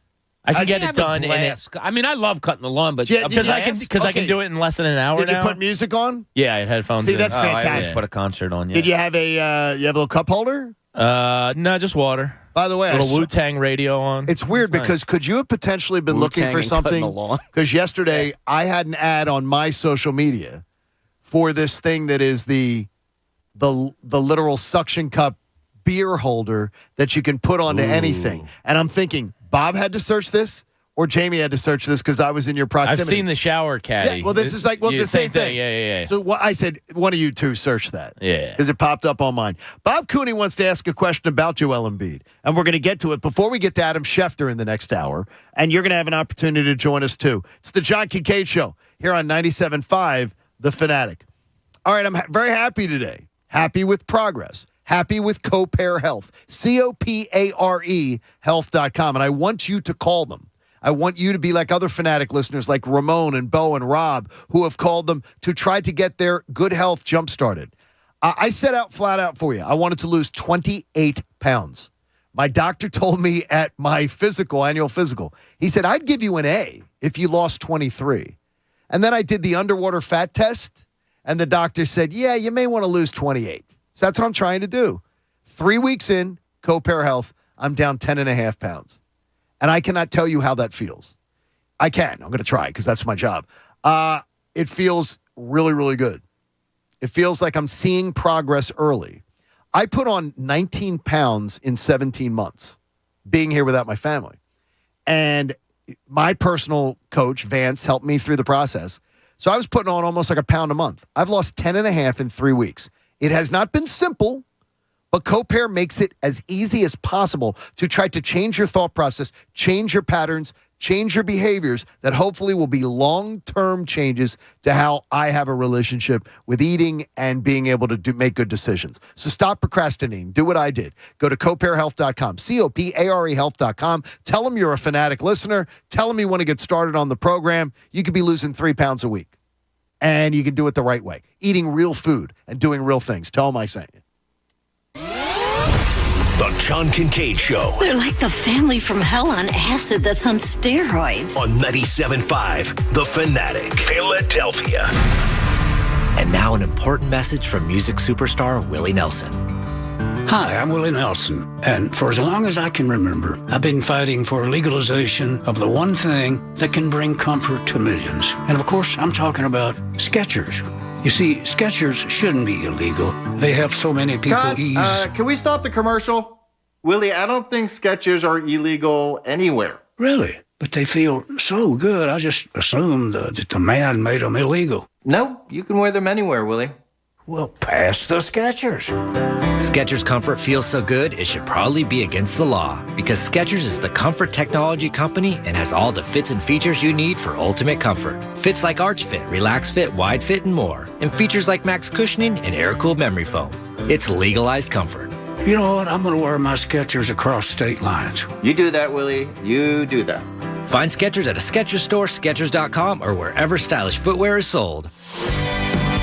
Speaker 3: I can get it done in it.
Speaker 19: I mean, I love cutting the lawn, but
Speaker 3: Because I can do it in less than an hour
Speaker 18: Did
Speaker 3: now.
Speaker 18: you put music on?
Speaker 3: Yeah, I had headphones.
Speaker 18: See, that's
Speaker 3: I
Speaker 18: fantastic.
Speaker 3: just put a concert on. Yeah.
Speaker 18: Did you have a little cup holder?
Speaker 3: No, just water.
Speaker 18: By the way,
Speaker 3: a little Wu-Tang radio on.
Speaker 18: It's weird because could you have potentially been looking for something? Because yesterday I had an ad on my social media for this thing that is the literal suction cup beer holder that you can put onto anything. And I'm thinking, Bob had to search this or Jamie had to search this because I was in your proximity.
Speaker 3: I've seen the shower caddy.
Speaker 18: Yeah, well, this is like the same thing.
Speaker 3: Yeah.
Speaker 18: So I said, one of you two search that.
Speaker 3: Yeah.
Speaker 18: Because it popped up on mine. Bob Cooney wants to ask a question about Joel Embiid, and we're going to get to it before we get to Adam Schefter in the next hour, and you're going to have an opportunity to join us too. It's the John Kincade Show here on 97.5 The Fanatic. All right, I'm very happy today. Happy with progress. Happy with Copare Health. COPARE health.com. And I want you to call them. I want you to be like other Fanatic listeners like Ramon and Bo and Rob who have called them to try to get their good health jump-started. I set out flat out for you. I wanted to lose 28 pounds. My doctor told me at my annual physical, he said, I'd give you an A if you lost 23. And then I did the underwater fat test, and the doctor said, yeah, you may want to lose 28. So that's what I'm trying to do. 3 weeks in, Copare Health, I'm down 10.5 pounds. And I cannot tell you how that feels. I can. I'm going to try because that's my job. It feels really, really good. It feels like I'm seeing progress early. I put on 19 pounds in 17 months being here without my family. And my personal coach, Vance, helped me through the process. So I was putting on almost like a pound a month. I've lost 10.5 in 3 weeks. It has not been simple, but Copare makes it as easy as possible to try to change your thought process, change your patterns, change your behaviors that hopefully will be long-term changes to how I have a relationship with eating and being able to make good decisions. So stop procrastinating. Do what I did. Go to coparehealth.com, COPARE health.com. Tell them you're a Fanatic listener. Tell them you want to get started on the program. You could be losing 3 pounds a week. And you can do it the right way. Eating real food and doing real things. Tell them I sent you.
Speaker 15: The John Kincade Show.
Speaker 4: They're like the family from hell on acid that's on steroids.
Speaker 15: On 97.5 The Fanatic, Philadelphia.
Speaker 8: And now an important message from music superstar Willie Nelson.
Speaker 9: Hi, I'm Willie Nelson, and for as long as I can remember, I've been fighting for legalization of the one thing that can bring comfort to millions. And of course, I'm talking about Skechers. You see, Skechers shouldn't be illegal. They help so many people ease...
Speaker 10: can we stop the commercial? Willie, I don't think Skechers are illegal anywhere.
Speaker 9: Really? But they feel so good, I just assumed that the man made them illegal.
Speaker 10: No, you can wear them anywhere, Willie.
Speaker 9: Well, pass the Skechers.
Speaker 8: Skechers comfort feels so good, it should probably be against the law. Because Skechers is the comfort technology company and has all the fits and features you need for ultimate comfort. Fits like Arch Fit, Relax Fit, Wide Fit, and more. And features like max cushioning and air-cooled memory foam. It's legalized comfort.
Speaker 9: You know what? I'm going to wear my Skechers across state lines.
Speaker 10: You do that, Willie. You do that.
Speaker 8: Find Skechers at a Skechers store, Skechers.com, or wherever stylish footwear is sold.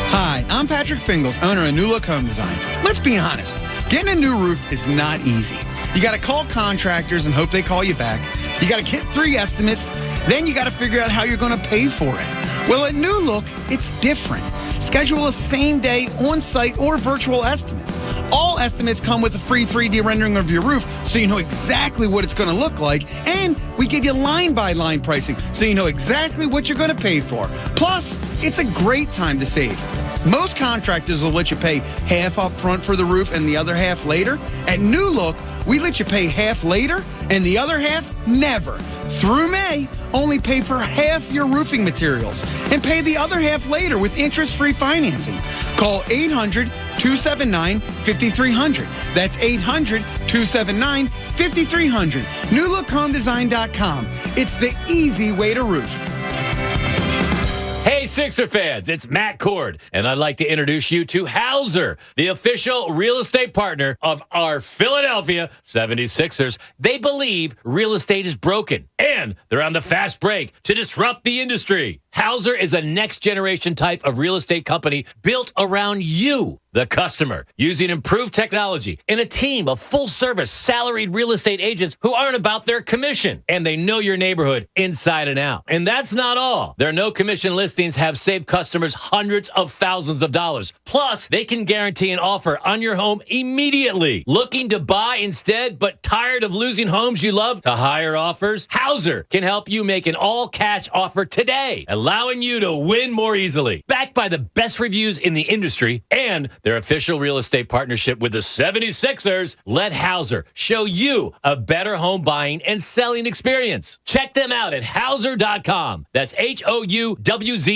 Speaker 20: Hi, I'm Patrick Fingles, owner of New Look Home Design. Let's be honest, getting a new roof is not easy. You got to call contractors and hope they call you back. You got to get 3 estimates, then you got to figure out how you're going to pay for it. Well, at New Look, it's different. Schedule a same-day, on-site, or virtual estimate. All estimates come with a free 3D rendering of your roof so you know exactly what it's going to look like, and we give you line-by-line pricing so you know exactly what you're going to pay for. Plus, it's a great time to save. Most contractors will let you pay half up front for the roof and the other half later. At New Look, we let you pay half later and the other half never. Through May, only pay for half your roofing materials and pay the other half later with interest-free financing. Call 800-279-5300. That's 800-279-5300. NewLookHomeDesign.com. It's the easy way to roof.
Speaker 11: Hey, Sixer fans, it's Matt Cord, and I'd like to introduce you to Hauser, the official real estate partner of our Philadelphia 76ers. They believe real estate is broken, and they're on the fast break to disrupt the industry. Hauser is a next-generation type of real estate company built around you, the customer, using improved technology and a team of full-service salaried real estate agents who aren't about their commission, and they know your neighborhood inside and out. And that's not all. Their no-commission listings have saved customers hundreds of thousands of dollars. Plus, they can guarantee an offer on your home immediately. Looking to buy instead, but tired of losing homes you love to higher offers? Hauser can help you make an all-cash offer today, allowing you to win more easily. Backed by the best reviews in the industry and their official real estate partnership with the 76ers, let Hauser show you a better home buying and selling experience. Check them out at Hauser.com. That's HOUWZER.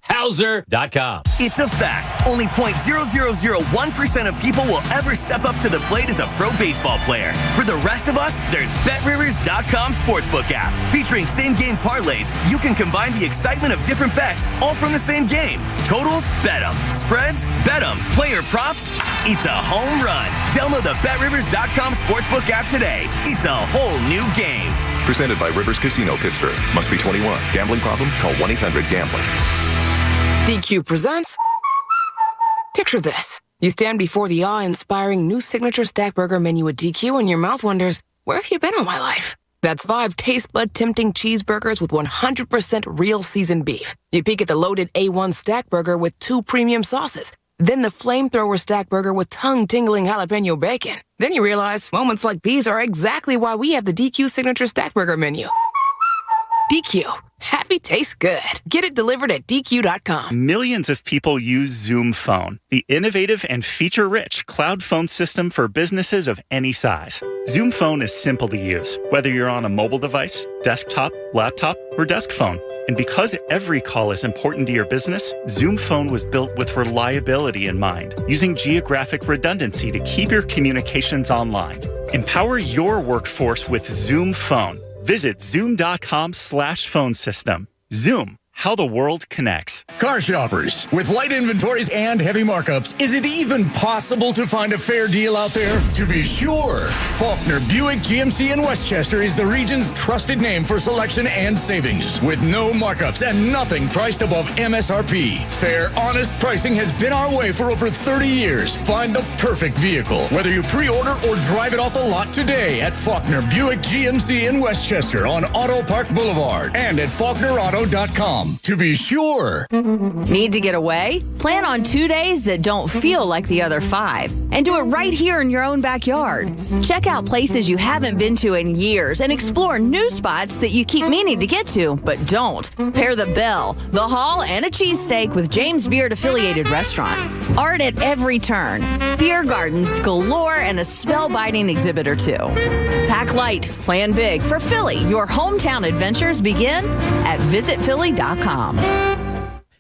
Speaker 11: Hauser.com.
Speaker 12: It's a fact. Only 0.0001% of people will ever step up to the plate as a pro baseball player. For the rest of us, there's BetRivers.com Sportsbook app. Featuring same-game parlays, you can combine the excitement of different bets, all from the same game. Totals? Bet 'em. Spreads? Bet 'em. Player props? It's a home run. Download the BetRivers.com Sportsbook app today. It's a whole new game.
Speaker 13: Presented by Rivers Casino Pittsburgh. Must be 21. Gambling problem? Call 1-800-GAMBLER.
Speaker 21: DQ presents. Picture this. You stand before the awe-inspiring new signature stack burger menu at DQ and your mouth wonders, where have you been all my life? That's 5 taste bud tempting cheeseburgers with 100% real seasoned beef. You peek at the loaded A1 stack burger with 2 premium sauces. Then the flamethrower stack burger with tongue-tingling jalapeno bacon. Then you realize moments like these are exactly why we have the DQ signature stack burger menu. DQ. Happy tastes good. Get it delivered at DQ.com.
Speaker 24: Millions of people use Zoom Phone, the innovative and feature-rich cloud phone system for businesses of any size. Zoom Phone is simple to use, whether you're on a mobile device, desktop, laptop, or desk phone. And because every call is important to your business, Zoom Phone was built with reliability in mind, using geographic redundancy to keep your communications online. Empower your workforce with Zoom Phone. Visit zoom.com/phone system. Zoom, how the world connects.
Speaker 25: Car shoppers, with light inventories and heavy markups, is it even possible to find a fair deal out there? To be sure, Faulkner Buick GMC in Westchester is the region's trusted name for selection and savings. With no markups and nothing priced above MSRP. Fair, honest pricing has been our way for over 30 years. Find the perfect vehicle, whether you pre-order or drive it off the lot today at Faulkner Buick GMC in Westchester on Auto Park Boulevard and at FaulknerAuto.com. To be sure.
Speaker 26: Need to get away? Plan on 2 days that don't feel like the other 5. And do it right here in your own backyard. Check out places you haven't been to in years and explore new spots that you keep meaning to get to, but don't. Pair the Bell, the Hall, and a cheesesteak with James Beard affiliated restaurants. Art at every turn. Beer gardens galore and a spellbinding exhibit or 2. Pack light, plan big. For Philly, your hometown adventures begin at visitphilly.com.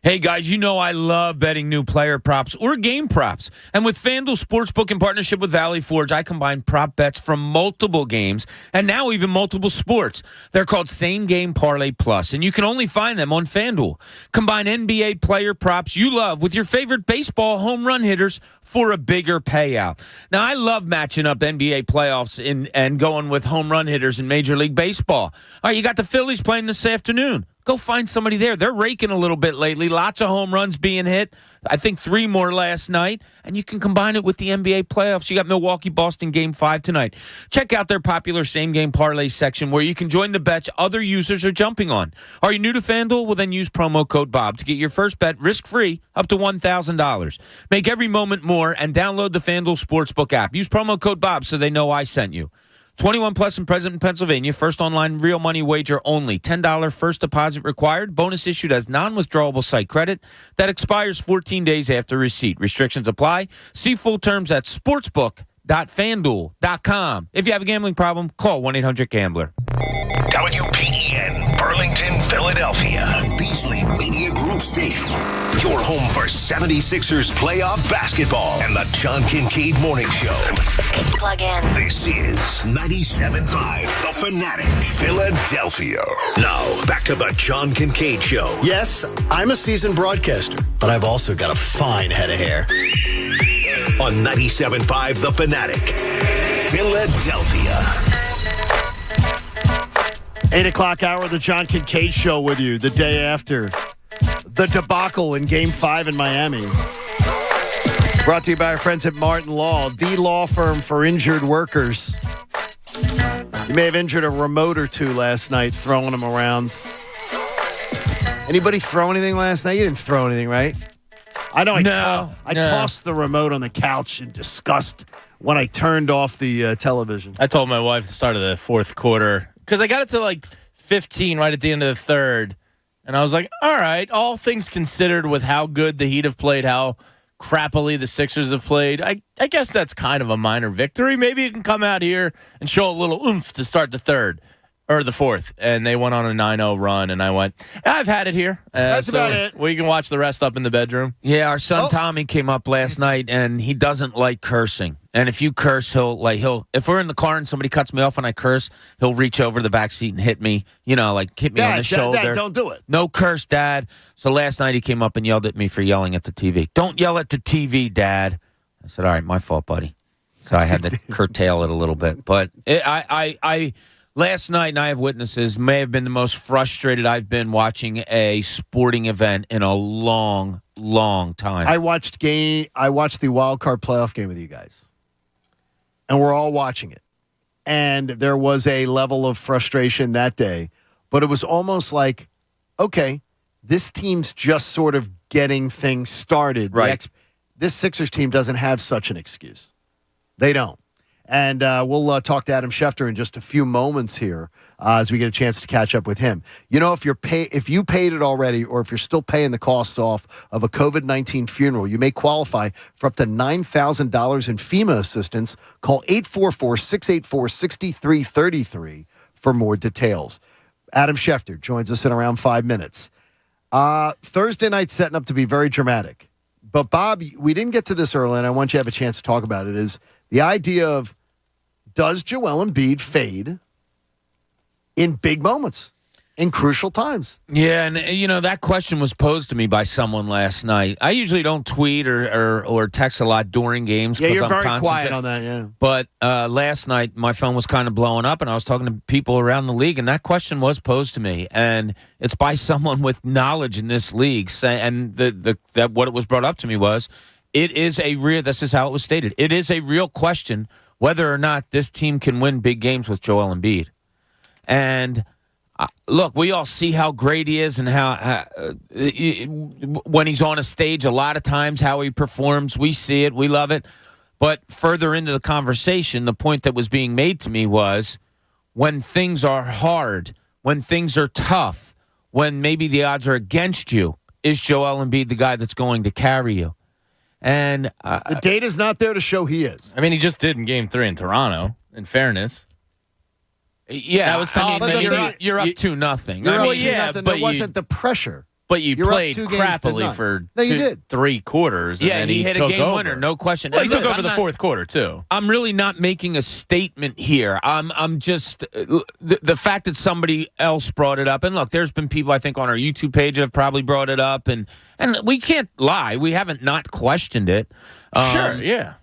Speaker 19: Hey guys, you know I love betting new player props or game props. And with FanDuel Sportsbook in partnership with Valley Forge, I combine prop bets from multiple games and now even multiple sports. They're called Same Game Parlay Plus, and you can only find them on FanDuel. Combine NBA player props you love with your favorite baseball home run hitters for a bigger payout. Now, I love matching up NBA playoffs and going with home run hitters in Major League Baseball. All right, you got the Phillies playing this afternoon. Go find somebody there. They're raking a little bit lately. Lots of home runs being hit. I think 3 more last night. And you can combine it with the NBA playoffs. You got Milwaukee-Boston Game 5 tonight. Check out their popular same-game parlay section where you can join the bets other users are jumping on. Are you new to FanDuel? Well, then use promo code BOB to get your first bet risk-free up to $1,000. Make every moment more and download the FanDuel Sportsbook app. Use promo code BOB so they know I sent you. 21 plus and present in Pennsylvania. First online real money wager only. $10 first deposit required. Bonus issued as non-withdrawable site credit that expires 14 days after receipt. Restrictions apply. See full terms at sportsbook.fanduel.com. If you have a gambling problem, call 1-800-GAMBLER.
Speaker 15: WPEN, Burlington, Philadelphia.
Speaker 27: Beasley Media Group Station.
Speaker 15: Your home for 76ers playoff basketball and the John Kincade Morning Show.
Speaker 4: Plug in.
Speaker 15: This is 97.5 The Fanatic, Philadelphia. Now, back to the John Kincade Show.
Speaker 23: Yes, I'm a seasoned broadcaster, but I've also got a fine head of hair.
Speaker 15: On 97.5 The Fanatic, Philadelphia.
Speaker 18: 8 o'clock hour of the John Kincade Show with you the day after the debacle in Game 5 in Miami. Brought to you by our friends at Martin Law, the law firm for injured workers. You may have injured a remote or two last night throwing them around. Anybody throw anything last night? You didn't throw anything, right? I know I tossed the remote on the couch in disgust when I turned off the television.
Speaker 3: I told my wife at the start of the fourth quarter, because I got it to like 15 right at the end of the third, and I was like, all right, all things considered with how good the Heat have played, how crappily the Sixers have played, I guess that's kind of a minor victory. Maybe you can come out here and show a little oomph to start the third. Or the fourth, and they went on a 9-0 run, and I went, I've had it here.
Speaker 18: That's about it.
Speaker 3: We can watch the rest up in the bedroom.
Speaker 19: Yeah, our son Tommy came up last night, and he doesn't like cursing. And if you curse, if we're in the car and somebody cuts me off and I curse, he'll reach over the back seat and hit me, hit me on the shoulder.
Speaker 18: Dad, don't do it.
Speaker 19: No curse, Dad. So last night he came up and yelled at me for yelling at the TV. Don't yell at the TV, Dad. I said, all right, my fault, buddy. So I had to curtail it a little bit. But last night, and I have witnesses, may have been the most frustrated I've been watching a sporting event in a long, long time.
Speaker 18: I watched the wild card playoff game with you guys, and we're all watching it. And there was a level of frustration that day, but it was almost like, okay, this team's just sort of getting things started.
Speaker 19: Right.
Speaker 18: This Sixers team doesn't have such an excuse. They don't. And we'll talk to Adam Schefter in just a few moments here as we get a chance to catch up with him. You know, if you paid it already, or if you're still paying the costs off of a COVID-19 funeral, you may qualify for up to $9,000 in FEMA assistance. Call 844-684-6333 for more details. Adam Schefter joins us in around 5 minutes. Thursday night setting up to be very dramatic. But, Bob, we didn't get to this early, and I want you to have a chance to talk about it, is the idea of, does Joel Embiid fade in big moments, in crucial times?
Speaker 19: Yeah, and that question was posed to me by someone last night. I usually don't tweet or text a lot during games.
Speaker 18: Yeah, you're
Speaker 19: I'm
Speaker 18: very quiet on that, yeah.
Speaker 19: But last night, my phone was kind of blowing up, and I was talking to people around the league, and that question was posed to me. And it's by someone with knowledge in this league. And what it was brought up to me was, this is how it was stated. It is a real question whether or not this team can win big games with Joel Embiid. And look, we all see how great he is and how when he's on a stage, a lot of times how he performs. We see it. We love it. But further into the conversation, the point that was being made to me was, when things are hard, when things are tough, when maybe the odds are against you, is Joel Embiid the guy that's going to carry you? And
Speaker 18: the data's not there to show he is.
Speaker 3: I mean, he just did in Game 3 in Toronto, in fairness.
Speaker 19: Yeah,
Speaker 3: that was tough.
Speaker 19: You're up 2-0.
Speaker 18: You're up 2-0. There wasn't the pressure.
Speaker 3: But you played crappily for
Speaker 18: you did.
Speaker 3: 3 quarters.
Speaker 19: Yeah,
Speaker 3: and
Speaker 19: he hit a game
Speaker 3: over.
Speaker 19: winner, no question.
Speaker 3: Well, he took over the fourth quarter, too.
Speaker 19: I'm really not making a statement here. I'm just the fact that somebody else brought it up. And look, there's been people, I think, on our YouTube page that have probably brought it up. And we can't lie. We haven't not questioned it.
Speaker 3: Sure, yeah.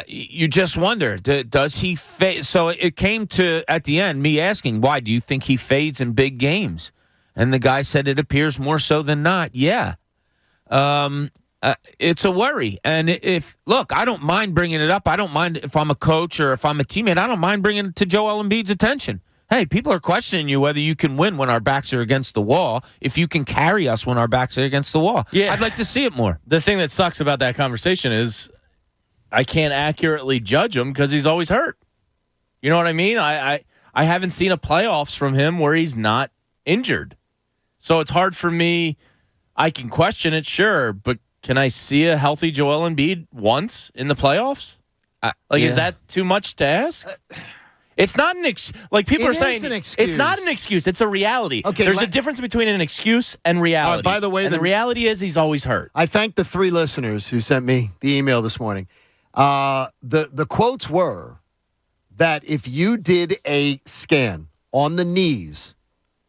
Speaker 19: You just wonder, does he fade? So it came to, at the end, me asking, why do you think he fades in big games? And the guy said it appears more so than not. Yeah. It's a worry. And I don't mind bringing it up. I don't mind if I'm a coach or if I'm a teammate. I don't mind bringing it to Joel Embiid's attention. Hey, people are questioning you whether you can win when our backs are against the wall, if you can carry us when our backs are against the wall.
Speaker 3: Yeah.
Speaker 19: I'd like to see it more.
Speaker 3: The thing that sucks about that conversation is I can't accurately judge him because he's always hurt. You know what I mean? I haven't seen a playoffs from him where he's not injured. So it's hard for me. I can question it, sure, but can I see a healthy Joel Embiid once in the playoffs? Is that too much to ask? It's not like people
Speaker 18: It
Speaker 3: are saying.
Speaker 18: is an excuse.
Speaker 3: It's not an excuse. It's a reality.
Speaker 18: Okay,
Speaker 3: There's a difference between an excuse and reality.
Speaker 18: by the way,
Speaker 3: and the reality is he's always hurt.
Speaker 18: I thank the 3 listeners who sent me the email this morning. The quotes were that if you did a scan on the knees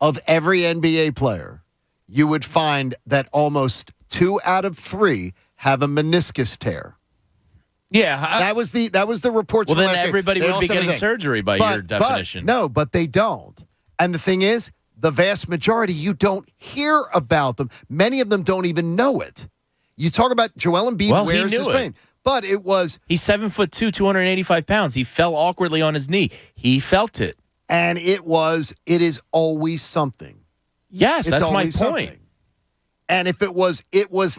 Speaker 18: of every NBA player, you would find that almost 2 out of 3 have a meniscus tear.
Speaker 3: Yeah,
Speaker 18: that was the reports.
Speaker 3: Well,
Speaker 18: from
Speaker 3: then
Speaker 18: last year.
Speaker 3: everybody
Speaker 18: They
Speaker 3: would
Speaker 18: all
Speaker 3: be
Speaker 18: said the
Speaker 3: getting
Speaker 18: thing.
Speaker 3: surgery by your definition.
Speaker 18: But they don't. And the thing is, the vast majority, you don't hear about them. Many of them don't even know it. You talk about Joel Embiid wears his pain. But it was...
Speaker 3: He's 7'2", 285 pounds. He fell awkwardly on his knee. He felt it.
Speaker 18: And it is always something.
Speaker 3: Yes, that's my point.
Speaker 18: Something. And if it was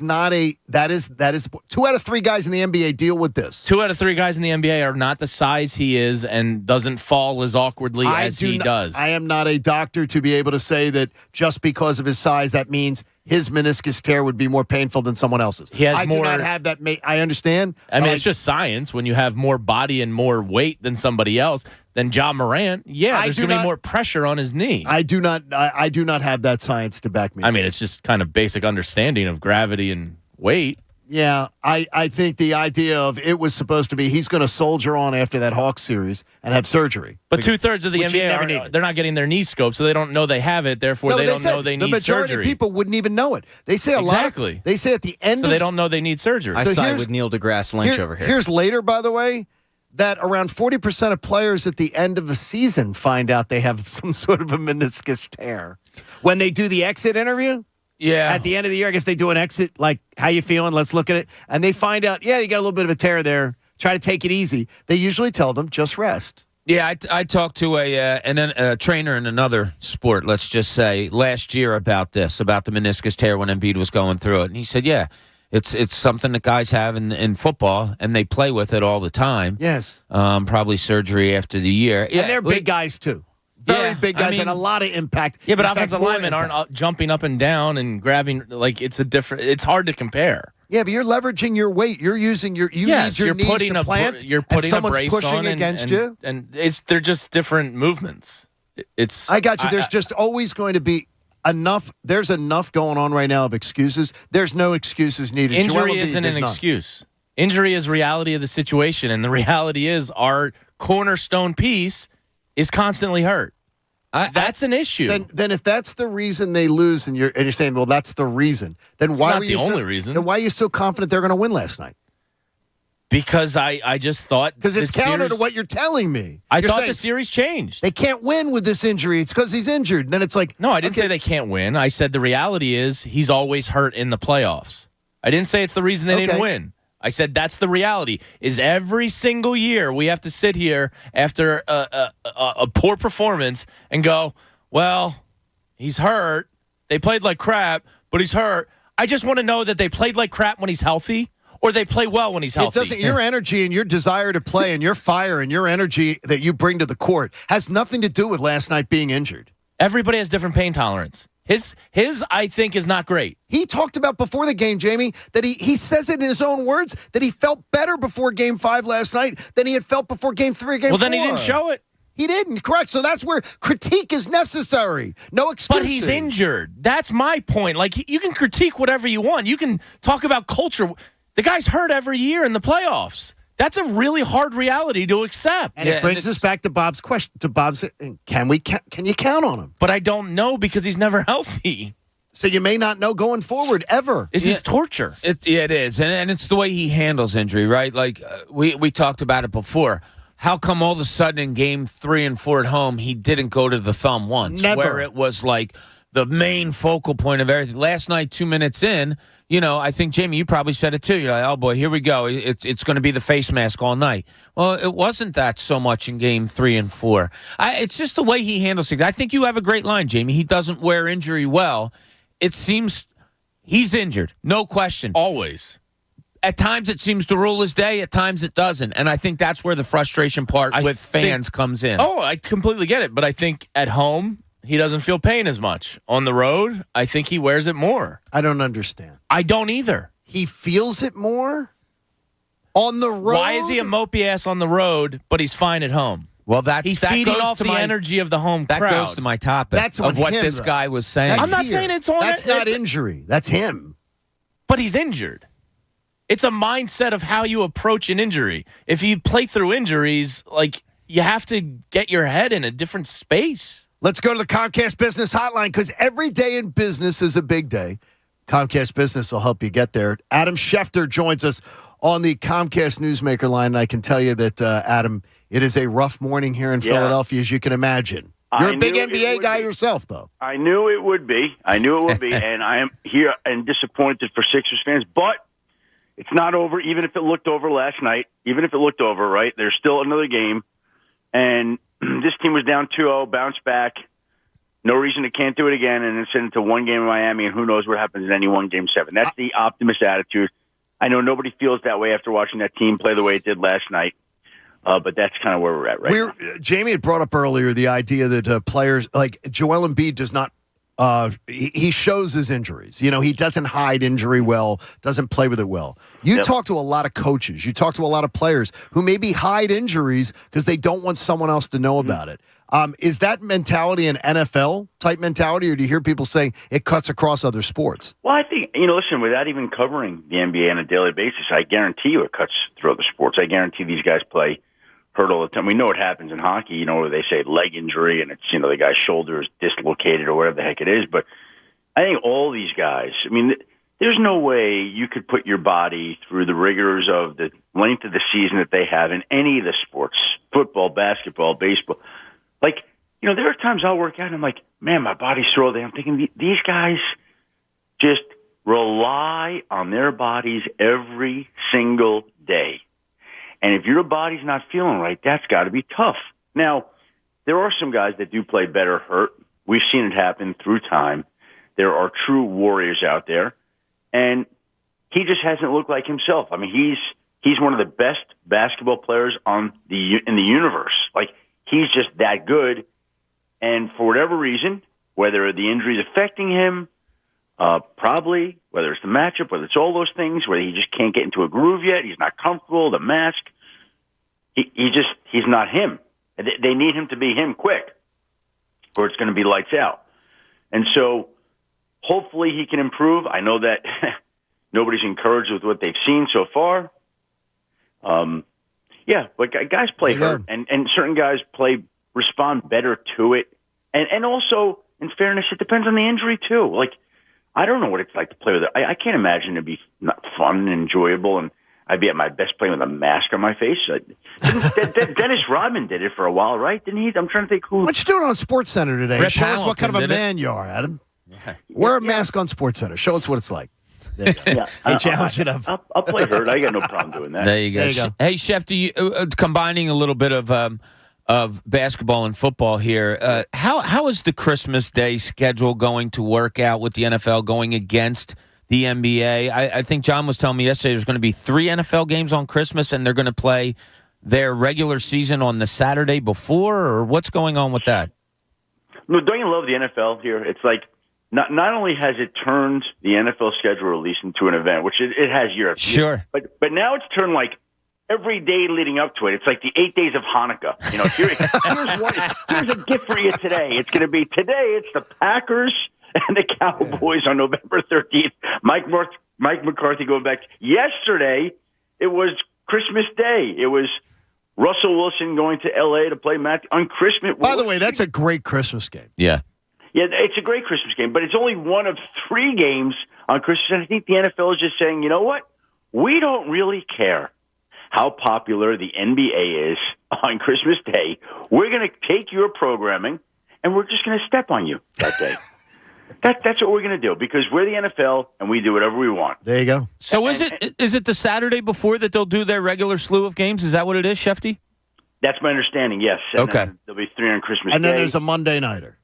Speaker 18: not that is the point. 2 out of 3 guys in the NBA deal with this.
Speaker 3: 2 out of 3 guys in the NBA are not the size he is and doesn't fall as awkwardly as he does.
Speaker 18: I am not a doctor to be able to say that just because of his size, that means his meniscus tear would be more painful than someone else's.
Speaker 3: He has
Speaker 18: I do not have that. I understand.
Speaker 3: I mean, it's just science. When you have more body and more weight than somebody else, than John Morant, there's going to be more pressure on his knee.
Speaker 18: I do not have that science to back me up.
Speaker 3: I mean, it's just kind of basic understanding of gravity and weight.
Speaker 18: Yeah, I think the idea of it was supposed to be he's going to soldier on after that Hawks series and have surgery.
Speaker 3: But 2/3 of the NBA, they're not getting their knee scoped, so they don't know they have it. Therefore, they don't know they need surgery.
Speaker 18: The majority of people wouldn't even know it. They say a lot. They say at the end
Speaker 3: so they don't know they need surgery.
Speaker 5: I side with Neil deGrasse Lynch over here.
Speaker 18: Here's later, by the way, that around 40% of players at the end of the season find out they have some sort of a meniscus tear. When they do the exit interview, at the end of the year, I guess they do an exit, like, how you feeling? Let's look at it. And they find out, you got a little bit of a tear there. Try to take it easy. They usually tell them, just rest.
Speaker 19: Yeah, I talked to a trainer in another sport, let's just say, last year about the meniscus tear when Embiid was going through it. And he said, it's something that guys have in football, and they play with it all the time.
Speaker 18: Yes.
Speaker 19: Probably surgery after the year.
Speaker 18: Yeah, and they're big guys, too. Very big guys and a lot of impact.
Speaker 3: Yeah, but offensive linemen aren't jumping up and down and grabbing. Like, it's hard to compare.
Speaker 18: Yeah, but you're leveraging your weight. You're using need your knees
Speaker 3: putting
Speaker 18: to plant.
Speaker 3: You're putting
Speaker 18: and
Speaker 3: a brace
Speaker 18: pushing
Speaker 3: on
Speaker 18: against you.
Speaker 3: And they're just different movements.
Speaker 18: I got you. There's just always going to be enough. There's enough going on right now of excuses. There's no excuses needed.
Speaker 3: Injury isn't an excuse. Injury is reality of the situation, and the reality is our cornerstone piece is constantly hurt. That's an issue.
Speaker 18: Then if that's the reason they lose, and you're saying, well, that's the reason, then
Speaker 3: it's
Speaker 18: why
Speaker 3: not
Speaker 18: were you
Speaker 3: the only reason?
Speaker 18: Then why are you so confident they're going to win last night?
Speaker 3: Because I just thought
Speaker 18: it's counter to what you're telling me.
Speaker 3: I thought the series changed.
Speaker 18: They can't win with this injury. It's because he's injured. Then it's like
Speaker 3: no, I didn't say they can't win. I said the reality is he's always hurt in the playoffs. I didn't say it's the reason they didn't win. I said that's the reality. Is every single year we have to sit here after a poor performance and go, well, he's hurt. They played like crap, but he's hurt. I just want to know that they played like crap when he's healthy, or they play well when he's healthy.
Speaker 18: It doesn't. Your energy and your desire to play and your fire and your energy that you bring to the court has nothing to do with last night being injured.
Speaker 3: Everybody has different pain tolerance. His, I think, is not great.
Speaker 18: He talked about before the game, Jamie, that he says it in his own words, that he felt better before Game 5 last night than he had felt before Game 3 or Game 4.
Speaker 3: Well, then he didn't show it.
Speaker 18: He didn't, correct. So that's where critique is necessary. No excuses.
Speaker 3: But he's injured. That's my point. Like, you can critique whatever you want. You can talk about culture. The guy's hurt every year in the playoffs. That's a really hard reality to accept.
Speaker 18: And it brings us back to Bob's question. Can you count on him?
Speaker 3: But I don't know because he's never healthy.
Speaker 18: So you may not know going forward ever.
Speaker 3: This is torture.
Speaker 19: It is, and it's the way he handles injury, right? Like we talked about it before. How come all of a sudden in Game 3 and 4 at home he didn't go to the thumb once?
Speaker 18: Never.
Speaker 19: Where it was like the main focal point of everything. Last night, 2 minutes in. I think, Jamie, you probably said it too. You're like, oh, boy, here we go. It's going to be the face mask all night. Well, it wasn't that so much in Game 3 and 4. It's just the way he handles things. I think you have a great line, Jamie. He doesn't wear injury well. It seems he's injured, no question.
Speaker 3: Always.
Speaker 19: At times it seems to rule his day. At times it doesn't. And I think that's where the frustration part with fans comes in.
Speaker 3: Oh, I completely get it. But I think at home, he doesn't feel pain as much. On the road, I think he wears it more.
Speaker 18: I don't understand.
Speaker 3: I don't either.
Speaker 18: He feels it more on the road?
Speaker 3: Why is he a mopey ass on the road, but he's fine at home?
Speaker 19: Well,
Speaker 3: he's
Speaker 19: that
Speaker 3: feeding
Speaker 19: goes
Speaker 3: off
Speaker 19: to
Speaker 3: the
Speaker 19: my
Speaker 3: energy of the home
Speaker 19: That
Speaker 3: crowd.
Speaker 19: goes to my topic
Speaker 18: That's
Speaker 19: of
Speaker 18: on
Speaker 19: what
Speaker 18: him,
Speaker 19: this
Speaker 18: though.
Speaker 19: guy was saying.
Speaker 18: That's
Speaker 3: I'm not
Speaker 18: here.
Speaker 3: saying it's on.
Speaker 18: That's not injury. That's him.
Speaker 3: But he's injured. It's a mindset of how you approach an injury. If you play through injuries, like, you have to get your head in a different space.
Speaker 18: Let's go to the Comcast Business Hotline because every day in business is a big day. Comcast Business will help you get there. Adam Schefter joins us on the Comcast Newsmaker line, and I can tell you that, Adam, it is a rough morning here in Philadelphia, as you can imagine. You're a big NBA guy yourself, though.
Speaker 1: I knew it would be. And I am here and disappointed for Sixers fans, but it's not over, even if it looked over last night. Even if it looked over, right? There's still another game, and this team was down 2-0, bounced back. No reason it can't do it again, and then send it to one game in Miami, and who knows what happens in any one Game 7. That's the optimist attitude. I know nobody feels that way after watching that team play the way it did last night, but that's kind of where we're at right now.
Speaker 18: Jamie had brought up earlier the idea that players like Joel Embiid does not he shows his injuries. You know, he doesn't hide injury well, doesn't play with it well. You talk to a lot of coaches. You talk to a lot of players who maybe hide injuries because they don't want someone else to know about it. Is that mentality an NFL-type mentality, or do you hear people saying it cuts across other sports?
Speaker 1: Well, I think, listen, without even covering the NBA on a daily basis, I guarantee you it cuts through other sports. I guarantee these guys play hurt all the time. We know what happens in hockey, where they say leg injury and it's, the guy's shoulder is dislocated or whatever the heck it is. But I think all these guys, there's no way you could put your body through the rigors of the length of the season that they have in any of the sports, football, basketball, baseball. Like, there are times I'll work out and I'm like, man, my body's sore all day. I'm thinking these guys just rely on their bodies every single day. And if your body's not feeling right, that's got to be tough. Now, there are some guys that do play better hurt. We've seen it happen through time. There are true warriors out there. And he just hasn't looked like himself. He's one of the best basketball players in the universe. Like, he's just that good. And for whatever reason, whether the injury is affecting him, probably, whether it's the matchup, whether it's all those things, whether he just can't get into a groove yet, he's not comfortable, the mask, he's not him. They need him to be him quick, or it's going to be lights out. And so hopefully he can improve. I know that nobody's encouraged with what they've seen so far. But guys play hurt, and certain guys respond better to it. And also, in fairness, it depends on the injury too. Like, I don't know what it's like to play with it. I can't imagine it'd be not fun and enjoyable, and I'd be at my best playing with a mask on my face. Dennis Rodman did it for a while, right? Didn't he? I'm trying to think who.
Speaker 18: What you doing on SportsCenter today?
Speaker 3: Rip
Speaker 18: Show us what kind of a
Speaker 3: Hamilton,
Speaker 18: man you are, Adam. Wear a mask on SportsCenter. Show us what it's like. There you go. Hey, challenge it up.
Speaker 1: I'll play hurt. I got no problem doing that.
Speaker 3: There you go. Hey, Schefter, combining a little bit of basketball and football here, how is the Christmas Day schedule going to work out with the NFL going against the NBA? I think John was telling me yesterday there's going to be 3 NFL games on Christmas, and they're going to play their regular season on the Saturday before, or what's going on with that?
Speaker 1: No, don't you love the NFL here? It's like, not only has it turned the NFL schedule release into an event, which it has year after year, but now it's turned like every day leading up to it. It's like the 8 days of Hanukkah. Here's a gift for you today. It's going to be today. It's the Packers and the Cowboys on November 13th. Mike McCarthy going back. Yesterday, it was Christmas Day. It was Russell Wilson going to L.A. to play on Christmas.
Speaker 18: By the way, that's a great Christmas game.
Speaker 3: Yeah.
Speaker 1: Yeah, it's a great Christmas game, but it's only one of 3 games on Christmas. And I think the NFL is just saying, you know what? We don't really care how popular the NBA is on Christmas Day. We're going to take your programming, and we're just going to step on you that day. That's what we're going to do, because we're the NFL, and we do whatever we want.
Speaker 18: There you go.
Speaker 3: So is it the Saturday before that they'll do their regular slew of games? Is that what it is, Shefty?
Speaker 1: That's my understanding, yes. And
Speaker 3: okay.
Speaker 1: There'll be 3 on Christmas
Speaker 18: and
Speaker 1: Day.
Speaker 18: then there's a Monday nighter.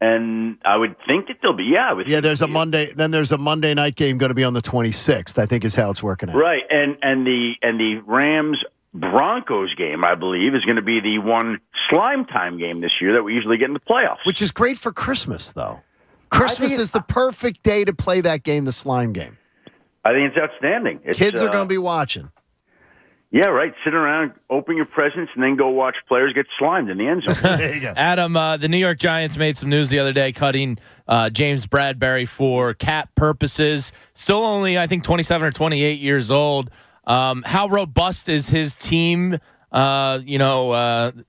Speaker 1: And I would think that there'll be,
Speaker 18: there's a Monday. Then there's a Monday night game going to be on the 26th. I think is how it's working out.
Speaker 1: Right, and the Rams Broncos game, I believe, is going to be the one slime time game this year that we usually get in the playoffs.
Speaker 18: Which is great for Christmas, though. Christmas is the perfect day to play that game, the slime game.
Speaker 1: I think it's outstanding.
Speaker 18: Kids are going to be watching.
Speaker 1: Yeah, right. Sit around, open your presents, and then go watch players get slimed in the end zone.
Speaker 18: There you go.
Speaker 3: Adam, the New York Giants made some news the other day, cutting James Bradberry for cap purposes. Still only, I think, 27 or 28 years old. How robust is his team, interest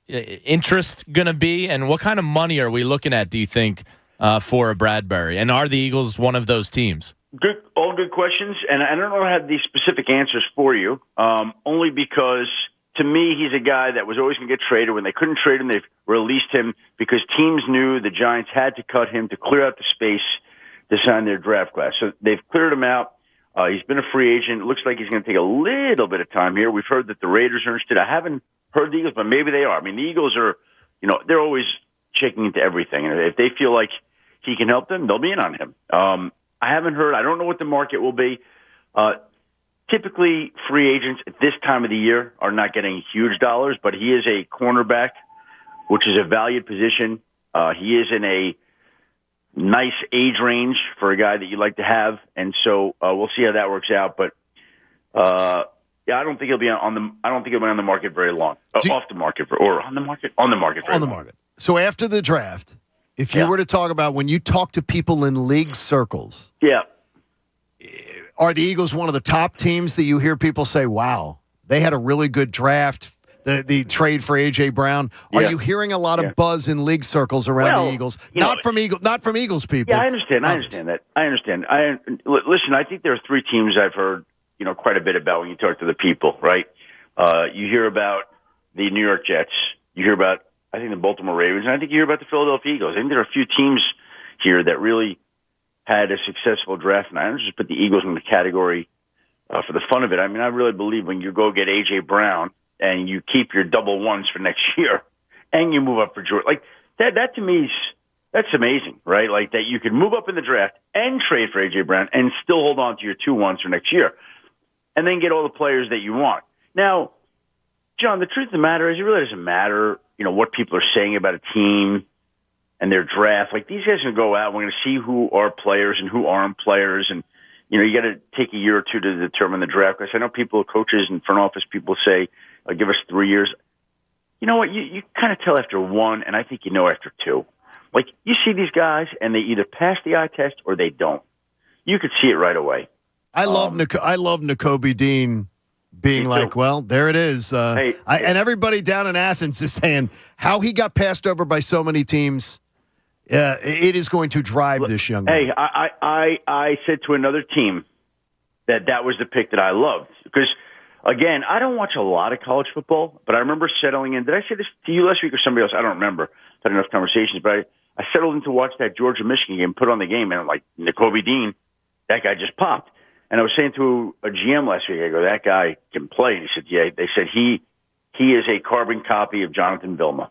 Speaker 3: going to be, and what kind of money are we looking at, do you think, for a Bradberry? And are the Eagles one of those teams?
Speaker 1: All good questions, and I don't know have the specific answers for you, only because, to me, he's a guy that was always going to get traded. When they couldn't trade him, they've released him because teams knew the Giants had to cut him to clear out the space to sign their draft class. So they've cleared him out. He's been a free agent. It looks like he's going to take a little bit of time here. We've heard that the Raiders are interested. I haven't heard the Eagles, but maybe they are. I mean, the Eagles are, they're always checking into everything. And if they feel like he can help them, they'll be in on him. I haven't heard. I don't know what the market will be. Typically, free agents at this time of the year are not getting huge dollars, but he is a cornerback, which is a valued position. He is in a nice age range for a guy that you like to have, and so we'll see how that works out. But I don't think he'll be on the. I don't think he'll be on the market very long. Off the market or on the market? On the market.
Speaker 18: On the market. So after the draft, if you were to talk about when you talk to people in league circles, are the Eagles one of the top teams that you hear people say, wow, they had a really good draft, the trade for A.J. Brown? Are you hearing a lot of buzz in league circles around the Eagles? Not from Eagles people.
Speaker 1: Yeah, I understand. I understand. Listen, I think there are three teams I've heard quite a bit about when you talk to the people, right? You hear about the New York Jets. You hear about, I think, the Baltimore Ravens, and I think you hear about the Philadelphia Eagles. I think there are a few teams here that really had a successful draft, and I don't just put the Eagles in the category for the fun of it. I mean, I really believe when you go get A.J. Brown and you keep your double ones for next year and you move up for George, like that to me is, that's amazing, right? Like that you can move up in the draft and trade for A.J. Brown and still hold on to your 2 ones for next year and then get all the players that you want. Now, John, the truth of the matter is it really doesn't matter, what people are saying about a team and their draft. Like, these guys are going to go out. We're going to see who are players and who aren't players. And, you got to take a year or two to determine the draft. Because I know coaches and front office people say, give us 3 years. You know what? You kind of tell after 1, and I think after 2. Like, you see these guys, and they either pass the eye test or they don't. You could see it right away.
Speaker 18: I love Nakobe Dean being like, well, there it is. And everybody down in Athens is saying how he got passed over by so many teams. It is going to drive this young man.
Speaker 1: Hey, I said to another team that was the pick that I loved. Because, again, I don't watch a lot of college football, but I remember settling in. Did I say this to you last week or somebody else? I don't remember. I've had enough conversations, but I settled in to watch that Georgia-Michigan game, put on the game, and I'm like, Nakobe Dean, that guy just popped. And I was saying to a GM last week, I go, that guy can play. And he said, yeah. They said he is a carbon copy of Jonathan Vilma.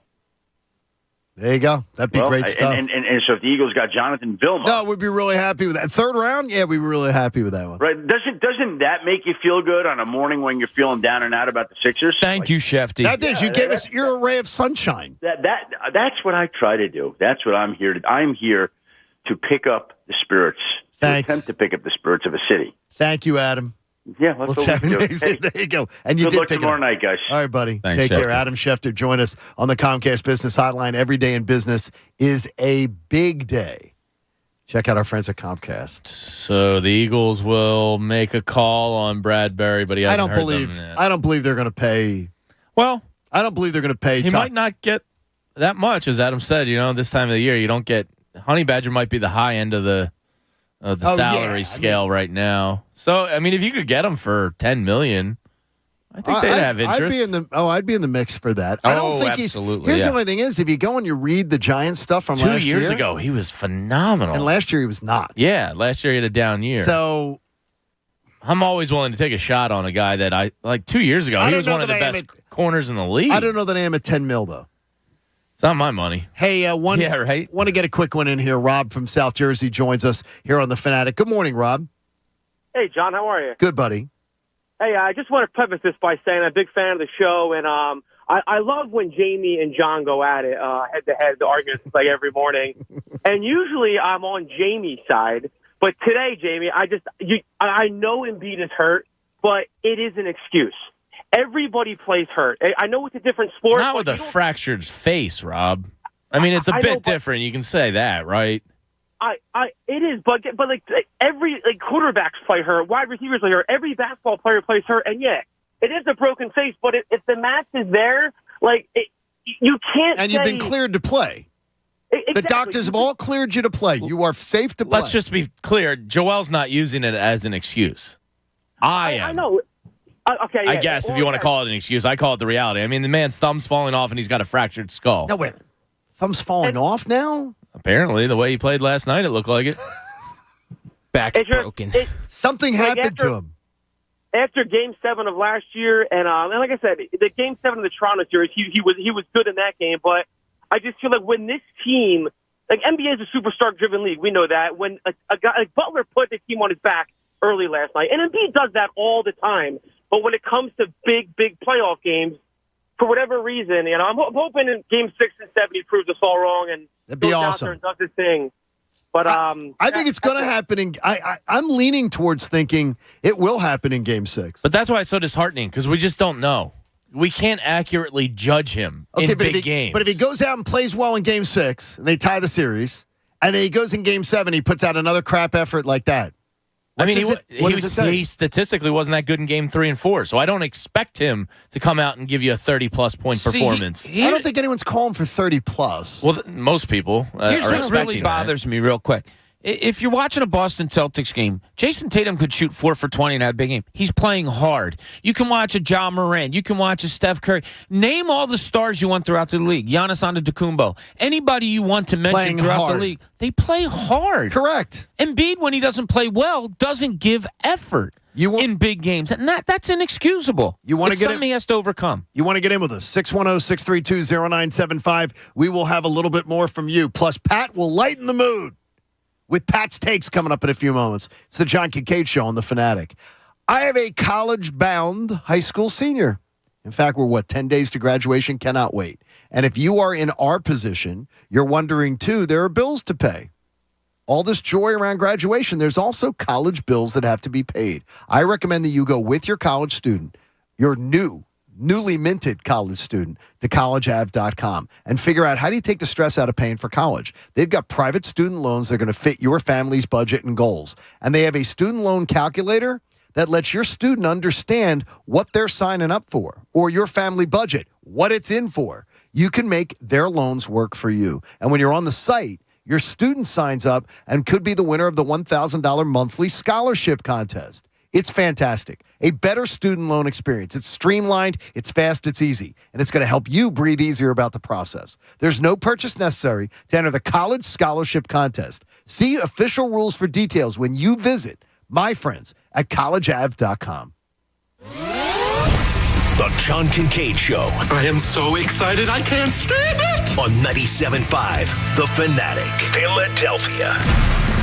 Speaker 18: There you go. That'd be great stuff.
Speaker 1: And so if the Eagles got Jonathan Vilma.
Speaker 18: No, we'd be really happy with that. 3rd round? Yeah, we'd be really happy with that one.
Speaker 1: Right. Doesn't that make you feel good on a morning when you're feeling down and out about the Sixers?
Speaker 19: Thank you, Schefter.
Speaker 18: That is. You gave us your ray of sunshine.
Speaker 1: That's what I try to do. That's what I'm here to do. I'm here to pick up the spirits.
Speaker 18: Thanks.
Speaker 1: To attempt to pick up the spirits of a city.
Speaker 18: Thank you, Adam.
Speaker 1: Yeah, let's do. Hey,
Speaker 18: there you go. And you
Speaker 1: good
Speaker 18: did
Speaker 1: luck
Speaker 18: pick
Speaker 1: tomorrow
Speaker 18: it up.
Speaker 1: night, guys.
Speaker 18: All right, buddy.
Speaker 19: Thanks,
Speaker 18: Take care.
Speaker 19: Schefter.
Speaker 18: Adam Schefter, join us on the Comcast Business Hotline. Every day in business is a big day. Check out our friends at Comcast.
Speaker 3: So the Eagles will make a call on Bradberry, but he hasn't heard them yet.
Speaker 18: I don't believe they're going to pay.
Speaker 3: Well,
Speaker 18: I don't believe they're going to pay.
Speaker 3: He might not get that much, as Adam said. This time of the year, you don't get. Honey Badger might be the high end of the salary scale right now. So, I mean, if you could get him for $10 million, I think they'd have interest.
Speaker 18: I'd be in the mix for that. I don't think
Speaker 3: absolutely.
Speaker 18: Here's the only thing is, if you go and you read the Giants stuff from last year.
Speaker 3: 2 years ago, he was phenomenal.
Speaker 18: And last year he was not.
Speaker 3: Yeah, last year he had a down year.
Speaker 18: So
Speaker 3: I'm always willing to take a shot on a guy that 2 years ago, he was one of the best corners in the league.
Speaker 18: I don't know that I am at $10 million, though.
Speaker 3: It's not my money.
Speaker 18: Hey, want to get a quick one in here. Rob from South Jersey joins us here on The Fanatic. Good morning, Rob.
Speaker 2: Hey, John. How are you?
Speaker 18: Good, buddy.
Speaker 2: Hey, I just want to preface this by saying I'm a big fan of the show, and I love when Jamie and John go at it head-to-head, the arguments like every morning. And usually I'm on Jamie's side, but today, Jamie, I know Embiid is hurt, but it is an excuse. everybody plays hurt. I know it's a different sport.
Speaker 3: Not with a fractured face, Rob. I mean, it's a bit different. You can say that, right?
Speaker 2: It is, but like every quarterbacks play hurt, wide receivers play hurt, every basketball player plays hurt, and yeah, it is a broken face. But if the match is there, you can't.
Speaker 18: And you've been cleared to play.
Speaker 2: Exactly.
Speaker 18: The doctors have all cleared you to play. You are safe to play.
Speaker 3: Let's just be clear. Joel's not using it as an excuse. I am.
Speaker 2: I know. Okay.
Speaker 3: I guess if you want to call it an excuse, I call it the reality. I mean, the man's thumb's falling off and he's got a fractured skull.
Speaker 18: No, wait. Thumb's falling off now?
Speaker 3: Apparently, the way he played last night, it looked like it.
Speaker 5: Back's broken.
Speaker 18: Something happened to him.
Speaker 2: After Game 7 of last year, and like I said, the Game 7 of the Toronto series, he was good in that game, but I just feel like when this team, NBA is a superstar-driven league, we know that. When a guy like Butler put the team on his back early last night, and Embiid does that all the time, but when it comes to big playoff games, for whatever reason, I'm hoping in Game 6 and 7 he proves us all wrong and
Speaker 18: that'd be
Speaker 2: goes
Speaker 18: awesome.
Speaker 2: out there and does his thing. But
Speaker 18: I think it's going to happen. I'm leaning towards thinking it will happen in Game 6.
Speaker 3: But that's why it's so disheartening, because we just don't know. We can't accurately judge him in big games.
Speaker 18: But if he goes out and plays well in Game 6, and they tie the series, and then he goes in Game 7, he puts out another crap effort like that. He statistically wasn't that good in Game 3 and 4, so I don't expect him to come out and give you a 30-plus point performance. I don't think anyone's calling for 30-plus.
Speaker 3: Well, most people
Speaker 19: Here's
Speaker 3: are
Speaker 19: what
Speaker 3: expecting
Speaker 19: really bothers me real quick. If you're watching a Boston Celtics game, Jason Tatum could shoot 4 for 20 in that big game. He's playing hard. You can watch a Ja Morant. You can watch a Steph Curry. Name all the stars you want throughout the league. Giannis Antetokounmpo. Anybody you want to mention throughout the league. They play hard.
Speaker 18: Correct.
Speaker 19: Embiid, when he doesn't play well, doesn't give effort in big games. And that's inexcusable. It's something he has to overcome.
Speaker 18: You want to get in with us. 610-632-0975. We will have a little bit more from you. Plus, Pat will lighten the mood with Pat's Takes coming up in a few moments. It's the John Kincade Show on The Fanatic. I have a college-bound high school senior. In fact, we're, 10 days to graduation? Cannot wait. And if you are in our position, you're wondering, too, there are bills to pay. All this joy around graduation, there's also college bills that have to be paid. I recommend that you go with your college student, your newly minted college student, to collegeav.com and figure out how do you take the stress out of paying for college. They've got private student loans that are going to fit your family's budget and goals. And they have a student loan calculator that lets your student understand what they're signing up for or your family budget, what it's in for. You can make their loans work for you. And when you're on the site, your student signs up and could be the winner of the $1,000 monthly scholarship contest. It's fantastic. A better student loan experience. It's streamlined, it's fast, it's easy, and it's going to help you breathe easier about the process. There's no purchase necessary to enter the college scholarship contest. See official rules for details when you visit my friends at collegeav.com.
Speaker 15: The John Kincade Show.
Speaker 6: I am so excited I can't stand it.
Speaker 15: On 97.5 The Fanatic, Philadelphia.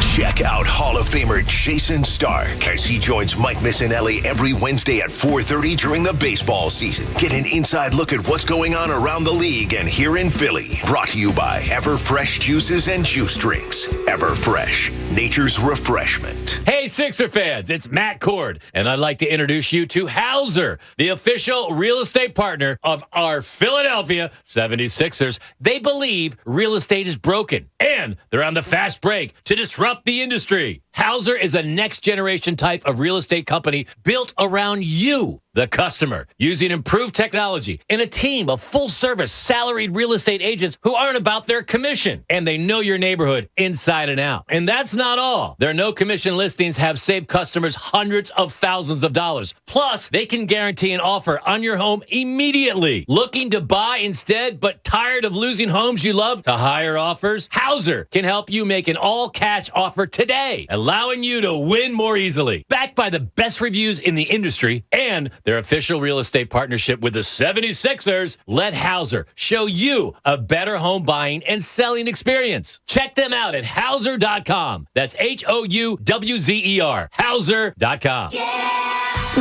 Speaker 15: Check out Hall of Famer Jason Stark as he joins Mike Missinelli every Wednesday at 4:30 during the baseball season. Get an inside look at what's going on around the league and here in Philly. Brought to you by Everfresh Juices and Juice Drinks. Everfresh, nature's refreshment.
Speaker 11: Hey, Sixer fans, it's Matt Cord, and I'd like to introduce you to Hauser, the official real estate partner of our Philadelphia 76ers. They believe real estate is broken, and they're on the fast break to disrupt the industry. Hauser is a next-generation type of real estate company built around you, the customer, using improved technology and a team of full-service salaried real estate agents who aren't about their commission, and they know your neighborhood inside and out. And that's not all. Their no-commission listings have saved customers hundreds of thousands of dollars. Plus, they can guarantee an offer on your home immediately. Looking to buy instead, but tired of losing homes you love to higher offers? Hauser can help you make an all-cash offer today, allowing you to win more easily. Backed by the best reviews in the industry and their official real estate partnership with the 76ers, let Hauser show you a better home buying and selling experience. Check them out at Hauser.com. That's HOUWZER. Hauser.com.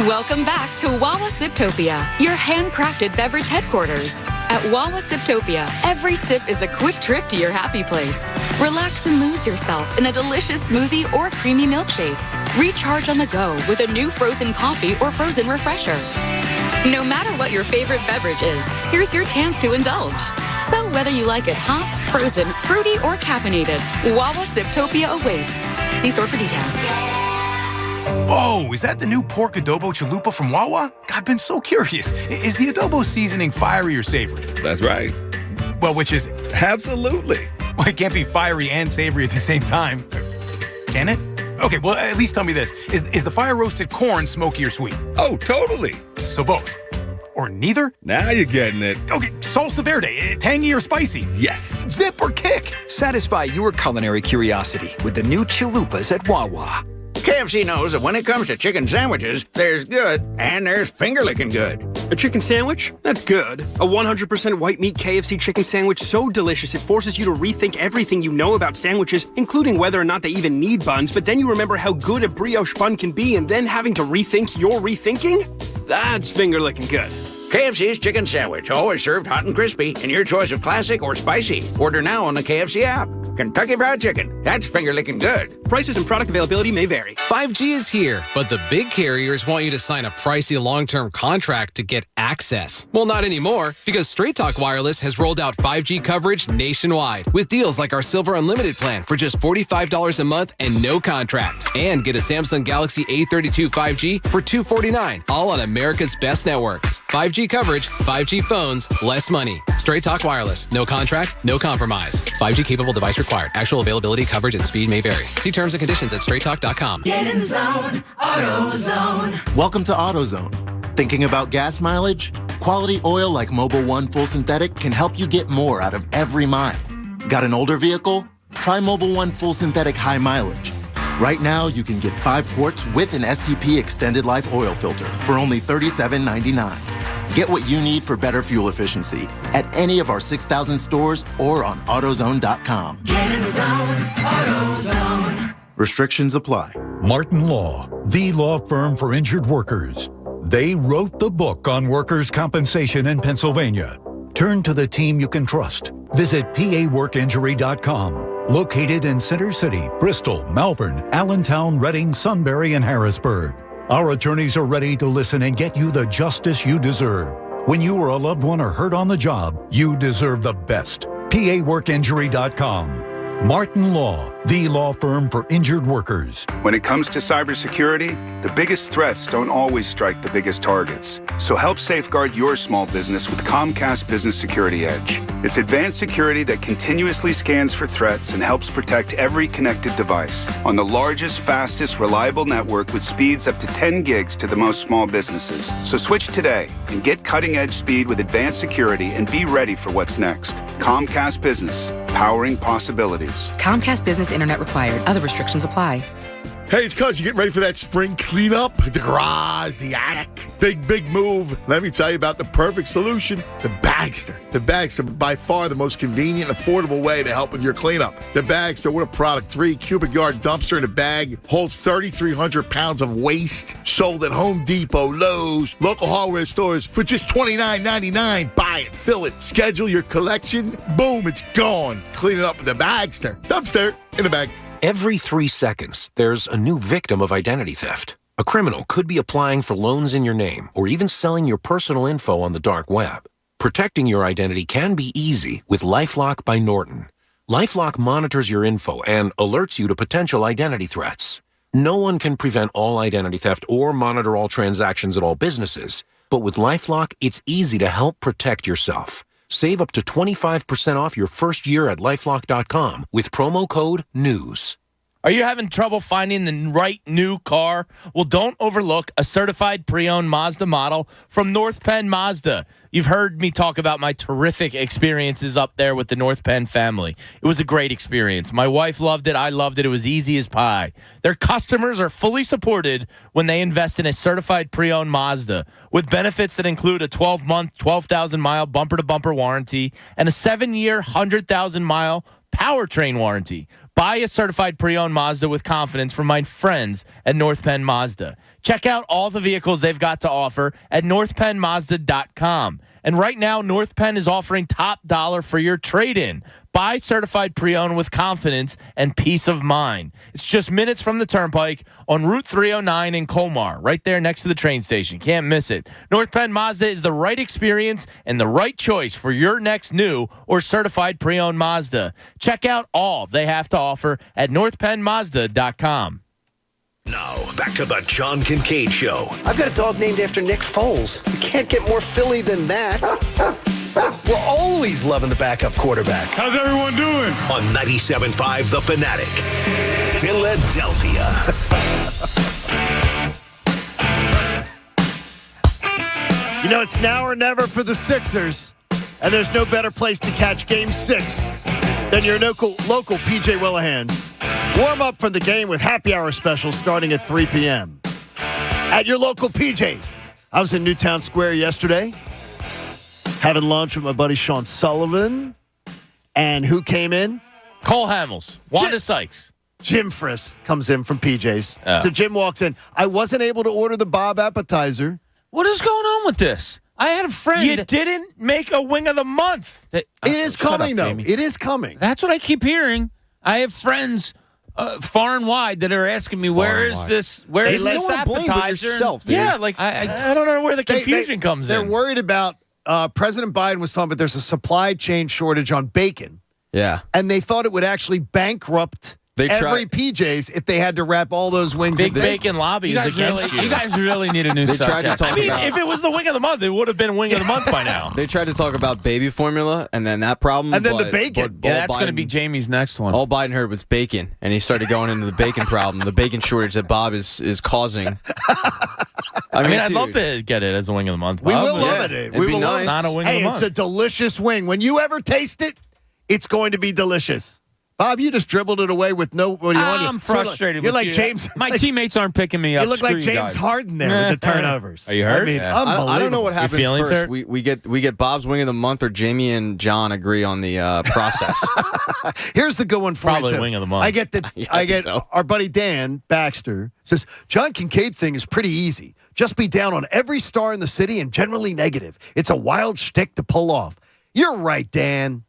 Speaker 21: Welcome back to Wawa Siptopia, your handcrafted beverage headquarters. At Wawa Siptopia, every sip is a quick trip to your happy place. Relax and lose yourself in a delicious smoothie or creamy milkshake. Recharge on the go with a new frozen coffee or frozen refresher.
Speaker 7: No matter what your favorite beverage is, here's your chance to indulge. So whether you like it hot, frozen, fruity, or caffeinated, Wawa Siptopia awaits. See store for details.
Speaker 9: Oh, is that the new pork adobo chalupa from Wawa? I've been so curious. Is the adobo seasoning fiery or savory?
Speaker 14: That's right.
Speaker 9: Well, which is it?
Speaker 14: Absolutely.
Speaker 9: Well, it can't be fiery and savory at the same time. Can it? Okay, well, at least tell me this. Is the fire-roasted corn smoky or sweet?
Speaker 14: Oh, totally.
Speaker 9: So both. Or neither?
Speaker 14: Now you're getting it.
Speaker 9: Okay, salsa verde, tangy or spicy?
Speaker 14: Yes.
Speaker 9: Zip or kick?
Speaker 16: Satisfy your culinary curiosity with the new chalupas at Wawa.
Speaker 17: KFC knows that when it comes to chicken sandwiches, there's good and there's finger-licking good.
Speaker 22: A chicken sandwich? That's good. A 100% white meat KFC chicken sandwich so delicious it forces you to rethink everything you know about sandwiches, including whether or not they even need buns, but then you remember how good a brioche bun can be and then having to rethink your rethinking? That's finger-licking good.
Speaker 17: KFC's chicken sandwich, always served hot and crispy, in your choice of classic or spicy. Order now on the KFC app. Kentucky Fried Chicken, that's finger-licking good.
Speaker 22: Prices and product availability may vary.
Speaker 27: 5G is here, but the big carriers want you to sign a pricey long-term contract to get access. Well, not anymore, because Straight Talk Wireless has rolled out 5G coverage nationwide with deals like our Silver Unlimited plan for just $45 a month and no contract. And get a Samsung Galaxy A32 5G for $249, all on America's best networks. 5G coverage, 5G phones, less money. Straight Talk Wireless. No contract, no compromise. 5G capable device required. Actual availability, coverage, and speed may vary. See terms and conditions at straighttalk.com.
Speaker 28: Get in the zone, AutoZone.
Speaker 29: Welcome to AutoZone. Thinking about gas mileage? Quality oil like Mobil 1 Full Synthetic can help you get more out of every mile. Got an older vehicle? Try Mobil 1 Full Synthetic High Mileage. Right now, you can get 5 quarts with an STP Extended Life oil filter for only $37.99. Get what you need for better fuel efficiency at any of our 6,000 stores or on AutoZone.com.
Speaker 28: Get in the zone, AutoZone.
Speaker 29: Restrictions apply.
Speaker 30: Martin Law, the law firm for injured workers. They wrote the book on workers' compensation in Pennsylvania. Turn to the team you can trust. Visit PAWorkInjury.com. Located in Center City, Bristol, Malvern, Allentown, Reading, Sunbury, and Harrisburg. Our attorneys are ready to listen and get you the justice you deserve. When you or a loved one are hurt on the job, you deserve the best. PAWorkInjury.com. Martin Law, the law firm for injured workers.
Speaker 31: When it comes to cybersecurity, the biggest threats don't always strike the biggest targets. So help safeguard your small business with Comcast Business Security Edge. It's advanced security that continuously scans for threats and helps protect every connected device on the largest, fastest, reliable network with speeds up to 10 gigs to the most small businesses. So switch today and get cutting-edge speed with advanced security and be ready for what's next. Comcast Business, powering possibilities.
Speaker 21: Comcast Business Internet required. Other restrictions apply.
Speaker 32: Hey, it's Cuz. You getting ready for that spring cleanup? The garage, the attic. Big move. Let me tell you about the perfect solution. The Bagster. The Bagster, by far the most convenient and affordable way to help with your cleanup. The Bagster, what a product. 3 cubic yard dumpster in a bag. Holds 3,300 pounds of waste. Sold at Home Depot, Lowe's, local hardware stores for just $29.99. Buy it, fill it, schedule your collection. Boom, it's gone. Clean it up with the Bagster. Dumpster in a bag.
Speaker 33: Every 3 seconds, there's a new victim of identity theft. A criminal could be applying for loans in your name or even selling your personal info on the dark web. Protecting your identity can be easy with LifeLock by Norton. LifeLock monitors your info and alerts you to potential identity threats. No one can prevent all identity theft or monitor all transactions at all businesses, but with LifeLock, it's easy to help protect yourself. Save up to 25% off your first year at LifeLock.com with promo code NEWS.
Speaker 3: Are you having trouble finding the right new car? Well, don't overlook a certified pre-owned Mazda model from North Penn Mazda. You've heard me talk about my terrific experiences up there with the North Penn family. It was a great experience. My wife loved it. I loved it. It was easy as pie. Their customers are fully supported when they invest in a certified pre-owned Mazda with benefits that include a 12-month, 12,000-mile bumper-to-bumper warranty and a 7-year, 100,000-mile powertrain warranty. Buy a certified pre-owned Mazda with confidence from my friends at North Penn Mazda. Check out all the vehicles they've got to offer at northpennmazda.com And right now, North Penn is offering top dollar for your trade-in. Buy certified pre-owned with confidence and peace of mind. It's just minutes from the Turnpike on Route 309 in Colmar, right there next to the train station. Can't miss it. North Penn Mazda is the right experience and the right choice for your next new or certified pre-owned Mazda. Check out all they have to offer at northpennmazda.com.
Speaker 15: Now, back to the John Kincade Show.
Speaker 1: I've got a dog named after Nick Foles. You can't get more Philly than that. We're always loving the backup quarterback.
Speaker 32: How's everyone doing?
Speaker 15: On 97.5 The Fanatic, Philadelphia.
Speaker 18: You know, it's now or never for the Sixers, and there's no better place to catch Game 6 than your local P.J. Willihan's. Warm up for the game with happy hour specials starting at 3 p.m. at your local PJ's. I was in Newtown Square yesterday having lunch with my buddy Sean Sullivan. And who came in?
Speaker 3: Cole Hamels, Wanda Sykes.
Speaker 18: Jim Friss comes in from PJ's.
Speaker 3: Oh.
Speaker 18: So Jim walks in. I wasn't able to order the Bob appetizer.
Speaker 19: What is going on with this? I had a friend.
Speaker 3: You didn't make a wing of the month.
Speaker 18: It is coming, though.
Speaker 19: Jamie.
Speaker 18: It is coming.
Speaker 19: That's what I keep hearing. I have friends far and wide that are asking me, where is this appetizer?
Speaker 3: Yeah, like I don't know where the confusion comes in.
Speaker 18: They're worried about President Biden was talking about there's a supply chain shortage on bacon.
Speaker 2: Yeah.
Speaker 18: And they thought it would actually bankrupt every PJ's if they had to wrap all those wings
Speaker 3: Big
Speaker 18: in
Speaker 3: bacon lobby is against you.
Speaker 19: You guys really need a new subject.
Speaker 3: I mean, if it was the wing of the month, it would have been wing of the month by now.
Speaker 2: They tried to talk about baby formula and then that problem.
Speaker 18: And then the bacon.
Speaker 19: Yeah, that's going to be Jamie's next one.
Speaker 2: All Biden heard was bacon, and he started going into the bacon problem, the bacon shortage that Bob is causing.
Speaker 3: I mean, I'd love to get it as a wing of the month.
Speaker 18: We
Speaker 3: Bob,
Speaker 18: will
Speaker 3: but
Speaker 18: love it. We will love it.
Speaker 3: It's not a wing of
Speaker 18: Hey,
Speaker 3: the month.
Speaker 18: it's a delicious wing. When you ever taste it, it's going to be delicious. Bob, you just dribbled it away with nobody on you.
Speaker 19: I'm frustrated.
Speaker 18: You're
Speaker 19: with
Speaker 18: like
Speaker 19: you.
Speaker 18: James.
Speaker 19: My teammates aren't picking me up.
Speaker 18: You look like
Speaker 19: Screw
Speaker 18: James
Speaker 19: guys.
Speaker 18: Harden there with the turnovers.
Speaker 3: Are you hurt?
Speaker 18: I mean,
Speaker 3: Yeah.
Speaker 18: unbelievable.
Speaker 2: I don't know what happens
Speaker 3: Your feelings
Speaker 2: first.
Speaker 3: hurt?
Speaker 2: We get Bob's wing of the month, or Jamie and John agree on the process.
Speaker 18: Here's the good one for
Speaker 3: Probably
Speaker 18: you, too.
Speaker 3: wing of the month.
Speaker 18: I get our buddy Dan Baxter says, John Kincade thing is pretty easy. Just be down on every star in the city and generally negative. It's a wild shtick to pull off. You're right, Dan.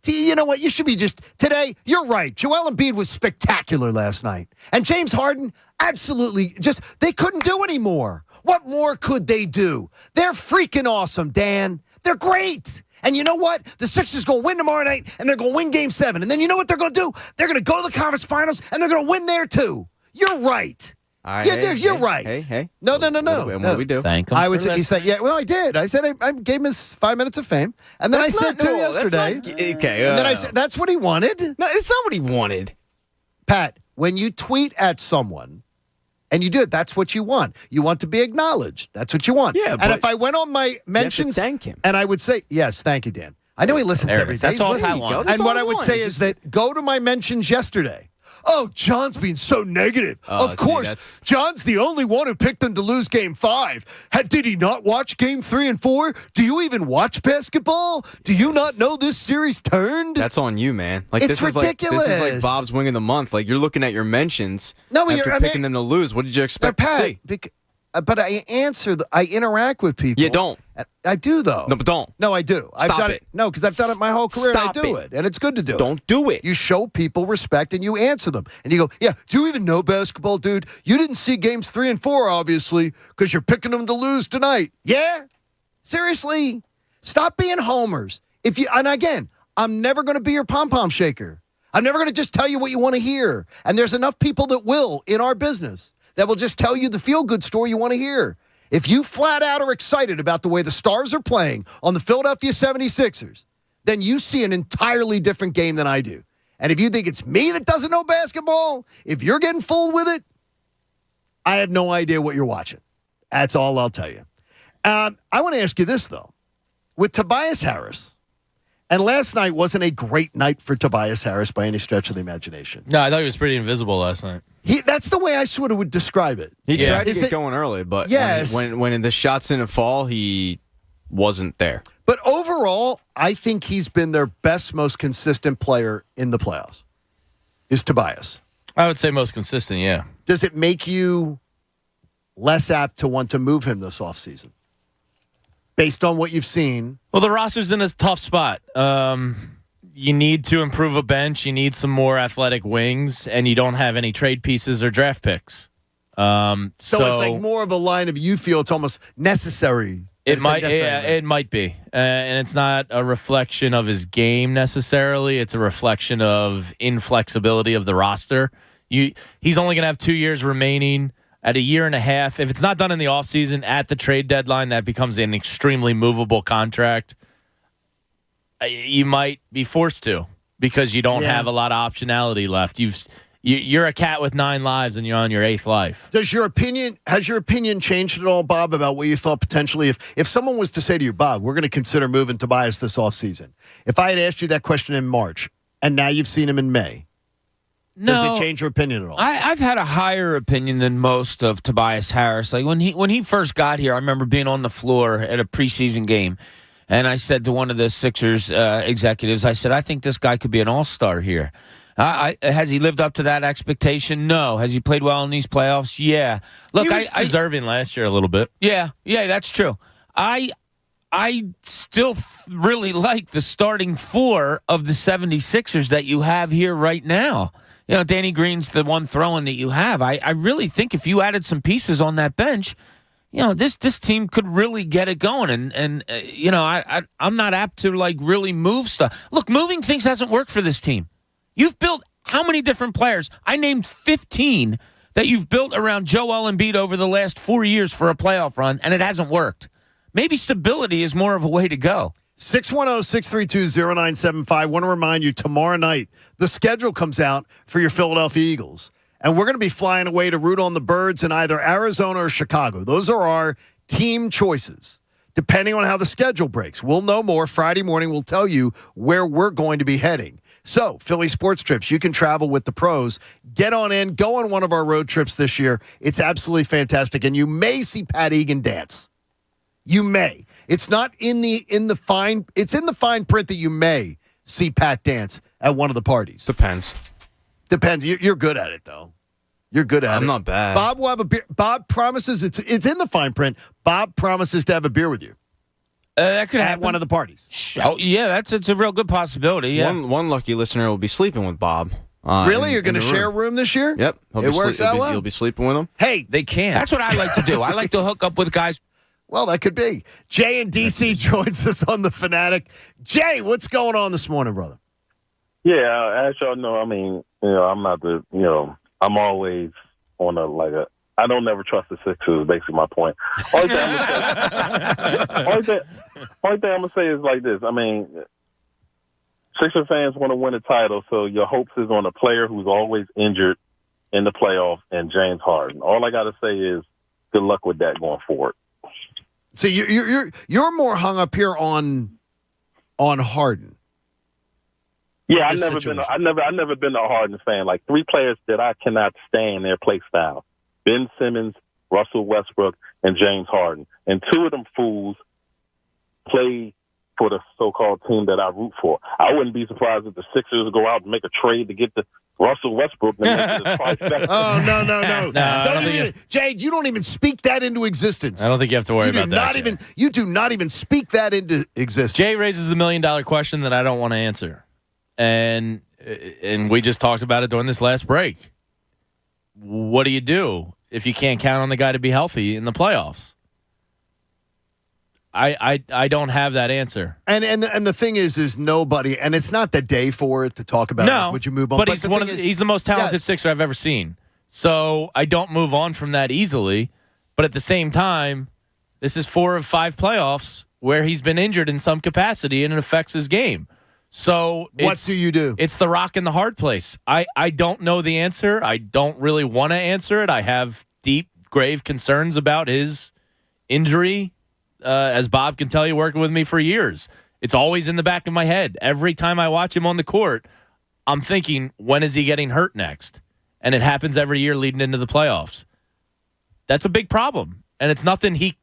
Speaker 18: You know what? You should be today, you're right. Joel Embiid was spectacular last night. And James Harden, absolutely, they couldn't do any more. What more could they do? They're freaking awesome, Dan. They're great. And you know what? The Sixers going to win tomorrow night, and they're going to win Game 7. And then you know what they're going to do? They're going to go to the conference finals, and they're going to win there, too. You're right. You're right.
Speaker 2: Hey.
Speaker 18: No.
Speaker 2: And what do we do?
Speaker 3: Thank him.
Speaker 18: I would say, I did. I said I gave him his 5 minutes of fame. And then
Speaker 2: That's
Speaker 18: I said
Speaker 2: not-
Speaker 18: to
Speaker 2: no,
Speaker 18: yesterday.
Speaker 2: that's not- okay.
Speaker 18: And then I said, that's what he wanted.
Speaker 2: No, it's not what he wanted.
Speaker 18: Pat, when you tweet at someone and you do it, that's what you want. You want to be acknowledged. That's what you want.
Speaker 2: Yeah,
Speaker 18: and
Speaker 2: but
Speaker 18: if I went on my mentions,
Speaker 2: thank him.
Speaker 18: and I would say, yes, thank you, Dan. I know he listens
Speaker 3: There it
Speaker 18: every
Speaker 3: is.
Speaker 18: day.
Speaker 3: That's
Speaker 18: He's
Speaker 3: all
Speaker 18: listening.
Speaker 3: Pat wants.
Speaker 18: And
Speaker 2: That's
Speaker 18: what
Speaker 2: all
Speaker 18: I
Speaker 2: I
Speaker 18: would
Speaker 2: want.
Speaker 18: say is that go to my mentions yesterday. Oh, John's being so negative.
Speaker 2: Oh,
Speaker 18: of
Speaker 2: see,
Speaker 18: course,
Speaker 2: that's-
Speaker 18: John's the only one who picked them to lose Game 5. Did he not watch Game 3 and 4? Do you even watch basketball? Do you not know this series turned?
Speaker 2: That's on you, man. Like
Speaker 18: It's
Speaker 2: this
Speaker 18: ridiculous.
Speaker 2: Is like Bob's wing of the month. Like you're looking at your mentions.
Speaker 18: No, but
Speaker 2: after picking them to lose. What did you expect to see?
Speaker 18: But I answer. I interact with people.
Speaker 2: You don't.
Speaker 18: I do though.
Speaker 2: No, but don't.
Speaker 18: No, I do. I've
Speaker 2: Stop
Speaker 18: done
Speaker 2: it.
Speaker 18: No, because I've done it my whole career. And I
Speaker 2: Stop
Speaker 18: do
Speaker 2: it.
Speaker 18: it, and it's good to do it.
Speaker 2: Don't do it.
Speaker 18: You show people respect and you answer them, and you go, "Yeah, do you even know basketball, dude? You didn't see games 3 and 4, obviously, because you're picking them to lose tonight. Yeah, seriously, stop being homers. And again, I'm never going to be your pom pom shaker. I'm never going to just tell you what you want to hear. And there's enough people that will in our business that will just tell you the feel good story you want to hear. If you flat out are excited about the way the Stars are playing on the Philadelphia 76ers, then you see an entirely different game than I do. And if you think it's me that doesn't know basketball, if you're getting fooled with it, I have no idea what you're watching. That's all I'll tell you. I want to ask you this, though. With Tobias Harris, and last night wasn't a great night for Tobias Harris by any stretch of the imagination.
Speaker 3: No, I thought he was pretty invisible last night.
Speaker 18: That's the way I sort of would describe it.
Speaker 2: He tried to get going early, but
Speaker 18: Yes.
Speaker 2: when the shots didn't fall, he wasn't there.
Speaker 18: But overall, I think he's been their best, most consistent player in the playoffs, is Tobias.
Speaker 3: I would say most consistent, yeah.
Speaker 18: Does it make you less apt to want to move him this offseason? based on what you've seen.
Speaker 3: Well, the roster's in a tough spot. You need to improve a bench. You need some more athletic wings, and you don't have any trade pieces or draft picks.
Speaker 18: So it's like more of a line of you feel it's almost necessary.
Speaker 3: It might be. And it's not a reflection of his game necessarily. It's a reflection of inflexibility of the roster. He's only going to have 2 years remaining at a year and a half. If it's not done in the offseason at the trade deadline, that becomes an extremely movable contract. You might be forced to because you don't have a lot of optionality left. You're a cat with 9 lives and you're on your 8th life.
Speaker 18: Has your opinion changed at all, Bob, about what you thought potentially if someone was to say to you, Bob, we're going to consider moving Tobias this offseason? If I had asked you that question in March and now you've seen him in May, does it change your opinion at all?
Speaker 19: I've had a higher opinion than most of Tobias Harris. Like when he first got here, I remember being on the floor at a preseason game. And I said to one of the Sixers executives, I said, I think this guy could be an all-star here. Has he lived up to that expectation? No. Has he played well in these playoffs? Yeah. Look,
Speaker 3: he was deserving last year a little bit.
Speaker 19: Yeah, that's true. I still really like the starting 4 of the 76ers that you have here right now. You know, Danny Green's the one throw-in that you have. I really think if you added some pieces on that bench, you know, this team could really get it going. And you know, I'm not apt to, like, really move stuff. Look, moving things hasn't worked for this team. You've built how many different players? I named 15 that you've built around Joel Embiid over the last 4 years for a playoff run, and it hasn't worked. Maybe stability is more of a way to go.
Speaker 18: 610-632-0975. Want to remind you, tomorrow night, the schedule comes out for your Philadelphia Eagles. And we're going to be flying away to root on the Birds in either Arizona or Chicago. Those are our team choices. Depending on how the schedule breaks, we'll know more. Friday morning, we'll tell you where we're going to be heading. So, Philly sports trips, you can travel with the pros. Get on in. Go on one of our road trips this year. It's absolutely fantastic. And you may see Pat Egan dance. You may. It's not in the fine. It's in the fine print that you may see Pat dance at one of the parties.
Speaker 2: Depends.
Speaker 18: You're good at it, though. You're good at it.
Speaker 2: I'm not bad.
Speaker 18: Bob will have a beer. Bob promises it's in the fine print. Bob promises to have a beer with you.
Speaker 19: That could happen
Speaker 18: at one of the parties.
Speaker 19: Oh yeah, it's a real good possibility. Yeah.
Speaker 2: One lucky listener will be sleeping with Bob.
Speaker 18: Really? You're going to share a room this year?
Speaker 2: Yep.
Speaker 18: It works out well.
Speaker 2: You'll be sleeping with him.
Speaker 18: Hey,
Speaker 19: they can. That's what I like to do. I like to hook up with guys.
Speaker 18: Well, that could be. Jay in D.C. joins us on The Fanatic. Jay, what's going on this morning, brother?
Speaker 4: Yeah, as y'all know, I mean, I'm not I'm always on I don't never trust the Sixers, is basically my point. Only thing I'm going to say is like this. I mean, Sixer fans want to win a title, so your hopes is on a player who's always injured in the playoffs and James Harden. All I got to say is good luck with that going forward.
Speaker 18: So you're more hung up here on Harden.
Speaker 4: Yeah, I've never been a Harden fan. Like 3 players that I cannot stand their play style: Ben Simmons, Russell Westbrook, and James Harden. And 2 of them fools play for the so-called team that I root for. I wouldn't be surprised if the Sixers go out and make a trade to get the Russell Westbrook.
Speaker 18: Oh, no. Don't even, Jade, you don't even speak that into existence.
Speaker 3: I don't think you have to worry about that.
Speaker 18: You do not even speak that into existence.
Speaker 3: Jay raises the $1 million question that I don't want to answer. And we just talked about it during this last break. What do you do if you can't count on the guy to be healthy in the playoffs? I don't have that answer.
Speaker 18: And the thing is nobody, and it's not the day for it to talk about.
Speaker 3: No,
Speaker 18: would you move on?
Speaker 3: But he's he's the most talented Sixer I've ever seen. So I don't move on from that easily. But at the same time, this is 4 of 5 playoffs where he's been injured in some capacity and it affects his game. So
Speaker 18: what do you do?
Speaker 3: It's the rock in the hard place. I don't know the answer. I don't really want to answer it. I have deep, grave concerns about his injury. As Bob can tell you, working with me for years. It's always in the back of my head. Every time I watch him on the court, I'm thinking, when is he getting hurt next? And it happens every year leading into the playoffs. That's a big problem. And it's nothing he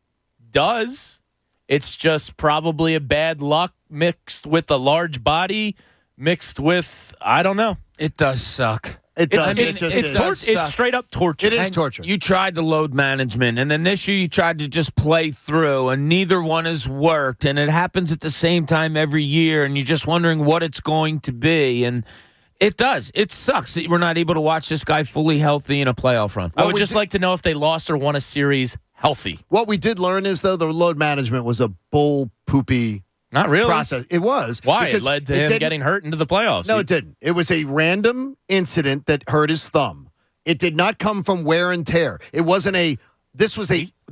Speaker 3: does. It's just probably a bad luck mixed with a large body, mixed with, I don't know.
Speaker 19: It does suck.
Speaker 18: It does.
Speaker 3: It's straight up torture.
Speaker 18: It is
Speaker 19: And
Speaker 18: torture.
Speaker 19: You tried the load management, and then this year you tried to just play through, and neither one has worked. And it happens at the same time every year, and you're just wondering what it's going to be. And it does. It sucks that we're not able to watch this guy fully healthy in a playoff run.
Speaker 3: I would just like to know if they lost or won a series healthy.
Speaker 18: What we did learn is, though, the load management was a bull poopy
Speaker 3: Not really.
Speaker 18: process. It was.
Speaker 3: Why? It
Speaker 18: because
Speaker 3: led to him getting hurt into the playoffs.
Speaker 18: No, it didn't. It was a random incident that hurt his thumb. It did not come from wear and tear. It wasn't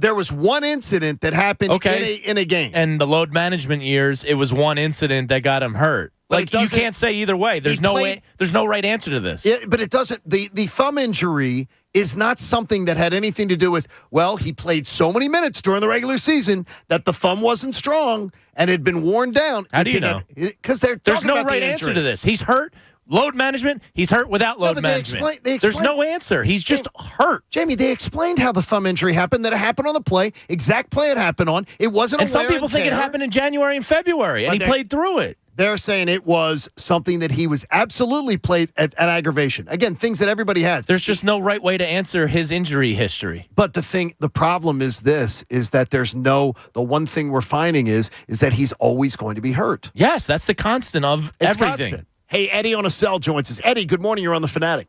Speaker 18: there was one incident that happened in a game.
Speaker 3: And the load management years, it was one incident that got him hurt.
Speaker 18: But
Speaker 3: you can't say either way. There's no right answer to this.
Speaker 18: Yeah, but it doesn't. The thumb injury is not something that had anything to do with, well, he played so many minutes during the regular season that the thumb wasn't strong and had been worn down.
Speaker 3: How do you know?
Speaker 18: Because
Speaker 3: there's no right answer to this. He's hurt. Load management, he's hurt without load management. There's no answer. He's just hurt.
Speaker 18: Jamie, they explained how the thumb injury happened, that it happened on the play, exact play it happened on. It wasn't
Speaker 3: and
Speaker 18: a
Speaker 3: some
Speaker 18: wear
Speaker 3: people
Speaker 18: and
Speaker 3: think it
Speaker 18: tear.
Speaker 3: happened in January and February, and he played through it.
Speaker 18: They're saying it was something that he was absolutely played at aggravation. Again, things that everybody has.
Speaker 3: There's just no right way to answer his injury history.
Speaker 18: But the problem is that the one thing we're finding is that he's always going to be hurt.
Speaker 3: Yes, that's the constant of everything.
Speaker 18: Constant. Hey, Eddie on a cell joins us. Eddie, good morning. You're on the Fanatic.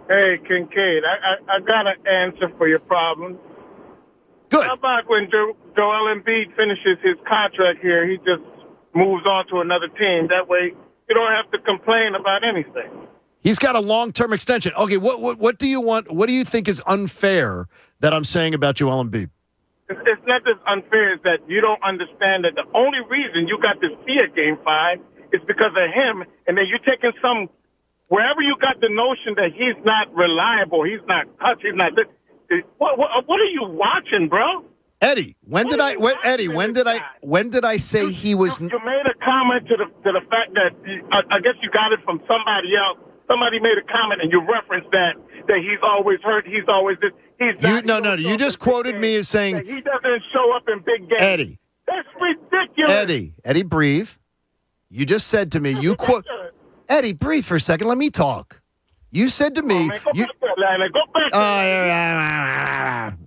Speaker 5: Hey, Kincade, I got an answer for your problem.
Speaker 18: Good.
Speaker 5: How about when Joel Embiid finishes his contract here, he just moves on to another team? That way you don't have to complain about anything.
Speaker 18: He's got a long-term extension. Okay, what do you want? What do you think is unfair that I'm saying about Joel Embiid?
Speaker 5: It's not just unfair, it's that you don't understand that the only reason you got to see a Game 5 is because of him, and then you're taking wherever you got the notion that he's not reliable, he's not touch, he's not this. What are you watching, bro?
Speaker 18: Eddie, when did I say he was?
Speaker 5: You made a comment to the fact that I guess you got it from somebody else. Somebody made a comment and you referenced that he's always hurt, he's always this.
Speaker 18: You just quoted me as saying
Speaker 5: he doesn't show up in big games.
Speaker 18: Eddie.
Speaker 5: That's ridiculous.
Speaker 18: Eddie, breathe. You just said to me, Eddie, breathe for a second. Let me talk. You said to me,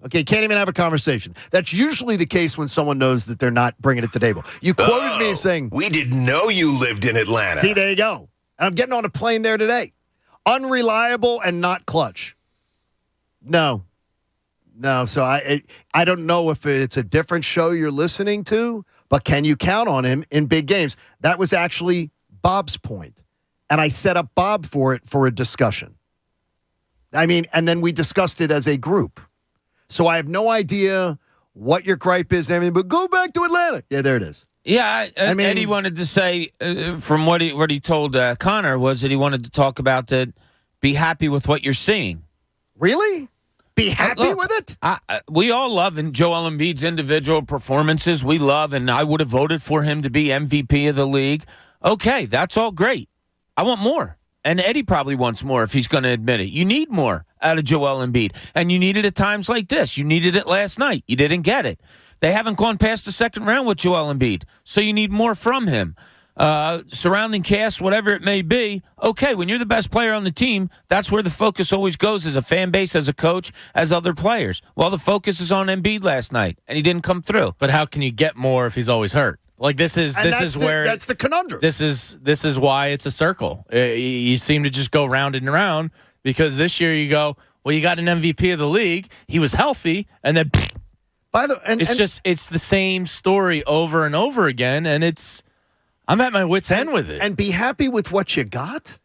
Speaker 18: okay, can't even have a conversation. That's usually the case when someone knows that they're not bringing it to the table. You quoted me as saying,
Speaker 15: we didn't know you lived in Atlanta.
Speaker 18: See, there you go. And I'm getting on a plane there today. Unreliable and not clutch. No. So I don't know if it's a different show you're listening to, but can you count on him in big games? That was actually Bob's point. And I set up Bob for a discussion. I mean, and then we discussed it as a group. So I have no idea what your gripe is and everything, but go back to Atlanta. Yeah, there it is.
Speaker 19: Yeah, I mean, Eddie wanted to say, from what he told Connor, was that he wanted to talk about that, be happy with what you're seeing.
Speaker 18: Really? Be happy with it?
Speaker 19: We all love Joel Embiid's individual performances. We love, and I would have voted for him to be MVP of the league. Okay, that's all great. I want more. And Eddie probably wants more if he's going to admit it. You need more out of Joel Embiid. And you need it at times like this. You needed it last night. You didn't get it. They haven't gone past the second round with Joel Embiid. So you need more from him. Surrounding cast, whatever it may be. Okay, when you're the best player on the team, that's where the focus always goes as a fan base, as a coach, as other players. Well, the focus is on Embiid last night, and he didn't come through.
Speaker 3: But how can you get more if he's always hurt? Like that's the
Speaker 18: conundrum.
Speaker 3: This is why it's a circle. You seem to just go round and round because this year you go, well, you got an MVP of the league. He was healthy, and then it's the same story over and over again, and I'm at my wit's end with it.
Speaker 18: And be happy with what you got.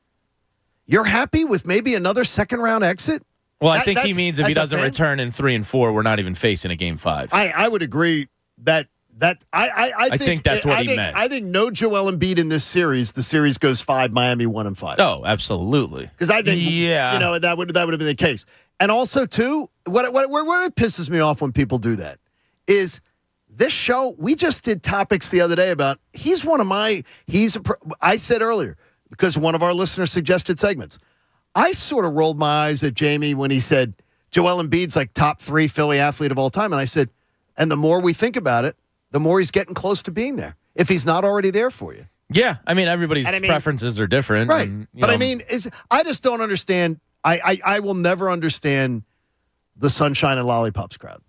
Speaker 18: You're happy with maybe another second round exit.
Speaker 3: Well, I think he means if he doesn't return in 3 and 4, we're not even facing a Game 5.
Speaker 18: I would agree that. I think that's what he meant. I think no Joel Embiid in this series. The series goes 5, Miami 1-5.
Speaker 3: Oh, absolutely.
Speaker 18: Because I think that would have been the case. And also too, where it pisses me off when people do that is this show. We just did topics the other day about I said earlier because one of our listeners suggested segments. I sort of rolled my eyes at Jamie when he said Joel Embiid's like top 3 Philly athlete of all time, and I said, and the more we think about it, the more he's getting close to being there, if he's not already there for you.
Speaker 3: Yeah, I mean, everybody's preferences are different.
Speaker 18: Right.
Speaker 3: And,
Speaker 18: but I mean, I just don't understand. I will never understand the sunshine and lollipops crowd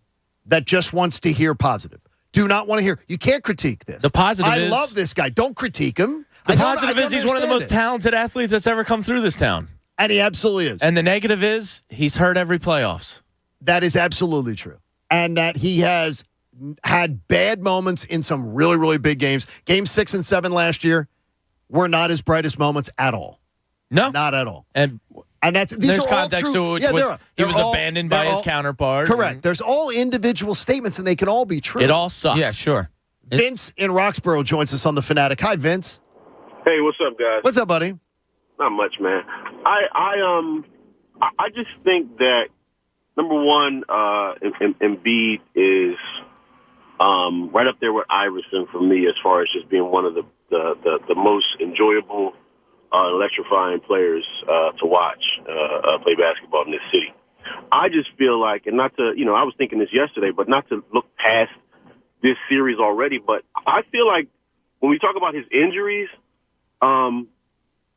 Speaker 18: that just wants to hear positive. Do not want to hear. You can't critique this.
Speaker 3: The positive
Speaker 18: I
Speaker 3: is,
Speaker 18: love this guy. Don't critique him.
Speaker 3: The positive is he's one of the most talented athletes that's ever come through this town.
Speaker 18: And he absolutely is.
Speaker 3: And the negative is he's hurt every playoffs.
Speaker 18: That is absolutely true. And that he has had bad moments in some really, really big games. Game 6 and 7 last year were not his brightest moments at all.
Speaker 3: No.
Speaker 18: Not at all.
Speaker 3: And
Speaker 18: that's these
Speaker 3: there's
Speaker 18: are all
Speaker 3: context
Speaker 18: true.
Speaker 3: to which he was abandoned by his counterpart.
Speaker 18: Correct. There's all individual statements, and they can all be true.
Speaker 3: It all sucks.
Speaker 19: Yeah, sure.
Speaker 18: Vince in Roxborough joins us on The Fanatic. Hi, Vince.
Speaker 6: Hey, what's up, guys?
Speaker 18: What's up, buddy?
Speaker 6: Not much, man. I just think that number one, Embiid is right up there with Iverson for me as far as just being one of the most enjoyable, electrifying players to watch play basketball in this city. I just feel like, and not to, I was thinking this yesterday, but not to look past this series already, but I feel like when we talk about his injuries,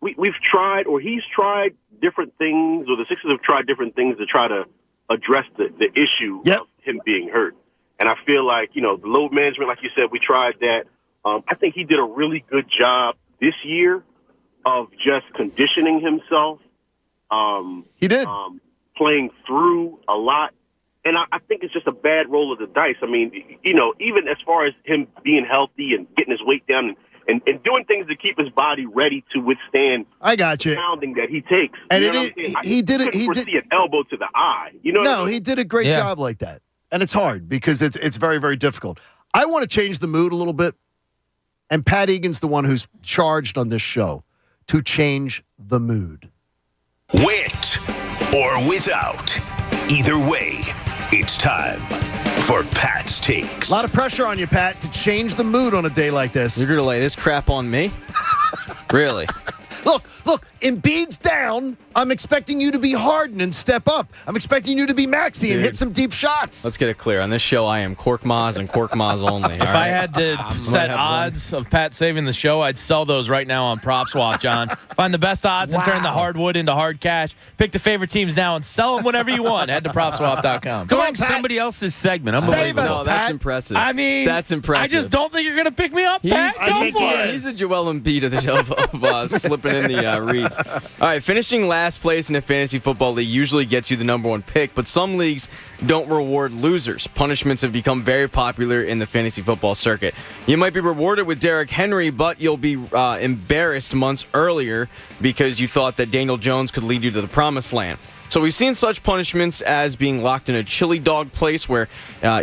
Speaker 6: we've tried, or he's tried different things, or the Sixers have tried different things to try to address the issue of him being hurt. And I feel like, the load management, like you said, we tried that. I think he did a really good job this year of just conditioning himself.
Speaker 18: He did.
Speaker 6: Playing through a lot. And I think it's just a bad roll of the dice. I mean, even as far as him being healthy and getting his weight down and doing things to keep his body ready to withstand the pounding that he takes.
Speaker 18: And he did it.
Speaker 6: He did see an elbow to the eye.
Speaker 18: He did a great job like that. And it's hard because it's very, very difficult. I want to change the mood a little bit. And Pat Egan's the one who's charged on this show to change the mood.
Speaker 15: With or without, either way, it's time for Pat's Takes.
Speaker 18: A lot of pressure on you, Pat, to change the mood on a day like this.
Speaker 2: You're going to lay this crap on me? Really?
Speaker 18: Look, Embiid's down. I'm expecting you to be Harden and step up. I'm expecting you to be Maxey and hit some deep shots.
Speaker 2: Let's get it clear. On this show, I am Cork Maz and Cork Maz only.
Speaker 3: If I had to set odds of Pat saving the show, I'd sell those right now on PropSwap, John. Find the best odds and turn the hardwood into hard cash. Pick the favorite teams now and sell them whenever you want. Head to PropSwap.com.
Speaker 19: Go on somebody else's segment.
Speaker 18: Save us,
Speaker 2: No,
Speaker 18: Pat.
Speaker 2: that's impressive.
Speaker 3: I mean,
Speaker 2: that's impressive.
Speaker 3: I just don't think you're going to pick me up, Pat. Go for it.
Speaker 2: He's a Joel Embiid of slipping in the reads. All right, finishing last place in a fantasy football league usually gets you the number one pick, but some leagues don't reward losers. Punishments have become very popular in the fantasy football circuit. You might be rewarded with Derrick Henry, but you'll be embarrassed months earlier because you thought that Daniel Jones could lead you to the promised land. So we've seen such punishments as being locked in a chili dog place where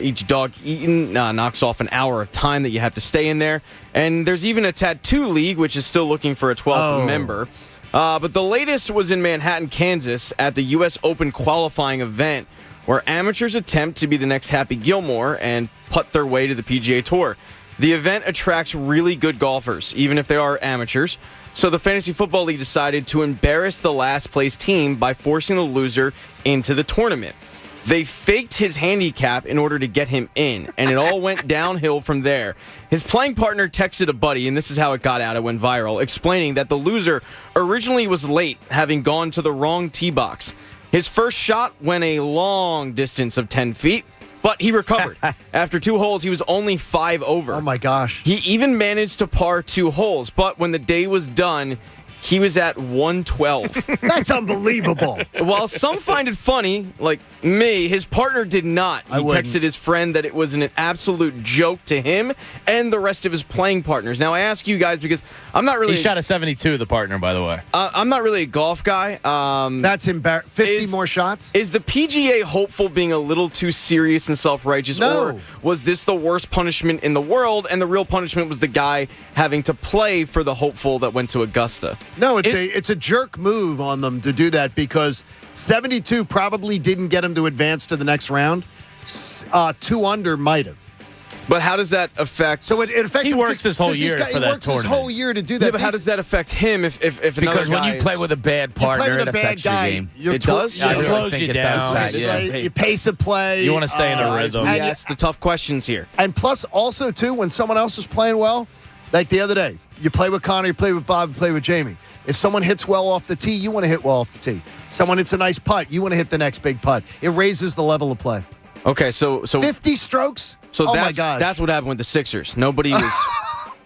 Speaker 2: each dog eaten knocks off an hour of time that you have to stay in there. And there's even a tattoo league, which is still looking for a 12th member. But the latest was in Manhattan, Kansas, at the U.S. Open qualifying event, where amateurs attempt to be the next Happy Gilmore and putt their way to the PGA Tour. The event attracts really good golfers, even if they are amateurs. So the Fantasy Football League decided to embarrass the last place team by forcing the loser into the tournament. They faked his handicap in order to get him in, and it all went downhill from there. His playing partner texted a buddy, and this is how it got out. It went viral, explaining that the loser originally was late, having gone to the wrong tee box. His first shot went a long distance of 10 feet, but he recovered. After 2 holes, he was only 5 over.
Speaker 18: Oh, my gosh.
Speaker 2: He even managed to par 2 holes, but when the day was done, he was at 112.
Speaker 18: That's unbelievable.
Speaker 2: While some find it funny, like me, his partner did not. He texted his friend that it was an absolute joke to him and the rest of his playing partners. Now, I ask you guys because I'm not really...
Speaker 3: He shot a 72, the partner, by the way.
Speaker 2: I'm not really a golf guy.
Speaker 18: That's embarrassing. 50 more shots?
Speaker 2: Is the PGA hopeful being a little too serious and self-righteous?
Speaker 18: No.
Speaker 2: Or was this the worst punishment in the world, and the real punishment was the guy having to play for the hopeful that went to Augusta?
Speaker 18: No, it's a jerk move on them to do that because 72 probably didn't get him to advance to the next round. 2 under might have.
Speaker 2: But how does that affect?
Speaker 18: So it affects.
Speaker 3: He
Speaker 18: him
Speaker 3: works his whole year for that tournament.
Speaker 18: He works his whole year to do that.
Speaker 2: Yeah, but how does that affect him if
Speaker 19: because when you play with a bad partner, it affects your game.
Speaker 2: It does.
Speaker 3: Yeah, it slows you down.
Speaker 18: You pace of play.
Speaker 3: You want to stay in a rhythm.
Speaker 2: Yes, the tough questions here.
Speaker 18: And plus, also too, when someone else is playing well, Like the other day, you play with Connor, you play with Bob, you play with Jamie. If someone hits well off the tee, you want to hit well off the tee. Someone hits a nice putt, you want to hit the next big putt. It raises the level of play.
Speaker 2: Okay, so
Speaker 18: 50 strokes?
Speaker 2: So
Speaker 18: oh
Speaker 2: that's,
Speaker 18: my gosh.
Speaker 2: That's what happened with the Sixers. Nobody was.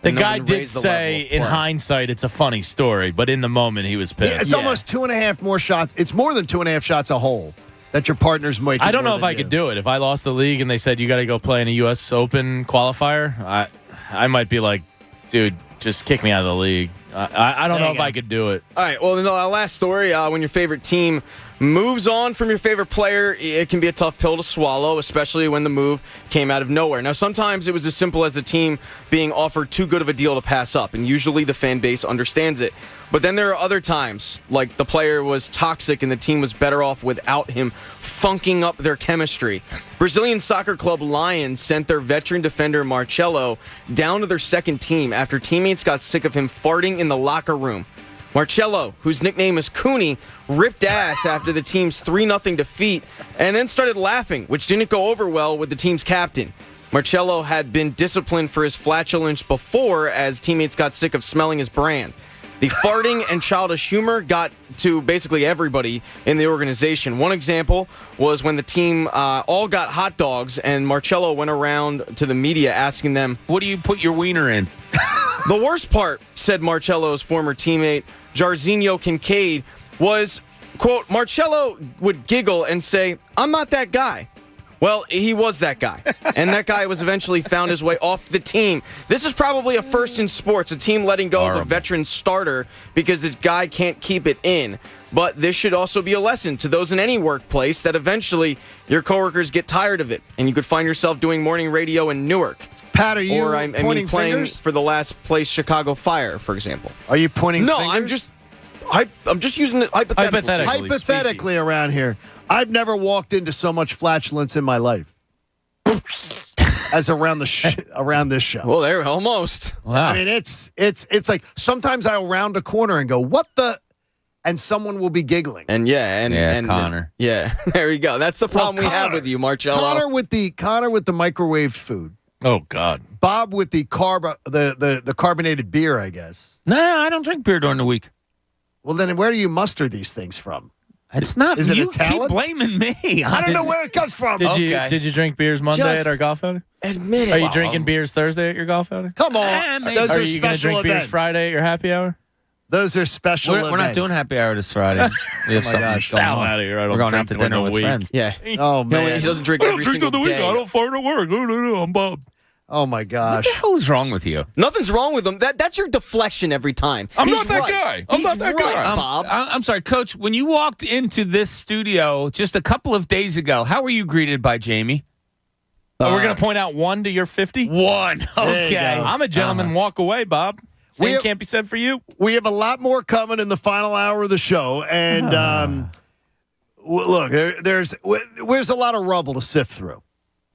Speaker 3: The guy did say, in hindsight, it's a funny story, but in the moment, he was pissed.
Speaker 18: Yeah, it's almost 2.5 more shots. It's more than 2.5 shots a hole that your partner's making.
Speaker 3: I don't know if I could do it. If I lost the league and they said you got to go play in a U.S. Open qualifier, I might be like, dude, just kick me out of the league. I don't know if I could do it.
Speaker 2: All right, well, the last story, when your favorite team moves on from your favorite player, it can be a tough pill to swallow, especially when the move came out of nowhere. Now, sometimes it was as simple as the team being offered too good of a deal to pass up, and usually the fan base understands it. But then there are other times, like the player was toxic and the team was better off without him, funking up their chemistry. Brazilian soccer club Lions sent their veteran defender Marcelo down to their second team after teammates got sick of him farting in the locker room. Marcelo, whose nickname is Cooney, ripped ass after the team's 3-0 defeat and then started laughing, which didn't go over well with the team's captain. Marcelo had been disciplined for his flatulence before as teammates got sick of smelling his brand. The farting and childish humor got to basically everybody in the organization. One example was when the team all got hot dogs and Marcelo went around to the media asking them,
Speaker 19: "What do you put your wiener in?"
Speaker 2: The worst part, said Marcelo's former teammate, Jairzinho Kincade, was, quote, Marcelo would giggle and say, "I'm not that guy." Well, he was that guy, and that guy was eventually found his way off the team. This is probably a first in sports, a team letting go of a veteran starter because this guy can't keep it in. But this should also be a lesson to those in any workplace that eventually your coworkers get tired of it, and you could find yourself doing morning radio in Newark.
Speaker 18: Pat, are you
Speaker 2: playing
Speaker 18: pointing fingers?
Speaker 2: for the last place Chicago Fire, for example?
Speaker 18: Are you pointing
Speaker 2: no,
Speaker 18: fingers?
Speaker 2: I'm just using it hypothetically.
Speaker 18: Hypothetically around here, I've never walked into so much flatulence in my life as around this show.
Speaker 2: Well, there almost.
Speaker 3: Wow.
Speaker 18: I mean, it's like sometimes I'll round a corner and go, "What the?" and someone will be giggling.
Speaker 2: And
Speaker 19: Connor.
Speaker 2: There you go. That's the problem we have with you, Marcello.
Speaker 18: Connor with the microwaved food.
Speaker 3: Oh God.
Speaker 18: Bob with the carbonated beer, I guess.
Speaker 19: No, I don't drink beer during the week.
Speaker 18: Well, then where do you muster these things from?
Speaker 19: It's not.
Speaker 18: Is it
Speaker 19: you
Speaker 18: a talent?
Speaker 19: keep blaming me.
Speaker 18: I don't know where it comes from.
Speaker 3: Did you drink beers Monday
Speaker 2: Just
Speaker 3: at our golf outing?
Speaker 2: Admit it.
Speaker 3: Are you drinking beers Thursday at your golf outing?
Speaker 18: Come on. Those
Speaker 3: Are
Speaker 18: are
Speaker 3: you going to
Speaker 18: special
Speaker 3: drink beers
Speaker 18: events.
Speaker 3: Friday at your happy hour?
Speaker 18: Those are special events.
Speaker 19: We're not doing happy hour this Friday. We have something going on.
Speaker 3: Out of here.
Speaker 19: We're going out to dinner with friends.
Speaker 2: Yeah.
Speaker 18: Oh, man.
Speaker 2: He doesn't drink every single day.
Speaker 3: I don't fart at work. I'm Bob.
Speaker 18: Oh, my gosh.
Speaker 19: What the hell is wrong with you?
Speaker 2: Nothing's wrong with him. That's your deflection every time.
Speaker 3: I'm
Speaker 2: He's
Speaker 3: not that
Speaker 2: right.
Speaker 3: guy. I'm
Speaker 2: He's
Speaker 3: not that
Speaker 2: right,
Speaker 3: guy.
Speaker 2: Bob.
Speaker 19: I'm sorry, Coach. When you walked into this studio just a couple of days ago, how were you greeted by Jamie?
Speaker 3: We're going to point out 1 to your 50?
Speaker 19: 1. Okay.
Speaker 3: I'm a gentleman. Walk away, Bob. Same can't be said for you.
Speaker 18: We have a lot more coming in the final hour of the show. And look, there's a lot of rubble to sift through.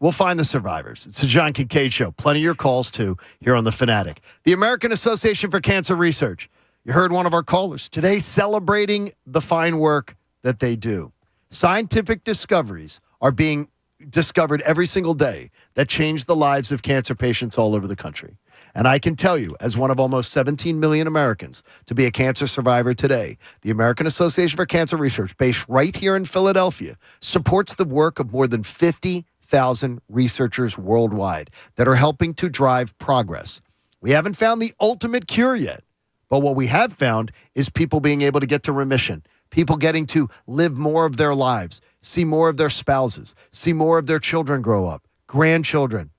Speaker 18: We'll find the survivors. It's the John Kincade Show. Plenty of your calls, too, here on The Fanatic. The American Association for Cancer Research. You heard one of our callers today celebrating the fine work that they do. Scientific discoveries are being discovered every single day that change the lives of cancer patients all over the country. And I can tell you, as one of almost 17 million Americans to be a cancer survivor today, the American Association for Cancer Research, based right here in Philadelphia, supports the work of more than 50,000 researchers worldwide that are helping to drive progress. We haven't found the ultimate cure yet, but what we have found is people being able to get to remission, people getting to live more of their lives, see more of their spouses, see more of their children grow up, grandchildren.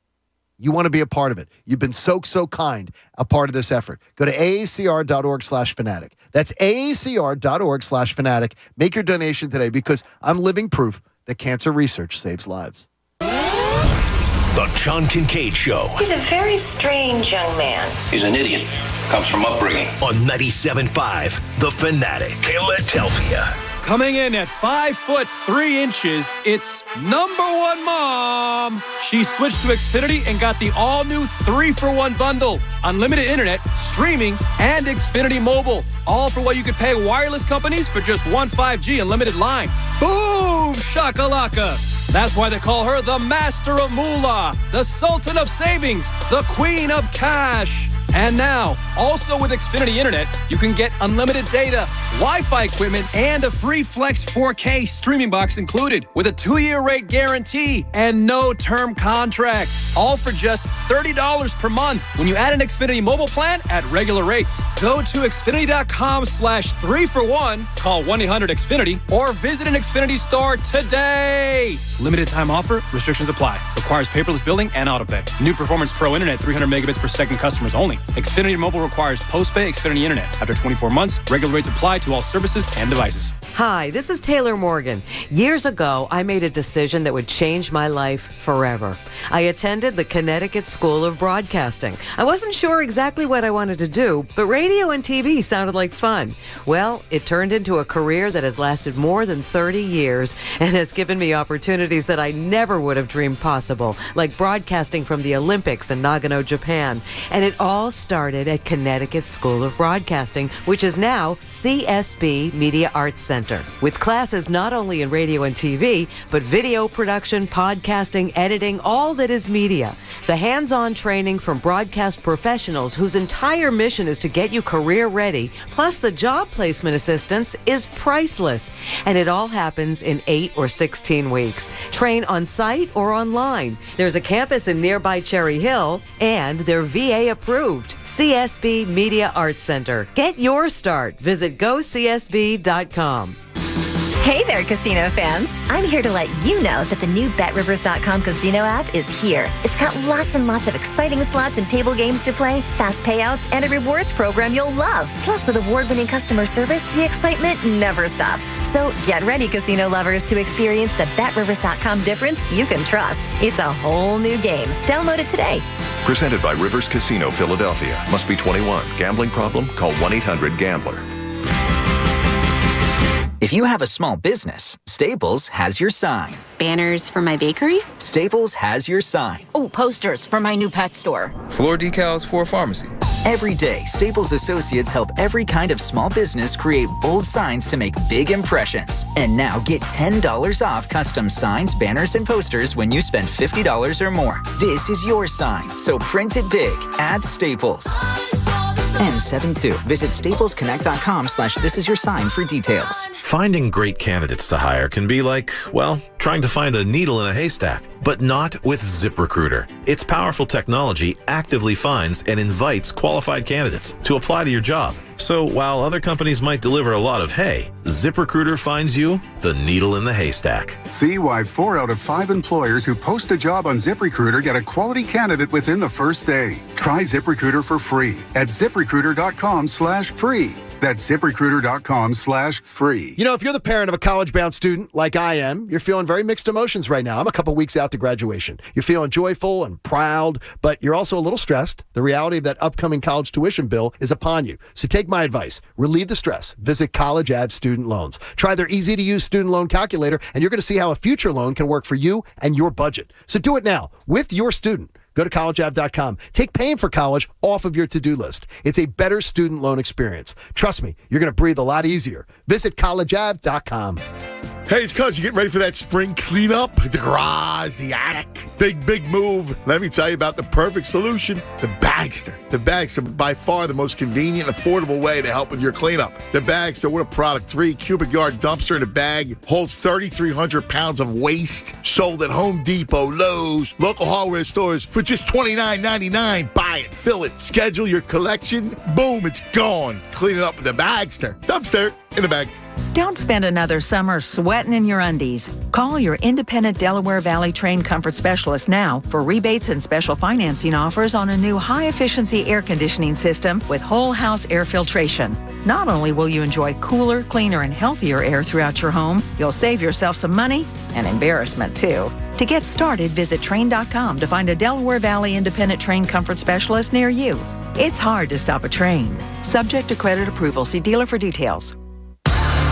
Speaker 18: You want to be a part of it. You've been so kind, a part of this effort. Go to aacr.org/fanatic. That's aacr.org/fanatic. Make your donation today because I'm living proof that cancer research saves lives.
Speaker 15: The John Kincade Show.
Speaker 7: He's a very strange young man.
Speaker 8: He's an idiot. Comes from upbringing.
Speaker 15: On 97.5 The Fanatic. Philadelphia.
Speaker 9: Coming in at 5'3", it's number one mom. She switched to Xfinity and got the all-new 3-for-1 bundle. Unlimited internet, streaming, and Xfinity Mobile. All for what you could pay wireless companies for just one 5G unlimited line. Boom! Shakalaka. That's why they call her the Master of Moolah, the Sultan of Savings, the Queen of Cash. And now, also with Xfinity Internet, you can get unlimited data, Wi-Fi equipment, and a free Flex 4K streaming box included with a 2-year rate guarantee and no term contract. All for just $30 per month when you add an Xfinity mobile plan at regular rates. Go to Xfinity.com/3for1, call 1-800-XFINITY, or visit an Xfinity store today. Limited time offer, restrictions apply. Requires paperless billing and autopay. New Performance Pro Internet, 300 megabits per second customers only. Xfinity Mobile requires post-pay Xfinity Internet. After 24 months, regular rates apply to all services and devices.
Speaker 10: Hi, this is Taylor Morgan. Years ago, I made a decision that would change my life forever. I attended the Connecticut School of Broadcasting. I wasn't sure exactly what I wanted to do, but radio and TV sounded like fun. Well, it turned into a career that has lasted more than 30 years and has given me opportunities that I never would have dreamed possible, like broadcasting from the Olympics in Nagano, Japan. And it all started at Connecticut School of Broadcasting, which is now CSB Media Arts Center, with classes not only in radio and TV, but video production, podcasting, editing, all that is media. The hands-on training from broadcast professionals whose entire mission is to get you career ready, plus the job placement assistance, is priceless. And it all happens in 8 or 16 weeks. Train on site or online. There's a campus in nearby Cherry Hill, and they're VA approved. CSB Media Arts Center. Get your start. Visit GoCSB.com.
Speaker 11: Hey there, casino fans. I'm here to let you know that the new BetRivers.com casino app is here. It's got lots and lots of exciting slots and table games to play, fast payouts, and a rewards program you'll love. Plus, with award-winning customer service, the excitement never stops. So get ready, casino lovers, to experience the BetRivers.com difference you can trust. It's a whole new game. Download it today.
Speaker 12: Presented by Rivers Casino, Philadelphia. Must be 21. Gambling problem? Call 1-800-GAMBLER.
Speaker 13: If you have a small business, Staples has your sign.
Speaker 14: Banners for my bakery?
Speaker 13: Staples has your sign.
Speaker 14: Oh, posters for my new pet store.
Speaker 16: Floor decals for a pharmacy.
Speaker 13: Every day, Staples associates help every kind of small business create bold signs to make big impressions. And now get $10 off custom signs, banners, and posters when you spend $50 or more. This is your sign, so print it big. Add Staples. N72. Visit staplesconnect.com/thisisyoursign for details.
Speaker 17: Finding great candidates to hire can be like, well, trying to find a needle in a haystack, but not with ZipRecruiter. Its powerful technology actively finds and invites qualified candidates to apply to your job. So while other companies might deliver a lot of hay, ZipRecruiter finds you the needle in the haystack.
Speaker 20: See why 4 out of 5 employers who post a job on ZipRecruiter get a quality candidate within the first day. Try ZipRecruiter for free at ZipRecruiter.com/free. That's ZipRecruiter.com/free.
Speaker 18: You know, if you're the parent of a college-bound student like I am, you're feeling very mixed emotions right now. I'm a couple weeks out to graduation. You're feeling joyful and proud, but you're also a little stressed. The reality of that upcoming college tuition bill is upon you. So take my advice. Relieve the stress. Visit College Ave Student Loans. Try their easy-to-use student loan calculator, and you're going to see how a future loan can work for you and your budget. So do it now with your student. Go to collegeave.com. Take paying for college off of your to-do list. It's a better student loan experience. Trust me, you're going to breathe a lot easier. Visit collegeave.com.
Speaker 32: Hey, it's cuz you're getting ready for that spring cleanup. The garage, the attic. Big move. Let me tell you about the perfect solution. The Bagster. The Bagster, by far the most convenient and affordable way to help with your cleanup. The Bagster, what a product. 3 cubic yard dumpster in a bag. Holds 3,300 pounds of waste. Sold at Home Depot, Lowe's, local hardware stores for just $29.99. Buy it, fill it, schedule your collection. Boom, it's gone. Clean it up with the Bagster. Dumpster in a bag.
Speaker 22: Don't spend another summer sweating in your undies. Call your independent Delaware Valley trained comfort specialist now for rebates and special financing offers on a new high-efficiency air conditioning system with whole house air filtration. Not only will you enjoy cooler, cleaner, and healthier air throughout your home, you'll save yourself some money and embarrassment, too. To get started, visit Train.com to find a Delaware Valley independent trained comfort specialist near you. It's hard to stop a train. Subject to credit approval. See dealer for details.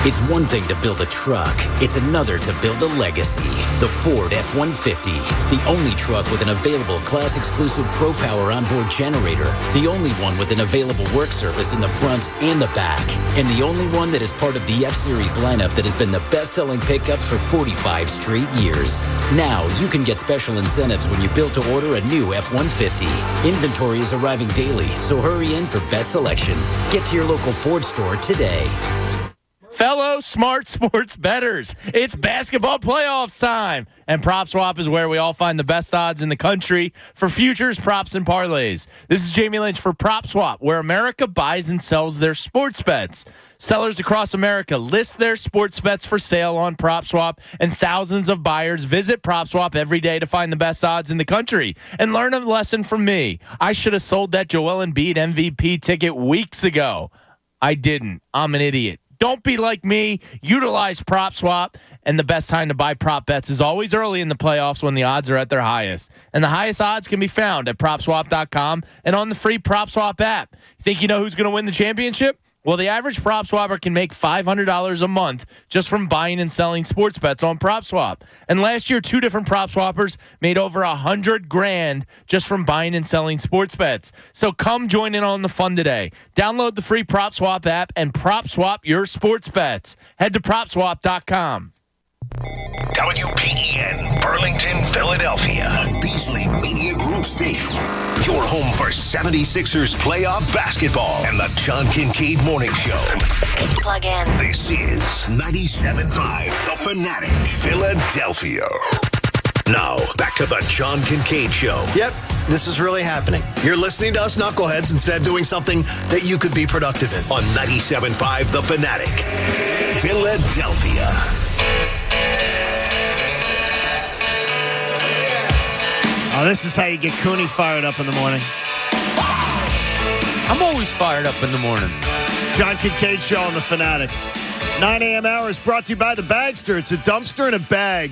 Speaker 1: It's one thing to build a truck. It's another to build a legacy. The Ford F-150. The only truck with an available class-exclusive Pro Power onboard generator. The only one with an available work surface in the front and the back. And the only one that is part of the F-Series lineup that has been the best-selling pickup for 45 straight years. Now you can get special incentives when you build to order a new F-150. Inventory is arriving daily, so hurry in for best selection. Get to your local Ford store today.
Speaker 3: Fellow smart sports bettors, it's basketball playoffs time, and PropSwap is where we all find the best odds in the country for futures, props, and parlays. This is Jamie Lynch for PropSwap, where America buys and sells their sports bets. Sellers across America list their sports bets for sale on PropSwap, and thousands of buyers visit PropSwap every day to find the best odds in the country. And learn a lesson from me. I should have sold that Joel Embiid MVP ticket weeks ago. I didn't. I'm an idiot. Don't be like me. Utilize PropSwap. And the best time to buy prop bets is always early in the playoffs when the odds are at their highest. And the highest odds can be found at PropSwap.com and on the free PropSwap app. Think you know who's going to win the championship? Well, the average prop swapper can make $500 a month just from buying and selling sports bets on PropSwap. And last year, 2 different prop swappers made over $100,000 just from buying and selling sports bets. So come join in on the fun today. Download the free PropSwap app and PropSwap your sports bets. Head to PropSwap.com.
Speaker 15: WPEN, Burlington, Philadelphia. A Beasley Media Group station. Your home for 76ers playoff basketball and the John Kincade Morning Show.
Speaker 7: Plug in.
Speaker 15: This is 97.5 The Fanatic, Philadelphia. Now, back to the John Kincade Show.
Speaker 18: Yep, this is really happening. You're listening to us knuckleheads instead of doing something that you could be productive in.
Speaker 15: On 97.5 The Fanatic, Philadelphia.
Speaker 4: Oh, this is how you get Cooney fired up in the morning.
Speaker 19: I'm always fired up in the morning.
Speaker 4: John Kincade Show on The Fanatic. 9 a.m. hour is brought to you by the Bagster. It's a dumpster and a bag.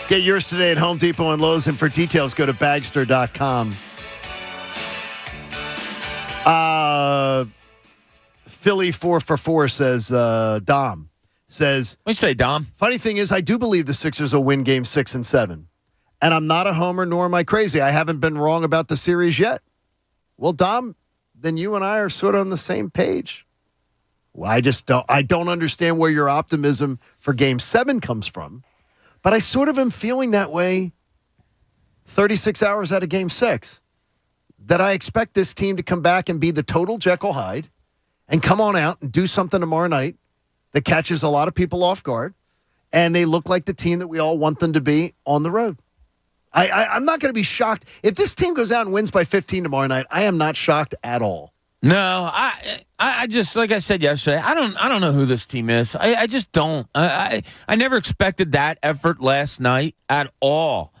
Speaker 4: Get yours today at Home Depot and Lowe's. And for details, go to Bagster.com. Philly 4 for 4 says Dom. Says,
Speaker 19: what do you say, Dom?
Speaker 4: Funny thing is, I do believe the Sixers will win game 6 and 7. And I'm not a homer, nor am I crazy. I haven't been wrong about the series yet. Well, Dom, then you and I are sort of on the same page. Well, I don't understand where your optimism for game 7 comes from. But I sort of am feeling that way 36 hours out of game 6. That I expect this team to come back and be the total Jekyll Hyde and come on out and do something tomorrow night that catches a lot of people off guard. And they look like the team that we all want them to be on the road. I'm not going to be shocked. If this team goes out and wins by 15 tomorrow night, I am not shocked at all.
Speaker 19: No, I just, like I said yesterday, I don't know who this team is. I just don't. I never expected that effort last night at all.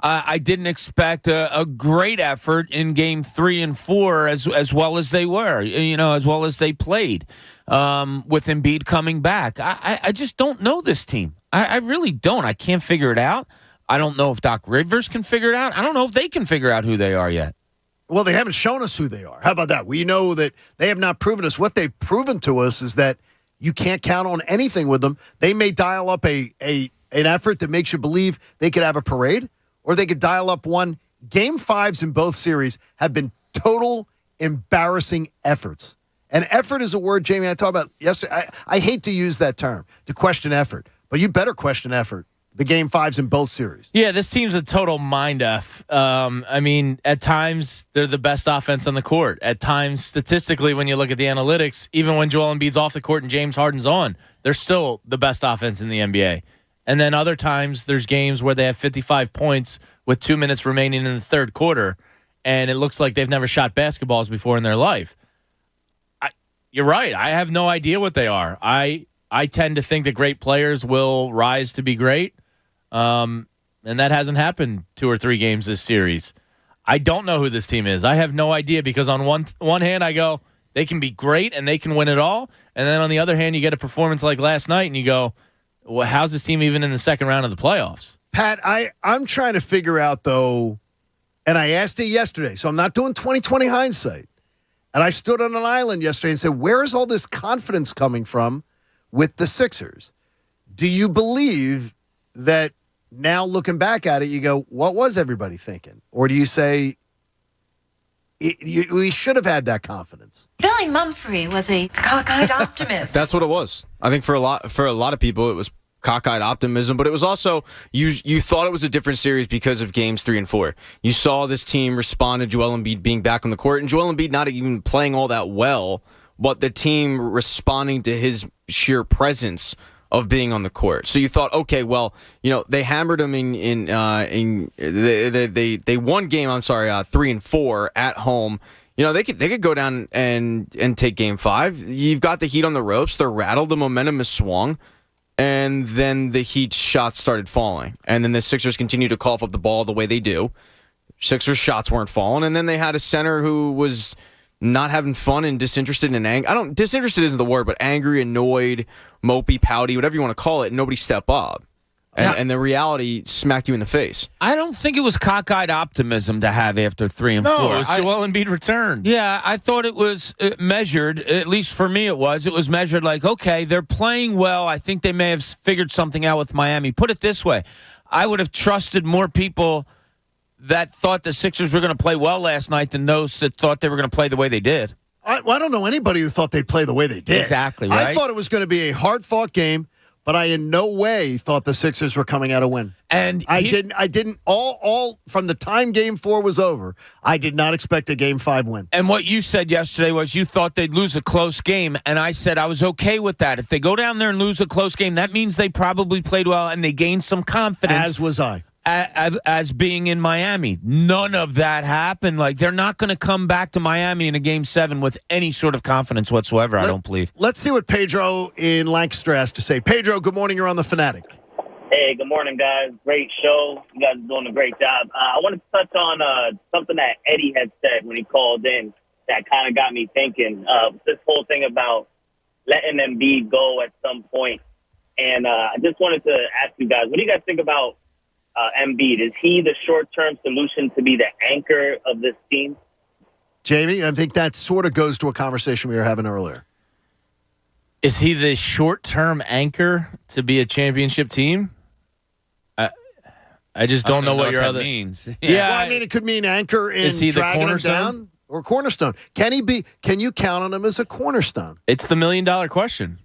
Speaker 19: I didn't expect a great effort in game 3 and 4 as well as they were, as well as they played with Embiid coming back. I just don't know this team. I really don't. I can't figure it out. I don't know if Doc Rivers can figure it out. I don't know if they can figure out who they are yet.
Speaker 4: Well, they haven't shown us who they are. How about that? We know that they have not proven us. What they've proven to us is that you can't count on anything with them. They may dial up an effort that makes you believe they could have a parade, or they could dial up one. Game 5s in both series have been total embarrassing efforts. And effort is a word, Jamie, I talked about yesterday. I hate to use that term, to question effort, but you better question effort. The game 5s in both series.
Speaker 3: Yeah, this team's a total mind F. I mean, at times, they're the best offense on the court. At times, statistically, when you look at the analytics, even when Joel Embiid's off the court and James Harden's on, they're still the best offense in the NBA. And then other times, there's games where they have 55 points with 2 minutes remaining in the third quarter, and it looks like they've never shot basketballs before in their life. You're right. I have no idea what they are. I tend to think that great players will rise to be great. And that hasn't happened 2 or 3 games this series. I don't know who this team is. I have no idea because on one hand, I go, they can be great and they can win it all. And then on the other hand, you get a performance like last night and you go, well, how's this team even in the second round of the playoffs?
Speaker 4: Pat, I'm trying to figure out, though, and I asked it yesterday, so I'm not doing 20/20 hindsight. And I stood on an island yesterday and said, where is all this confidence coming from
Speaker 18: with the Sixers. Do you believe that now looking back at it, you go, what was everybody thinking? Or do you say, we should have had that confidence?
Speaker 7: Billy Mumphrey was a cockeyed optimist.
Speaker 2: That's what it was. I think for a lot of people, it was cockeyed optimism, but it was also you thought it was a different series because of games 3 and 4. You saw this team respond to Joel Embiid being back on the court, and Joel Embiid not even playing all that well, but the team responding to his sheer presence of being on the court. So you thought, okay, well, they hammered him they won game 3 and 4 at home. They could go down and take game 5. You've got the Heat on the ropes. They're rattled. The momentum is swung. And then the Heat shots started falling. And then the Sixers continued to cough up the ball the way they do. Sixers shots weren't falling. And then they had a center who was not having fun and disinterested and disinterested isn't the word, but angry, annoyed, mopey, pouty, whatever you want to call it. Nobody step up. And the reality smacked you in the face.
Speaker 19: I don't think it was cockeyed optimism to have after 3 and 4.
Speaker 3: No, it was Joel Embiid returned.
Speaker 19: Yeah, I thought it was measured, at least for me it was. It was measured like, okay, they're playing well. I think they may have figured something out with Miami. Put it this way. I would have trusted more people that thought the Sixers were going to play well last night than those that thought they were going to play the way they did.
Speaker 18: I don't know anybody who thought they'd play the way they did.
Speaker 19: Exactly, right?
Speaker 18: I thought it was going to be a hard-fought game, but I in no way thought the Sixers were coming out a win.
Speaker 19: And
Speaker 18: I didn't all from the time game 4 was over, I did not expect a game 5 win.
Speaker 19: And what you said yesterday was you thought they'd lose a close game, and I said I was okay with that. If they go down there and lose a close game, that means they probably played well and they gained some confidence.
Speaker 18: As was I.
Speaker 19: As being in Miami. None of that happened. Like, they're not going to come back to Miami in a Game 7 with any sort of confidence whatsoever, I don't believe.
Speaker 18: Let's see what Pedro in Lancaster has to say. Pedro, good morning. You're on The Fanatic.
Speaker 5: Hey, good morning, guys. Great show. You guys are doing a great job. I wanted to touch on something that Eddie had said when he called in that kind of got me thinking. This whole thing about letting Embiid go at some point. And I just wanted to ask you guys, what do you guys think about Embiid? Is he the short-term solution to be the anchor of this team?
Speaker 18: Jamie, I think that sort of goes to a conversation we were having earlier.
Speaker 3: Is he the short-term anchor to be a championship team? I just don't know what your other
Speaker 19: means.
Speaker 18: Yeah, well, I mean, it could mean anchor in
Speaker 3: is he the
Speaker 18: dragging him
Speaker 3: cornerstone?
Speaker 18: down or cornerstone. Can you count on him as a cornerstone?
Speaker 3: It's the $1 million question.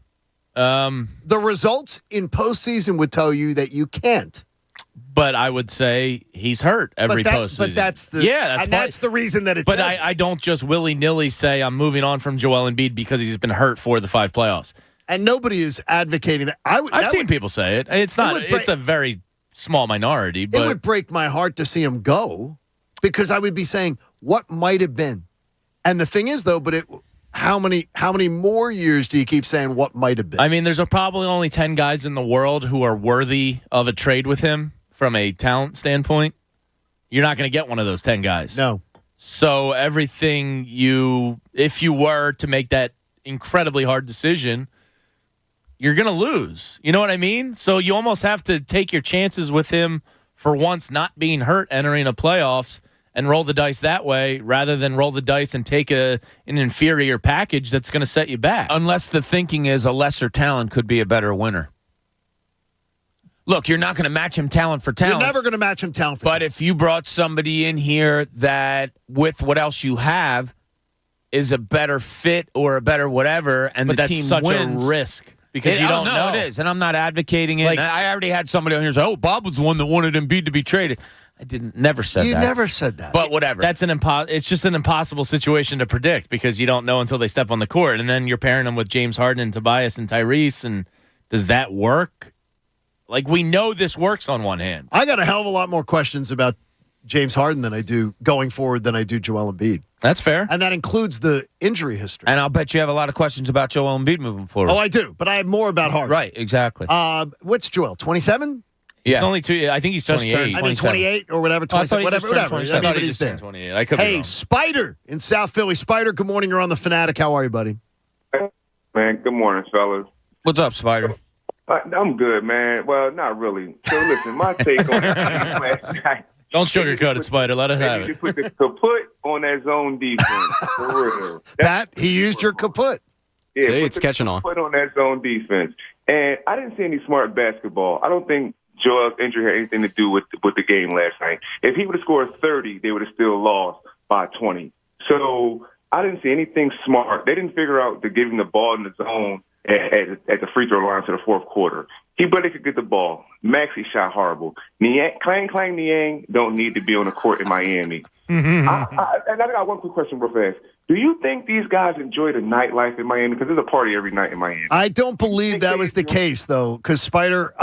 Speaker 18: The results in postseason would tell you that you can't.
Speaker 3: But I would say he's hurt every postseason.
Speaker 18: But that's the reason that it's.
Speaker 3: But I don't just willy-nilly say I'm moving on from Joel Embiid because he's been hurt for the 5 playoffs.
Speaker 18: And nobody is advocating that.
Speaker 3: I've seen people say it. It's not. It's a very small minority. But
Speaker 18: it would break my heart to see him go, because I would be saying what might have been. And the thing is, though, how many more years do you keep saying what might have been?
Speaker 3: I mean, there's probably only 10 guys in the world who are worthy of a trade with him from a talent standpoint. You're not going to get one of those 10 guys.
Speaker 18: No.
Speaker 3: So everything if you were to make that incredibly hard decision, you're going to lose. You know what I mean? So you almost have to take your chances with him for once not being hurt entering the playoffs and roll the dice that way rather than roll the dice and take an inferior package that's going to set you back.
Speaker 19: Unless the thinking is a lesser talent could be a better winner. Look, you're not going to match him talent for talent.
Speaker 18: You're never going to match him talent for talent.
Speaker 19: But if you brought somebody in here that, with what else you have, is a better fit or a better whatever, and the team
Speaker 3: that's such
Speaker 19: wins,
Speaker 3: a risk because you don't know.
Speaker 19: It is, and I'm not advocating it. I already had somebody on here say, "Oh, Bob was the one that wanted Embiid to be traded." I never said that.
Speaker 18: You never said that.
Speaker 19: But whatever.
Speaker 3: That's it's just an impossible situation to predict because you don't know until they step on the court, and then you're pairing them with James Harden and Tobias and Tyrese, and does that work? Like, we know this works on one hand.
Speaker 18: I got a hell of a lot more questions about James Harden than I do going forward than I do Joel Embiid.
Speaker 3: That's fair.
Speaker 18: And that includes the injury history.
Speaker 19: And I'll bet you have a lot of questions about Joel Embiid moving forward.
Speaker 18: Oh, I do. But I have more about Harden.
Speaker 19: Right, exactly.
Speaker 18: What's Joel, 27?
Speaker 3: Yeah. He's only 2. I think he's 28.
Speaker 18: I mean, 28 or whatever. 27, whatever. Everybody's there.
Speaker 3: 28. I could be wrong.
Speaker 18: Spider in South Philly. Spider, good morning. You're on The Fanatic. How are you, buddy?
Speaker 6: Man, good morning, fellas.
Speaker 19: What's up, Spider?
Speaker 6: I'm good, man. Well, not really. So listen, my take on it last night.
Speaker 3: Don't sugarcoat it, Spider. Let us have it.
Speaker 6: You put the kaput on that zone defense. For real.
Speaker 18: He used your kaput.
Speaker 6: Yeah,
Speaker 2: See, it's catching on.
Speaker 6: Put on that zone defense. And I didn't see any smart basketball. I don't think Joel's injury had anything to do with the game last night. If he would have scored 30, they would have still lost by 20. So I didn't see anything smart. They didn't figure out to give him the ball in the zone at the free throw line to the fourth quarter. He barely could get the ball. Maxey shot horrible. Clang Niang don't need to be on the court in Miami. And I got one quick question real fast. Do you think these guys enjoy the nightlife in Miami? Because there's a party every night in Miami.
Speaker 4: I don't believe that was the case, though, because Spider,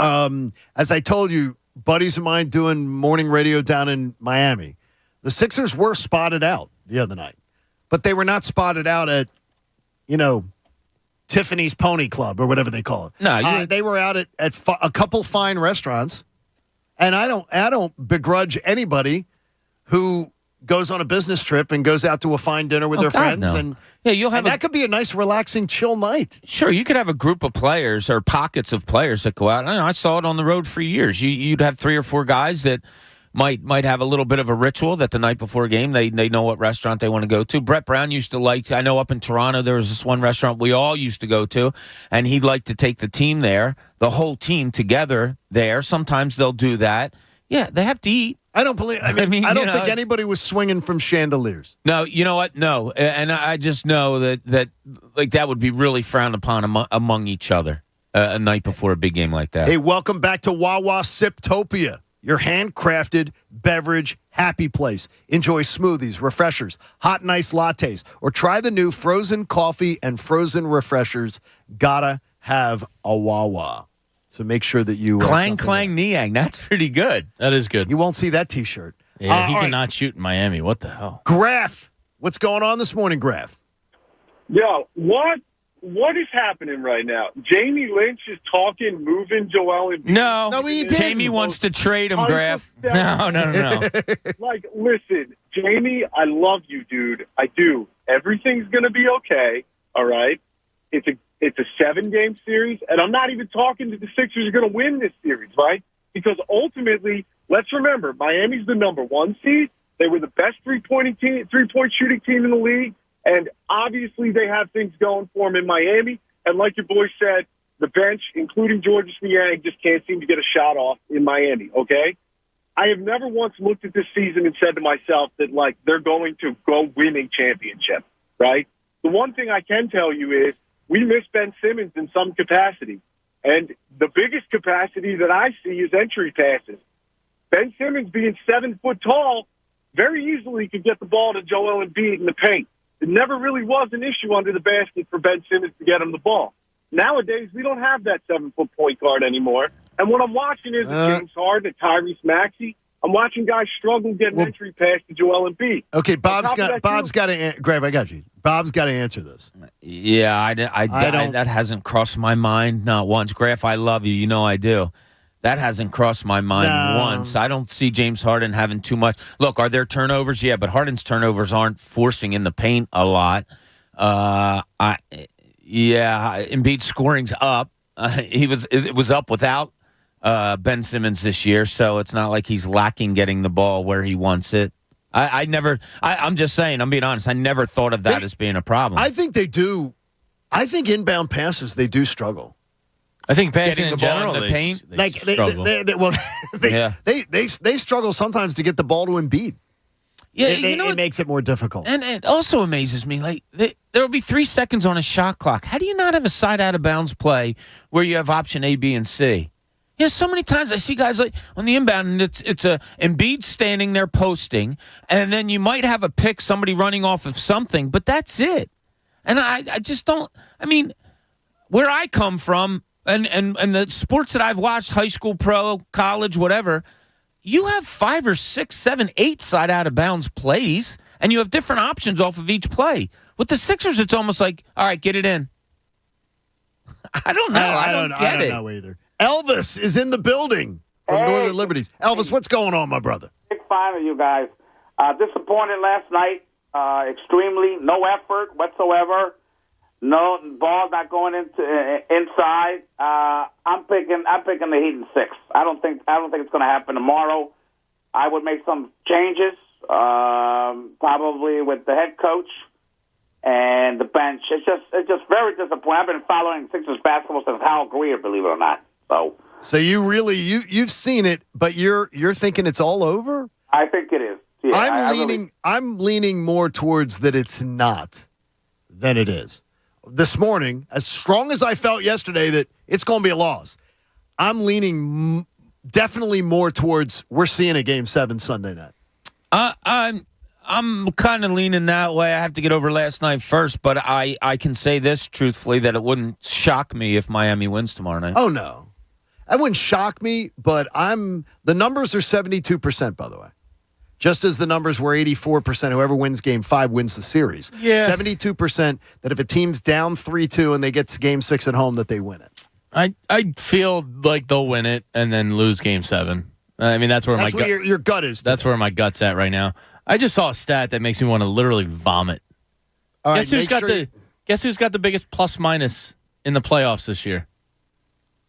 Speaker 4: as I told you, buddies of mine doing morning radio down in Miami, the Sixers were spotted out the other night, but they were not spotted out at, Tiffany's Pony Club or whatever they call it.
Speaker 19: No,
Speaker 4: they were out at a couple fine restaurants, and I don't begrudge anybody who goes on a business trip and goes out to a fine dinner with their friends, and
Speaker 19: you'll have
Speaker 4: that could be a nice, relaxing, chill night.
Speaker 19: Sure, you could have a group of players or pockets of players that go out. I saw it on the road for years. You'd have 3 or 4 guys that might have a little bit of a ritual that the night before a game they know what restaurant they want to go to. Brett Brown used to like, I know up in Toronto there was this one restaurant we all used to go to, and he'd like to take the team there, the whole team together there. Sometimes they'll do that. Yeah, they have to eat.
Speaker 4: I don't believe. I don't think anybody was swinging from chandeliers.
Speaker 19: No, you know what? No, and I just know that would be really frowned upon among each other a night before a big game like that.
Speaker 4: Hey, welcome back to Wawa Siptopia, your handcrafted beverage happy place. Enjoy smoothies, refreshers, hot and iced lattes, or try the new frozen coffee and frozen refreshers. Gotta have a Wawa. So make sure that you...
Speaker 19: Clang Niang. That's pretty good.
Speaker 3: That is good.
Speaker 4: You won't see that T-shirt.
Speaker 3: Yeah, he cannot shoot in Miami. What the hell?
Speaker 4: Graf, what's going on this morning, Graf?
Speaker 8: Yo, what is happening right now? Jamie Lynch is talking, moving Joel Embiid.
Speaker 19: No,
Speaker 4: he didn't.
Speaker 19: Jamie wants to trade him, Graf. No.
Speaker 8: Listen, Jamie, I love you, dude. I do. Everything's going to be okay, all right? It's a 7-game series, and I'm not even talking that the Sixers are going to win this series, right? Because ultimately, let's remember, Miami's the number 1 seed. They were the best three-point shooting team in the league, and obviously they have things going for them in Miami. And like your boy said, the bench, including Georges Niang, just can't seem to get a shot off in Miami, okay? I have never once looked at this season and said to myself that, they're going to go win a championship, right? The one thing I can tell you is we miss Ben Simmons in some capacity. And the biggest capacity that I see is entry passes. Ben Simmons, being 7 foot tall, very easily could get the ball to Joel Embiid in the paint. It never really was an issue under the basket for Ben Simmons to get him the ball. Nowadays, we don't have that 7-foot point guard anymore. And what I'm watching is James Harden, Tyrese Maxey. I'm watching guys struggle getting entry pass to Joel Embiid.
Speaker 4: Okay, Bob's got to. Grab, I got you. Bob's got to answer this.
Speaker 19: Yeah, I don't. That hasn't crossed my mind not once. Graf, I love you. You know I do. That hasn't crossed my mind once. I don't see James Harden having too much. Look, are there turnovers? Yeah, but Harden's turnovers aren't forcing in the paint a lot. Embiid's scoring's up. It was up without Ben Simmons this year, so it's not like he's lacking getting the ball where he wants it. I'm just saying, I'm being honest, I never thought of that as being a problem.
Speaker 4: I think they do. I think inbound passes, they do struggle.
Speaker 3: I think passing
Speaker 19: getting
Speaker 3: in
Speaker 19: the
Speaker 3: general,
Speaker 19: ball in the paint,
Speaker 3: they struggle.
Speaker 4: They struggle sometimes to get the ball to Embiid.
Speaker 19: Yeah,
Speaker 4: it makes it more difficult.
Speaker 19: And it also amazes me, there will be 3 seconds on a shot clock. How do you not have a side out of bounds play where you have option A, B, and C? So many times I see guys on the inbound, and it's a Embiid standing there posting, and then you might have a pick, somebody running off of something, but that's it. And I just don't. I mean, where I come from, and the sports that I've watched, high school, pro, college, whatever, you have 5 or 6, 7, 8 side out of bounds plays, and you have different options off of each play. With the Sixers, it's almost like, all right, get it in. I don't know. I don't get it.
Speaker 4: I don't know either. Elvis is in the building from Northern Liberties. Elvis, what's going on, my brother?
Speaker 9: Big fan of you guys. Disappointed last night. Extremely. No effort whatsoever. No ball not going inside. I'm picking the Heat in 6. I don't think it's going to happen tomorrow. I would make some changes, probably with the head coach. and the bench. It's just very disappointing. I've been following Sixers basketball since Hal Greer, believe it or not.
Speaker 4: So you really you've seen it, but you're thinking it's all over?
Speaker 9: I think it is. Yeah,
Speaker 4: I'm leaning more towards that it's not than it is. This morning, as strong as I felt yesterday that it's going to be a loss, I'm leaning definitely more towards we're seeing a Game 7 Sunday night.
Speaker 19: I'm kind of leaning that way. I have to get over last night first, but I can say this truthfully that it wouldn't shock me if Miami wins tomorrow night.
Speaker 4: Oh, no. That wouldn't shock me, but the numbers are 72%, by the way. Just as the numbers were 84%, whoever wins Game 5 wins the series.
Speaker 3: Yeah.
Speaker 4: 72% that if a team's down 3-2 and they get to Game 6 at home, that they win it.
Speaker 3: I feel like they'll win it and then lose Game 7. I mean, that's where my gut.
Speaker 4: Your gut is.
Speaker 3: That's where my gut's at right now. I just saw a stat that makes me want to literally vomit.
Speaker 4: All
Speaker 3: guess who's got the biggest plus minus in the playoffs this year?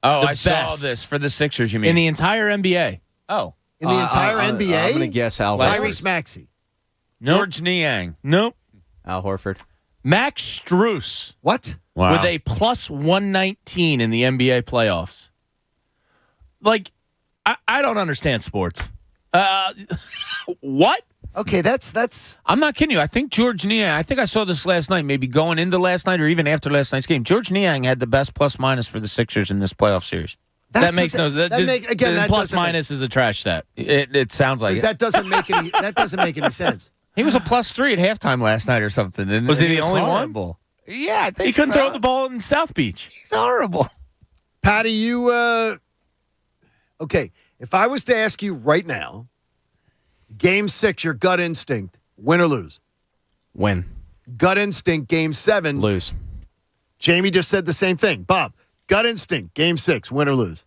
Speaker 19: Oh, I saw this for the Sixers. You mean
Speaker 3: in the entire NBA?
Speaker 19: Oh,
Speaker 4: in the entire NBA?
Speaker 2: I'm going to guess Al
Speaker 4: Tyrese Maxey.
Speaker 3: Nope.
Speaker 19: George Niang.
Speaker 3: Nope.
Speaker 2: Al Horford.
Speaker 3: Max Strus.
Speaker 4: What?
Speaker 19: Wow.
Speaker 3: With a plus 119 in the NBA playoffs. Like, I don't understand sports. What?
Speaker 4: Okay, that's.
Speaker 19: I'm not kidding you. I think George Niang, I think I saw this last night, maybe going into last night or even after last night's game. George Niang had the best plus minus for the Sixers in this playoff series.
Speaker 3: That makes no sense.
Speaker 4: That
Speaker 3: plus minus is a trash stat.
Speaker 19: It sounds like it.
Speaker 4: That doesn't make any sense.
Speaker 19: He was a +3 at halftime last night or something. And
Speaker 3: was he the only
Speaker 19: horrible.
Speaker 3: one?
Speaker 19: Yeah, I think
Speaker 3: he couldn't
Speaker 19: so.
Speaker 3: throw the ball in South Beach.
Speaker 19: He's horrible.
Speaker 4: Patty, you okay, if I was to ask you right now, Game 6, your gut instinct, win or lose?
Speaker 2: Win.
Speaker 4: Gut instinct, Game 7.
Speaker 2: Lose.
Speaker 4: Jamie just said the same thing. Bob, gut instinct, Game 6, win or lose?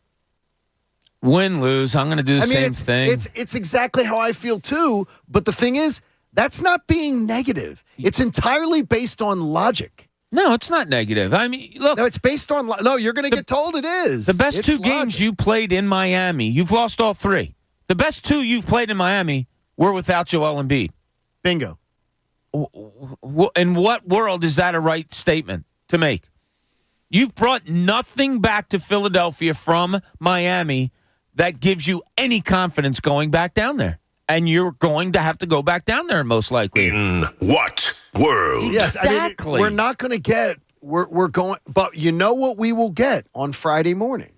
Speaker 19: Win, lose. I'm going to do the same thing.
Speaker 4: It's exactly how I feel too, but the thing is, that's not being negative. It's entirely based on logic.
Speaker 19: No, it's not negative. I mean, look.
Speaker 4: No, it's based on no, you're going to get told it is.
Speaker 19: The best
Speaker 4: it's
Speaker 19: two
Speaker 4: logic.
Speaker 19: games you played in Miami, you've lost all 3. The best 2 you've played in Miami were without Joel Embiid.
Speaker 4: Bingo.
Speaker 19: In what world is that a right statement to make? You've brought nothing back to Philadelphia from Miami that gives you any confidence going back down there. And you're going to have to go back down there most likely.
Speaker 15: In what world?
Speaker 4: Yes,
Speaker 19: exactly.
Speaker 4: I mean, we're not going to get, we're going, but you know what we will get on Friday morning?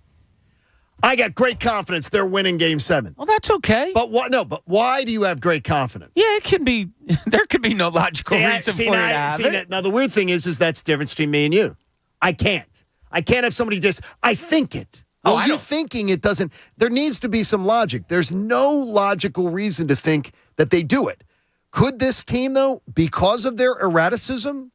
Speaker 4: I got great confidence they're winning Game 7.
Speaker 19: Well, that's okay.
Speaker 4: But what? No, but why do you have great confidence?
Speaker 19: Yeah, it can be. There could be no logical reason for you to have it.
Speaker 4: Now, the weird thing is that's the difference between me and you. I can't have somebody just, I think it. Well, you thinking it doesn't, there needs to be some logic. There's no logical reason to think that they do it. Could this team, though, because of their erraticism,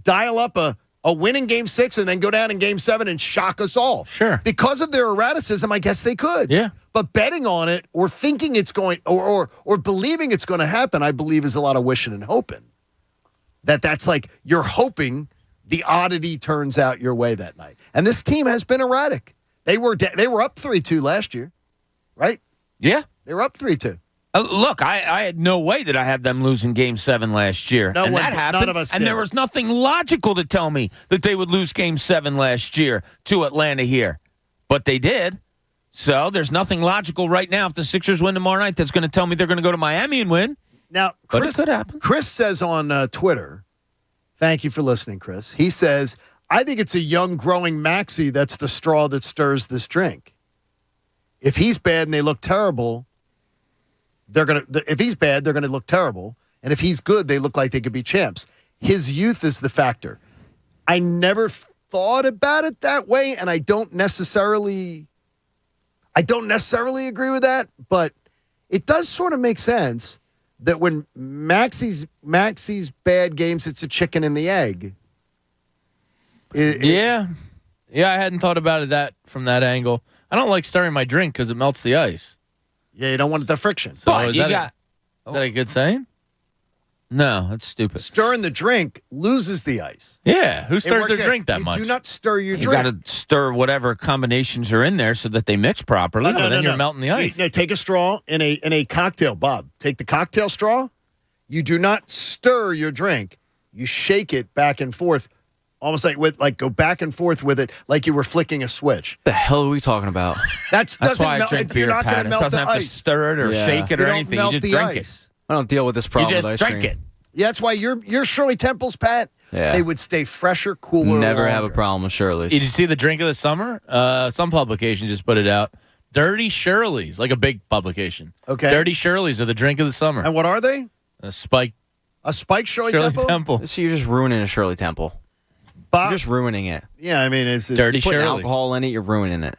Speaker 4: dial up a win in Game 6 and then go down in Game 7 and shock us all?
Speaker 3: Sure.
Speaker 4: Because of their erraticism, I guess they could.
Speaker 3: Yeah.
Speaker 4: But betting on it or thinking it's going, or believing it's going to happen, I believe is a lot of wishing and hoping. That's like you're hoping the oddity turns out your way that night. And this team has been erratic. They were up 3-2 last year, right?
Speaker 19: Yeah.
Speaker 4: They were up 3-2.
Speaker 19: Look, I had no way that I had them losing Game 7 last year.
Speaker 4: No
Speaker 19: and
Speaker 4: one,
Speaker 19: that happened.
Speaker 4: none of us
Speaker 19: and
Speaker 4: did.
Speaker 19: there was nothing logical to tell me that they would lose Game 7 last year to Atlanta here. But they did. So there's nothing logical right now if the Sixers win tomorrow night that's going to tell me they're going to go to Miami and win.
Speaker 4: Now,
Speaker 19: But it could happen.
Speaker 4: Chris says on Twitter, thank you for listening, Chris. He says, I think it's a young, growing Maxey that's the straw that stirs this drink. If he's bad and they look terrible, if he's bad, they're gonna look terrible. And if he's good, they look like they could be champs. His youth is the factor. I never thought about it that way, and I don't necessarily agree with that, but it does sort of make sense that when Maxey's bad games, it's a chicken and the egg.
Speaker 3: Yeah, I hadn't thought about it from that angle. I don't like stirring my drink because it melts the ice.
Speaker 4: Yeah, you don't want the friction.
Speaker 3: So
Speaker 19: But
Speaker 3: is
Speaker 19: you
Speaker 3: that a good saying?
Speaker 19: No, that's stupid.
Speaker 4: Stirring the drink loses the ice.
Speaker 3: Yeah, who stirs their drink that
Speaker 4: you
Speaker 3: much?
Speaker 4: do not stir your
Speaker 19: You
Speaker 4: drink.
Speaker 19: got to stir whatever combinations are in there so that they mix properly.
Speaker 3: No, then you're melting the ice.
Speaker 4: No, take a straw in a cocktail, Bob. Take the cocktail straw. You do not stir your drink. You shake it back and forth, almost go back and forth with it like you were flicking a switch.
Speaker 2: The hell are we talking about?
Speaker 19: That's why I drink beer, Pat. It doesn't have to stir it or shake it or anything. You just drink it.
Speaker 2: I don't deal with this problem
Speaker 19: You
Speaker 2: with
Speaker 19: just
Speaker 2: ice
Speaker 19: drink
Speaker 2: cream.
Speaker 19: it.
Speaker 4: Yeah, that's why your Shirley Temples, Pat, they would stay fresher, cooler.
Speaker 2: Never
Speaker 4: longer.
Speaker 2: have a problem with Shirley's.
Speaker 3: Did you see the drink of the summer? Some publication just put it out. Dirty Shirley's, like a big publication.
Speaker 4: Okay.
Speaker 3: Dirty Shirley's are the drink of the summer.
Speaker 4: And what are they?
Speaker 3: A spiked
Speaker 4: Shirley Temple?
Speaker 2: So you're just ruining a Shirley Temple.
Speaker 4: Bob,
Speaker 2: you're just ruining it.
Speaker 4: Yeah, I mean, it's
Speaker 3: Dirty
Speaker 2: you're putting
Speaker 3: Shirley.
Speaker 2: alcohol in it, you're ruining it.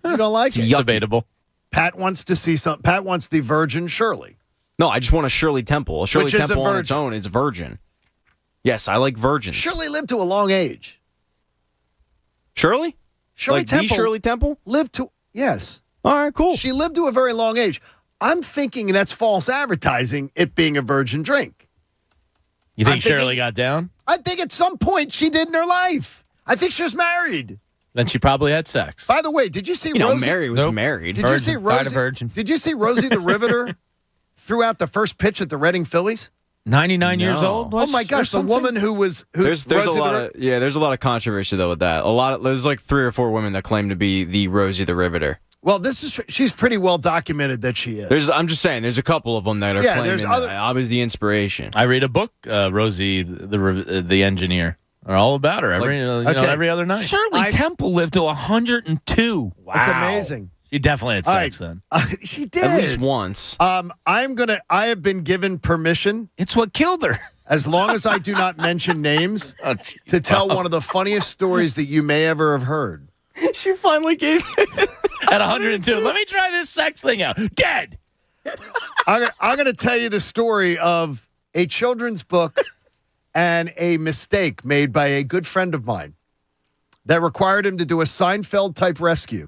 Speaker 4: You don't like it?
Speaker 3: It's debatable.
Speaker 4: Pat wants to see some. Pat wants the Virgin Shirley.
Speaker 2: No, I just want a Shirley Temple. A Shirley
Speaker 4: Which is
Speaker 2: Temple
Speaker 4: a
Speaker 2: on its own is virgin. Yes, I like virgins.
Speaker 4: Shirley lived to a long age.
Speaker 2: Shirley?
Speaker 4: Shirley
Speaker 2: Like
Speaker 4: Temple.
Speaker 2: the Shirley Temple?
Speaker 4: Lived to, yes.
Speaker 2: All right, cool.
Speaker 4: She lived to a very long age. I'm thinking that's false advertising, it being a virgin drink.
Speaker 3: You think Shirley got down?
Speaker 4: I think at some point she did in her life. I think she was married.
Speaker 3: Then she probably had sex.
Speaker 4: By the way, did you see Rosie?
Speaker 2: Mary was married.
Speaker 4: Did you see Rosie?
Speaker 3: Virgin.
Speaker 4: Did you see Rosie the Riveter threw out the first pitch at the Reading Phillies?
Speaker 3: 99 years old?
Speaker 4: Oh my gosh, the woman who
Speaker 2: there's
Speaker 4: Rosie
Speaker 2: a lot of there's a lot of controversy though with that. There's like 3 or 4 women that claim to be the Rosie the Riveter.
Speaker 4: Well, she's pretty well documented that she is.
Speaker 2: I'm just saying, there's a couple of them that are claiming that I was the inspiration.
Speaker 3: I read a book, Rosie the engineer, are all about her every other night.
Speaker 19: Shirley Temple lived to 102.
Speaker 3: Wow,
Speaker 4: that's amazing.
Speaker 3: She definitely had sex then.
Speaker 4: She did
Speaker 2: at least once.
Speaker 4: I have been given permission.
Speaker 19: It's what killed her.
Speaker 4: As long as I do not mention names, to tell one of the funniest stories that you may ever have heard.
Speaker 2: She finally gave it.
Speaker 3: At 102. Let me try this sex thing out. Dead.
Speaker 4: I'm going to tell you the story of a children's book and a mistake made by a good friend of mine that required him to do a Seinfeld-type rescue.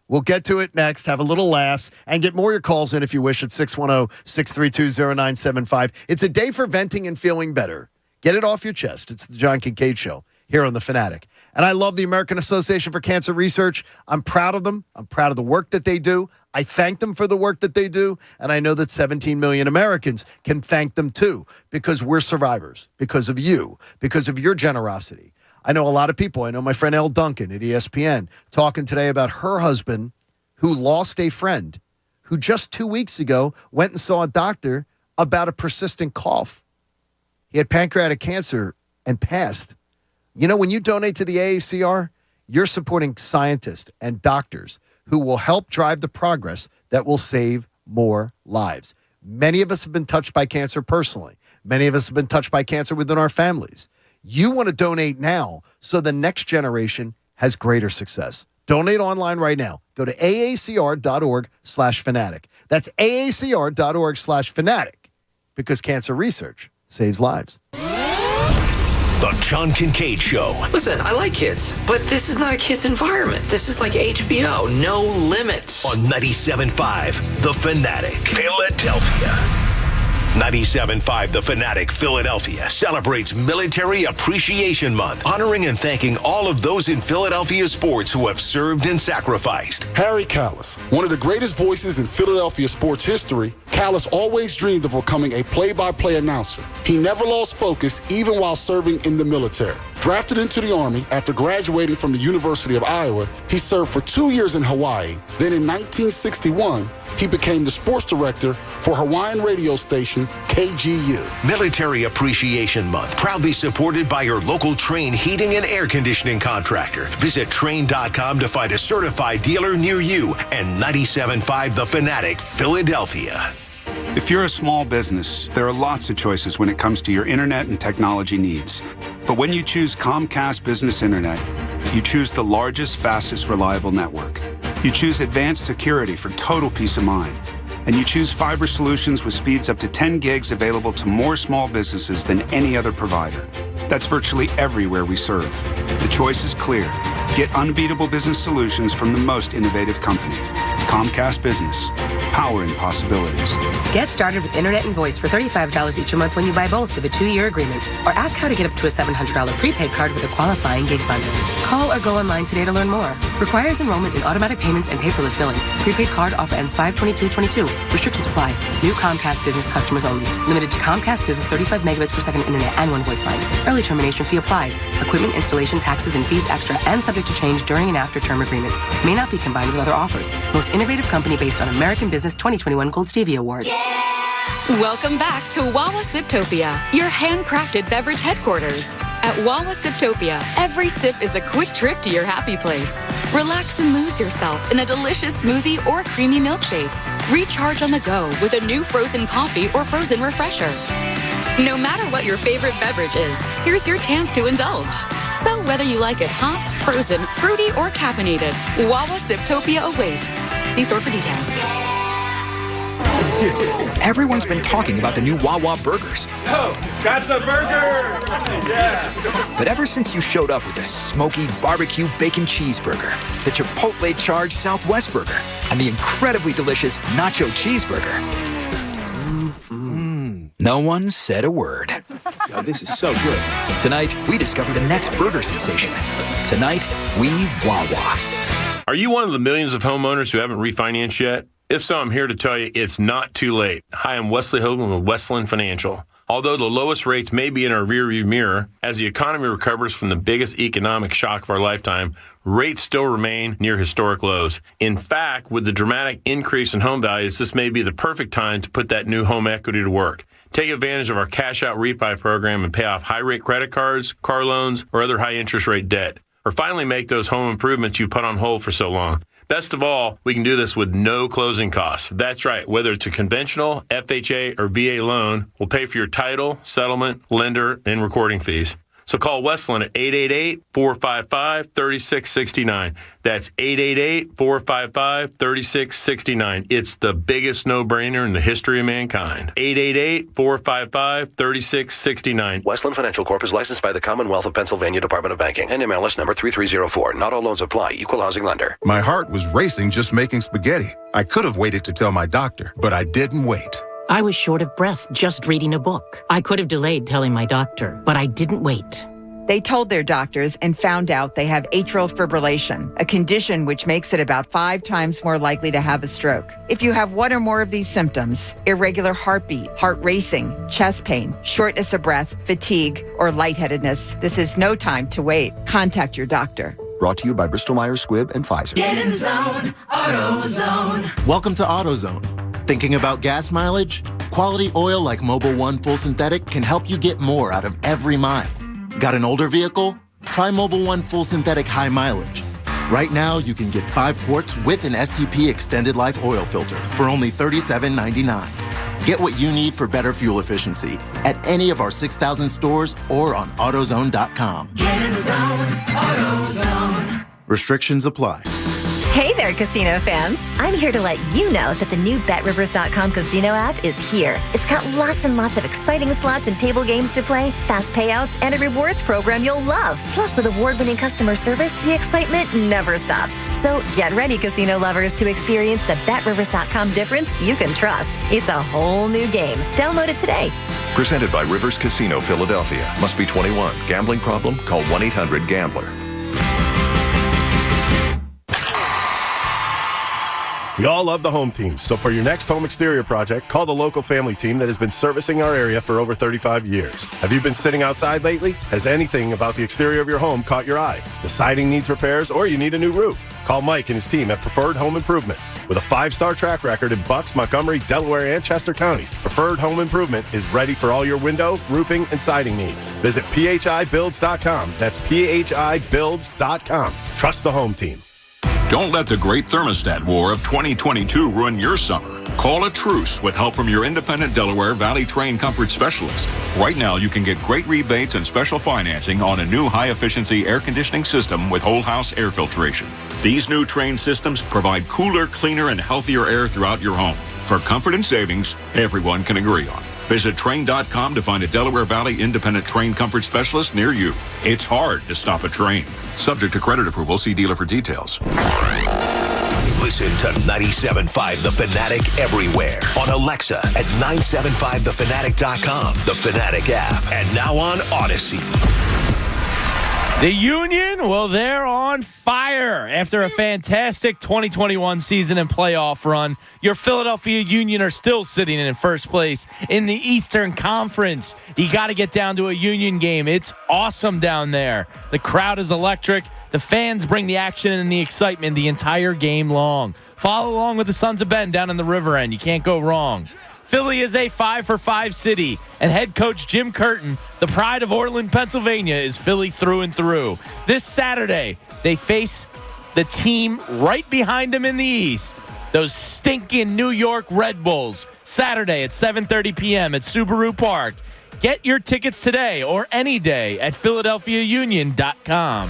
Speaker 4: We'll get to it next, have a little laughs, and get more of your calls in if you wish at 610-632-0975. It's a day for venting and feeling better. Get it off your chest. It's the John Kincade Show here on The Fanatic. And I love the American Association for Cancer Research. I'm proud of them. I'm proud of the work that they do. I thank them for the work that they do. And I know that 17 million Americans can thank them too, because we're survivors, because of you, because of your generosity. I know a lot of people. I know my friend Elle Duncan at ESPN talking today about her husband who lost a friend who just 2 weeks ago went and saw a doctor about a persistent cough. He had pancreatic cancer and passed. You know, when you donate to the AACR, you're supporting scientists and doctors who will help drive the progress that will save more lives. Many of us have been touched by cancer personally. Many of us have been touched by cancer within our families. You want to donate now so the next generation has greater success. Donate online right now. Go to aacr.org/fanatic. That's aacr.org/fanatic, because cancer research saves lives.
Speaker 15: The John Kincade Show.
Speaker 10: Listen, I like kids, but this is not a kid's environment. This is like HBO. No limits.
Speaker 15: On 97.5 The Fanatic, Philadelphia. 97.5 The Fanatic, Philadelphia celebrates Military Appreciation Month, honoring and thanking all of those in Philadelphia sports who have served and sacrificed.
Speaker 11: Harry Kalas, one of the greatest voices in Philadelphia sports history, Kalas always dreamed of becoming a play-by-play announcer. He never lost focus, even while serving in the military. Drafted into the Army after graduating from the University of Iowa, he served for 2 years in Hawaii. Then in 1961, he became the sports director for Hawaiian radio station KGU.
Speaker 15: Military Appreciation Month, proudly supported by your local Trane heating and air conditioning contractor. Visit Trane.com to find a certified dealer near you. And 97.5 The Fanatic, Philadelphia.
Speaker 20: If you're a small business, there are lots of choices when it comes to your internet and technology needs. But when you choose Comcast Business Internet, you choose the largest, fastest, reliable network. You choose advanced security for total peace of mind. And you choose fiber solutions with speeds up to 10 gigs available to more small businesses than any other provider. That's virtually everywhere we serve. The choice is clear. Get unbeatable business solutions from the most innovative company. Comcast Business. Powering possibilities.
Speaker 21: Get started with internet and voice for $35 each a month when you buy both with a 2-year agreement. Or ask how to get up to a $700 prepaid card with a qualifying gig bundle. Call or go online today to learn more. Requires enrollment in automatic payments and paperless billing. Prepaid card offer ends 5/22/22. Restrictions apply. New Comcast Business customers only. Limited to Comcast Business 35 megabits per second internet and one voice line. Early termination fee applies. Equipment, installation, taxes, and fees extra and subject to change during and after term agreement. May not be combined with other offers. Most innovative company based on American Business 2021 Gold Stevie Award.
Speaker 12: Welcome back to Wawa Siptopia, your handcrafted beverage headquarters. At Wawa Siptopia, every sip is a quick trip to your happy place. Relax and lose yourself in a delicious smoothie or creamy milkshake. Recharge on the go with a new frozen coffee or frozen refresher. No matter what your favorite beverage is, here's your chance to indulge. So whether you like it hot, frozen, fruity, or caffeinated, Wawa Siptopia awaits. See store for details.
Speaker 14: Everyone's been talking about the new Wawa burgers.
Speaker 16: Oh, got the burger! Yeah!
Speaker 14: But ever since you showed up with the smoky barbecue bacon cheeseburger, the Chipotle charged Southwest burger, and the incredibly delicious nacho cheeseburger, no one said a word.
Speaker 16: Oh, this is so good.
Speaker 14: Tonight, we discover the next burger sensation. Tonight, we Wawa.
Speaker 23: Are you one of the millions of homeowners who haven't refinanced yet? If so, I'm here to tell you it's not too late. Hi, I'm Wesley Hogan with Westland Financial. Although the lowest rates may be in our rearview mirror, as the economy recovers from the biggest economic shock of our lifetime, rates still remain near historic lows. In fact, with the dramatic increase in home values, this may be the perfect time to put that new home equity to work. Take advantage of our cash-out refi program and pay off high-rate credit cards, car loans, or other high-interest rate debt. Or finally make those home improvements you put on hold for so long. Best of all, we can do this with no closing costs. That's right. Whether it's a conventional, FHA, or VA loan, we'll pay for your title, settlement, lender, and recording fees. So call Westland at 888-455-3669. That's 888-455-3669. It's the biggest no-brainer in the history of mankind. 888-455-3669.
Speaker 24: Westland Financial Corp. is licensed by the Commonwealth of Pennsylvania Department of Banking. NMLS number 3304. Not all loans apply. Equal housing lender.
Speaker 25: My heart was racing just making spaghetti. I could have waited to tell my doctor, but I didn't wait.
Speaker 26: I was short of breath just reading a book. I could have delayed telling my doctor, but I didn't wait.
Speaker 27: They told their doctors and found out they have atrial fibrillation, a condition which makes it about 5 times more likely to have a stroke. If you have one or more of these symptoms, irregular heartbeat, heart racing, chest pain, shortness of breath, fatigue, or lightheadedness, this is no time to wait. Contact your doctor.
Speaker 25: Brought to you by Bristol-Myers Squibb and Pfizer.
Speaker 28: Get in the zone, AutoZone.
Speaker 32: Welcome to AutoZone. Thinking about gas mileage? Quality oil like Mobil 1 Full Synthetic can help you get more out of every mile. Got an older vehicle? Try Mobil 1 Full Synthetic High Mileage. Right now, you can get 5 quarts with an STP Extended Life oil filter for only $37.99. Get what you need for better fuel efficiency at any of our 6,000 stores or on AutoZone.com.
Speaker 28: Get in the zone, AutoZone.
Speaker 32: Restrictions apply.
Speaker 29: Hey there, casino fans. I'm here to let you know that the new BetRivers.com casino app is here. It's got lots and lots of exciting slots and table games to play, fast payouts, and a rewards program you'll love. Plus, with award-winning customer service, the excitement never stops. So get ready, casino lovers, to experience the BetRivers.com difference you can trust. It's a whole new game. Download it today.
Speaker 30: Presented by Rivers Casino, Philadelphia. Must be 21. Gambling problem? Call 1-800-GAMBLER.
Speaker 31: We all love the home teams, so for your next home exterior project, call the local family team that has been servicing our area for over 35 years. Have you been sitting outside lately? Has anything about the exterior of your home caught your eye? The siding needs repairs or you need a new roof? Call Mike and his team at Preferred Home Improvement. With a 5-star track record in Bucks, Montgomery, Delaware, and Chester counties, Preferred Home Improvement is ready for all your window, roofing, and siding needs. Visit phibuilds.com. That's phibuilds.com. Trust the home team.
Speaker 33: Don't let the great thermostat war of 2022 ruin your summer. Call a truce with help from your independent Delaware Valley trained comfort specialist. Right now, you can get great rebates and special financing on a new high-efficiency air conditioning system with whole-house air filtration. These new trained systems provide cooler, cleaner, and healthier air throughout your home. For comfort and savings, everyone can agree on. Visit train.com to find a Delaware Valley independent trained comfort specialist near you. It's hard to stop a train. Subject to credit approval, see dealer for details.
Speaker 15: Listen to 97.5 The Fanatic everywhere. On Alexa at 975thefanatic.com, the Fanatic app, and now on Odyssey.
Speaker 1: The Union, well, they're on fire after a fantastic 2021 season and playoff run. Your Philadelphia Union are still sitting in first place in the Eastern Conference. You got to get down to a Union game. It's awesome down there. The crowd is electric. The fans bring the action and the excitement the entire game long. Follow along with the Sons of Ben down in the River End. You can't go wrong. Philly is a 5-for-5 city, and head coach Jim Curtin, the pride of Orland, Pennsylvania, is Philly through and through. This Saturday, they face the team right behind them in the East, those stinking New York Red Bulls. Saturday at 7:30 p.m. at Subaru Park. Get your tickets today or any day at PhiladelphiaUnion.com.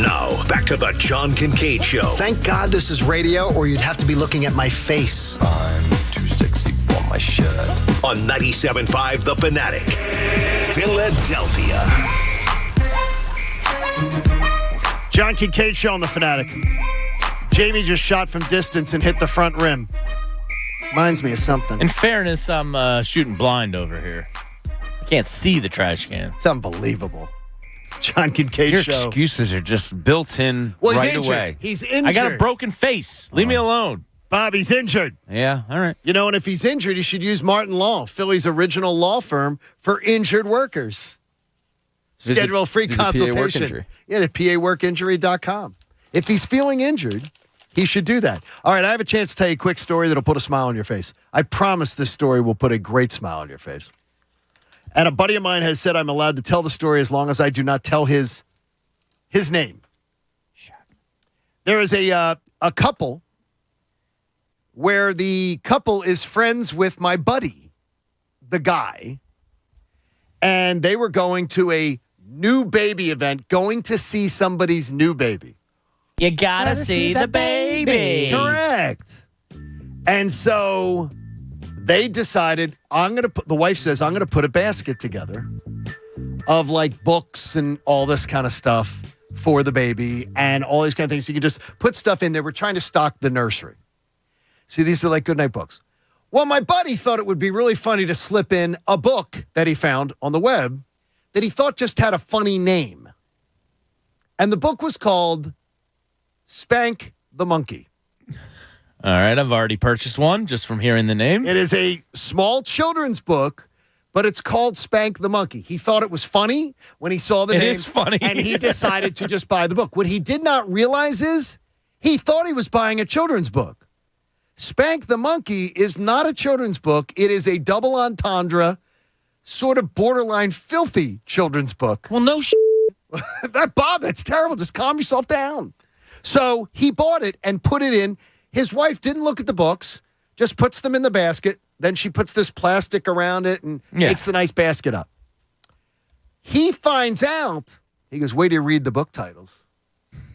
Speaker 15: Now, back to the John Kincade Show.
Speaker 2: Thank God this is radio, or you'd have to be looking at my face.
Speaker 3: I'm too sexy for my shirt.
Speaker 15: On 97.5 The Fanatic, Philadelphia.
Speaker 4: John Kincade Show on The Fanatic. Jamie just shot from distance and hit the front rim. Reminds me of something.
Speaker 1: In fairness, I'm shooting blind over here. I can't see the trash can.
Speaker 4: It's unbelievable. John Kincade
Speaker 1: Your
Speaker 4: Show.
Speaker 1: Your excuses are just built in right away.
Speaker 4: He's injured.
Speaker 1: I got a broken face. Leave me alone.
Speaker 4: Bob, he's injured.
Speaker 1: Yeah, all right.
Speaker 4: You know, and if he's injured, you should use Martin Law, Philly's original law firm for injured workers. Schedule a free consultation. Yeah, at PAWorkinjury.com. If he's feeling injured, he should do that. All right, I have a chance to tell you a quick story that'll put a smile on your face. I promise this story will put a great smile on your face. And a buddy of mine has said I'm allowed to tell the story as long as I do not tell his name. Sure. There is a couple where the couple is friends with my buddy, the guy, and they were going to a new baby event, going to see somebody's new baby.
Speaker 1: You gotta see the baby.
Speaker 4: Correct. And so they decided, the wife says, I'm going to put a basket together of like books and all this kind of stuff for the baby and all these kind of things. You can just put stuff in there. We're trying to stock the nursery. See, these are like goodnight books. Well, my buddy thought it would be really funny to slip in a book that he found on the web that he thought just had a funny name. And the book was called Spank the Monkey.
Speaker 1: All right, I've already purchased one just from hearing the name.
Speaker 4: It is a small children's book, but it's called Spank the Monkey. He thought it was funny when he saw the name.
Speaker 1: It is funny.
Speaker 4: And he decided to just buy the book. What he did not realize is he thought he was buying a children's book. Spank the Monkey is not a children's book. It is a double entendre, sort of borderline filthy children's book.
Speaker 1: Well, no
Speaker 4: Bob, that's terrible. Just calm yourself down. So he bought it and put it in. His wife didn't look at the books, just puts them in the basket. Then she puts this plastic around it and makes the nice basket up. He finds out. He goes, wait till you read the book titles.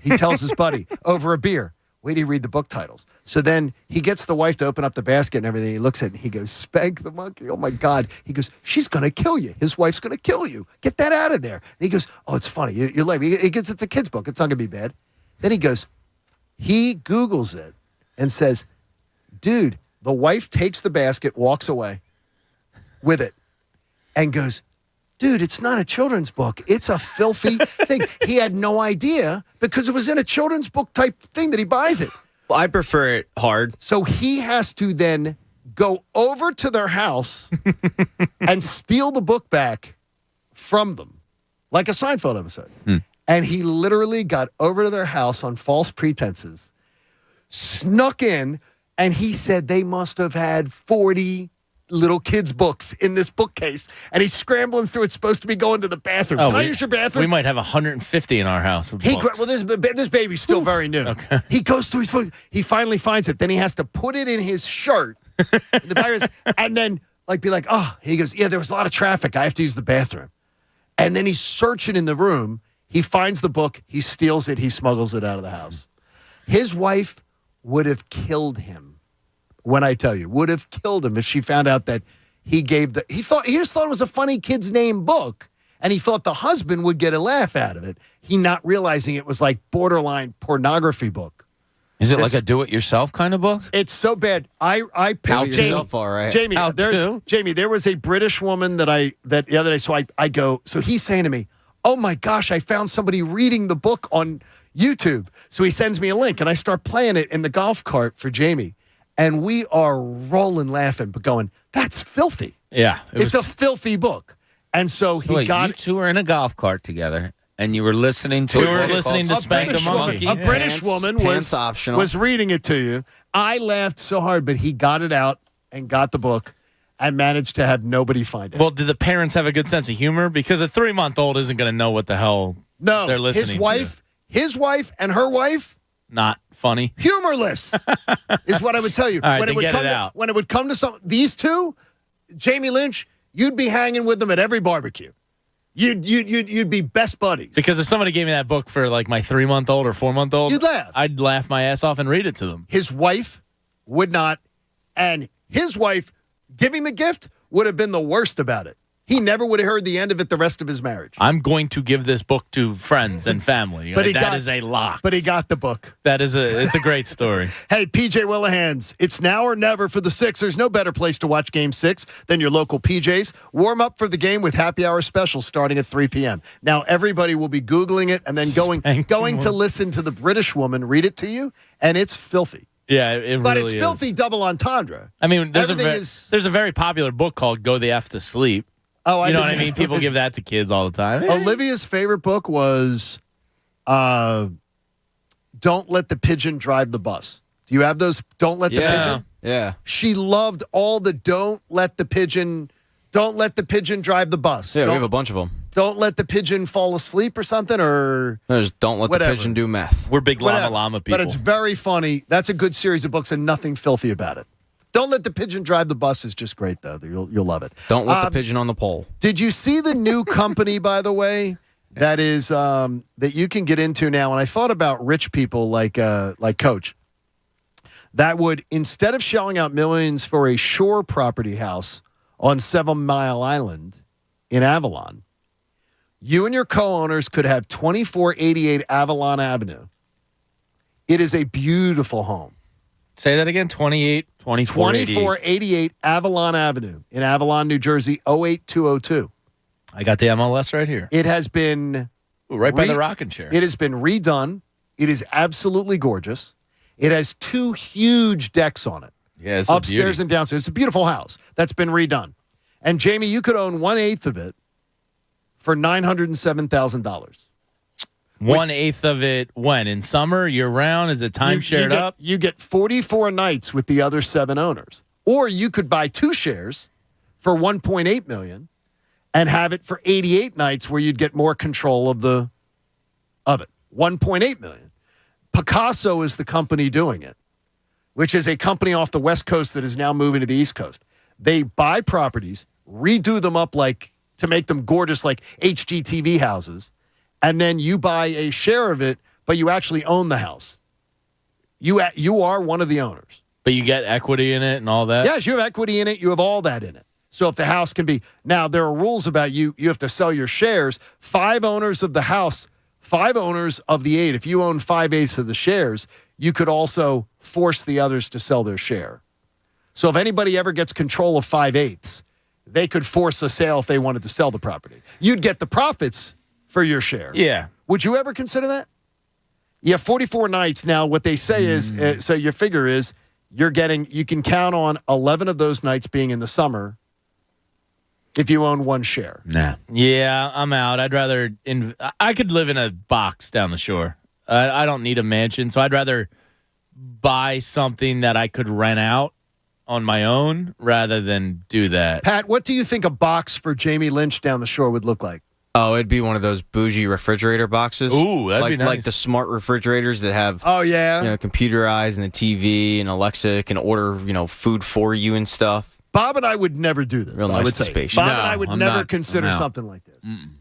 Speaker 4: He tells his buddy over a beer, wait till you read the book titles. So then he gets the wife to open up the basket and everything. He looks at it and he goes, Spank the Monkey. Oh, my God. He goes, she's going to kill you. His wife's going to kill you. Get that out of there. And he goes, oh, it's funny. You like me. It's a kid's book. It's not going to be bad. Then he goes, he Googles it and says, dude, the wife takes the basket, walks away with it, and goes, dude, it's not a children's book. It's a filthy thing. He had no idea because it was in a children's book type thing that he buys it.
Speaker 5: Well, I prefer it hard.
Speaker 4: So he has to then go over to their house and steal the book back from them, like a Seinfeld episode. And he literally got over to their house on false pretenses, snuck in, and he said they must have had 40 little kids' books in this bookcase. And he's scrambling through. It's supposed to be going to the bathroom. Can I use your bathroom?
Speaker 1: We might have 150 in our house.
Speaker 4: Well, this baby's still very new. Okay. He goes through his phone. He finally finds it. Then he has to put it in his shirt. And then be like, oh, he goes, yeah, there was a lot of traffic. I have to use the bathroom. And then he's searching in the room. He finds the book. He steals it. He smuggles it out of the house. His wife would have killed him. When I tell you, would have killed him if she found out that he just thought it was a funny kid's name book, and he thought the husband would get a laugh out of it. He not realizing it was like borderline pornography book.
Speaker 6: Is it like a do-it-yourself kind of book?
Speaker 4: It's so bad. I paid
Speaker 5: yourself, all right.
Speaker 4: Jamie,
Speaker 6: How to?
Speaker 4: Jamie, there was a British woman that the other day. So I go. So he's saying to me, "Oh my gosh, I found somebody reading the book on YouTube." So he sends me a link, and I start playing it in the golf cart for Jamie, and we are rolling laughing, but going, "That's filthy."
Speaker 1: Yeah,
Speaker 4: it's a filthy book. And so he got.
Speaker 6: You two were in a golf cart together, and you were listening to.
Speaker 1: We were listening to Spank the Monkey.
Speaker 4: A British woman was reading it to you. I laughed so hard, but he got it out and got the book and managed to have nobody find it.
Speaker 1: Well, did the parents have a good sense of humor? Because a 3-month-old isn't going to know what the hell they're listening to.
Speaker 4: His wife and her wife,
Speaker 1: not funny.
Speaker 4: Humorless is what I would tell you.
Speaker 1: All right, when
Speaker 4: it would come to these two, Jamie Lynch, you'd be hanging with them at every barbecue. You'd be best buddies.
Speaker 1: Because if somebody gave me that book for like my 3-month-old or 4-month-old,
Speaker 4: you'd laugh.
Speaker 1: I'd laugh my ass off and read it to them.
Speaker 4: His wife would not, and his wife giving the gift would have been the worst about it. He never would have heard the end of it the rest of his marriage.
Speaker 1: I'm going to give this book to friends and family. That is a lock.
Speaker 4: But he got the book.
Speaker 1: It's a great story.
Speaker 4: Hey, PJ Willahans, it's now or never for the Sixers. No better place to watch Game 6 than your local PJs. Warm up for the game with happy hour specials starting at 3 p.m. Now, everybody will be Googling it and then going to listen to the British woman read it to you, and it's filthy.
Speaker 1: Yeah, it
Speaker 4: but
Speaker 1: really
Speaker 4: it's filthy double entendre.
Speaker 1: I mean, there's a very popular book called Go the F to Sleep.
Speaker 4: Oh,
Speaker 1: you know what I mean? People give that to kids all the time.
Speaker 4: Olivia's favorite book was Don't Let the Pigeon Drive the Bus. Do you have those? Don't Let the Pigeon?
Speaker 5: Yeah.
Speaker 4: She loved all the Don't Let the Pigeon Drive the Bus.
Speaker 5: Yeah, we have a bunch of them.
Speaker 4: Don't Let the Pigeon Fall Asleep or something, or
Speaker 5: there's Don't Let the Pigeon Do Meth.
Speaker 1: We're big llama people.
Speaker 4: But it's very funny. That's a good series of books and nothing filthy about it. Don't Let the Pigeon Drive the Bus is just great, though. You'll love it.
Speaker 5: Don't let the pigeon on the pole.
Speaker 4: Did you see the new company, by the way, that is that you can get into now? And I thought about rich people like Coach that would, instead of shelling out millions for a shore property house on 7 Mile Island in Avalon, you and your co-owners could have 2488 Avalon Avenue. It is a beautiful home.
Speaker 1: Say that again,
Speaker 4: 2488 Avalon Avenue in Avalon, New Jersey, 08202.
Speaker 1: I got the MLS right here.
Speaker 4: It has been...
Speaker 1: right by the rocking chair.
Speaker 4: It has been redone. It is absolutely gorgeous. It has 2 huge decks on it.
Speaker 1: Yeah, it's
Speaker 4: upstairs and downstairs. It's a beautiful house that's been redone. And Jamie, you could own 1/8 of it for $907,000.
Speaker 1: 1/8 of it when? In summer, year-round? Is it time-shared up?
Speaker 4: You get 44 nights with the other 7 owners. Or you could buy 2 shares for $1.8 million and have it for 88 nights where you'd get more control of it. $1.8 million. Picasso is the company doing it, which is a company off the West Coast that is now moving to the East Coast. They buy properties, redo them up to make them gorgeous like HGTV houses, and then you buy a share of it, but you actually own the house. You are one of the owners.
Speaker 1: But you get equity in it and all that?
Speaker 4: Yes, you have equity in it. You have all that in it. So if the house can be... Now, there are rules about you have to sell your shares. 5 owners of the house, 5 owners of the 8. If you own 5/8 of the shares, you could also force the others to sell their share. So if anybody ever gets control of 5/8, they could force a sale if they wanted to sell the property. You'd get the profits for your share.
Speaker 1: Yeah.
Speaker 4: Would you ever consider that? Yeah, 44 nights. Now, what they say is, so your figure is, you can count on 11 of those nights being in the summer if you own 1 share.
Speaker 1: Nah. Yeah, I'm out. I'd rather, I could live in a box down the shore. I don't need a mansion, so I'd rather buy something that I could rent out on my own rather than do that.
Speaker 4: Pat, what do you think a box for Jamie Lynch down the shore would look like?
Speaker 5: Oh, it'd be one of those bougie refrigerator boxes.
Speaker 1: Ooh, that'd be nice.
Speaker 5: Like the smart refrigerators that have computer eyes and the TV, and Alexa can order food for you and stuff.
Speaker 4: Bob and I would never do this.
Speaker 5: Real nice,
Speaker 4: I would say.
Speaker 5: spacious.
Speaker 4: Bob and I would never consider something like this.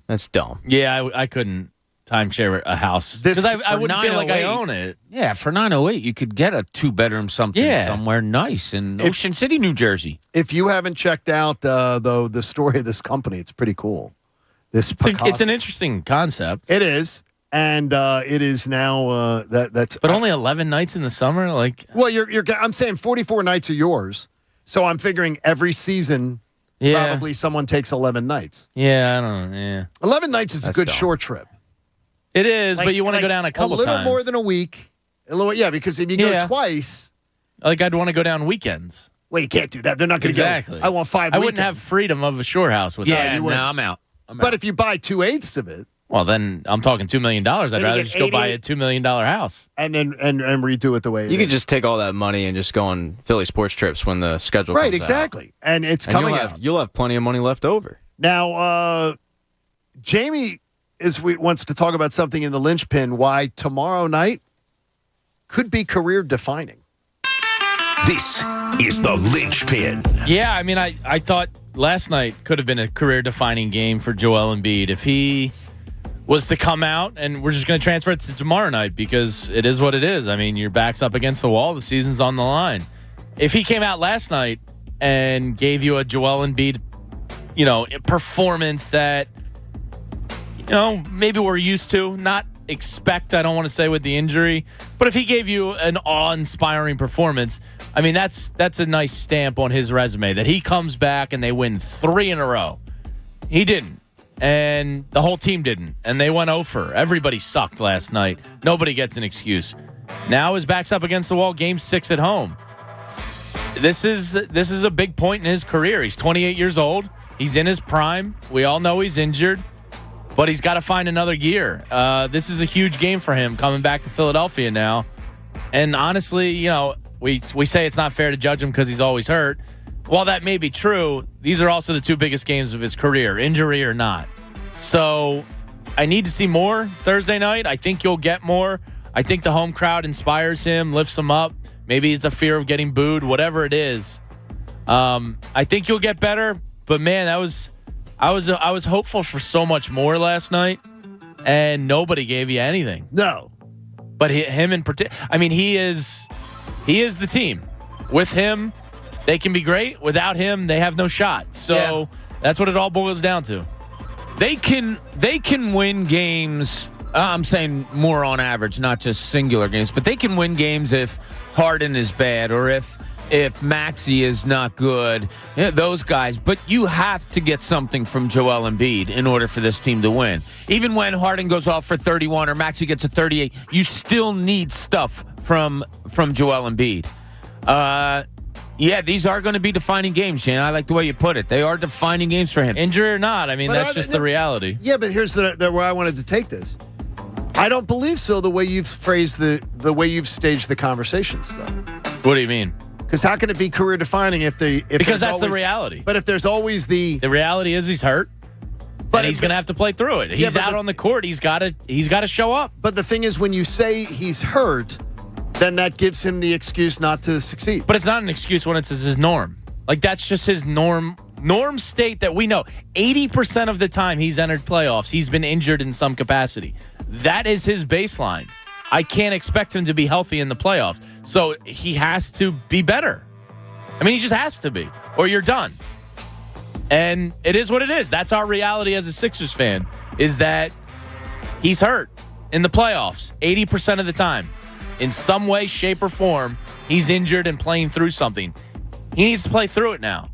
Speaker 5: That's dumb.
Speaker 1: Yeah, I couldn't timeshare a house because I wouldn't feel like I own it.
Speaker 6: Yeah, for $908, you could get a 2-bedroom something somewhere nice in Ocean City, New Jersey.
Speaker 4: If you haven't checked out though the story of this company, it's pretty cool.
Speaker 1: It's an interesting concept.
Speaker 4: It is. And it is now that's.
Speaker 1: But only 11 nights in the summer, like.
Speaker 4: Well, I'm saying 44 nights are yours, so I'm figuring every season, probably someone takes 11 nights.
Speaker 1: Yeah, I don't know. Yeah,
Speaker 4: 11 nights is a good short trip.
Speaker 1: It is, but you want to go down a couple times.
Speaker 4: A little more than a week. Because if you go twice,
Speaker 1: like I'd want to go down weekends.
Speaker 4: Well, you can't do that. They're not going to
Speaker 1: exactly.
Speaker 4: go. I want 5 weekends.
Speaker 1: I wouldn't have freedom of a shore house with that.
Speaker 6: Yeah, no, I'm out.
Speaker 4: But if you buy 2/8 of it.
Speaker 1: Well, then I'm talking $2 million. I'd rather just go buy a $2 million house
Speaker 4: and then and redo it the way it is.
Speaker 5: You could just take all that money and just go on Philly sports trips when the schedule comes out.
Speaker 4: Right, exactly. And it's coming out.
Speaker 5: You'll have plenty of money left over.
Speaker 4: Now, Jamie wants to talk about something in the linchpin, why tomorrow night could be career defining.
Speaker 15: This is the linchpin.
Speaker 1: Yeah, I mean, I thought last night could have been a career defining game for Joel Embiid. If he was to come out, and we're just going to transfer it to tomorrow night because it is what it is. I mean, your back's up against the wall. The season's on the line. If he came out last night and gave you a Joel Embiid, performance that, maybe we're used to, not expect, I don't want to say with the injury, but if he gave you an awe-inspiring performance, I mean, that's a nice stamp on his resume that he comes back and they win 3 in a row. He didn't. And the whole team didn't. And they went 0-for. Everybody sucked last night. Nobody gets an excuse. Now his back's up against the wall, game 6 at home. This is a big point in his career. He's 28 years old. He's in his prime. We all know he's injured, but he's got to find another gear. This is a huge game for him coming back to Philadelphia now. And honestly, we say it's not fair to judge him because he's always hurt. While that may be true, these are also the 2 biggest games of his career, injury or not. So I need to see more Thursday night. I think you'll get more. I think the home crowd inspires him, lifts him up. Maybe it's a fear of getting booed, whatever it is. I think you'll get better. But man, I was hopeful for so much more last night, and nobody gave you anything.
Speaker 4: No.
Speaker 1: But him in particular, I mean, he is the team. With him, they can be great. Without him, they have no shot. So that's what it all boils down to.
Speaker 6: They can win games. I'm saying more on average, not just singular games, but they can win games if Harden is bad or if Maxey is not good, those guys. But you have to get something from Joel Embiid in order for this team to win. Even when Harden goes off for 31 or Maxey gets a 38, you still need stuff from Joel Embiid. These are going to be defining games, Shane. I like the way you put it. They are defining games for him.
Speaker 1: Injury or not, I mean, that's just the reality.
Speaker 4: Yeah, but here's where I wanted to take this. I don't believe so the way you've phrased the way you've staged the conversations, though.
Speaker 1: What do you mean?
Speaker 4: Because how can it be career defining
Speaker 1: because that's the reality.
Speaker 4: But if there's always the
Speaker 1: reality is he's hurt, and he's going to have to play through it. He's out on the court. He's got to show up.
Speaker 4: But the thing is, when you say he's hurt, then that gives him the excuse not to succeed.
Speaker 1: But it's not an excuse when it's his norm. Like, that's just his norm state that we know. 80% of the time he's entered playoffs, he's been injured in some capacity. That is his baseline. I can't expect him to be healthy in the playoffs. So he has to be better. I mean, he just has to be, or you're done. And it is what it is. That's our reality as a Sixers fan, is that he's hurt in the playoffs 80% of the time. In some way, shape, or form, he's injured and playing through something. He needs to play through it now.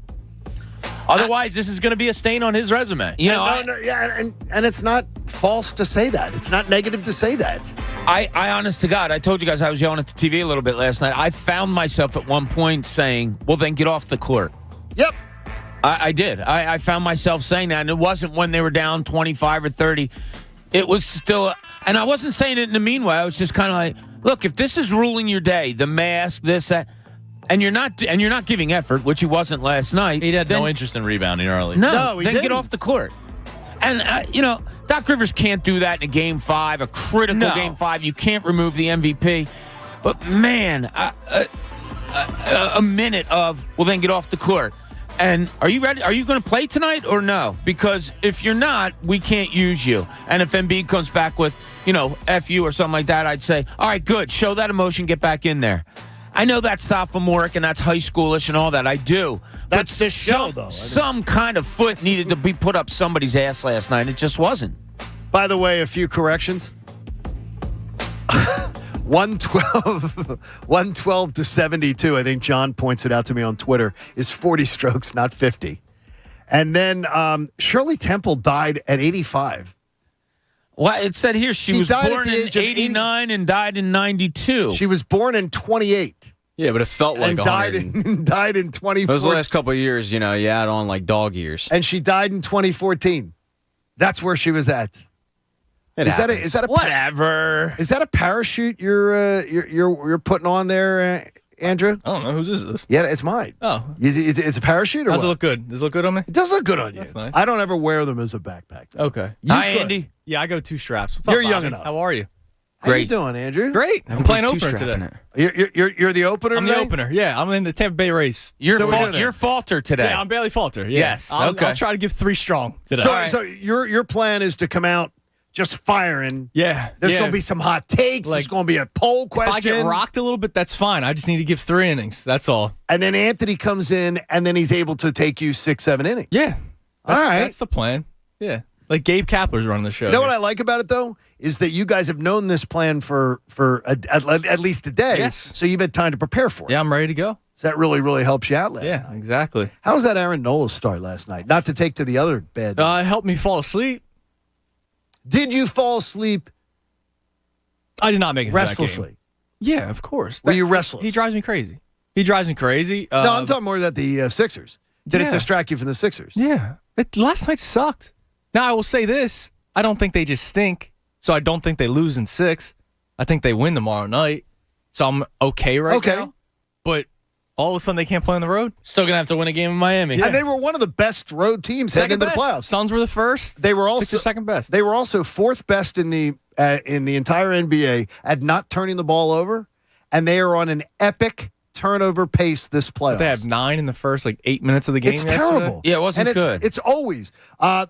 Speaker 1: Otherwise, this is going to be a stain on his resume.
Speaker 4: And it's not false to say that. It's not negative to say that.
Speaker 6: I honest to God, I told you guys I was yelling at the TV a little bit last night. I found myself at one point saying, well, then get off the court.
Speaker 4: Yep.
Speaker 6: I did. I found myself saying that, and it wasn't when they were down 25 or 30. It was still, and I wasn't saying it in a mean way. I was just kind of like, look, if this is ruling your day, the mask, this, that, and you're not giving effort, which he wasn't last night.
Speaker 1: He had no interest in rebounding early.
Speaker 6: No,
Speaker 4: he
Speaker 6: then
Speaker 4: didn't.
Speaker 6: Get off the court. And, Doc Rivers can't do that in a Game 5, a critical Game 5. You can't remove the MVP. But, man, a minute of, well, then get off the court. And are you ready? Are you going to play tonight or no? Because if you're not, we can't use you. And if Embiid comes back with, F you or something like that, I'd say, all right, good. Show that emotion. Get back in there. I know that's sophomoric and that's high schoolish and all that. I do.
Speaker 4: That's this show, though.
Speaker 6: Some kind of foot needed to be put up somebody's ass last night. It just wasn't.
Speaker 4: By the way, a few corrections. 112 to 72. I think John points it out to me on Twitter. Is 40 strokes, not 50. And then Shirley Temple died at 85.
Speaker 6: Well, it said here she was born in 89 and died in 92.
Speaker 4: She was born in 28.
Speaker 5: Yeah, but it felt like
Speaker 4: and died in 24.
Speaker 5: Those last couple of years, you add on like dog years.
Speaker 4: And she died in 2014. That's where she was at. Is that a
Speaker 6: whatever?
Speaker 4: Is that a parachute you're putting on there, Andrew?
Speaker 7: I don't know whose is this.
Speaker 4: Yeah, it's mine.
Speaker 7: Oh,
Speaker 4: it's a parachute. Or
Speaker 7: does
Speaker 4: what?
Speaker 7: it look good? Does it look good on me?
Speaker 4: It does look good on you.
Speaker 7: That's nice.
Speaker 4: I don't ever wear them as a backpack, though.
Speaker 7: Okay.
Speaker 6: Hi, Andy.
Speaker 7: Yeah, I go 2 straps. What's
Speaker 4: You're
Speaker 7: up,
Speaker 4: young
Speaker 7: Bobby?
Speaker 4: enough.
Speaker 7: How are you?
Speaker 4: How you doing, Andrew?
Speaker 7: Great. I'm playing opener today.
Speaker 4: You're the opener.
Speaker 7: I'm the opener. Yeah, I'm in the Tampa Bay race.
Speaker 6: You're falter today.
Speaker 7: Yeah, I'm barely falter. Yeah.
Speaker 6: Yes.
Speaker 7: I'll try to give 3 strong today.
Speaker 4: So your plan is to come out just firing.
Speaker 7: Yeah.
Speaker 4: There's going to be some hot takes. There's going to be a poll question.
Speaker 7: If I get rocked a little bit, that's fine. I just need to give 3 innings. That's all.
Speaker 4: And then Anthony comes in, and then he's able to take you 6-7 innings.
Speaker 7: Yeah.
Speaker 4: All right.
Speaker 7: That's the plan. Yeah. Like Gabe Kapler's running the show.
Speaker 4: You know what I like about it, though, is that you guys have known this plan for at least a day.
Speaker 7: Yes.
Speaker 4: So you've had time to prepare for it.
Speaker 7: Yeah, I'm ready to go.
Speaker 4: So that really, really helps you out last night.
Speaker 7: Yeah, exactly.
Speaker 4: How was that Aaron Nola start last night? Not to take to the other bed.
Speaker 7: It helped me fall asleep.
Speaker 4: Did you fall asleep?
Speaker 7: I did not make it
Speaker 4: restlessly.
Speaker 7: To that game. Yeah, of course.
Speaker 4: Were you restless?
Speaker 7: He drives me crazy. No,
Speaker 4: I'm talking more about the Sixers. Did it distract you from the Sixers?
Speaker 7: Yeah. Last night sucked. Now, I will say this. I don't think they just stink, so I don't think they lose in 6. I think they win tomorrow night, so I'm okay now. But all of a sudden, they can't play on the road.
Speaker 1: Still going to have to win a game in Miami.
Speaker 4: Yeah. And they were one of the best road teams heading into the playoffs.
Speaker 7: Suns were the first.
Speaker 4: They were also
Speaker 7: second best.
Speaker 4: They were also 4th best in the entire NBA at not turning the ball over, and they are on an epic turnover pace this playoffs.
Speaker 7: They have 9 in the first 8 minutes of the game.
Speaker 4: It's
Speaker 7: yesterday.
Speaker 4: terrible.
Speaker 6: Yeah, it wasn't good.
Speaker 4: It's always by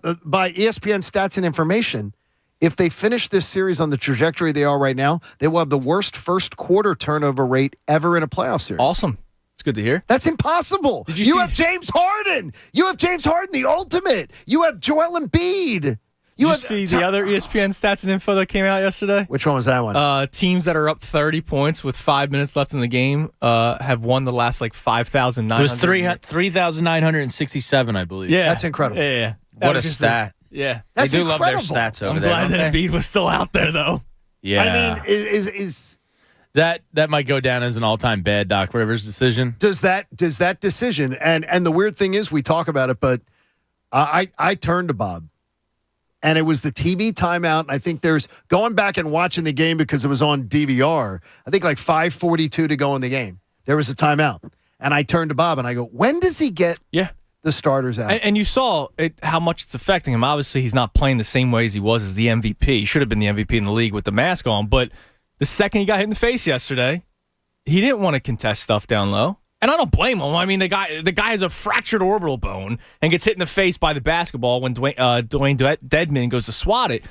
Speaker 4: ESPN stats and information. If they finish this series on the trajectory they are right now, they will have the worst first quarter turnover rate ever in a playoff series.
Speaker 7: Awesome. It's good to hear.
Speaker 4: That's impossible. You have James Harden. You have James Harden, the ultimate. You have Joel Embiid.
Speaker 7: Did you see the other ESPN stats and info that came out yesterday?
Speaker 4: Which one was that one?
Speaker 7: Teams that are up 30 points with 5 minutes left in the game have won the last 5,900.
Speaker 1: It was 3,967, I believe.
Speaker 7: Yeah.
Speaker 4: That's incredible.
Speaker 7: Yeah.
Speaker 1: What a stat.
Speaker 7: Yeah.
Speaker 4: That's
Speaker 1: they do
Speaker 4: incredible.
Speaker 1: love their stats over
Speaker 7: I'm
Speaker 1: there.
Speaker 7: glad that Embiid was still out there, though.
Speaker 1: Yeah.
Speaker 4: I mean, is
Speaker 1: that might go down as an all-time bad Doc Rivers decision.
Speaker 4: Does that decision, and the weird thing is we talk about it, but I turned to Bob, and it was the TV timeout, and I think there's going back and watching the game because it was on DVR, I think 5:42 to go in the game. There was a timeout, and I turned to Bob, and I go, when does he get the starters out?
Speaker 7: And you saw how much it's affecting him. Obviously, he's not playing the same way as he was as the MVP. He should have been the MVP in the league with the mask on, but the second he got hit in the face yesterday, he didn't want to contest stuff down low. And I don't blame him. I mean, the guy has a fractured orbital bone and gets hit in the face by the basketball when Dwayne Dedman goes to swat it.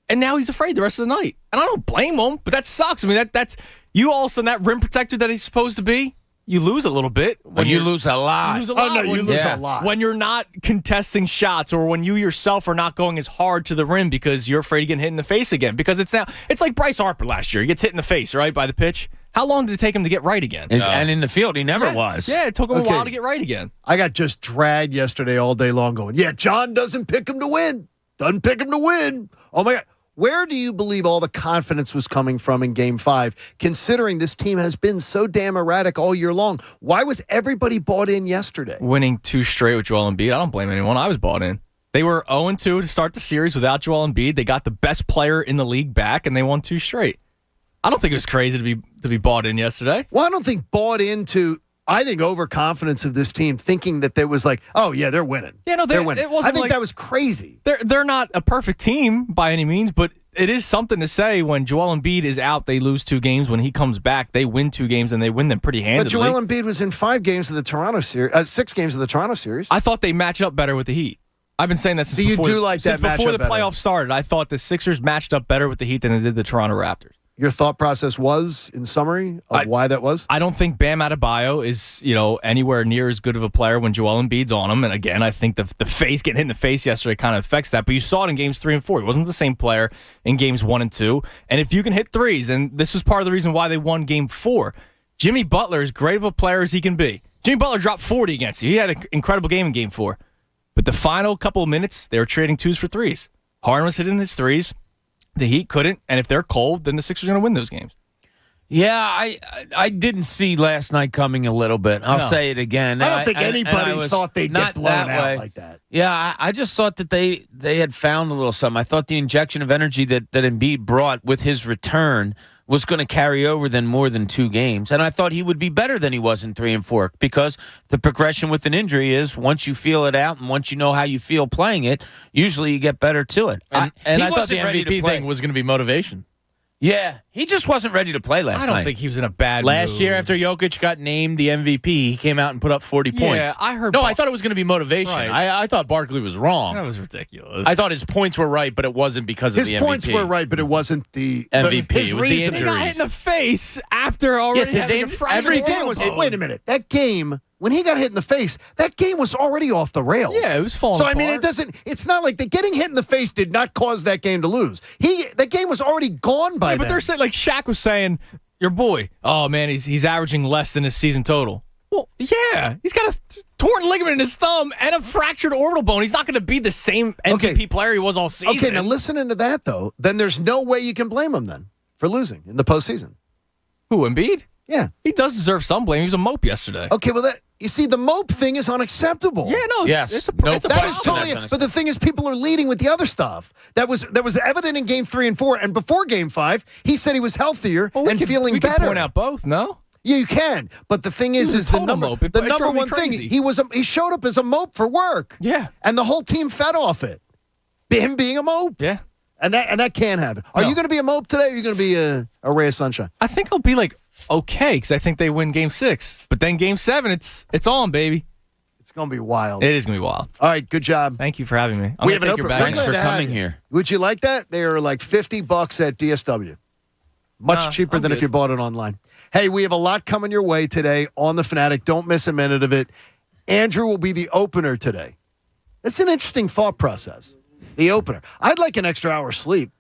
Speaker 7: And now he's afraid the rest of the night. And I don't blame him, but that sucks. I mean, that's you all of a sudden, that rim protector that he's supposed to be, you lose a little bit.
Speaker 6: You lose a lot.
Speaker 4: You lose a lot.
Speaker 7: When you're not contesting shots or when you yourself are not going as hard to the rim because you're afraid of getting hit in the face again. Because it's like Bryce Harper last year. He gets hit in the face, right, by the pitch. How long did it take him to get right again?
Speaker 6: And in the field, he never was.
Speaker 7: Yeah, it took him a while to get right again.
Speaker 4: I got just dragged yesterday all day long going, John doesn't pick him to win. Doesn't pick him to win. Oh, my God. Where do you believe all the confidence was coming from in Game 5, considering this team has been so damn erratic all year long? Why was everybody bought in yesterday?
Speaker 7: Winning 2 straight with Joel Embiid, I don't blame anyone. I was bought in. They were 0-2 to start the series without Joel Embiid. They got the best player in the league back, and they won 2 straight. I don't think it was crazy to be bought in yesterday.
Speaker 4: Well, I don't think bought into. I think overconfidence of this team, thinking that there was they're winning.
Speaker 7: Yeah, no,
Speaker 4: they're winning.
Speaker 7: It wasn't
Speaker 4: I think that was crazy.
Speaker 7: They're not a perfect team by any means, but it is something to say when Joel Embiid is out, they lose 2 games. When he comes back, they win 2 games and they win them pretty handily.
Speaker 4: But Joel Embiid was in 5 games of the Toronto series, 6 games of the Toronto series.
Speaker 7: I thought they match up better with the Heat. I've been saying that since
Speaker 4: before the
Speaker 7: playoffs started. I thought the Sixers matched up better with the Heat than they did the Toronto Raptors.
Speaker 4: your thought process was, in summary, of why that was?
Speaker 7: I don't think Bam Adebayo is, anywhere near as good of a player when Joel Embiid's on him. And again, I think the face getting hit in the face yesterday kind of affects that. But you saw it in games 3 and 4. He wasn't the same player in games 1 and 2. And if you can hit threes, and this was part of the reason why they won game 4, Jimmy Butler, as great of a player as he can be. Jimmy Butler dropped 40 against you. He had an incredible game in game 4. But the final couple of minutes, they were trading 2s for 3s. Harden was hitting his 3s. The Heat couldn't, and if they're cold, then the Sixers are going to win those games.
Speaker 6: Yeah, I didn't see last night coming a little bit. I'll say it again.
Speaker 4: I don't think anybody thought they'd get blown out like that.
Speaker 6: Yeah, I just thought that they had found a little something. I thought the injection of energy that Embiid brought with his return was going to carry over more than 2 games. And I thought he would be better than he was in 3 and 4 because the progression with an injury is once you feel it out and once you know how you feel playing it, usually you get better to it.
Speaker 1: And I thought the MVP thing was going to be motivation.
Speaker 6: Yeah, he just wasn't ready to play last night.
Speaker 7: I don't think he was in a bad mood.
Speaker 1: Last year, after Jokic got named the MVP, he came out and put up 40 points.
Speaker 7: Yeah, I heard.
Speaker 1: No, I thought it was going to be motivation.
Speaker 7: Right.
Speaker 1: I thought Barkley was wrong.
Speaker 7: That was ridiculous.
Speaker 1: I thought his points were right, but it wasn't because of the MVP.
Speaker 4: His points were right, but it wasn't the
Speaker 1: MVP.
Speaker 4: His
Speaker 1: it was the
Speaker 4: reasoning.
Speaker 1: injuries.
Speaker 7: He got hit in the face after already having a fractured elbow.
Speaker 4: Wait a minute. That game, when he got hit in the face, that game was already off the rails.
Speaker 7: Yeah, it was falling
Speaker 4: apart.
Speaker 7: apart.
Speaker 4: It's not like getting hit in the face did not cause that game to lose. That game was already gone by then.
Speaker 7: But they're saying, like Shaq was saying, your boy, oh man, he's averaging less than his season total. Well, yeah, he's got a torn ligament in his thumb and a fractured orbital bone. He's not going to be the same MVP player he was all season.
Speaker 4: Okay, now listening to that, though, then there's no way you can blame him then for losing in the postseason.
Speaker 7: Who, Embiid?
Speaker 4: Yeah.
Speaker 7: He does deserve some blame. He was a mope yesterday.
Speaker 4: Okay, well, you see, the mope thing is unacceptable.
Speaker 7: Yeah, no, it's a
Speaker 4: that is totally. But the thing is, people are leading with the other stuff. That was evident in game 3 and 4, and before game 5, he said he was healthier and feeling better.
Speaker 7: We can point out both, no?
Speaker 4: Yeah, you can. But the thing is the number one thing. He showed up as a mope for work.
Speaker 7: Yeah,
Speaker 4: and the whole team fed off it. Him being a mope.
Speaker 7: Yeah,
Speaker 4: and that can't happen. Are you going to be a mope today? Or are you going to be a ray of sunshine?
Speaker 7: I think I'll be okay, because I think they win game 6. But then game 7, it's on, baby.
Speaker 4: It's going to be wild.
Speaker 7: It is going to be wild.
Speaker 4: All right, good job.
Speaker 7: Thank you for having me.
Speaker 4: We have an opener.
Speaker 6: Thanks for coming here.
Speaker 4: Would you like that? They are like $50 at DSW. Much cheaper than if you bought it online. Hey, we have a lot coming your way today on The Fanatic. Don't miss a minute of it. Andrew will be the opener today. It's an interesting thought process. The opener. I'd like an extra hour sleep.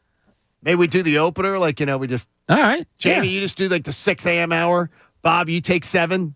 Speaker 4: Maybe we do the opener, we just...
Speaker 6: All right.
Speaker 4: Jamie, you just do the 6 a.m. hour. Bob, you take 7.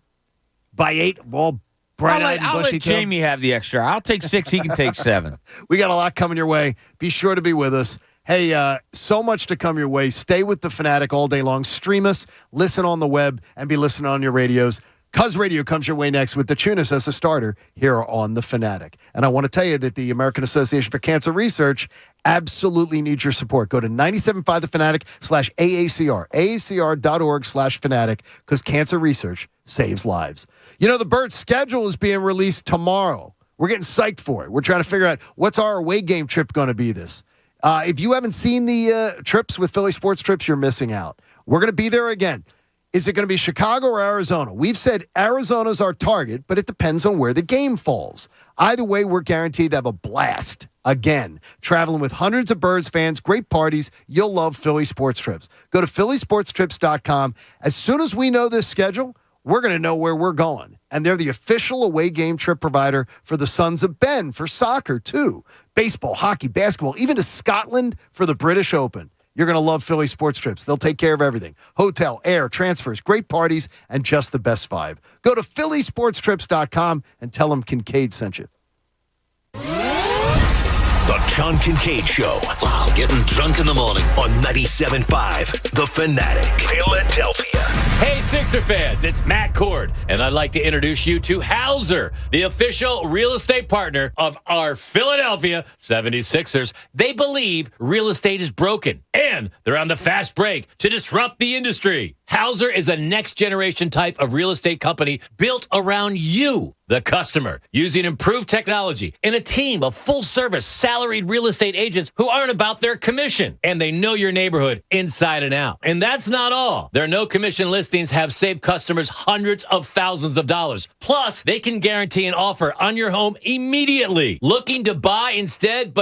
Speaker 4: By 8, all bright-eyed and bushy.
Speaker 6: I'll let Jamie have the extra. I'll take 6. He can take 7.
Speaker 4: We got a lot coming your way. Be sure to be with us. Hey, so much to come your way. Stay with The Fanatic all day long. Stream us, listen on the web, and be listening on your radios. Cuz Radio comes your way next with the Tunis as a starter here on The Fanatic. And I want to tell you that the American Association for Cancer Research absolutely needs your support. Go to 97.5 The Fanatic /AACR, AACR.org/fanatic, because cancer research saves lives. The Birds schedule is being released tomorrow. We're getting psyched for it. We're trying to figure out what's our away game trip going to be this. If you haven't seen the trips with Philly Sports Trips, you're missing out. We're going to be there again. Is it going to be Chicago or Arizona? We've said Arizona's our target, but it depends on where the game falls. Either way, we're guaranteed to have a blast. Again, traveling with hundreds of Birds fans, great parties. You'll love Philly Sports Trips. Go to phillysportstrips.com. As soon as we know this schedule, we're going to know where we're going. And they're the official away game trip provider for the Sons of Ben, for soccer, too. Baseball, hockey, basketball, even to Scotland for the British Open. You're going to love Philly Sports Trips. They'll take care of everything. Hotel, air, transfers, great parties, and just the best vibe. Go to phillysportstrips.com and tell them Kincade sent you.
Speaker 15: The John Kincade Show. Wow, getting drunk in the morning on 97.5 The Fanatic, Philadelphia.
Speaker 8: Hey, Sixer fans, it's Matt Cord, and I'd like to introduce you to Hauser, the official real estate partner of our Philadelphia 76ers. They believe real estate is broken, and they're on the fast break to disrupt the industry. Hauser is a next-generation type of real estate company built around you, the customer, using improved technology and a team of full-service salaried real estate agents who aren't about their commission, and they know your neighborhood inside and out. And that's not all. Their no-commission listings have saved customers hundreds of thousands of dollars. Plus, they can guarantee an offer on your home immediately. Looking to buy instead, but